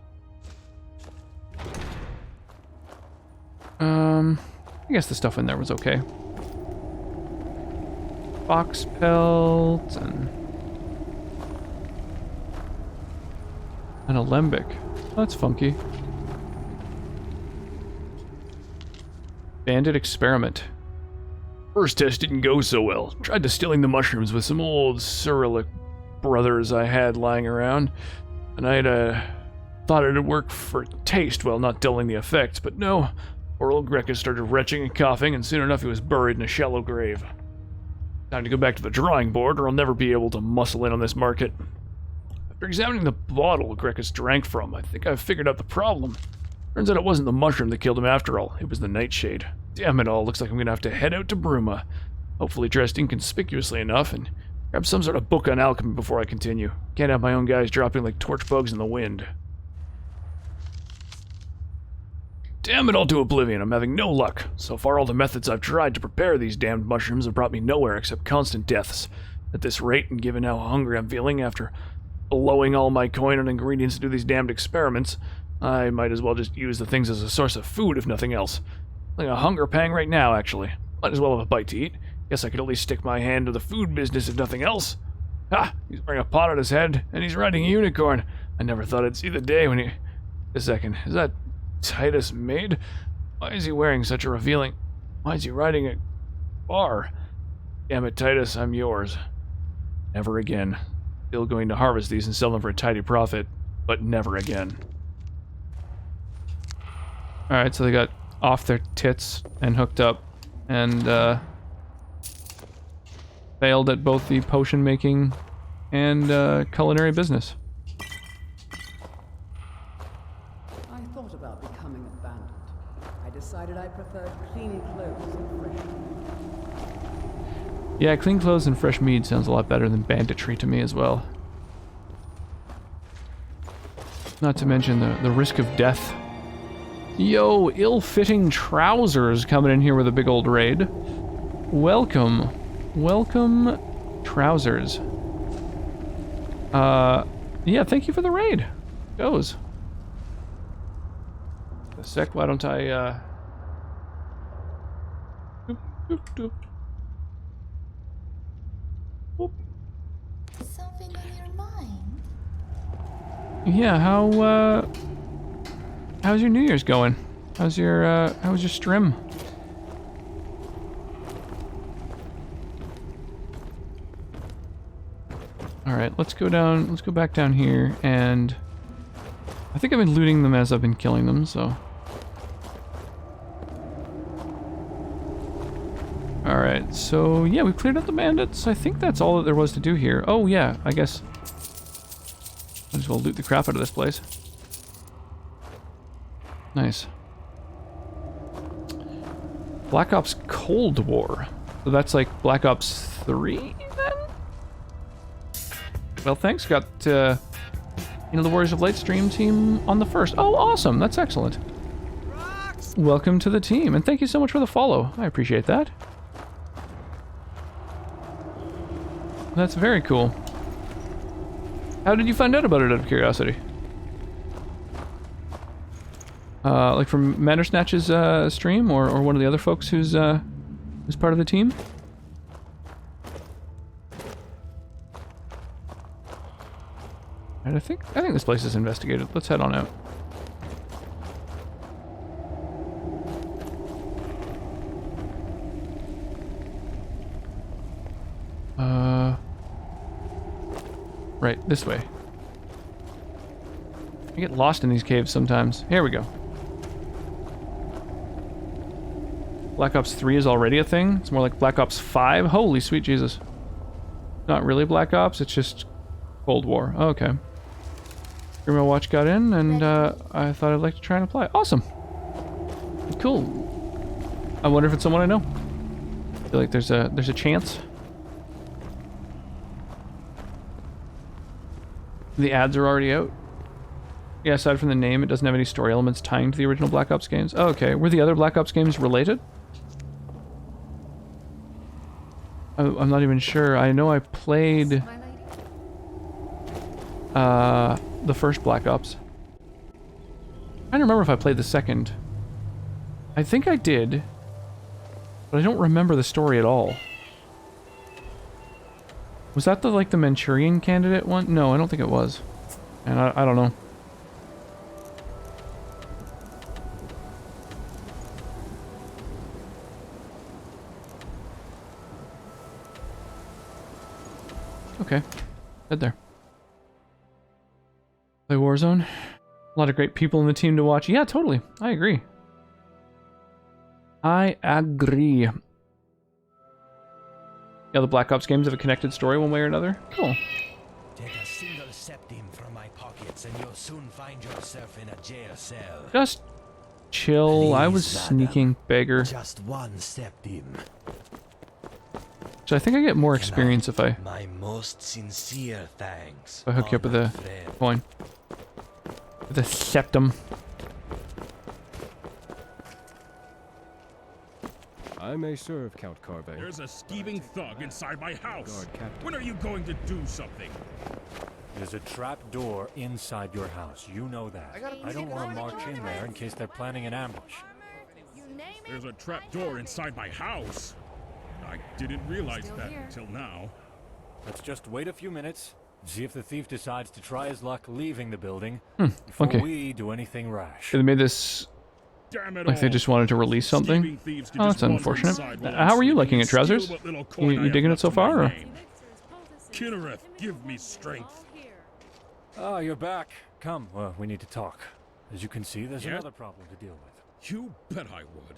I guess the stuff in there was okay. Fox pelt and an alembic. That's funky. Bandit experiment. First test didn't go so well. Tried distilling the mushrooms with some old Cyrillic brothers I had lying around, and I'd thought it'd work for taste while not dulling the effects, but no. Poor old Grekus started retching and coughing, and soon enough he was buried in a shallow grave. Time to go back to the drawing board, or I'll never be able to muscle in on this market. After examining the bottle Grekus drank from, I think I've figured out the problem. Turns out it wasn't the mushroom that killed him after all, it was the nightshade. Damn it all, looks like I'm gonna have to head out to Bruma. Hopefully dressed inconspicuously enough, and grab some sort of book on alchemy before I continue. Can't have my own guys dropping like torch bugs in the wind. Damn it all to oblivion, I'm having no luck. So far all the methods I've tried to prepare these damned mushrooms have brought me nowhere except constant deaths. At this rate, and given how hungry I'm feeling after blowing all my coin on ingredients to do these damned experiments, I might as well just use the things as a source of food if nothing else. Like a hunger pang right now, actually. Might as well have a bite to eat. Guess I could at least stick my hand to the food business if nothing else. Ha! He's wearing a pot on his head, and he's riding a unicorn. I never thought I'd see the day when he... A second, is that Titus Maid? Why is he wearing such a revealing... Why is he riding a bar? Damn it, Titus, I'm yours. Never again. Still going to harvest these and sell them for a tidy profit, but never again. Alright, so they got off their tits and hooked up, and failed at both the potion making and culinary business.
I thought about becoming a bandit. I decided I preferred clean clothes and fresh meat.
Yeah, clean clothes and fresh mead sounds a lot better than banditry to me as well. Not to mention the risk of death. Yo, ill-fitting trousers coming in here with a big old raid. Welcome. Welcome, trousers. Yeah, thank you for the raid. Goes. A sec, why don't I, Doop, doop, doop. Whoop.
Something on your mind?
Yeah, how's your New Year's going? How's your strim? Alright, let's go back down here, and I think I've been looting them as I've been killing them, so. Alright, so yeah, we cleared out the bandits. I think that's all that there was to do here. Oh yeah, I guess might as well loot the crap out of this place. Nice. Black Ops Cold War. So that's like Black Ops 3 then? Well, thanks. Got, the Warriors of Light stream team on the first. Oh, awesome. That's excellent. Welcome to the team, and thank you so much for the follow. I appreciate that. That's very cool. How did you find out about it out of curiosity? Like from Mandersnatch's stream, or one of the other folks who's part of the team? And I think this place is investigated. Let's head on out. Right, this way. I get lost in these caves sometimes. Here we go. Black Ops 3 is already a thing? It's more like Black Ops 5? Holy sweet Jesus. Not really Black Ops, it's just Cold War. Oh, okay. Grimmo Watch got in, and I thought I'd like to try and apply. Awesome. Cool. I wonder if it's someone I know. I feel like there's a chance. The ads are already out. Yeah, aside from the name, it doesn't have any story elements tying to the original Black Ops games. Oh, okay, were the other Black Ops games related? I'm not even sure. I know I played the first Black Ops. I don't remember if I played the second. I think I did, but I don't remember the story at all. Was that the the Manchurian Candidate one? No, I don't think it was. And I don't know. Okay, head there. Play Warzone. A lot of great people in the team to watch. Yeah, totally. I agree. I agree. Yeah, the Black Ops games have a connected story one way or another. Cool.
Take a single septim from my pockets and you'll soon find yourself in a jail cell.
Just chill.
Please,
I was sneaking, beggar.
Just one septim.
So I think I get more experience if I
My most sincere thanks.
if I hook you up with a coin. With a septum.
I may serve, Count Carve.
There's a scheming thug inside my house. When are you going to do something?
There's a trap door inside your house. You know that. I don't want to march in there in case they're planning an ambush.
There's a trap door inside my house. I didn't realize that until now.
Let's just wait a few minutes, see if the thief decides to try his luck leaving the building before
okay.
we do anything rash.
They made this like they just wanted to release something. Oh, that's unfortunate. How are you liking it, Trousers? You digging it so far? Or?
Kinnereth, give me strength.
Ah, you're back. Come, we need to talk. As you can see, there's another problem to deal with.
You bet I would.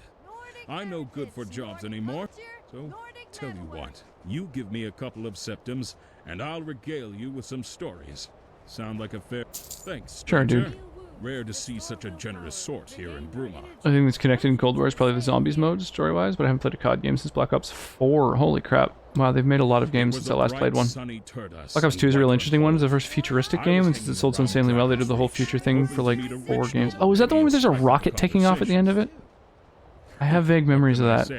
I'm no good for jobs anymore. So, tell you what. You give me a couple of septims, and I'll regale you with some stories. Sound like a fair... Thanks, stranger.
Sure, dude.
Rare to see such a generous sort here in Bruma.
I think that's connected in Cold War is probably the Zombies mode, story-wise, but I haven't played a COD game since Black Ops 4. Holy crap. Wow, they've made a lot of games since I last played one. Black Ops 2 is a real interesting one. It's the first futuristic game, and since it sold so insanely well, they did the whole future thing for like 4 games. Oh, is that the one where there's a rocket taking off at the end of it? I have vague memories of that.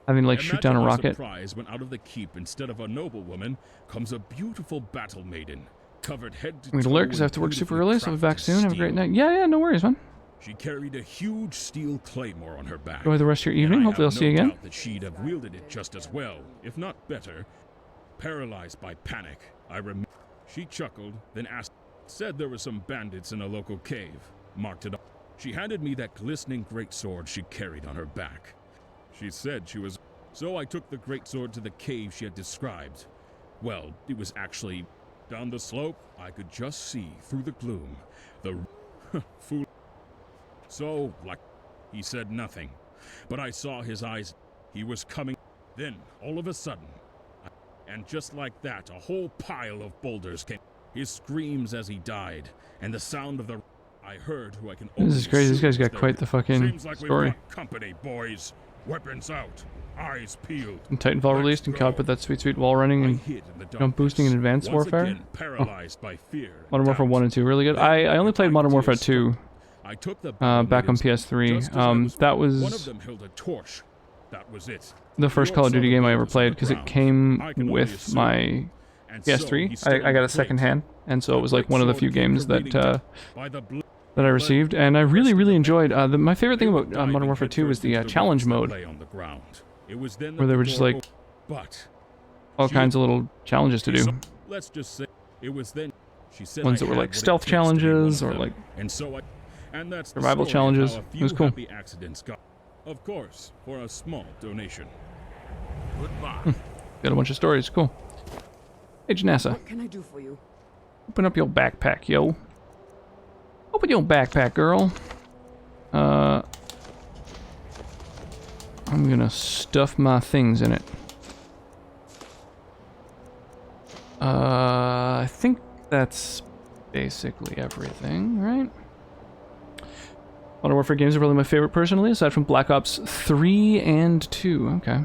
Having like shoot down a rocket.
Surprise when out of the keep instead of a noblewoman comes a beautiful battle maiden, covered head to toe.
I'm gonna lurk because I have to work super early, so I'll be back soon. Have a great
steel.
night. Yeah, no worries, man.
She carried a huge steel claymore on her back.
Enjoy the rest of your evening. Hopefully I'll see you again.
Doubt that she'd have wielded it just as well, if not better. Paralyzed by panic, I remember. She chuckled, then said there were some bandits in a local cave. Marked it up. She handed me that glistening greatsword she carried on her back. She said she was... So I took the greatsword to the cave she had described. Well, it was actually... Down the slope, I could just see, through the gloom, the... fool... So, like... He said nothing. But I saw his eyes. He was coming. Then, all of a sudden... And just like that, a whole pile of boulders came. His screams as he died, and the sound of the... I heard who I can.
This is crazy. This guy's got quite the fucking
Seems like
story.
We've got company, boys. Weapons out, eyes peeled.
And Titanfall released, and COD put that sweet wall running and jump boosting in Advanced Warfare.
Paralyzed by fear.
Modern Warfare 1 and 2 really good. I only played Modern Warfare 2 back on PS3. That was
one of them held a torch. That was it.
The first Call of Duty game I ever played because it came with my PS3. I got it secondhand, and so it was like one of the few games that that I received, and I really enjoyed. My favorite thing about Modern Warfare 2 was the challenge mode, where there were just like all kinds of little challenges to do.
Let's just say it was then. She said
ones that were like stealth challenges or like survival challenges. It was cool.
Of course, for a small donation. Goodbye.
Got a bunch of stories. Cool. Hey, Janessa.
What can I do for you?
Open up your backpack, yo. Open your backpack, girl. I'm gonna stuff my things in it. I think that's basically everything, right? Modern Warfare games are probably my favorite personally, aside from Black Ops 3 and 2. Okay.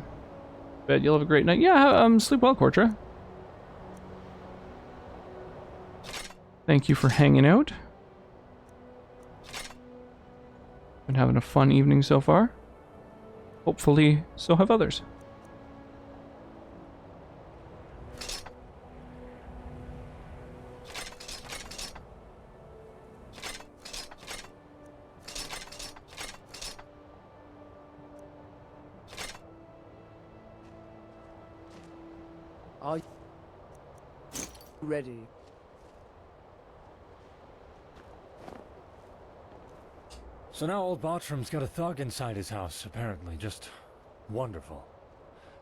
Bet you'll have a great night. Yeah, sleep well, Kortra. Thank you for hanging out. Been having a fun evening so far. Hopefully, so have others.
Are you ready?
So now old Bartram's got a thug inside his house, apparently. Just wonderful.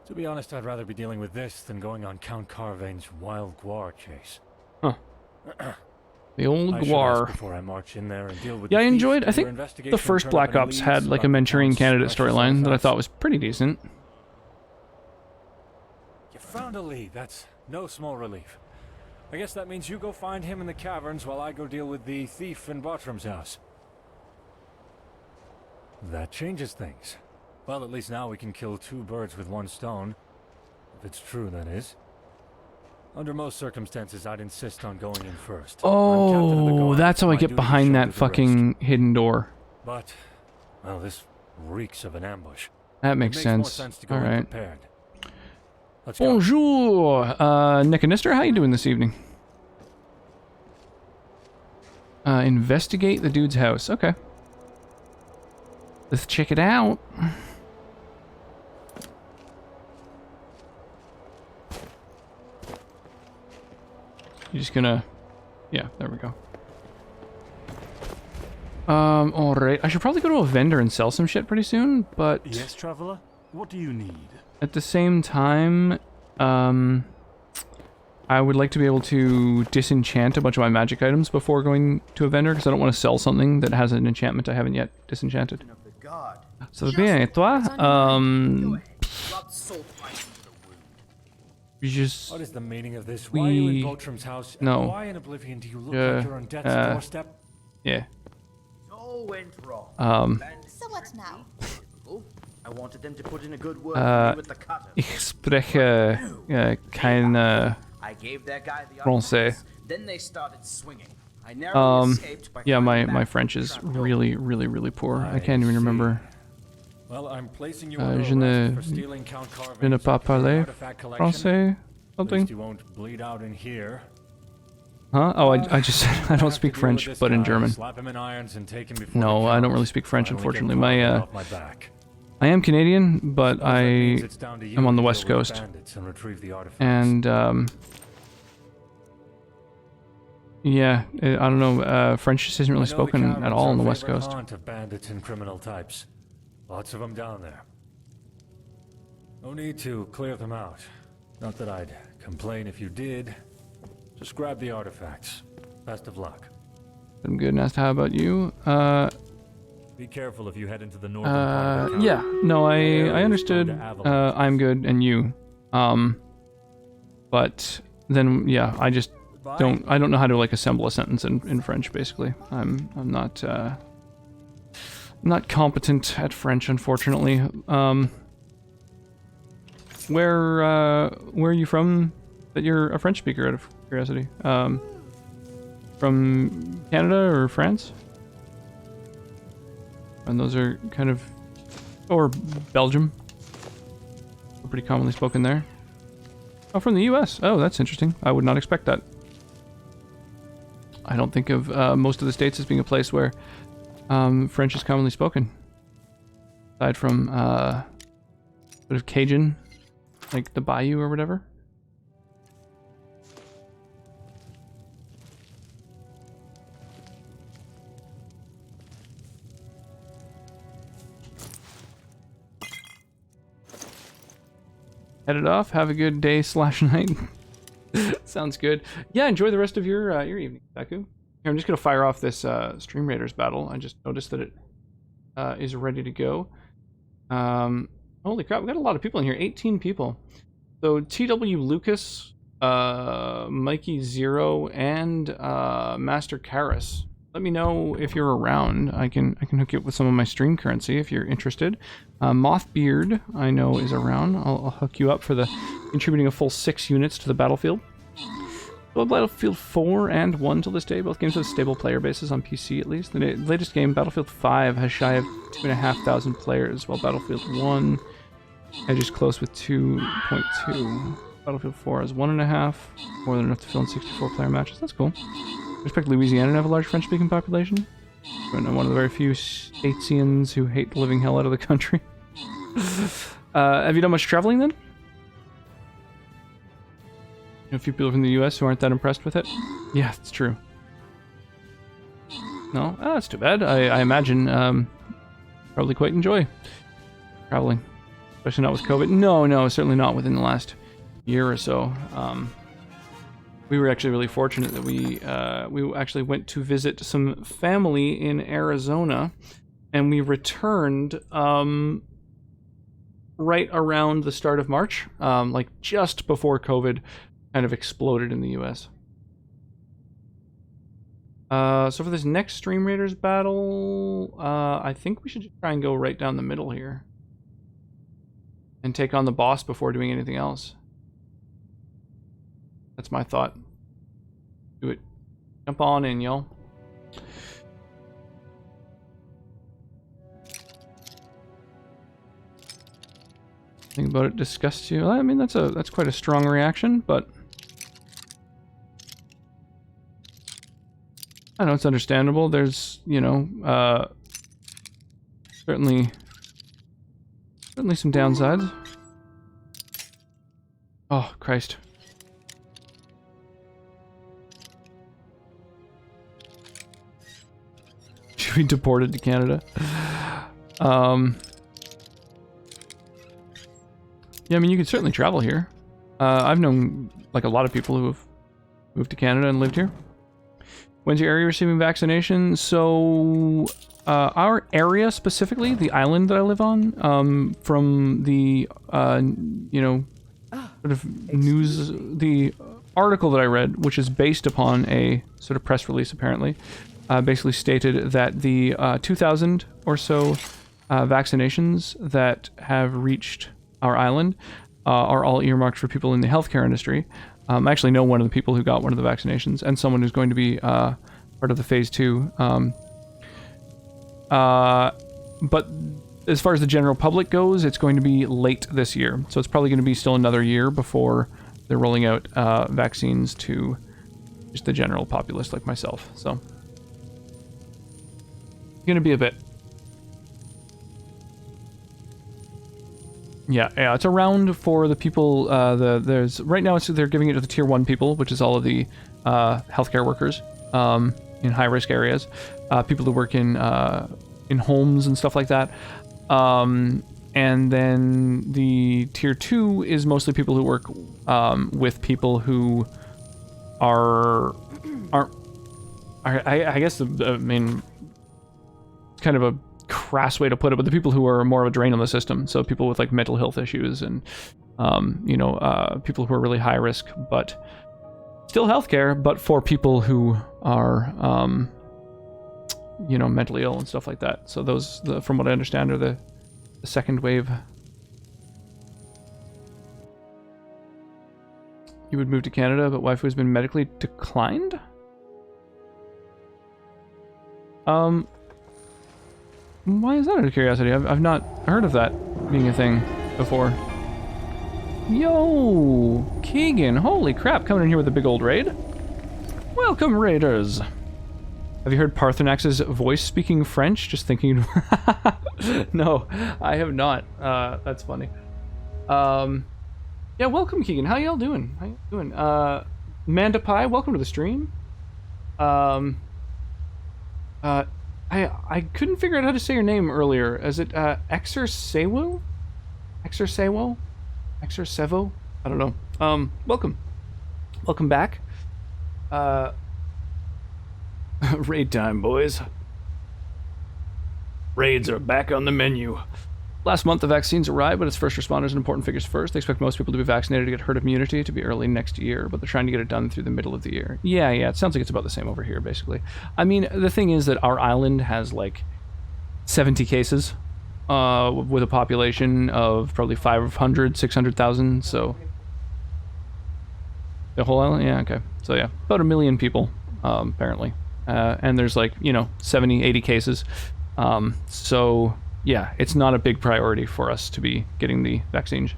To be honest, I'd rather be dealing with this than going on Count Carvain's wild guar chase.
Huh. The old
I should ask
guar.
before I march in there and deal with
Yeah,
the
I
thief
enjoyed. I
and your
think
investigation
the first
turned
Black
up any
Ops had
leads
like a
about
Manchurian
Count's
candidate
precious
storyline that I
artifacts?
thought was pretty decent.
You found a lead. That's no small relief. I guess that means you go find him in the caverns while I go deal with the thief in Bartram's house. That changes things. Well, at least now we can kill two birds with one stone. If it's true, that is. Under most circumstances, I'd insist on going in first.
Oh, that's how I get behind that fucking hidden door.
But, well, this reeks of an ambush.
That makes
More
sense.
sense to go
All
in
right.
prepared. Let's go.
Bonjour, Nick and Nister, how you doing this evening? Investigate the dude's house. Okay. Let's check it out. You're just gonna... Yeah, there we go. Alright. I should probably go to a vendor and sell some shit pretty soon, but...
Yes, traveler? What do you need?
At the same time, I would like to be able to disenchant a bunch of my magic items before going to a vendor, because I don't want to sell something that has an enchantment I haven't yet disenchanted. So bien, et toi? Just...
What is the meaning of this? Why are you in Bartram's house? And
No.
why in Oblivion do you look like you're on death's doorstep?
Yeah.
All went wrong.
So what now?
I wanted them to put in a good word for me with the cutter.
Ich spreche kein
I gave that guy the
Français.
artifacts, then they started swinging. I narrowly escaped by
yeah,
climbing
my
back
French is really poor. I can't even remember.
Well, I'm placing you
Je
under
ne,
arrest for stealing Count Carvain's
je ne pas parler
artifact collection.
français,
At
something.
least you won't bleed out in here.
Huh? Oh, I just I don't speak French, but in German.
Slap him in irons and take him before
No,
the
I don't
count.
really speak French,
Finally get
unfortunately.
Carvain off my back.
I am Canadian, but
Suppose that means it's down to you
I'm on the
to
West
deal with the
Coast,
bandits and retrieve the artifacts.
and yeah, I don't know. French just isn't really
I know the
spoken at
caverns
all
are
on the
a
West
favorite
Coast.
haunt of bandits and criminal types. Lots of them down there. No need to clear them out. Not that I'd complain if you did. Just grab the artifacts. Best of luck.
I'm good, Nast. How about you?
Be careful if you head into the northern part of the
Yeah. No, I
area is
understood.
prone to avalanches.
I'm good, and you. But then, yeah, I just don't. I don't know how to like assemble a sentence in French. Basically, I'm not competent at French, unfortunately. Where are you from? That you're a French speaker, out of curiosity. From Canada or France? And those are kind of, or Belgium. Pretty commonly spoken there. Oh, from the U.S. Oh, that's interesting. I would not expect that. I don't think of most of the states as being a place where French is commonly spoken. Aside from sort of Cajun, like the Bayou or whatever. Headed off. Have a good day / night. Sounds good. Yeah, enjoy the rest of your evening, Baku. Here, I'm just gonna fire off this Stream Raiders battle. I just noticed that it is ready to go. Holy crap, we got a lot of people in here. 18 people. So TW Lucas, Mikey Zero, and Master Karis. Let me know if you're around. I can hook you up with some of my stream currency if you're interested. Mothbeard, I know, is around. I'll hook you up for the contributing a full 6 units to the battlefield. Well, Battlefield 4 and 1 till this day. Both games have stable player bases on PC at least. The latest game, Battlefield 5, has shy of 2,500 players, while Battlefield 1 edges close with 2.2. Battlefield 4 has 1.5, more than enough to fill in 64-player matches. That's cool. I expect Louisiana to have a large French-speaking population. I'm one of the very few Statesians who hate the living hell out of the country. Have you done much traveling then? A few people from the US who aren't that impressed with it? Yeah, it's true. No? Ah, that's too bad. I imagine probably quite enjoy traveling. Especially not with COVID. No, certainly not within the last year or so. We were actually really fortunate that we actually went to visit some family in Arizona, and we returned right around the start of March, like just before COVID kind of exploded in the US. So for this next Stream Raiders battle, I think we should just try and go right down the middle here and take on the boss before doing anything else. That's my thought. Do it. Jump on in, y'all. Think about it disgusts you. I mean, that's quite a strong reaction, but I know it's understandable. There's, you know, certainly some downsides. Oh, Christ. Should be deported to Canada. Yeah, I mean, you could certainly travel here. I've known, like, a lot of people who have moved to Canada and lived here. When's your area receiving vaccination? So, our area specifically, the island that I live on, from the, you know, sort of news, the article that I read, which is based upon a sort of press release, apparently, basically stated that the 2,000 or so vaccinations that have reached our island are all earmarked for people in the healthcare industry. I actually know one of the people who got one of the vaccinations, and someone who's going to be part of the phase 2. But as far as the general public goes, it's going to be late this year. So it's probably going to be still another year before they're rolling out vaccines to just the general populace like myself. So it's going to be a bit. Yeah, it's around for the people, there's, right now they're giving it to the tier 1 people, which is all of the healthcare workers in high-risk areas, people who work in homes and stuff like that. And then the tier 2 is mostly people who work with people who aren't, I guess, I mean, it's kind of a crass way to put it, but the people who are more of a drain on the system. So people with like mental health issues and, you know, people who are really high risk, but still healthcare, but for people who are, you know, mentally ill and stuff like that. So those, from what I understand, are the second wave. You would move to Canada, but waifu has been medically declined? Why is that out of curiosity? I've not heard of that being a thing before. Yo, Keegan, holy crap, coming in here with a big old raid. Welcome, raiders. Have you heard Parthenax's voice speaking French? Just thinking. No, I have not. That's funny. Yeah, welcome, Keegan. How y'all doing? How you doing? Manda Pie, welcome to the stream. I couldn't figure out how to say your name earlier. Is it Exersewo? Exersewo? Exersevo? I don't know. Welcome. Welcome back. Raid time, boys. Raids are back on the menu. Last month, the vaccines arrived, but it's first responders and important figures first. They expect most people to be vaccinated to get herd immunity to be early next year, but they're trying to get it done through the middle of the year. Yeah, it sounds like it's about the same over here, basically. I mean, the thing is that our island has, like, 70 cases, with a population of probably 500, 600,000, so... The whole island? Yeah, okay. So yeah, about 1 million people, apparently. And there's like, 70, 80 cases. So yeah, it's not a big priority for us to be getting the vaccine.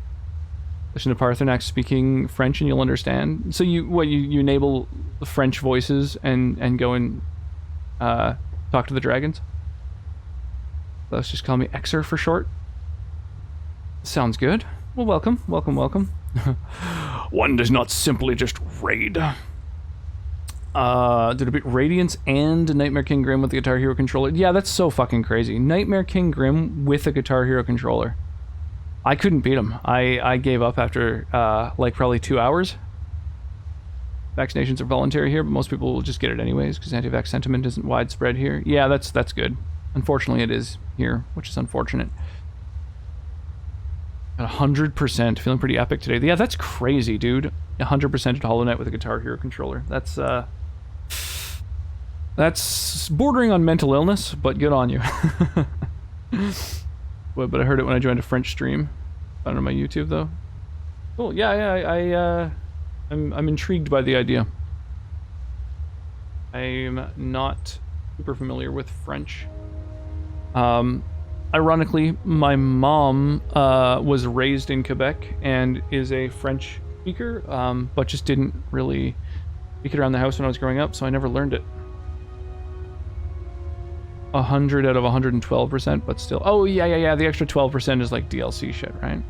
Listen to Parthenax speaking French and you'll understand. So you enable the French voices and go and talk to the dragons? Let's just call me Xer for short. Sounds good. Well, welcome. One does not simply just raid. Did a bit Radiance and Nightmare King Grim with the Guitar Hero controller. Yeah, that's so fucking crazy. Nightmare King Grim with a Guitar Hero controller. I couldn't beat him. I gave up after like probably 2 hours. Vaccinations are voluntary here, but most people will just get it anyways because anti-vax sentiment isn't widespread here. Yeah, that's good. Unfortunately, it is here, which is unfortunate. At 100%, feeling pretty epic today. Yeah, that's crazy, dude. 100% at Hollow Knight with a Guitar Hero controller. That's bordering on mental illness, but good on you. But I heard it when I joined a French stream. I don't know my YouTube though. Cool. Yeah. I'm intrigued by the idea. I'm not super familiar with French. Ironically, my mom was raised in Quebec and is a French speaker, but just didn't really speak it around the house when I was growing up, so I never learned it. 100 out of 112%, but still. Oh, yeah. The extra 12% is like DLC shit, right?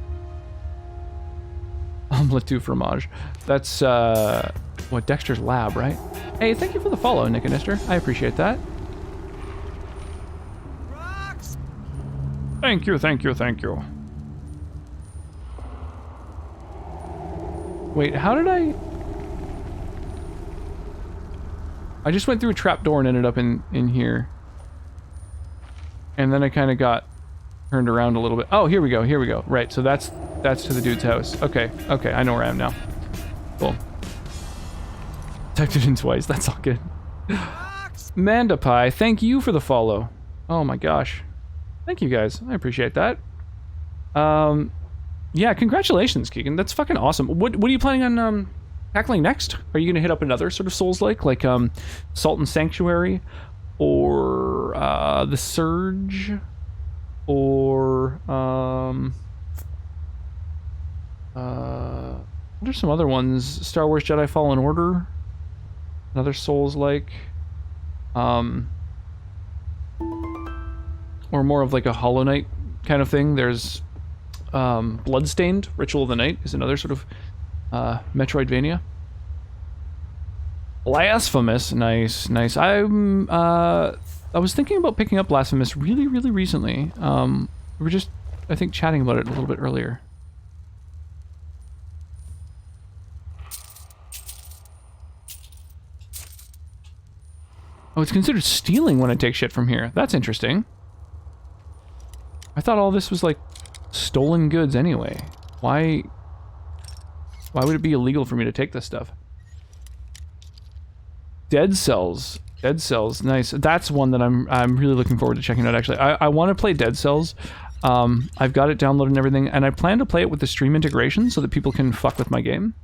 Omelette du fromage. That's, what, Dexter's Lab, right? Hey, thank you for the follow, Nick and Nister. I appreciate that. Thank you. Wait, how did I just went through a trapdoor and ended up in here. And then I kind of got turned around a little bit. Oh, here we go. Right, so that's to the dude's house. Okay, I know where I am now. Cool. Typed it in twice, that's all good. Mandapie, thank you for the follow. Oh my gosh. Thank you guys, I appreciate that. Yeah, congratulations, Keegan. That's fucking awesome. What are you planning on tackling next? Are you gonna hit up another sort of Souls-like Salt and Sanctuary? Or the Surge, or what are some other ones? Star Wars Jedi Fallen Order, another Souls-like, or more of like a Hollow Knight kind of thing. There's Bloodstained, Ritual of the Night is another sort of Metroidvania. Blasphemous, nice. I was thinking about picking up Blasphemous really recently. We were just, I think, chatting about it a little bit earlier. Oh, it's considered stealing when I take shit from here. That's interesting. I thought all this was like stolen goods anyway. Why would it be illegal for me to take this stuff? Dead Cells, nice. That's one that I'm really looking forward to checking out. Actually, I want to play Dead Cells. I've got it downloaded and everything, and I plan to play it with the stream integration so that people can fuck with my game.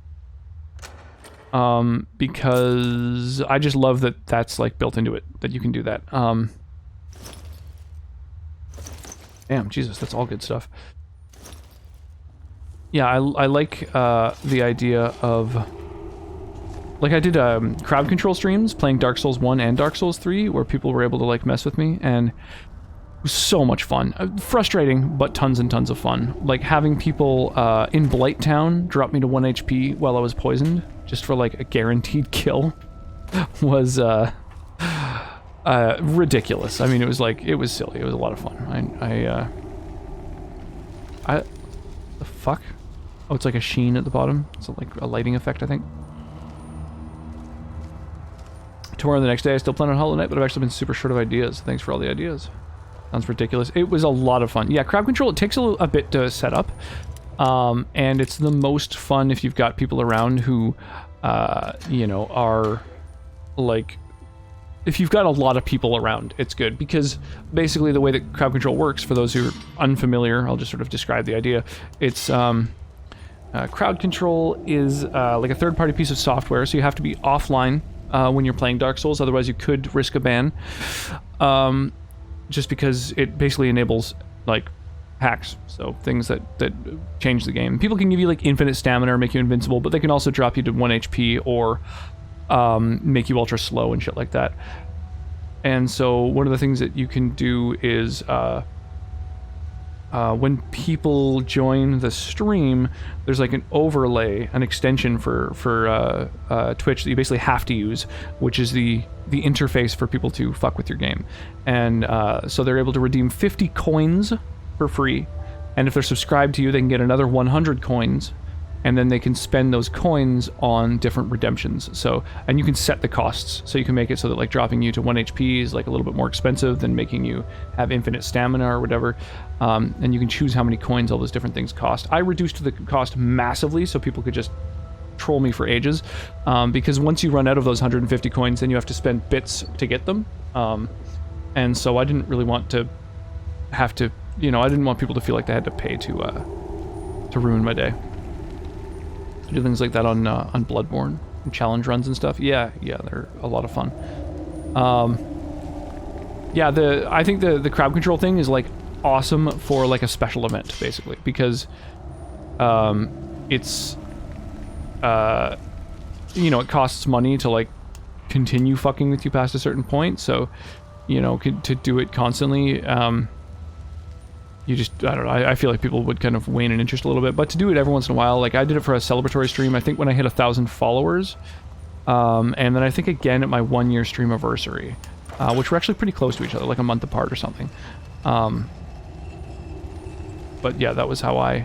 Because I just love that that's like built into it, that you can do that. Damn, Jesus, that's all good stuff. Yeah, I like the idea of. Like, I did crowd control streams playing Dark Souls 1 and Dark Souls 3, where people were able to, like, mess with me, and it was so much fun. Frustrating, but tons and tons of fun. Like, having people in Blight Town drop me to 1 HP while I was poisoned, just for, like, a guaranteed kill, was ridiculous. I mean, it was, like, it was silly. It was a lot of fun. The fuck? Oh, it's like a sheen at the bottom. It's like a lighting effect, I think. Tomorrow the next day I still plan on Hollow Knight, but I've actually been super short of ideas. Thanks for all the ideas. Sounds ridiculous. It was a lot of fun. Yeah, crowd control, it takes a bit to set up. And it's the most fun if you've got people around who, you know, are like... If you've got a lot of people around, it's good. Because basically the way that crowd control works, for those who are unfamiliar, I'll just sort of describe the idea. It's, Crowd control is like a third-party piece of software, so you have to be offline when you're playing Dark Souls, otherwise you could risk a ban. Just because it basically enables, like, hacks, so things that change the game. People can give you, like, infinite stamina or make you invincible, but they can also drop you to 1 HP or make you ultra slow and shit like that. And so one of the things that you can do is when people join the stream, there's like an overlay, an extension for Twitch that you basically have to use, which is the interface for people to fuck with your game. And so they're able to redeem 50 coins for free, and if they're subscribed to you, they can get another 100 coins, and then they can spend those coins on different redemptions. So, and you can set the costs, so you can make it so that like dropping you to 1 HP is like a little bit more expensive than making you have infinite stamina or whatever. And you can choose how many coins all those different things cost. I reduced the cost massively so people could just troll me for ages, because once you run out of those 150 coins, then you have to spend bits to get them. And so I didn't really want to have to, you know, I didn't want people to feel like they had to pay to ruin my day. Do things like that on Bloodborne and challenge runs and stuff. Yeah, they're a lot of fun. Yeah, I think the crowd control thing is like awesome for like a special event, basically, because it's you know, it costs money to like continue fucking with you past a certain point, so you know, to do it constantly, you just, I don't know, I feel like people would kind of wane in interest a little bit, but to do it every once in a while, like I did it for a celebratory stream, I think when I hit 1,000 followers, and then I think again at my 1-year stream anniversary, which were actually pretty close to each other, like a month apart or something. But yeah, that was how I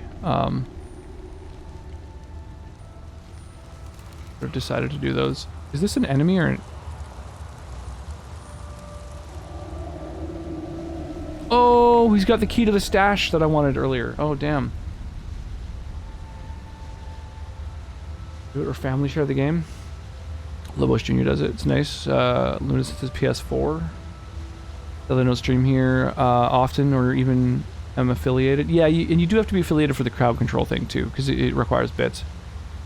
decided to do those. Is this an enemy or Oh, he's got the key to the stash that I wanted earlier. Oh, damn. Do it or family share the game. Lobos Jr. does it. It's nice. Luna says PS4. They don't stream here often or even am affiliated. Yeah, and you do have to be affiliated for the crowd control thing too, because it requires bits.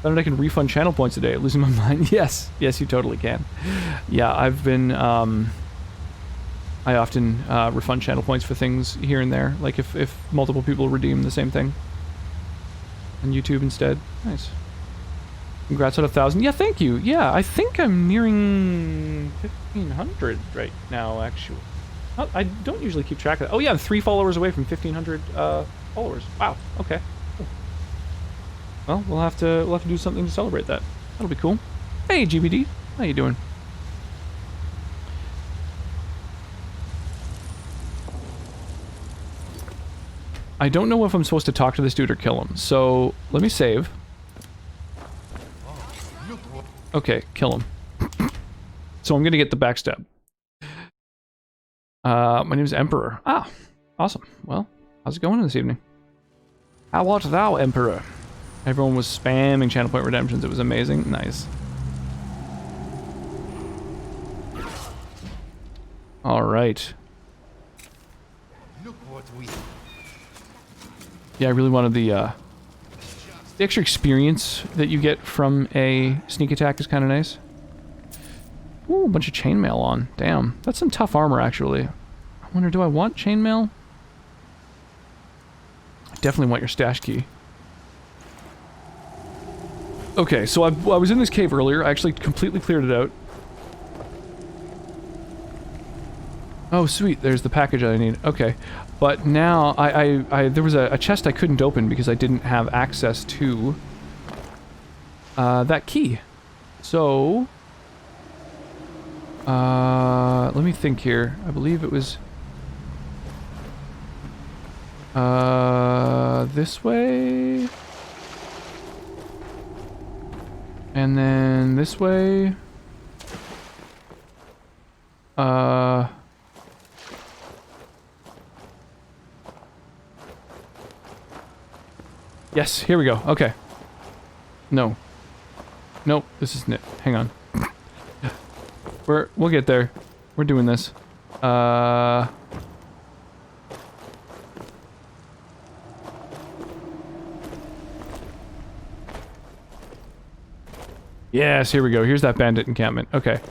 I can refund channel points today. Losing my mind. Yes, you totally can. Yeah, I've been... I often refund channel points for things here and there, like if multiple people redeem the same thing on YouTube instead. Nice. Congrats on 1,000. Yeah, thank you. Yeah, I think I'm nearing 1,500 right now, actually. I don't usually keep track of that. Oh yeah, I'm 3 followers away from 1,500 followers. Wow. Okay. Cool. Well, we'll have to do something to celebrate that. That'll be cool. Hey, GBD. How you doing? I don't know if I'm supposed to talk to this dude or kill him, so let me save. Okay, kill him. So I'm gonna get the backstab. My name is Emperor. Ah, awesome. Well, how's it going this evening? How art thou, Emperor? Everyone was spamming channel point redemptions. It was amazing. Nice. All right.
Look what we...
Yeah, I really wanted the extra experience that you get from a sneak attack is kind of nice. Ooh, a bunch of chainmail on. Damn, that's some tough armor, actually. I wonder, do I want chainmail? I definitely want your stash key. Okay, so I was in this cave earlier. I actually completely cleared it out. Oh, sweet. There's the package I need. Okay. But now, there was a chest I couldn't open because I didn't have access to that key. So, let me think here. I believe it was this way, and then this way. Yes, here we go. Okay. No. Nope, this isn't it. Hang on. We'll get there. We're doing this. Yes, here we go. Here's that bandit encampment. Okay.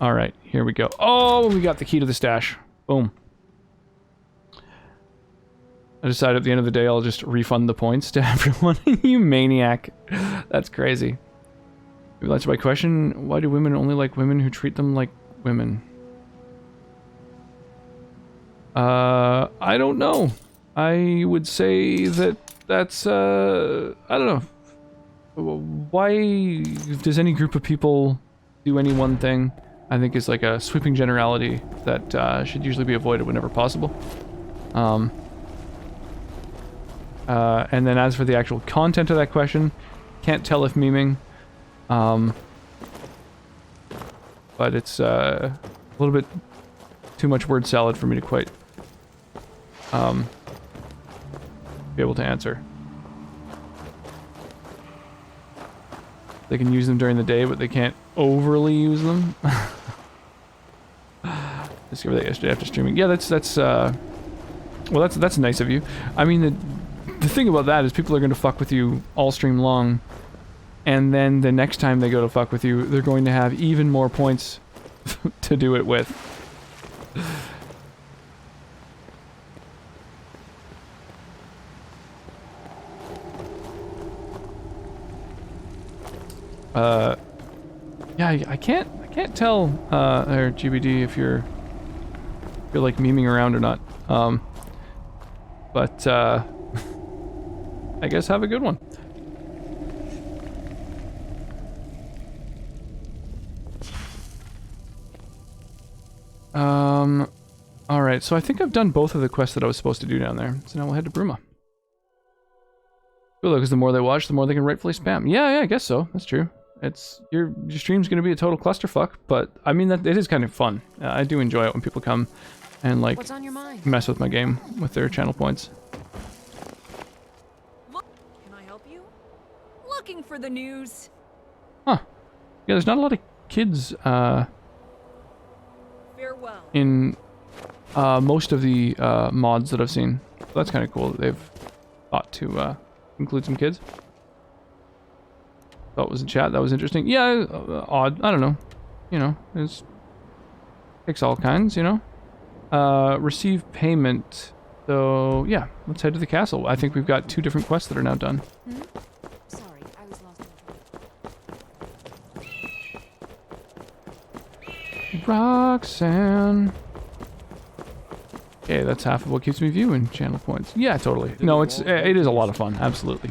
Alright, here we go. Oh, we got the key to the stash. Boom. I decided at the end of the day I'll just refund the points to everyone. You maniac. That's crazy. Maybe that's my question. Why do women only like women who treat them like women? I don't know. I would say that that's, I don't know. Why does any group of people do any one thing? I think is like a sweeping generality that should usually be avoided whenever possible. And then as for the actual content of that question, can't tell if memeing. But it's a little bit too much word salad for me to quite be able to answer. They can use them during the day, but they can't overly use them. Discovered that yesterday after streaming. Yeah, that's nice of you. I mean, the thing about that is people are going to fuck with you all stream long, and then the next time they go to fuck with you, they're going to have even more points to do it with. Yeah, I can't tell, or GBD, if you're like memeing around or not. But I guess have a good one. Alright, so I think I've done both of the quests that I was supposed to do down there. So now we'll head to Bruma. Cool, because the more they watch, the more they can rightfully spam. Yeah, I guess so. That's true. It's your stream's gonna be a total clusterfuck, but I mean that it is kind of fun. I do enjoy it when people come and like
What's on your mind?
mess with my game with their channel points.
Can I help you? Looking for the news.
Huh. Yeah, there's not a lot of kids
Farewell.
in most of the mods that I've seen. So that's kind of cool that they've thought to include some kids. Thought it was in chat. That was interesting. Yeah, odd. I don't know. You know, it takes all kinds, you know. Receive payment. So, yeah, let's head to the castle. I think we've got 2 different quests that are now done.
Sorry, I was lost in Roxanne.
Okay, that's half of what keeps me viewing channel points. Yeah, totally. No, it is a lot of fun. Absolutely.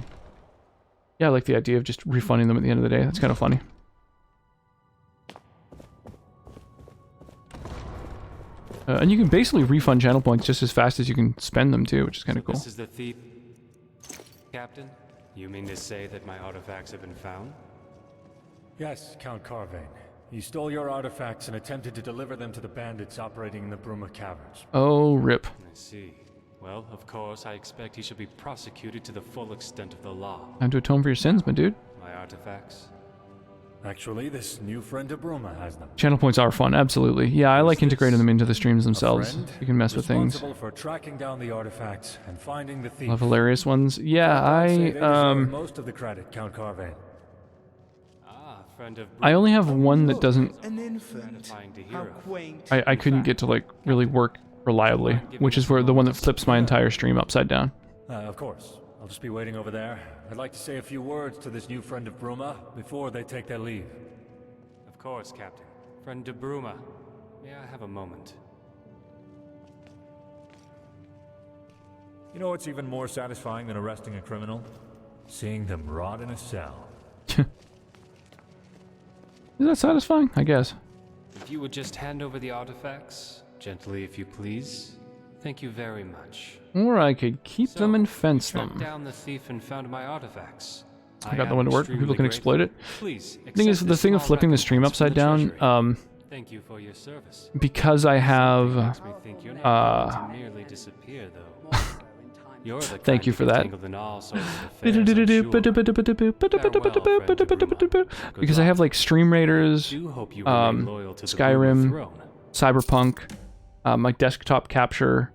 Yeah, I like the idea of just refunding them at the end of the day. That's kind of funny. And you can basically refund channel points just as fast as you can spend them too, which is kind of cool.
This is the thief, Captain? You mean to say that my artifacts have been found?
Yes, Count Carvain. He stole your artifacts and attempted to deliver them to the bandits operating in the Bruma Caverns.
Oh, rip.
I see. Well, of course, I expect he should be prosecuted to the full extent of the law.
Time to atone for your sins, my dude.
My artifacts?
Actually, this new friend of Bruma has them.
Channel points are fun, absolutely. Yeah, I like integrating them into the streams themselves. You can mess with things.
Responsible for tracking down the artifacts and finding the thief.
Love hilarious ones. Yeah,
most of the credit, Count Carvain.
I only have one that doesn't.
An infant. How quaint.
I couldn't get to like really work reliably, which is where the one that flips my entire stream upside down.
Of course. I'll just be waiting over there. I'd like to say a few words to this new friend of Bruma before they take their leave.
Of course, Captain. Friend de Bruma. May I have a moment?
You know what's even more satisfying than arresting a criminal? Seeing them rot in a cell.
Is that satisfying? I guess.
If you would just hand over the artifacts, gently if you please. Thank you very much.
Or I could keep them and fence
tracked
them.
down the thief and found my artifacts.
I got the one to work. People can exploit it.
Please,
the thing is, the thing of flipping the stream upside down,
thank you for your service.
because I have,
Makes me think you're not going to merely disappear, though. You're the
thank you for that. Because I have like Stream Raiders, Skyrim, Cyberpunk, my desktop capture,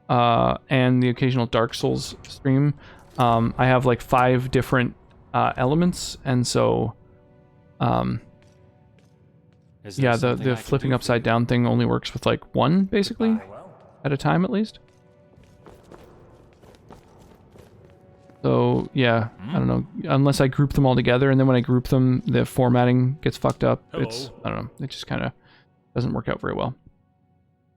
and the occasional Dark Souls stream. I have like 5 different elements, and so Yeah, the flipping upside down thing only works with like one, basically, at a time at least. So yeah, I don't know, unless I group them all together, and then when I group them, the formatting gets fucked up. It's, I don't know, it just kind of doesn't work out very well.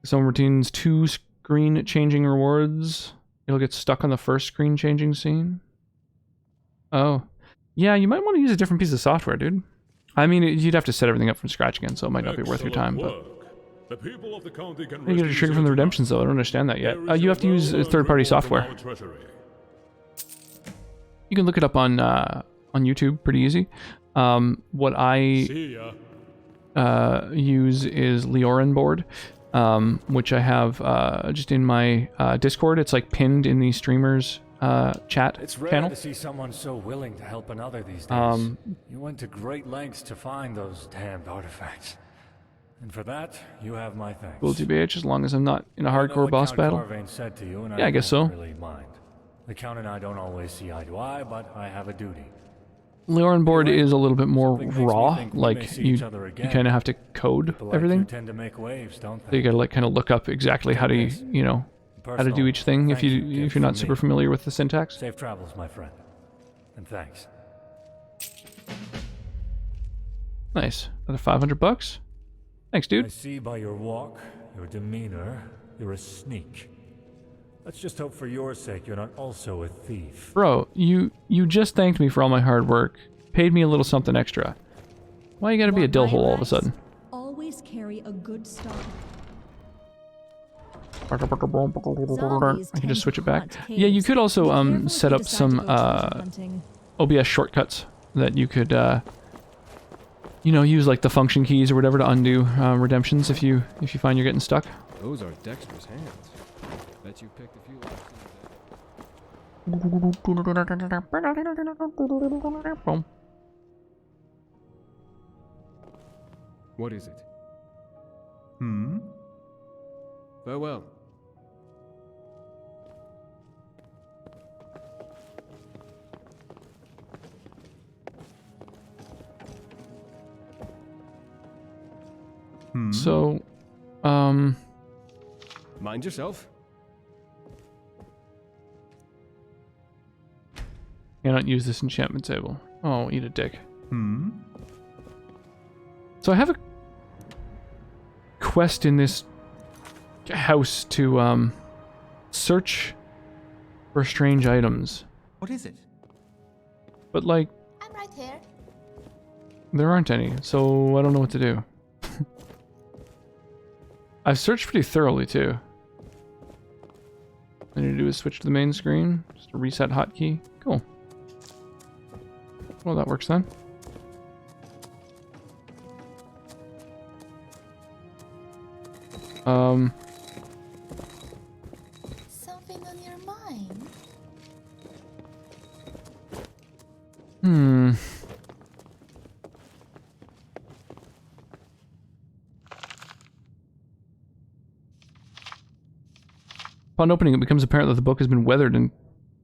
Some routines, 2 screen changing rewards. It'll get stuck on the first screen changing scene. Oh, yeah, you might want to use a different piece of software, dude. I mean, you'd have to set everything up from scratch again, so it might not be worth your time, but...
The people of the county can
You get a trigger from the redemptions, though. I don't understand that yet. You have to use third-party software. You can look it up on YouTube, pretty easy. What I use is Leorin board, which I have just in my Discord. It's like pinned in the streamers chat
It's rare
channel.
to see someone so willing to help another these days. You went to great lengths to find those damned artifacts. And for that, you have my thanks.
Cool TBH, as long as I'm not in a hardcore boss
Count
battle.
Carvain said to you, and
Yeah, I guess so.
don't really mind. The Count and I don't always see eye to eye, but I have a duty.
Leorin board is a little bit more raw,
think we may
like
see
you
each other again.
kind of have to code
People like
everything.
you tend to make waves, don't
So you gotta like kind of look up exactly how to, you know, how to do each thing if you're not super familiar with the syntax.
Safe travels, my friend. And thanks.
Nice. Another $500. Thanks, dude.
I see by your walk, your demeanor, you're a sneak. Let's just hope for your sake you're not also a thief.
Bro, you just thanked me for all my hard work, paid me a little something extra. Why you gotta be a dill hole all of a sudden?
Always carry a good stock.
I can just switch it back. Yeah, you could also set up some OBS shortcuts that you could you know, use like the function keys or whatever to undo redemptions if you find you're getting stuck.
Those are dexterous hands. Bet you picked a few
Boom.
What is it?
Hmm?
Farewell.
So,
Mind yourself.
cannot use this enchantment table. Oh, eat a dick.
Hmm?
So I have a quest in this house to search for strange items.
What is it?
But like,
I'm right here.
there aren't any, so I don't know what to do. I've searched pretty thoroughly too. All I need to do is switch to the main screen. Just a reset hotkey. Cool. Well, that works then.
Something on your mind?
Upon opening, it becomes apparent that the book has been weathered and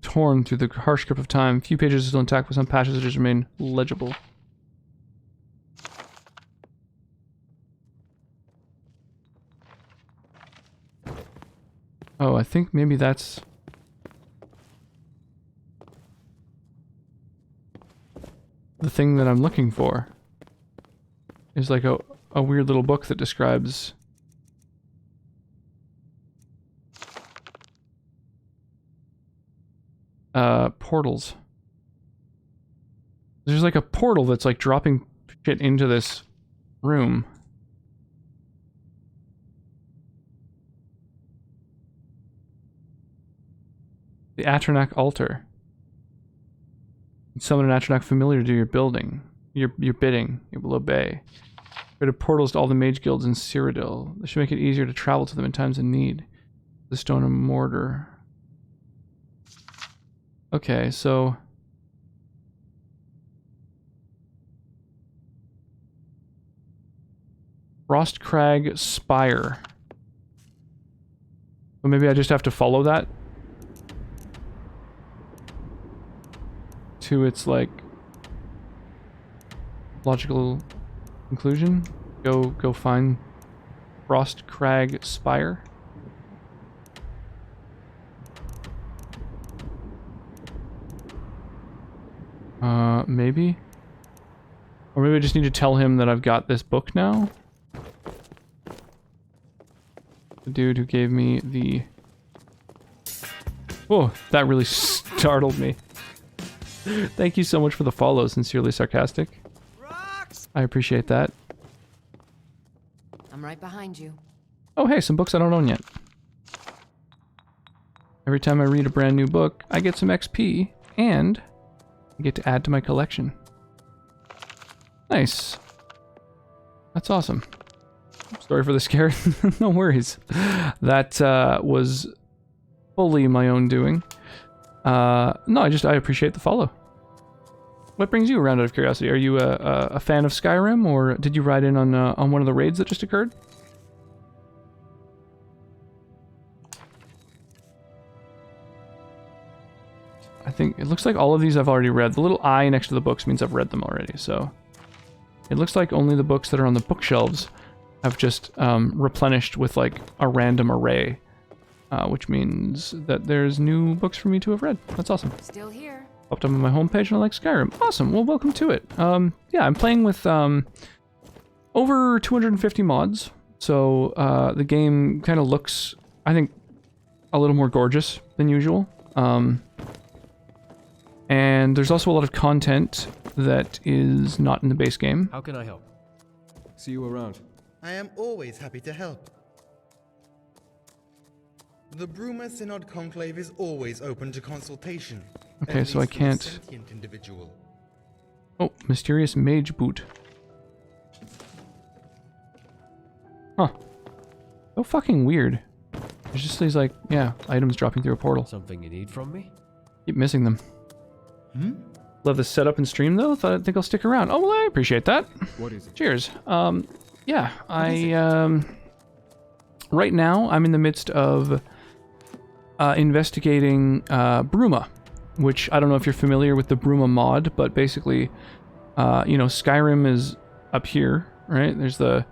torn through the harsh grip of time. Few pages are still intact, with some passages remain legible. Oh, I think maybe that's... the thing that I'm looking for. Is like a weird little book that describes... portals. There's like a portal that's like dropping shit into this room. The Atronak altar. Summon an Atronak familiar to your building. Your bidding. You will obey. Create portals to all the mage guilds in Cyrodiil. This should make it easier to travel to them in times of need. The stone and mortar. Okay, so... Frostcrag Spire. So maybe I just have to follow that to its, like, logical conclusion. Go find Frost Crag Spire. Maybe? Or maybe I just need to tell him that I've got this book now? The dude who gave me the... Oh, that really startled me. Thank you so much for the follow, Sincerely Sarcastic. I appreciate that.
I'm right behind you.
Oh hey, some books I don't own yet. Every time I read a brand new book, I get some XP, and I get to add to my collection. Nice. That's awesome. Sorry for the scare. No worries. That was fully my own doing. No, I appreciate the follow. What brings you around out of curiosity? Are you a fan of Skyrim, or did you ride in on one of the raids that just occurred? I think it looks like all of these I've already read. The little I next to the books means I've read them already, so it looks like only the books that are on the bookshelves have just replenished with like a random array, which means that there's new books for me to have read. That's awesome.
Still here.
Popped up on my homepage and I like Skyrim. Awesome. Well, welcome to it. Yeah, I'm playing with over 250 mods, so the game kind of looks, I think, a little more gorgeous than usual. And there's also a lot of content that is not in the base game.
How can I help? See you around.
I am always happy to help. The Bruma Synod Conclave is always open to consultation.
Okay, so I can't...
Sentient individual.
Oh, mysterious mage boot. Huh. So fucking weird. There's just these, like, yeah, items dropping through a portal.
Something you need from me?
Keep missing them. Love this setup and stream, though. I think I'll stick around. Oh, well, I appreciate that.
What is it?
Cheers. Yeah, right now, I'm in the midst of investigating Bruma, which I don't know if you're familiar with the Bruma mod, but basically, you know, Skyrim is up here, right? There's the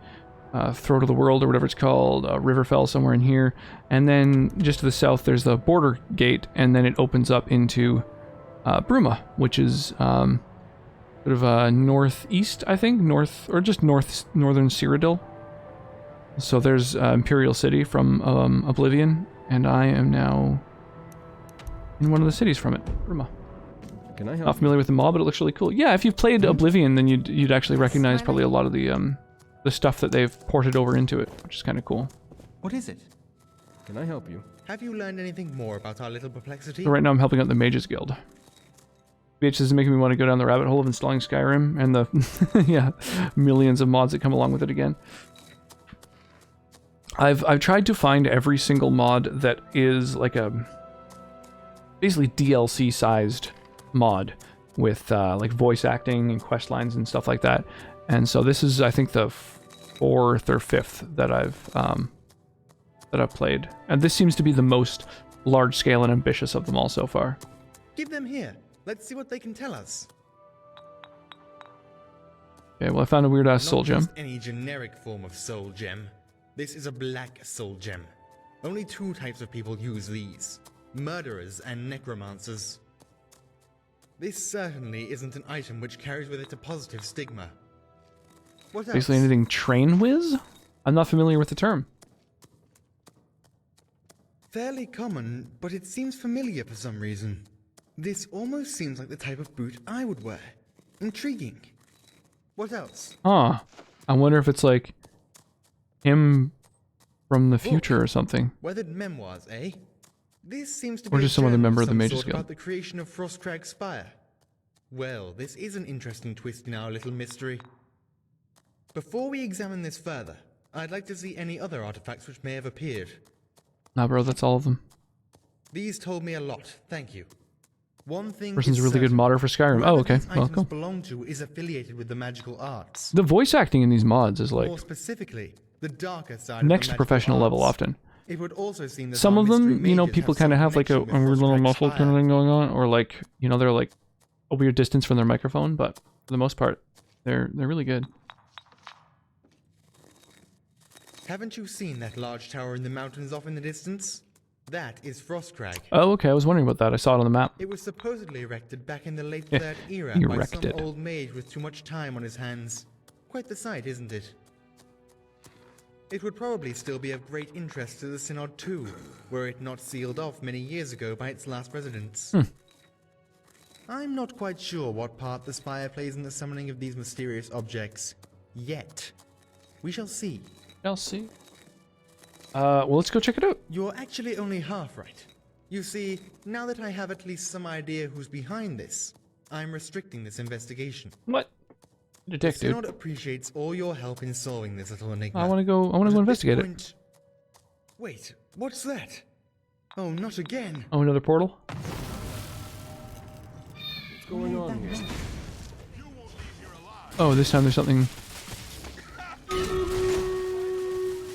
Throat of the World, or whatever it's called, Riverfell somewhere in here, and then just to the south, there's the border gate, and then it opens up into Bruma, which is sort of northeast, I think, northern Cyrodiil. So there's Imperial City from Oblivion, and I am now in one of the cities from it, Bruma.
Can I help?
Not familiar with the mod, but it looks really cool. Yeah, if you've played Oblivion, then you'd actually recognize probably a lot of the stuff that they've ported over into it, which is kind of cool.
What is it?
Can I help you?
Have you learned anything more about our little perplexity?
So right now I'm helping out the Mages Guild. This is making me want to go down the rabbit hole of installing Skyrim and the yeah, millions of mods that come along with it again. I've tried to find every single mod that is like a basically DLC sized mod with like voice acting and quest lines and stuff like that. And so this is, I think, the 4th or 5th that I've played, and this seems to be the most large scale and ambitious of them all so far.
Give them here. Let's see what they can tell us.
Okay, well, I found a weird ass soul gem.
Not just any generic form of soul gem. This is a black soul gem. Only 2 types of people use these: murderers and necromancers. This certainly isn't an item which carries with it a positive stigma. What else?
Basically anything train whiz? I'm not familiar with the term.
Fairly common, but it seems familiar for some reason. This almost seems like the type of boot I would wear. Intriguing. What else?
Huh. I wonder if it's like him from the future or something.
Weathered memoirs, eh? This seems to
or
be
just some other member of the
some
Mages
sort
Guild.
About the creation of Frostcrag Spire. Well, this is an interesting twist in our little mystery. Before we examine this further, I'd like to see any other artifacts which may have appeared.
Nah, bro, that's all of them.
These told me a lot, thank you. One thing
Person's a really good modder for Skyrim. Oh, okay. Well, cool.
Belong to is affiliated with the magical arts.
The voice acting in these mods is like
more specifically, the darker side
next
of
to
the
professional level
arts.
often.
It would also seem that
some
our
of them,
mystery
you know,
mages
people
have
kind of
some
have like a
connection with
weird little
Frostcrag
muffled
Spire.
kind of thing going on, or like, you know, they're like a weird distance from their microphone, but for the most part, They're really good.
Haven't you seen that large tower in the mountains off in the distance? That is Frostcrag.
Oh, okay. I was wondering about that. I saw it on the map.
It was supposedly erected back in the late
Yeah,
Third Era by some
erected.
old mage with too much time on his hands. Quite the sight, isn't it? It would probably still be of great interest to the Synod too, were it not sealed off many years ago by its last residents. I'm not quite sure what part the Spire plays in the summoning of these mysterious objects. Yet. We shall see.
Shall see. Well, let's go check it out.
You're actually only half right. You see, now that I have at least some idea who's behind this, I'm restricting this investigation.
What? The dick, dude.
Synod appreciates all your help in solving this little enigma.
I want to go investigate it.
Wait, what's that? Oh, not again.
Oh, another portal?
What's going on here?
Oh, this time there's something...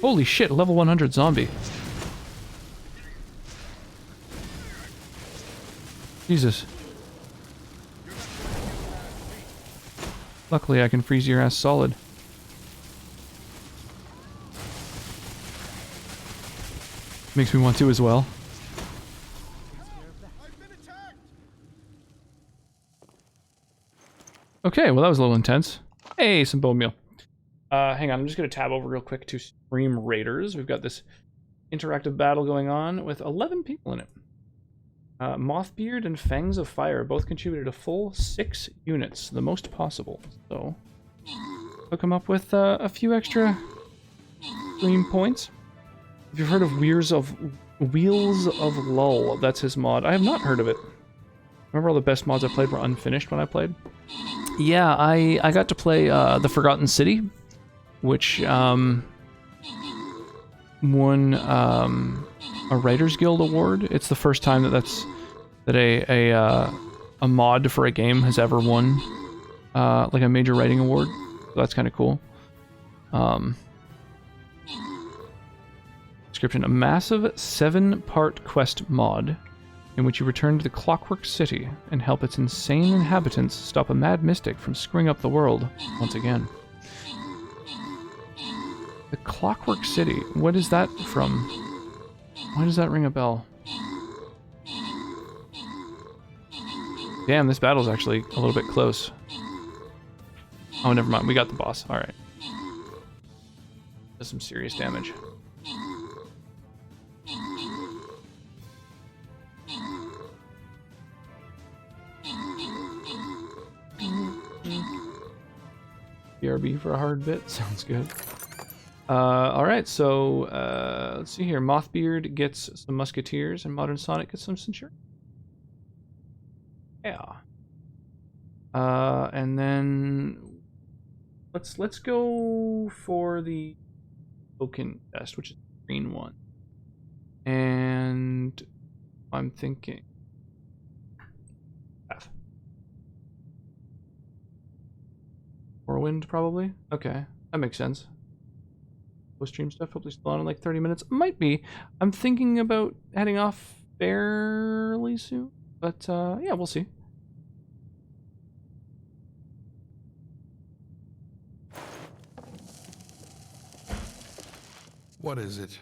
Holy shit, level 100 zombie. Jesus. Luckily I can freeze your ass solid. Makes me want to as well. Okay, well that was a little intense. Hey, some bone meal. Hang on, I'm just going to tab over real quick to Stream Raiders. We've got this interactive battle going on with 11 people in it. Mothbeard and Fangs of Fire both contributed a full 6 units, the most possible. So, hook them up with a few extra stream points. If you've heard of Wheels of Lull, that's his mod. I have not heard of it. Remember all the best mods I played were unfinished when I played? Yeah, I got to play The Forgotten City, which won a Writers Guild award. It's the first time that a mod for a game has ever won like a major writing award. So that's kind of cool. Description: a massive 7-part quest mod in which you return to the Clockwork City and help its insane inhabitants stop a mad mystic from screwing up the world once again. The Clockwork City. What is that from? Why does that ring a bell? Damn, this battle's actually a little bit close. Oh, never mind. We got the boss. Alright. Does some serious damage. BRB for a hard bit. Sounds good. Alright, so let's see here. Mothbeard gets some Musketeers and Modern Sonic gets some Centurion. Yeah. And then let's go for the token test, which is the green one. And I'm thinking Whirlwind, probably. Okay, that makes sense. Stream stuff hopefully still on in like 30 minutes. Might be. I'm thinking about heading off fairly soon, but yeah, we'll see.
What is it?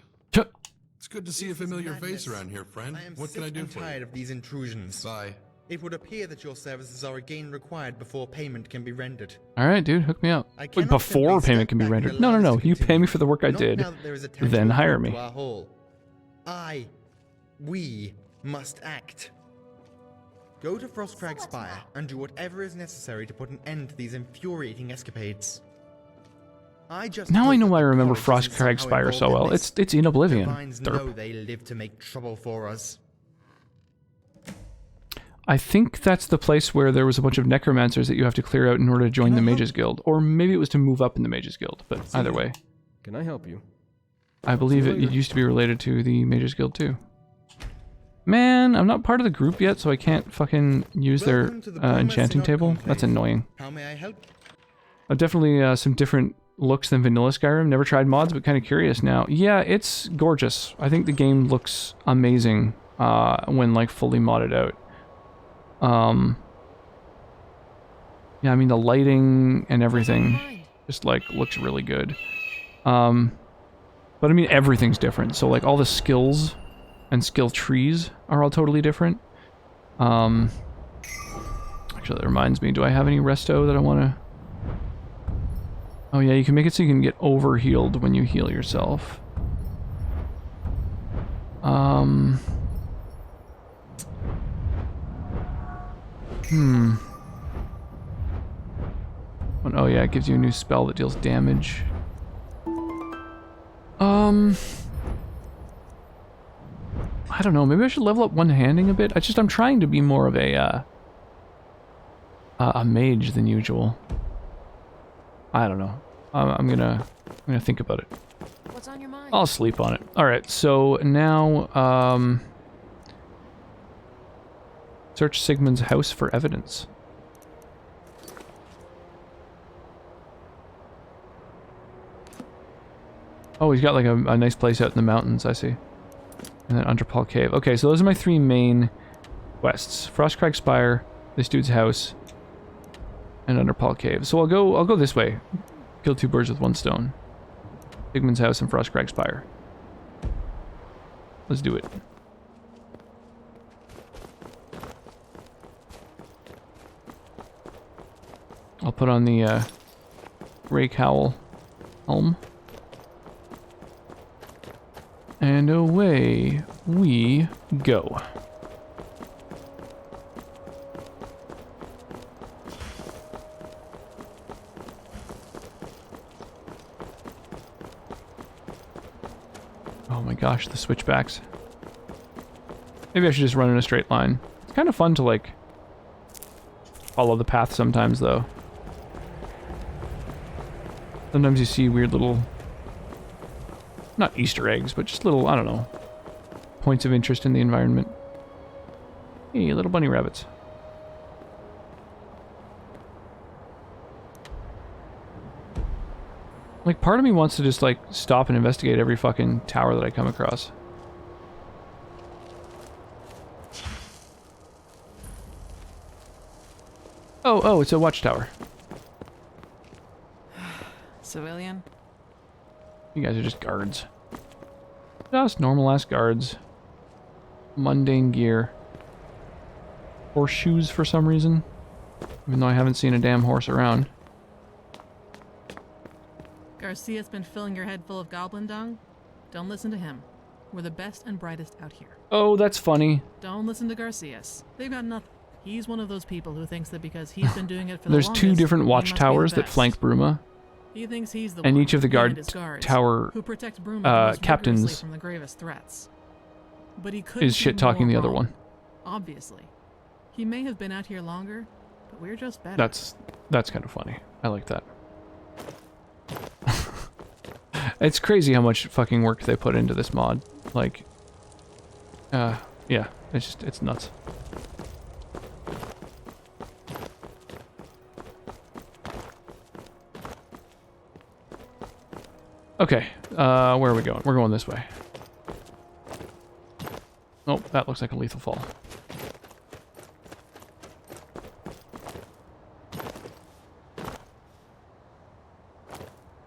It's good to see a familiar face around here, friend. What can I do for you?
I'm tired of these intrusions.
Bye.
It would appear that your services are again required before payment can be rendered.
Alright, dude, hook me up. Wait, before payment can be rendered? No. You pay me for the work I did, then hire me.
We must act. Go to Frostcrag Spire and do whatever is necessary to put an end to these infuriating escapades.
Now I know why I remember Frostcrag Spire so well. It's in Oblivion.
Divines know they live to make trouble for us.
I think that's the place where there was a bunch of necromancers that you have to clear out in order to join the Mages Guild. Or maybe it was to move up in the Mages Guild, but either way.
Can I help you?
I believe it used to be related to the Mages Guild too. Man, I'm not part of the group yet, so I can't fucking use their enchanting table. That's annoying.
How may I help?
Definitely some different looks than vanilla Skyrim. Never tried mods, but kind of curious now. Yeah, it's gorgeous. I think the game looks amazing when like fully modded out. Yeah, I mean, the lighting and everything just, like, looks really good. But I mean, everything's different. So, like, all the skills and skill trees are all totally different. Actually, that reminds me, do I have any resto that I want to... Oh yeah, you can make it so you can get over-healed when you heal yourself. Oh yeah, it gives you a new spell that deals damage. I don't know, maybe I should level up one-handing a bit. I'm trying to be more of a mage than usual. I don't know. I'm gonna think about it.
What's on your mind?
I'll sleep on it. Alright, so now, search Sigmund's house for evidence. Oh, he's got like a nice place out in the mountains, I see. And then Underpaw Cave. Okay, so those are my 3 main quests. Frostcrag Spire, this dude's house, and Underpaw Cave. So I'll go this way. Kill 2 birds with 1 stone. Sigmund's house and Frostcrag Spire. Let's do it. I'll put on the Grey Cowl helm. And away we go. Oh my gosh, the switchbacks. Maybe I should just run in a straight line. It's kind of fun to, like, follow the path sometimes, though. Sometimes you see weird little... not Easter eggs, but just little, I don't know, points of interest in the environment. Hey, little bunny rabbits. Like, part of me wants to just, like, stop and investigate every fucking tower that I come across. Oh, it's a watchtower.
Civilian?
You guys are just guards. Just normal-ass guards. Mundane gear. Horseshoes for some reason. Even though I haven't seen a damn horse around.
Garcia's been filling your head full of goblin dung? Don't listen to him. We're the best and brightest out here.
Oh, that's funny.
Don't listen to Garcias. They've got nothing. He's one of those people who thinks that because he's been doing it for the
There's
longest,
2 different
he must be the
watchtowers that
best.
flank Bruma.
He thinks he's the
And
one,
each of the
he and
guard
his guards,
tower
who protect Bruma the most
captains
rigorously from the gravest threats. But he could
is shit-talking the other one.
Obviously. He may have been out here longer, but we're just better.
That's kind of funny. I like that. It's crazy how much fucking work they put into this mod. Like, yeah, it's nuts. Okay, where are we going? We're going this way. Oh, that looks like a lethal fall.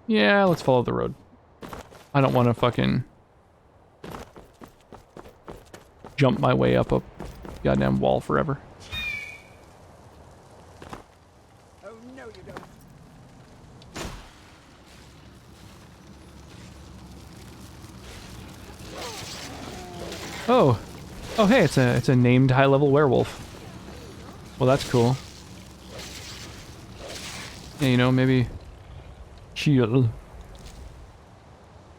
Yeah, let's follow the road. I don't want to fucking jump my way up a goddamn wall forever.
Oh, no, you don't.
Oh, hey, it's a named high-level werewolf. Well, that's cool. Yeah, you know, maybe chill.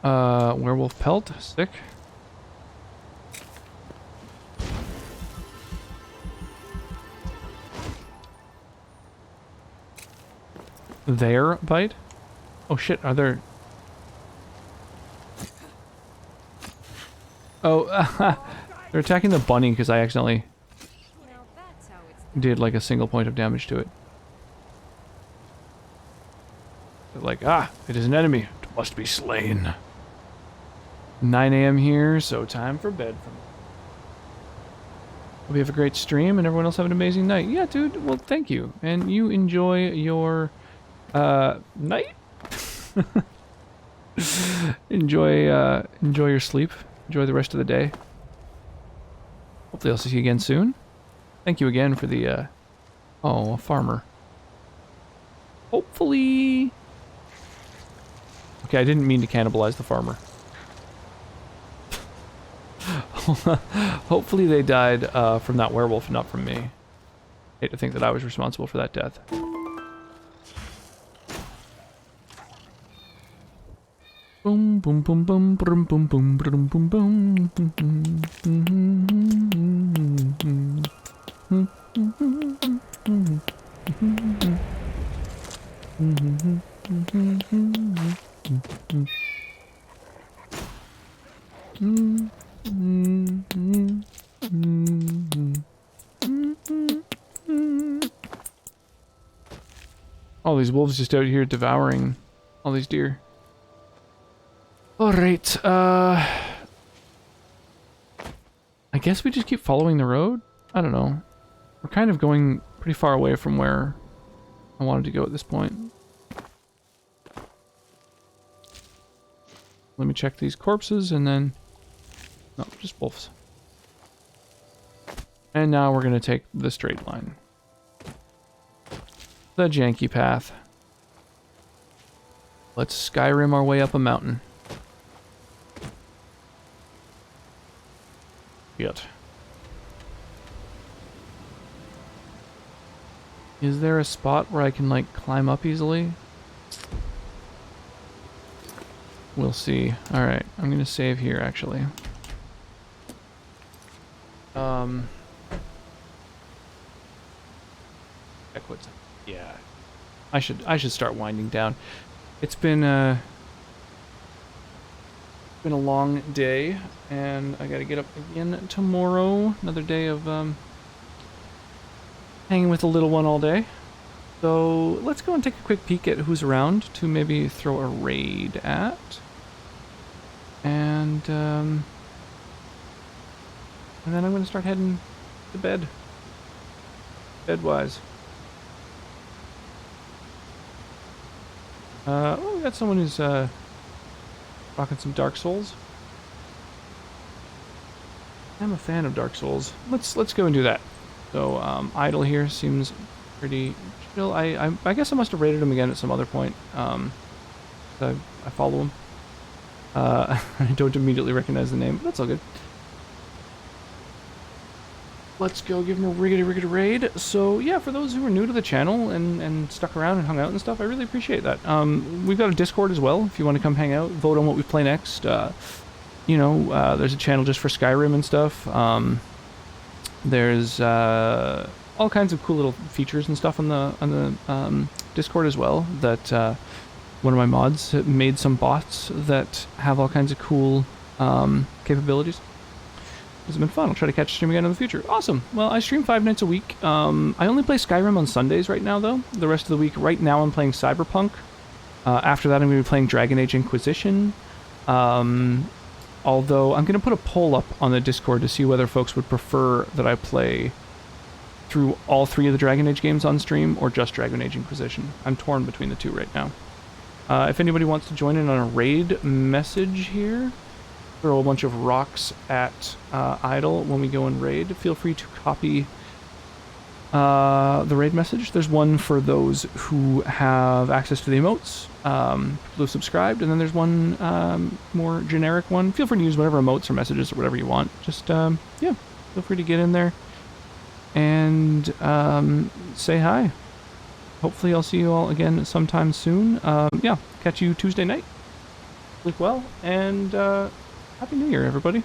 Werewolf pelt, sick. Their bite? Oh shit, are there... Oh, they're attacking the bunny because I accidentally did like a single point of damage to it. They're like, it is an enemy. It must be slain. 9 a.m. here, so time for bed. Hope you have a great stream, and everyone else have an amazing night. Yeah, dude. Well, thank you, and you enjoy your night. enjoy your sleep. Enjoy the rest of the day. Hopefully, I'll see you again soon. Thank you again for the oh, a farmer. Hopefully. Okay, I didn't mean to cannibalize the farmer. Hopefully they died from that werewolf, not from me. Hate to think that I was responsible for that death. Boom, boom, boom, boom, boom, boom, boom, boom, boom, boom. All these wolves just out here devouring all these deer. Alright, I guess we just keep following the road? I don't know. We're kind of going pretty far away from where I wanted to go at this point. Let me check these corpses and then... No, just wolves. And now we're going to take the straight line. The janky path. Let's Skyrim our way up a mountain. Yet. Is there a spot where I can, like, climb up easily? We'll see. Alright, I'm gonna save here, actually. Equids. Yeah. I should start winding down. It's been a long day, and I gotta get up again tomorrow. Another day of hanging with the little one all day. So let's go and take a quick peek at who's around to maybe throw a raid at. And then I'm gonna start heading to bed. Bedwise. Well, we got someone who's rocking some Dark Souls. I'm a fan of Dark Souls. Let's go and do that. So Idle here seems pretty chill. I guess I must have raided him again at some other point. I follow him. I don't immediately recognize the name, but that's all good. Let's go give him a riggedy raid. So yeah, for those who are new to the channel and stuck around and hung out and stuff, I really appreciate that. We've got a Discord as well if you want to come hang out, vote on what we play next. You know, there's a channel just for Skyrim and stuff. There's all kinds of cool little features and stuff on the Discord as well. That one of my mods made some bots that have all kinds of cool capabilities. It's been fun. I'll try to catch a stream again in the future. Awesome. Well, I stream 5 nights a week. I only play Skyrim on Sundays right now, though. The rest of the week, right now, I'm playing Cyberpunk. After that, I'm going to be playing Dragon Age Inquisition. Although, I'm going to put a poll up on the Discord to see whether folks would prefer that I play through all 3 of the Dragon Age games on stream or just Dragon Age Inquisition. I'm torn between the 2 right now. If anybody wants to join in on a raid message here, throw a bunch of rocks at Idle when we go and raid, feel free to copy the raid message. There's one for those who have access to the emotes, people who have subscribed, and then there's one more generic one. Feel free to use whatever emotes or messages or whatever you want. Just, yeah, feel free to get in there and say hi. Hopefully I'll see you all again sometime soon. Yeah, catch you Tuesday night. Sleep well, and Happy New Year, everybody.